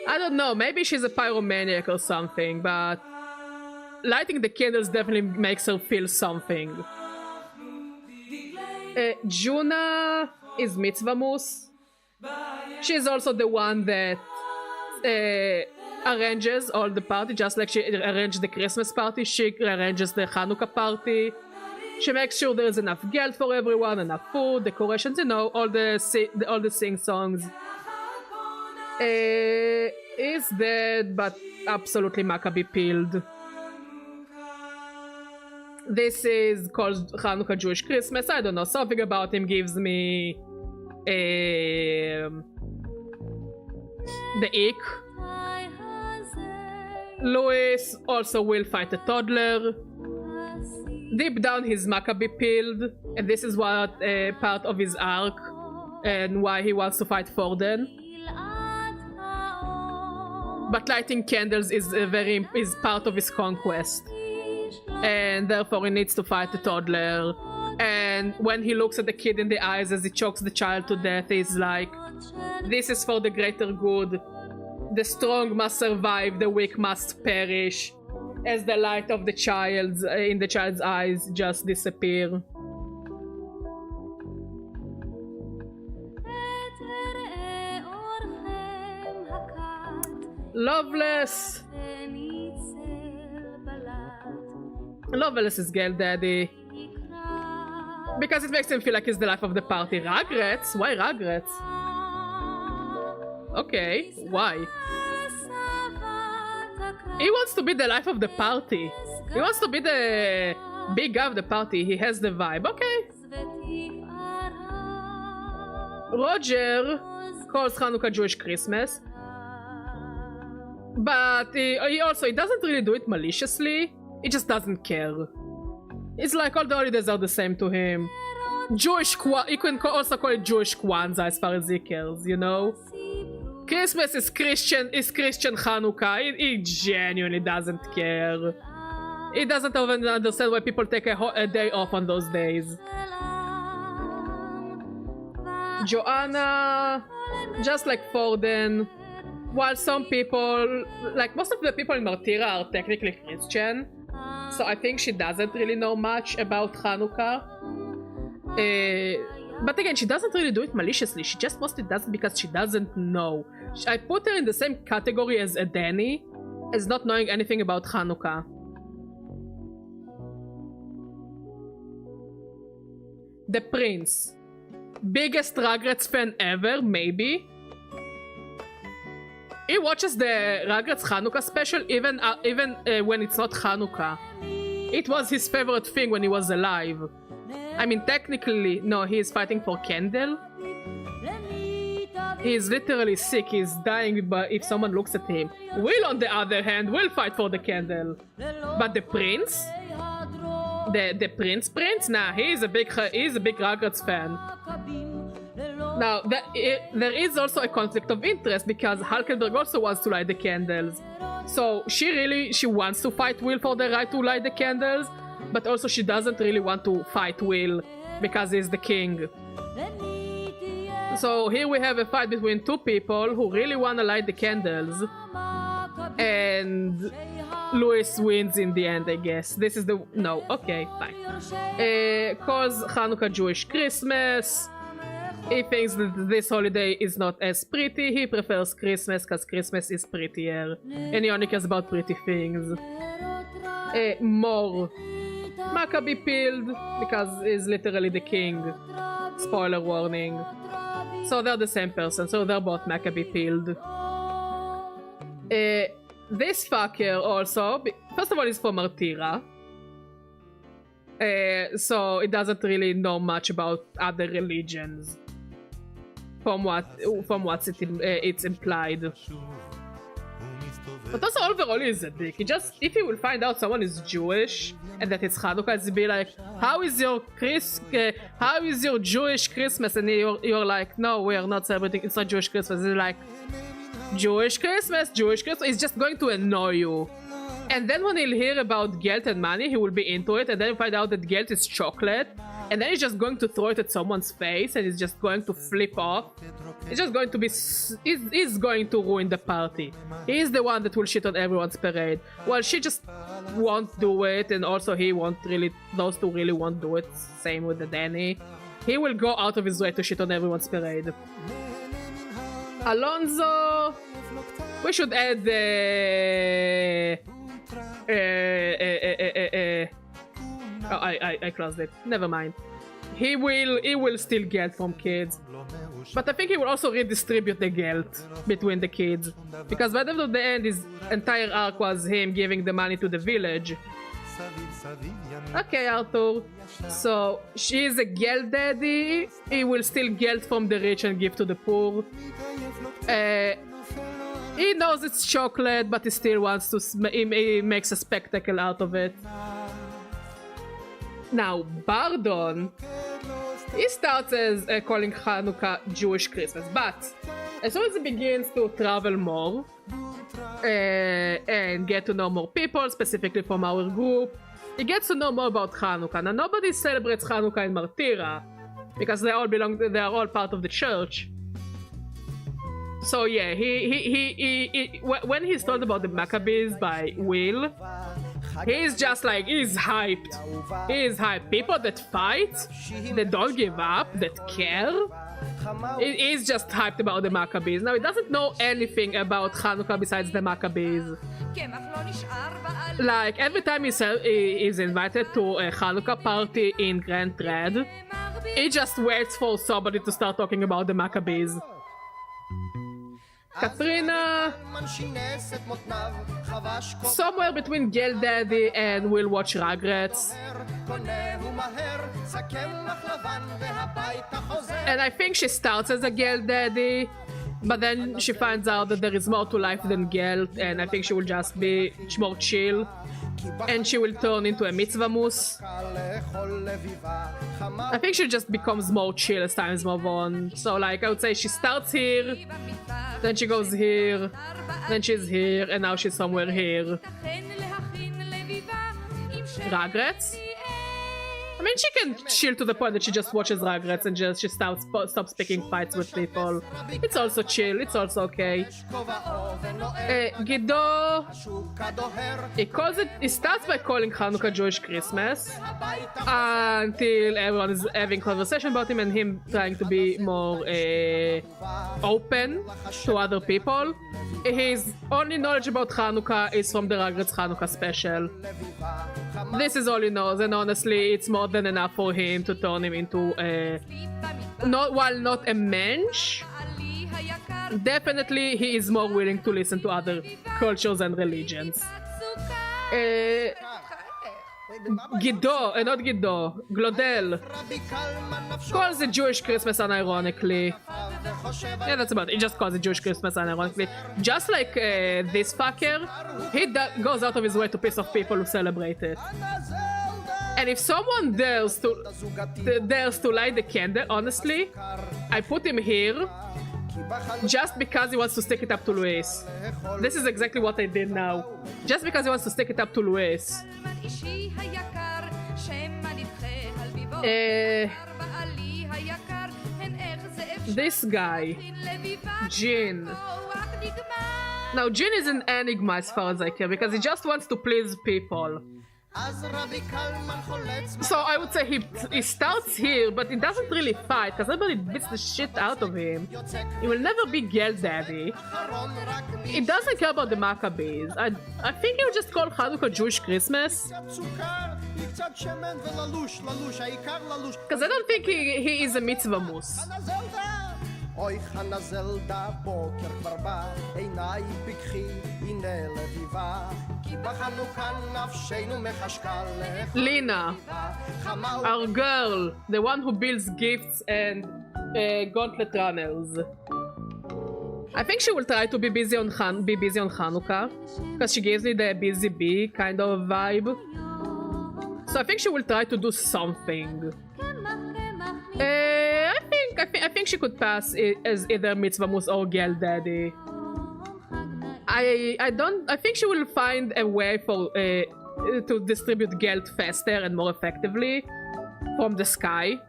I don't know, maybe she's a pyromaniac or something, but lighting the candles definitely makes her feel something. Juna is Mitzvah Moose. She's also the one that arranges all the party, just like she arranged the Christmas party, she arranges the Hanukkah party. She makes sure there's enough geld for everyone, enough food, decorations, you know, all the sing songs. Is dead, but absolutely Maccabee peeled. This is called Hanukkah Jewish Christmas. I don't know, something about him gives me the ick. Louis also will fight a toddler. Deep down he's Maccabee peeled, and this is what part of his arc and why he wants to fight Forden. But lighting candles is part of his conquest, and therefore he needs to fight the toddler. And when he looks at the kid in the eyes as he chokes the child to death, he's like, this is for the greater good. The strong must survive, the weak must perish, as the light of the child's in the child's eyes just disappear. Loveless. Loveless is Gale Daddy. Because it makes him feel like he's the life of the party. Regrets? Why regrets? Okay, why? He wants to be the life of the party. He wants to be the big guy of the party. He has the vibe. Okay. Roger calls Hanukkah Jewish Christmas. But he doesn't really do it maliciously. He just doesn't care. It's like all the holidays are the same to him. You can also call it Jewish Kwanzaa as far as he cares, you know? Christmas is Christian Hanukkah. He genuinely doesn't care. He doesn't even understand why people take a day off on those days. Joanna, just like Forden, while some people, like most of the people in Martira are technically Christian, so I think she doesn't really know much about Hanukkah. But again, she doesn't really do it maliciously. She just mostly does it because she doesn't know. I put her in the same category as a Danny, as not knowing anything about Hanukkah. The Prince. Biggest Rugrats fan ever, maybe. He watches the Rugrats Hanukkah special even when it's not Hanukkah. It was his favorite thing when he was alive. I mean, technically, no, he is fighting for Kendall. He is literally sick, he's dying but if someone looks at him. Will, on the other hand, will fight for the Kendall. But the Prince? The Prince? Nah, he's a big Rugrats fan. Now, there is also a conflict of interest because Halkenberg also wants to light the candles. So she wants to fight Will for the right to light the candles, but also she doesn't really want to fight Will because he's the king. So here we have a fight between two people who really want to light the candles. And Louis wins in the end, I guess. This is the... No, okay, fine. Calls Hanukkah Jewish Christmas. He thinks that this holiday is not as pretty. He prefers Christmas because Christmas is prettier. And he only cares about pretty things. More. Maccabee peeled because he's literally the king. Spoiler warning. So they're the same person, so they're both Maccabee peeled. This fucker also, first of all, is from Martira. So it doesn't really know much about other religions. From what's it's implied. But also overall he's a dick. If he will find out someone is Jewish and that it's Hanukkah, he'll be like, how is your Jewish Christmas? And you're like, no, we are not celebrating, it's not Jewish Christmas. He's like, Jewish Christmas. It's just going to annoy you. And then when he'll hear about guilt and money, he will be into it, and then find out that guilt is chocolate, and then he's just going to throw it at someone's face and it's just going to flip off. It's just going to be he's going to ruin the party. He's the one that will shit on everyone's parade. Well, she just won't do it, and also he won't really, those two really won't do it. Same with the Danny. He will go out of his way to shit on everyone's parade. Alonso, we should add oh, I closed it. Never mind. He will steal guilt from kids, but I think he will also redistribute the guilt between the kids, because by the end of the end, his entire arc was him giving the money to the village. Okay, Arthur. So she is a guilt daddy. He will steal guilt from the rich and give to the poor. He knows it's chocolate, but he still wants to. He makes a spectacle out of it. Now, Bardon, he starts as calling Hanukkah Jewish Christmas, but as soon as he begins to travel more and get to know more people, specifically from our group, he gets to know more about Hanukkah. Now, nobody celebrates Hanukkah in Martira because they are all part of the church. So yeah, when he's told about the Maccabees by Will, he's just like, he's hyped. He's hyped. People that fight, that don't give up, that care. He's just hyped about the Maccabees. Now, he doesn't know anything about Hanukkah besides the Maccabees. Like, every time he's invited to a Hanukkah party in Grand Thread, he just waits for somebody to start talking about the Maccabees. Katrina, somewhere between Gel Daddy and Will Watch Rugrats. And I think she starts as a Gel Daddy, but then she finds out that there is more to life than guilt, and I think she will just be more chill. And she will turn into a mitzvah moose. I think she just becomes more chill as times move on. So like, I would say she starts here, then she goes here, then she's here, and now she's somewhere here. Rugrats? I mean, she can chill to the point that she just watches Rugrats and she stops picking fights with people. It's also chill, it's also okay. Guido, he starts by calling Hanukkah Jewish Christmas until everyone is having conversation about him and him trying to be more open to other people. His only knowledge about Hanukkah is from the Rugrats Hanukkah special. This is all he knows, and honestly, it's more than enough for him to turn him into while not a mensch, definitely he is more willing to listen to other cultures and religions. Not Guido, Glodel calls it Jewish Christmas unironically. Yeah, that's about it. He just calls it Jewish Christmas unironically. Just like this fucker, he goes out of his way to piss off people who celebrate it. And if someone dares to light the candle, honestly, I put him here just because he wants to stick it up to Luis. This is exactly what I did now. Just because he wants to stick it up to Luis. This guy, Jin. Now, Jin is an enigma as far as I care because he just wants to please people. So I would say he starts here, but he doesn't really fight because everybody beats the shit out of him. He will never be Gel Daddy. He doesn't care about the Maccabees. I think he will just call Hanukkah Jewish Christmas. Because I don't think he is a mitzvah moose. אוי חנזלדה בוקר כבר בא עיניי פקחי הנה לביבה כי בחנוכה נפשנו מחשקה Lina, our girl, the one who builds gifts and gauntlet runners. I think she will try to be busy on Hanukkah because she gives me the busy bee kind of vibe. So I think she will try to do something. I think she could pass as either Mitzvah Moose or Gel Daddy. I think she will find a way for to distribute guilt faster and more effectively. from the sky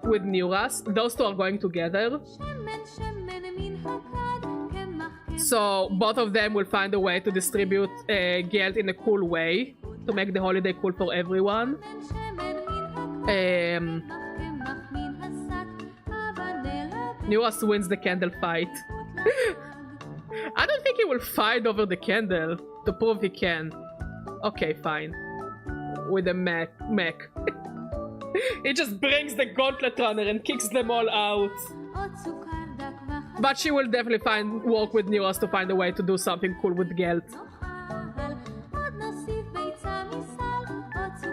with Neuras. Those two are going together. So both of them will find a way to distribute gelt in a cool way to make the holiday cool for everyone. Neuras wins the candle fight. I don't think he will fight over the candle to prove he can. Okay, fine. With a mech. He just brings the gauntlet runner and kicks them all out. But she will definitely work with Neuras to find a way to do something cool with Gelt.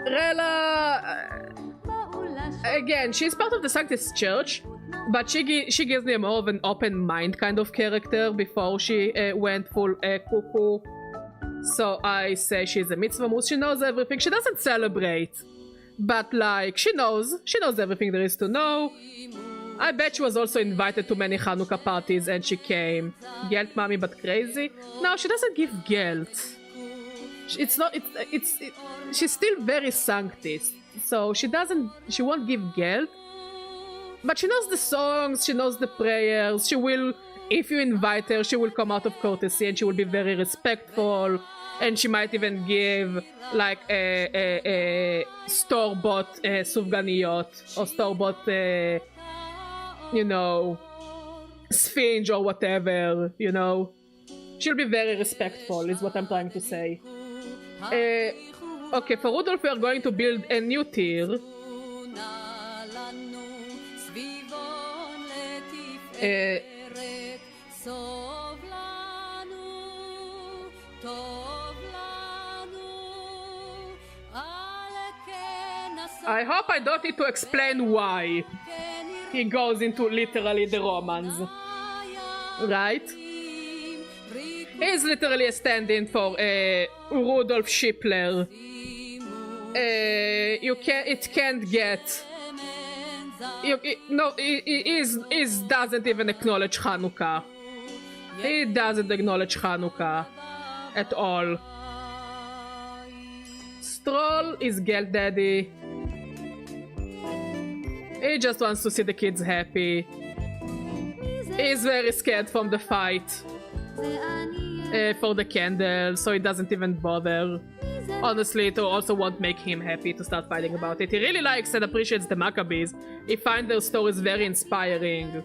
Rella... again, she's part of the Sanctus Church, but she gives me more of an open mind kind of character before she went full cuckoo. So I say she's a mitzvah moose. She knows everything. She doesn't celebrate, but like she knows everything there is to know. I bet she was also invited to many Hanukkah parties and she came. Gelt mommy but crazy? No, she doesn't give Gelt. She's still very Sanctus. So she won't give Gelt. But she knows the songs, she knows the prayers, she will, if you invite her, she will come out of courtesy and she will be very respectful. And she might even give like a store-bought sufganiyot or store-bought you know, sphinge or whatever, you know. She'll be very respectful, is what I'm trying to say. Okay, for Rudolph we are going to build a new tier. I hope I don't need to explain why he goes into literally the Romans, right? He's literally a stand-in for Rudolf Schippler. It can't get. He doesn't even acknowledge Hanukkah. He doesn't acknowledge Hanukkah at all. Stroll is Gelt Daddy. He just wants to see the kids happy. He's very scared from the fight for the candle, so he doesn't even bother. Honestly, it also won't make him happy to start fighting about it. He really likes and appreciates the Maccabees. He finds their stories very inspiring.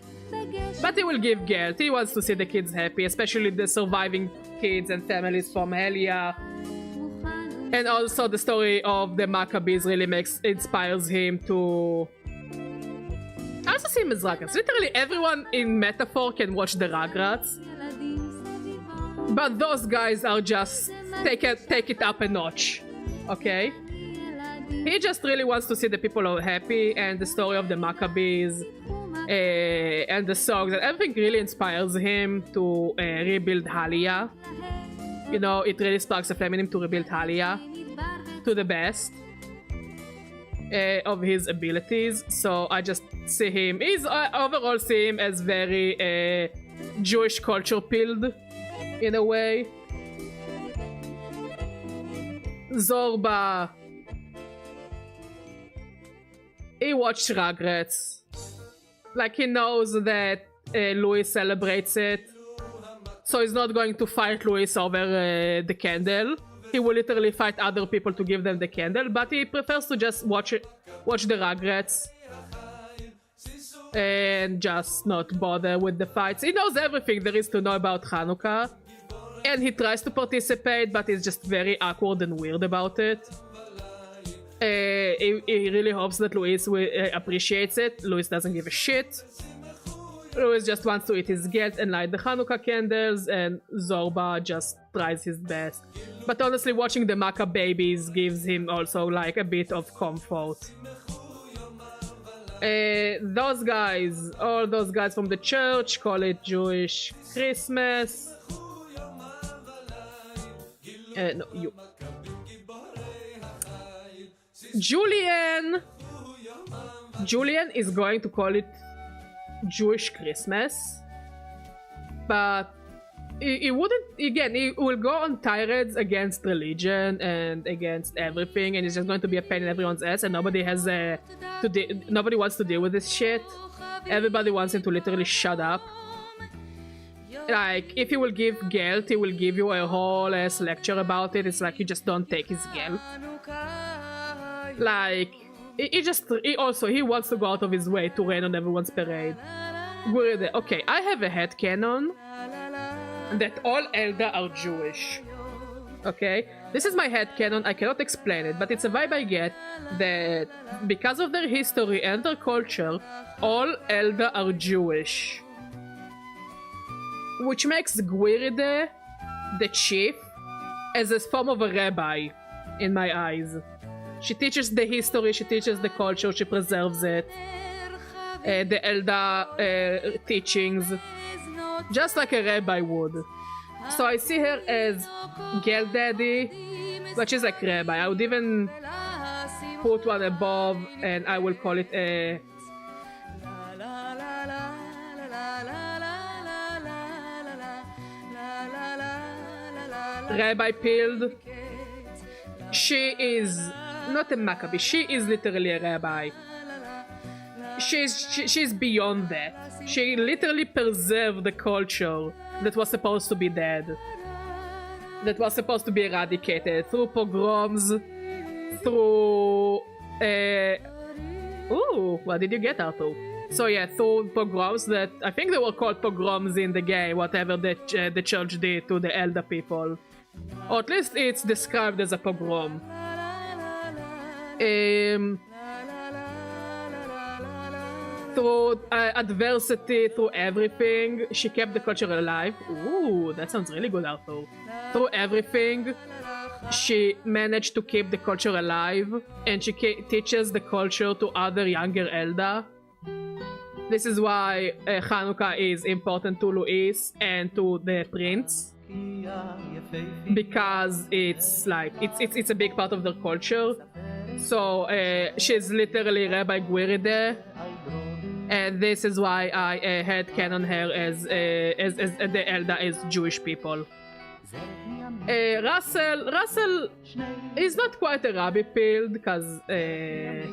But he will give Gelt. He wants to see the kids happy, especially the surviving kids and families from Helia. And also the story of the Maccabees really inspires him to... I also see him as Rugrats. Literally everyone in Metaphor can watch the Rugrats. But those guys are just take it up a notch. Okay? He just really wants to see the people are happy and the story of the Maccabees and the songs and everything really inspires him to rebuild Halia. You know, it really sparks a flame in him to rebuild Halia to the best of his abilities. So I just see him, overall see him as very Jewish culture pilled in a way. Zorba, he watched Rugrats. Like he knows that Louis celebrates it. So he's not going to fight Louis over the candle. He will literally fight other people to give them the candle, but he prefers to just watch the Rugrats and just not bother with the fights. He knows everything there is to know about Hanukkah, and he tries to participate, but he's just very awkward and weird about it. He really hopes that Louis appreciates it. Louis doesn't give a shit. Louis just wants to eat his Gelt and light the Hanukkah candles, and Zorba just tries his best. But honestly, watching the Maccabees gives him also like a bit of comfort. Those guys, all those guys from the church, call it Jewish Christmas. No, you. Julian is going to call it Jewish Christmas, but he wouldn't, again, he will go on tirades against religion and against everything, and he's just going to be a pain in everyone's ass, and nobody has nobody wants to deal with this shit. Everybody wants him to literally shut up. Like, if he will give guilt, he will give you a whole ass lecture about it. It's like, you just don't take his guilt. Like, he wants to go out of his way to rain on everyone's parade. Okay, I have a headcanon that all Elda are Jewish. Okay? This is my headcanon, I cannot explain it, but it's a vibe I get that because of their history and their culture, all Elda are Jewish. Which makes Gwiride, the chief, as a form of a rabbi, in my eyes. She teaches the history, she teaches the culture, she preserves it. The Elda teachings, just like a rabbi would. So I see her as Girl Daddy, but she's like rabbi. I would even put one above, and I will call it a Rabbi Pilled. She is not a Maccabee, she is literally a rabbi. She's beyond that. She literally preserved the culture that was supposed to be dead. That was supposed to be eradicated through pogroms, through... Ooh, what did you get, Arthur? So yeah, through pogroms that... I think they were called pogroms in the game, whatever the church did to the elder people. Or at least it's described as a pogrom. Through adversity, through everything, she kept the culture alive. Ooh, that sounds really good, Arthur. Through everything, she managed to keep the culture alive, and she teaches the culture to other younger Elda. This is why Hanukkah is important to Luis and to the prince, because it's like it's a big part of their culture. So she's literally Rabbi Gwiride, and this is why I headcanon her as the Elda as Jewish people. Russell is not quite a rabbi pilled, because I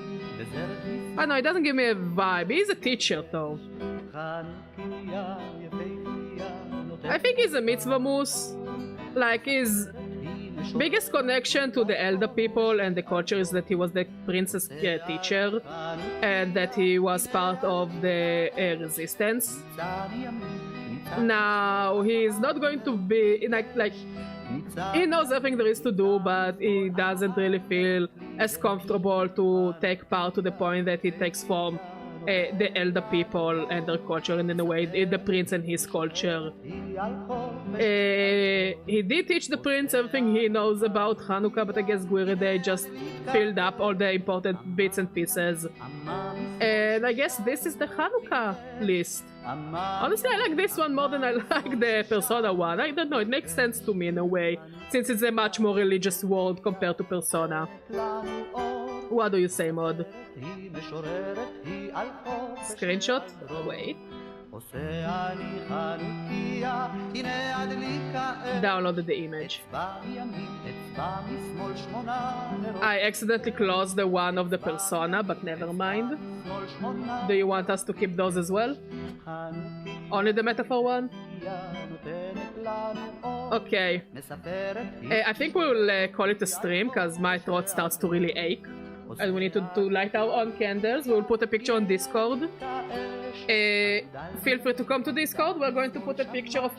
don't know, it doesn't give me a vibe. He's a teacher though. I think he's a mitzvah moose. Like, his biggest connection to the elder people and the culture is that he was the prince's teacher, and that he was part of the resistance. Now, he's not going to be like he knows everything there is to do, but he doesn't really feel as comfortable to take part to the point that he takes from the elder people and their culture, and in a way the prince and his culture. He did teach the prince everything he knows about Hanukkah, but I guess Gwiride just filled up all the important bits and pieces. And I guess this is the Hanukkah list. Honestly, I like this one more than I like the Persona one. I don't know, it makes sense to me in a way, since it's a much more religious world compared to Persona. What do you say, Mod? Screenshot? Wait. Downloaded the image. I accidentally closed the one of the Persona, but never mind. Do you want us to keep those as well? Only the metaphor one? Okay. I think we'll call it a stream, because my throat starts to really ache. And we need to light our own candles. We'll put a picture on Discord. Feel free to come to Discord. We're going to put a picture of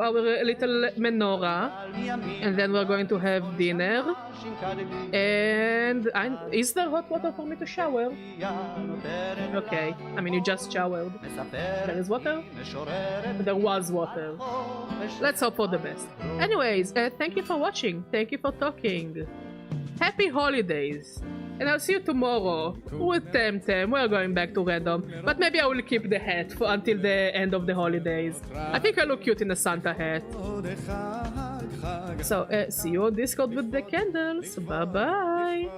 our little menorah, and then we're going to have dinner. And is there hot water for me to shower? Okay, I mean, you just showered. There is water? There was water. Let's hope for the best. Anyways, thank you for watching. Thank you for talking. Happy holidays. And I'll see you tomorrow with Temtem. We're going back to random, but maybe I will keep the hat until the end of the holidays. I think I look cute in a Santa hat. So, see you on Discord with the candles. Bye bye.